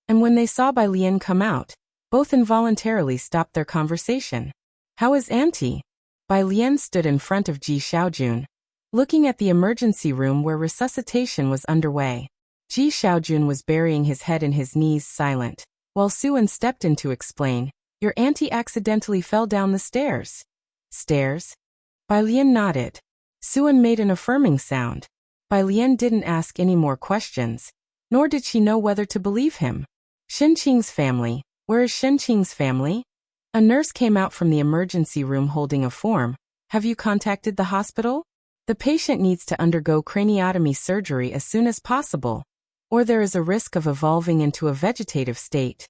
and when they saw Bai Lian come out, both involuntarily stopped their conversation. "How is Auntie?" Bai Lian stood in front of Ji Xiaojun, looking at the emergency room where resuscitation was underway. Ji Xiaojun was burying his head in his knees, silent, while Su En stepped in to explain. "Your auntie accidentally fell down the stairs." "Stairs?" Bai Lian nodded. Su En made an affirming sound. Bai Lian didn't ask any more questions, nor did she know whether to believe him. Shenqing's family. Where is Shenqing's family? A nurse came out from the emergency room holding a form. "Have you contacted the hospital? The patient needs to undergo craniotomy surgery as soon as possible." or there is a risk of evolving into a vegetative state.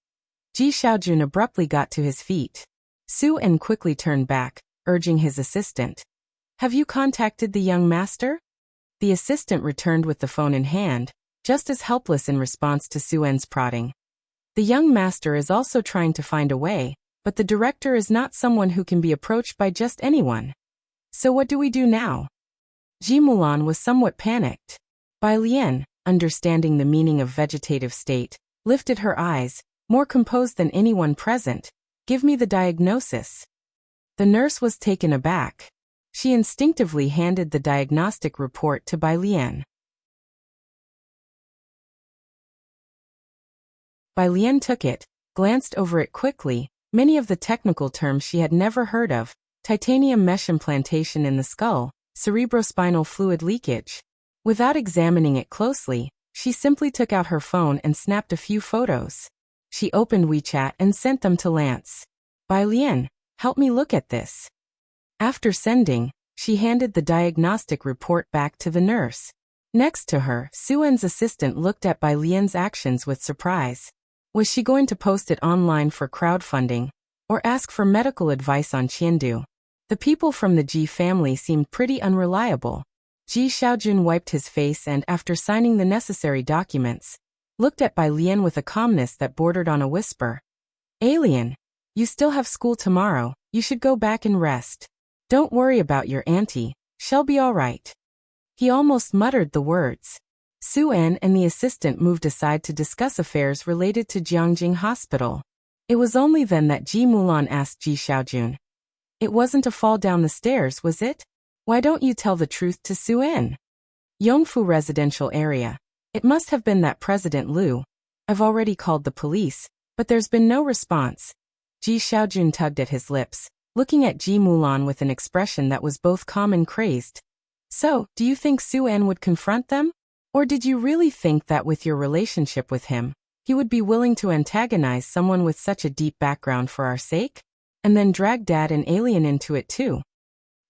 Ji Xiaojun abruptly got to his feet. Su-en quickly turned back, urging his assistant. Have you contacted the young master? The assistant returned with the phone in hand, just as helpless in response to Su-en's prodding. The young master is also trying to find a way, but the director is not someone who can be approached by just anyone. So what do we do now? Ji Mulan was somewhat panicked. Bai Lian, understanding the meaning of vegetative state, lifted her eyes, more composed than anyone present. Give me the diagnosis. The nurse was taken aback. She instinctively handed the diagnostic report to Bai Lian. Bai Lian took it, glanced over it quickly. Many of the technical terms she had never heard of: titanium mesh implantation in the skull, cerebrospinal fluid leakage. Without examining it closely, she simply took out her phone and snapped a few photos. She opened WeChat and sent them to Lance. Bai Lian, help me look at this. After sending, she handed the diagnostic report back to the nurse. Next to her, Su-en's assistant looked at Bai Lian's actions with surprise. Was she going to post it online for crowdfunding, or ask for medical advice on Qiandu? The people from the Ji family seemed pretty unreliable. Ji Xiaojun wiped his face and, after signing the necessary documents, looked at Bai Lian with a calmness that bordered on a whisper. Alien, you still have school tomorrow, you should go back and rest. Don't worry about your auntie, she'll be all right. He almost muttered the words. Su-en and the assistant moved aside to discuss affairs related to Jiangjing Hospital. It was only then that Ji Mulan asked Ji Xiaojun. It wasn't a fall down the stairs, was it? Why don't you tell the truth to Su-en? Yongfu residential area. It must have been that President Liu. I've already called the police, but there's been no response. Ji Xiaojun tugged at his lips, looking at Ji Mulan with an expression that was both calm and crazed. So, do you think Su-en would confront them? Or did you really think that with your relationship with him, he would be willing to antagonize someone with such a deep background for our sake? And then drag Dad and Alien into it too?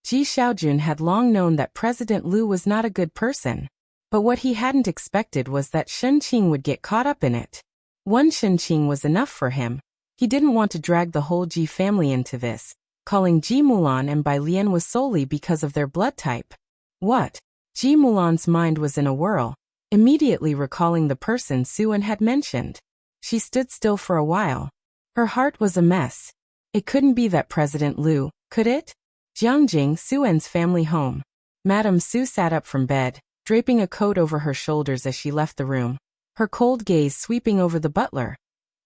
Ji Xiaojun had long known that President Liu was not a good person. But what he hadn't expected was that Shen Qing would get caught up in it. One Shen Qing was enough for him. He didn't want to drag the whole Ji family into this. Calling Ji Mulan and Bai Lian was solely because of their blood type. What? Ji Mulan's mind was in a whirl, immediately recalling the person Su-en had mentioned. She stood still for a while. Her heart was a mess. It couldn't be that President Liu, could it? Jiangjing, Su-en's family home. Madame Su sat up from bed, draping a coat over her shoulders as she left the room, her cold gaze sweeping over the butler.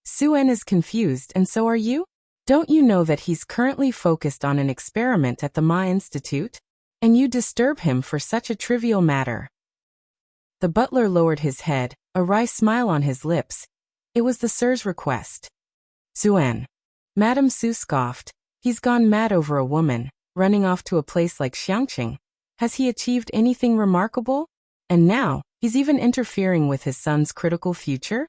Su-en is confused, and so are you? Don't you know that he's currently focused on an experiment at the Ma Institute? And you disturb him for such a trivial matter. The butler lowered his head, a wry smile on his lips. It was the sir's request. Su-en. Madame Su scoffed. He's gone mad over a woman, running off to a place like Xiangqing. Has he achieved anything remarkable? And now, he's even interfering with his son's critical future?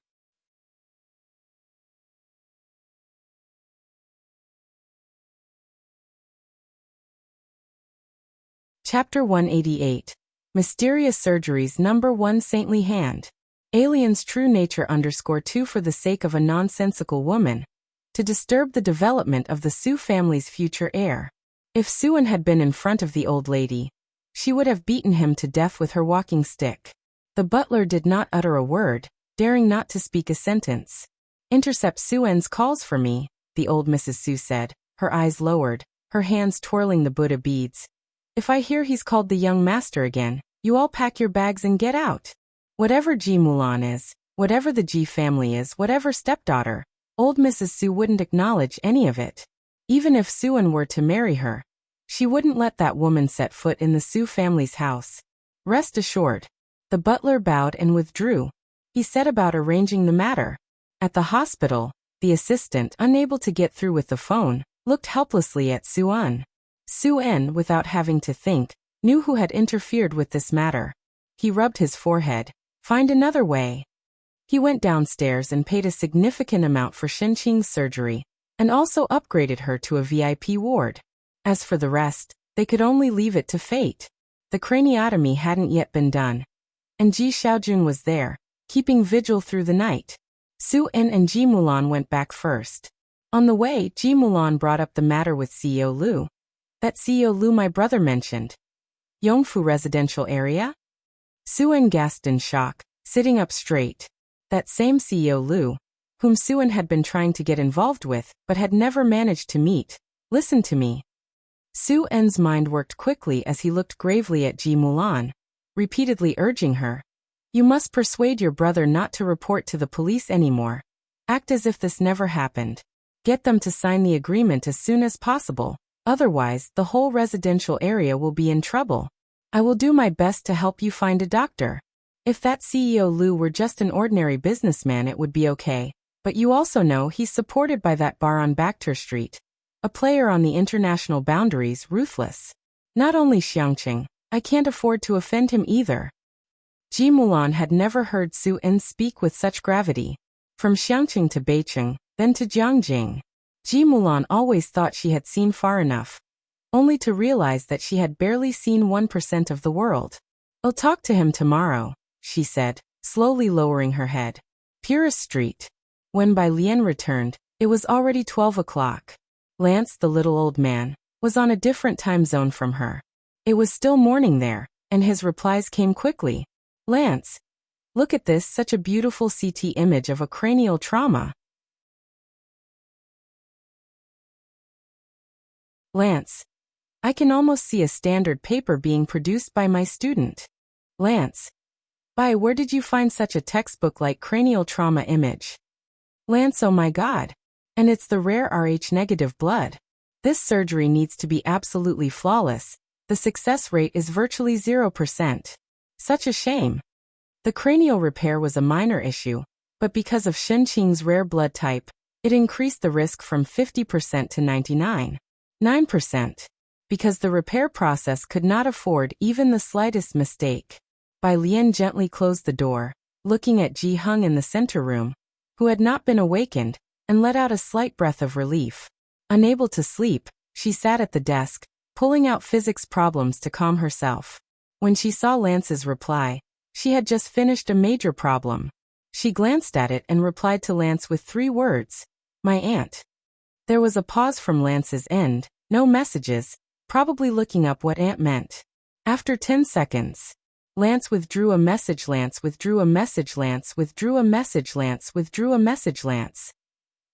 Chapter 188. Mysterious Surgeries Number 1 Saintly Hand. Alien's True Nature _2 For the sake of a nonsensical woman. To disturb the development of the Su family's future heir. If Su-en had been in front of the old lady, she would have beaten him to death with her walking stick. The butler did not utter a word, daring not to speak a sentence. Intercept Su-en's calls for me, the old Mrs. Su said, her eyes lowered, her hands twirling the Buddha beads. If I hear he's called the young master again, you all pack your bags and get out. Whatever Ji Mulan is, whatever the Ji family is, whatever stepdaughter, old Mrs. Su wouldn't acknowledge any of it. Even if Su-en were to marry her, she wouldn't let that woman set foot in the Su family's house. Rest assured. The butler bowed and withdrew. He set about arranging the matter. At the hospital, the assistant, unable to get through with the phone, looked helplessly at Su-en. Su-en, without having to think, knew who had interfered with this matter. He rubbed his forehead. Find another way. He went downstairs and paid a significant amount for Shen Qing's surgery, and also upgraded her to a VIP ward. As for the rest, they could only leave it to fate. The craniotomy hadn't yet been done. And Ji Xiaojun was there, keeping vigil through the night. Su-en and Ji Mulan went back first. On the way, Ji Mulan brought up the matter with CEO Liu. That CEO Liu my brother mentioned. Yongfu residential area? Su-en gasped in shock, sitting up straight. That same CEO Liu, whom Su-en had been trying to get involved with, but had never managed to meet. Listen to me. Su-en's mind worked quickly as he looked gravely at Ji Mulan, repeatedly urging her. You must persuade your brother not to report to the police anymore. Act as if this never happened. Get them to sign the agreement as soon as possible. Otherwise, the whole residential area will be in trouble. I will do my best to help you find a doctor. If that CEO Liu were just an ordinary businessman, it would be okay. But you also know he's supported by that bar on Bakhtur Street. A player on the international boundaries, ruthless. Not only Xiangqing, I can't afford to offend him either. Ji Mulan had never heard Su-en speak with such gravity. From Xiangqing to Beicheng, then to Jiangjing. Ji Mulan always thought she had seen far enough, only to realize that she had barely seen 1% of the world. I'll talk to him tomorrow, she said, slowly lowering her head. Purist Street. When Bai Lian returned, it was already 12 o'clock. Lance, the little old man, was on a different time zone from her. It was still morning there, and his replies came quickly. Lance, look at this, such a beautiful CT image of a cranial trauma. Lance, I can almost see a standard paper being produced by my student. Lance, Bai, where did you find such a textbook-like cranial trauma image? Lance, oh my God. And it's the rare Rh-negative blood. This surgery needs to be absolutely flawless. The success rate is virtually 0%. Such a shame. The cranial repair was a minor issue, but because of Shenqing's rare blood type, it increased the risk from 50% to 99.9%. Because the repair process could not afford even the slightest mistake. Bai Lian gently closed the door, looking at Ji Hung in the center room, who had not been awakened, and let out a slight breath of relief. Unable to sleep, she sat at the desk, pulling out physics problems to calm herself. When she saw Lance's reply, she had just finished a major problem. She glanced at it and replied to Lance with 3 words. My aunt. There was a pause from Lance's end, no messages, probably looking up what aunt meant. After 10 seconds, Lance withdrew a message, Lance withdrew a message, Lance withdrew a message, Lance withdrew a message, Lance.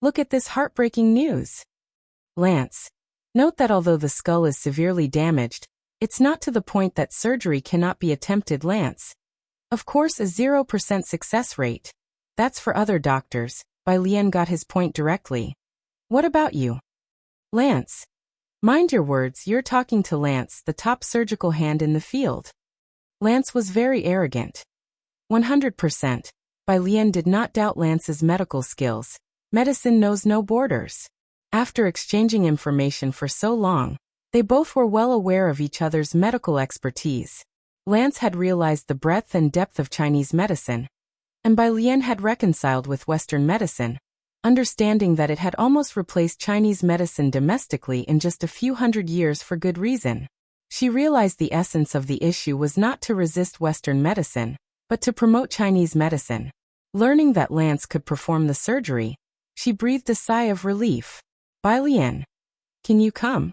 Look at this heartbreaking news. Lance. Note that although the skull is severely damaged, it's not to the point that surgery cannot be attempted, Lance. Of course, a 0% success rate. That's for other doctors. Bai Lian got his point directly. What about you? Lance. Mind your words, you're talking to Lance, the top surgical hand in the field. Lance was very arrogant. 100%. Bai Lian did not doubt Lance's medical skills. Medicine knows no borders. After exchanging information for so long, they both were well aware of each other's medical expertise. Lance had realized the breadth and depth of Chinese medicine, and Bai Lian had reconciled with Western medicine, understanding that it had almost replaced Chinese medicine domestically in just a few hundred years for good reason. She realized the essence of the issue was not to resist Western medicine, but to promote Chinese medicine. Learning that Lance could perform the surgery, she breathed a sigh of relief. Bai Lian, can you come?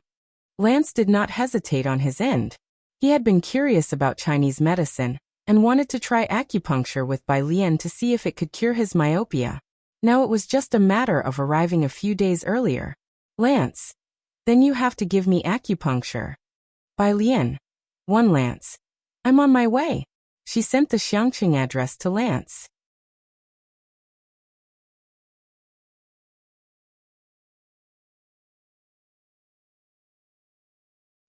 Lance did not hesitate on his end. He had been curious about Chinese medicine, and wanted to try acupuncture with Bai Lian to see if it could cure his myopia. Now it was just a matter of arriving a few days earlier. Lance, then you have to give me acupuncture. Bai Lian. 1 Lance. I'm on my way. She sent the Xiangqing address to Lance.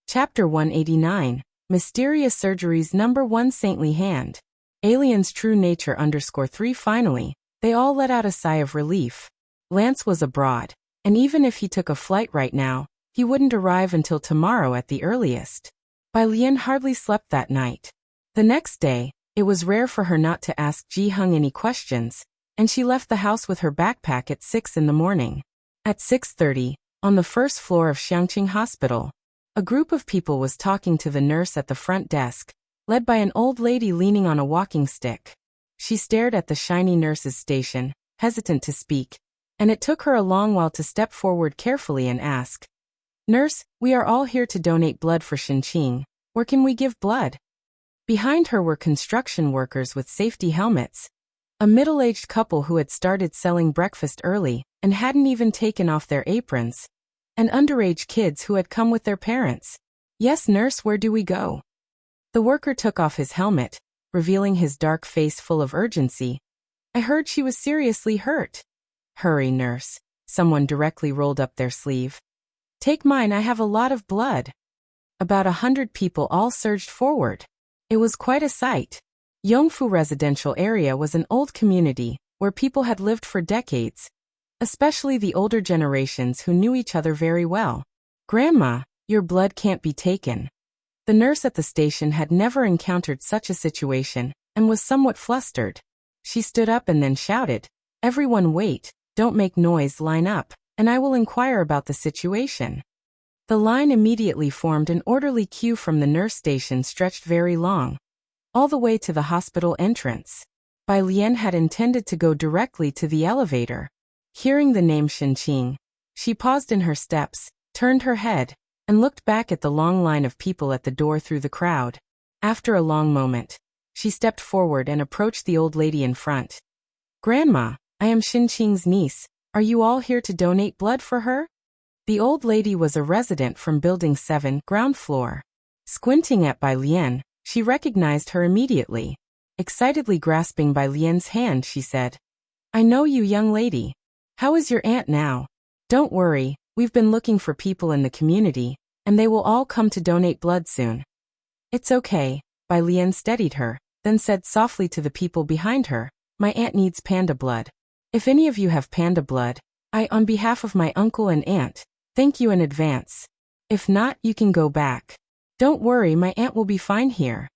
Chapter 189. Mysterious Surgeries Number 1 Saintly Hand. Alien's True Nature _3 Finally, they all let out a sigh of relief. Lance was abroad, and even if he took a flight right now, he wouldn't arrive until tomorrow at the earliest. Bai Lian hardly slept that night. The next day, it was rare for her not to ask Ji Hung any questions, and she left the house with her backpack at 6 in the morning. At 6:30, on the first floor of Xiangqing Hospital, a group of people was talking to the nurse at the front desk, led by an old lady leaning on a walking stick. She stared at the shiny nurse's station, hesitant to speak, and it took her a long while to step forward carefully and ask, "Nurse, we are all here to donate blood for Xinqing. Where can we give blood?" Behind her were construction workers with safety helmets, a middle-aged couple who had started selling breakfast early and hadn't even taken off their aprons, and underage kids who had come with their parents. "Yes, nurse, where do we go?" The worker took off his helmet, revealing his dark face full of urgency. "I heard she was seriously hurt." "Hurry, nurse." Someone directly rolled up their sleeve. "Take mine, I have a lot of blood." About 100 people all surged forward. It was quite a sight. Yongfu residential area was an old community where people had lived for decades, especially the older generations who knew each other very well. "Grandma, your blood can't be taken." The nurse at the station had never encountered such a situation and was somewhat flustered. She stood up and then shouted, "Everyone wait, don't make noise, line up, and I will inquire about the situation." The line immediately formed. An orderly queue from the nurse station stretched very long, all the way to the hospital entrance. Bai Lian had intended to go directly to the elevator. Hearing the name Xinqing, she paused in her steps, turned her head, and looked back at the long line of people at the door through the crowd. After a long moment, she stepped forward and approached the old lady in front. "Grandma, I am Xinqing's niece. Are you all here to donate blood for her?" The old lady was a resident from Building 7, ground floor. Squinting at Bai Lian, she recognized her immediately. Excitedly grasping Bai Lian's hand, she said, "I know you, young lady. How is your aunt now?" "Don't worry, we've been looking for people in the community, and they will all come to donate blood soon." "It's okay," Bai Lian steadied her, then said softly to the people behind her, "My aunt needs panda blood. If any of you have panda blood, on behalf of my uncle and aunt, thank you in advance. If not, you can go back. Don't worry, my aunt will be fine here."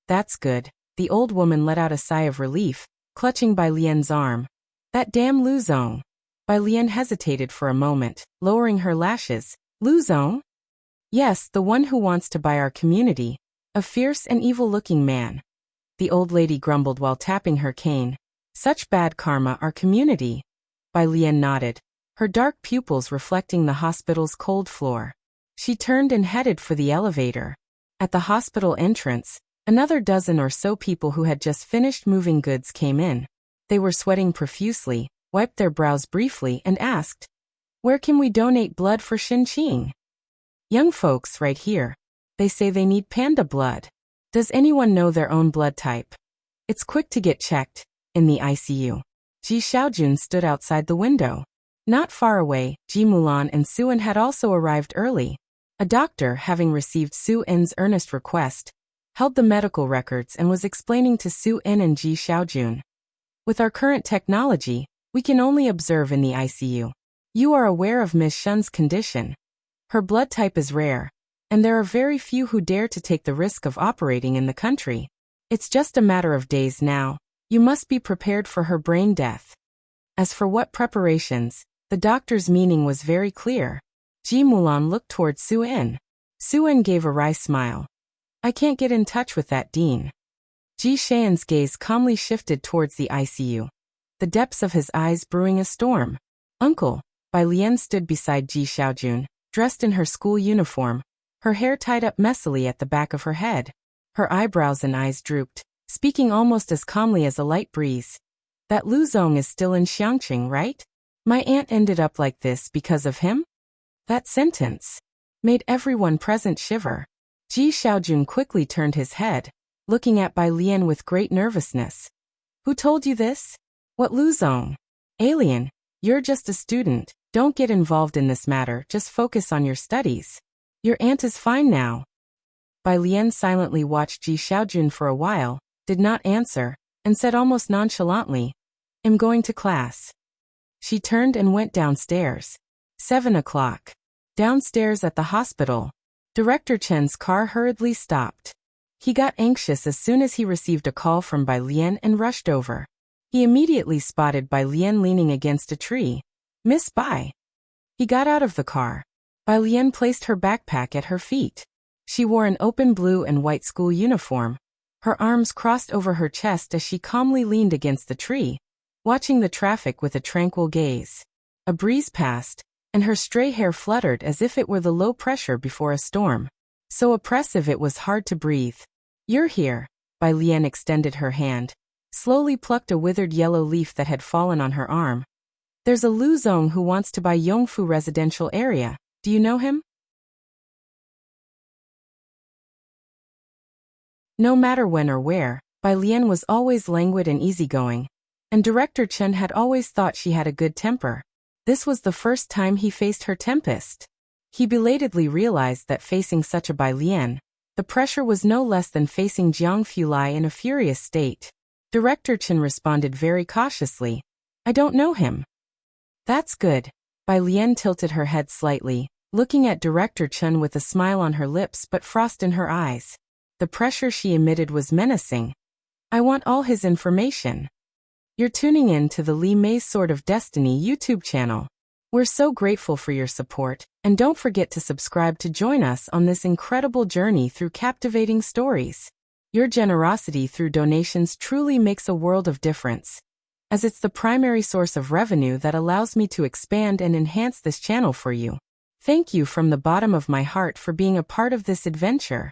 "That's good." The old woman let out a sigh of relief, clutching Bai Lian's arm. "That damn Lu Zong." Bai Lian hesitated for a moment, lowering her lashes. "Lu Zong?" "Yes, the one who wants to buy our community. A fierce and evil-looking man." The old lady grumbled while tapping her cane. "Such bad karma, our community." Bai Lian nodded, her dark pupils reflecting the hospital's cold floor. She turned and headed for the elevator. At the hospital entrance, another dozen or so people who had just finished moving goods came in. They were sweating profusely, wiped their brows briefly, and asked, "Where can we donate blood for Xinqing?" "Young folks right here. They say they need panda blood. Does anyone know their own blood type? It's quick to get checked." In the ICU, Ji Xiaojun stood outside the window. Not far away, Ji Mulan and Su En had also arrived early. A doctor, having received Su En's earnest request, held the medical records and was explaining to Su En and Ji Xiaojun. "With our current technology, we can only observe in the ICU. You are aware of Ms. Shun's condition. Her blood type is rare, and there are very few who dare to take the risk of operating in the country. It's just a matter of days now. You must be prepared for her brain death." As for what preparations, the doctor's meaning was very clear. Ji Mulan looked toward Su En. Su En gave a wry smile. "I can't get in touch with that dean." Ji Xian's gaze calmly shifted towards the ICU, the depths of his eyes brewing a storm. "Uncle." Bai Lian stood beside Ji Xiaojun, dressed in her school uniform, her hair tied up messily at the back of her head. Her eyebrows and eyes drooped, speaking almost as calmly as a light breeze. "That Lu Zong is still in Xiangqing, right? My aunt ended up like this because of him?" That sentence made everyone present shiver. Ji Xiaojun quickly turned his head, looking at Bai Lian with great nervousness. "Who told you this?" "What Lu Zong?" "Alien, you're just a student. Don't get involved in this matter, just focus on your studies. Your aunt is fine now." Bai Lian silently watched Ji Xiaojun for a while, did not answer, and said almost nonchalantly, "I'm going to class." She turned and went downstairs. 7 o'clock. Downstairs at the hospital, Director Chen's car hurriedly stopped. He got anxious as soon as he received a call from Bai Lian and rushed over. He immediately spotted Bai Lian leaning against a tree. "Miss Bai." He got out of the car. Bai Lian placed her backpack at her feet. She wore an open blue and white school uniform, her arms crossed over her chest as she calmly leaned against the tree, watching the traffic with a tranquil gaze. A breeze passed, and her stray hair fluttered as if it were the low pressure before a storm. So oppressive it was hard to breathe. "You're here." Bai Lian extended her hand, slowly plucked a withered yellow leaf that had fallen on her arm. "There's a Lu Zong who wants to buy Yongfu residential area. Do you know him?" No matter when or where, Bai Lian was always languid and easygoing, and Director Chen had always thought she had a good temper. This was the first time he faced her tempest. He belatedly realized that facing such a Bai Lian, the pressure was no less than facing Jiang Fulai in a furious state. Director Chen responded very cautiously, "I don't know him." "That's good." Bai Lian tilted her head slightly, looking at Director Chen with a smile on her lips but frost in her eyes. The pressure she emitted was menacing. "I want all his information." You're tuning in to the Li Mei's Sword of Destiny YouTube channel. We're so grateful for your support, and don't forget to subscribe to join us on this incredible journey through captivating stories. Your generosity through donations truly makes a world of difference, as it's the primary source of revenue that allows me to expand and enhance this channel for you. Thank you from the bottom of my heart for being a part of this adventure.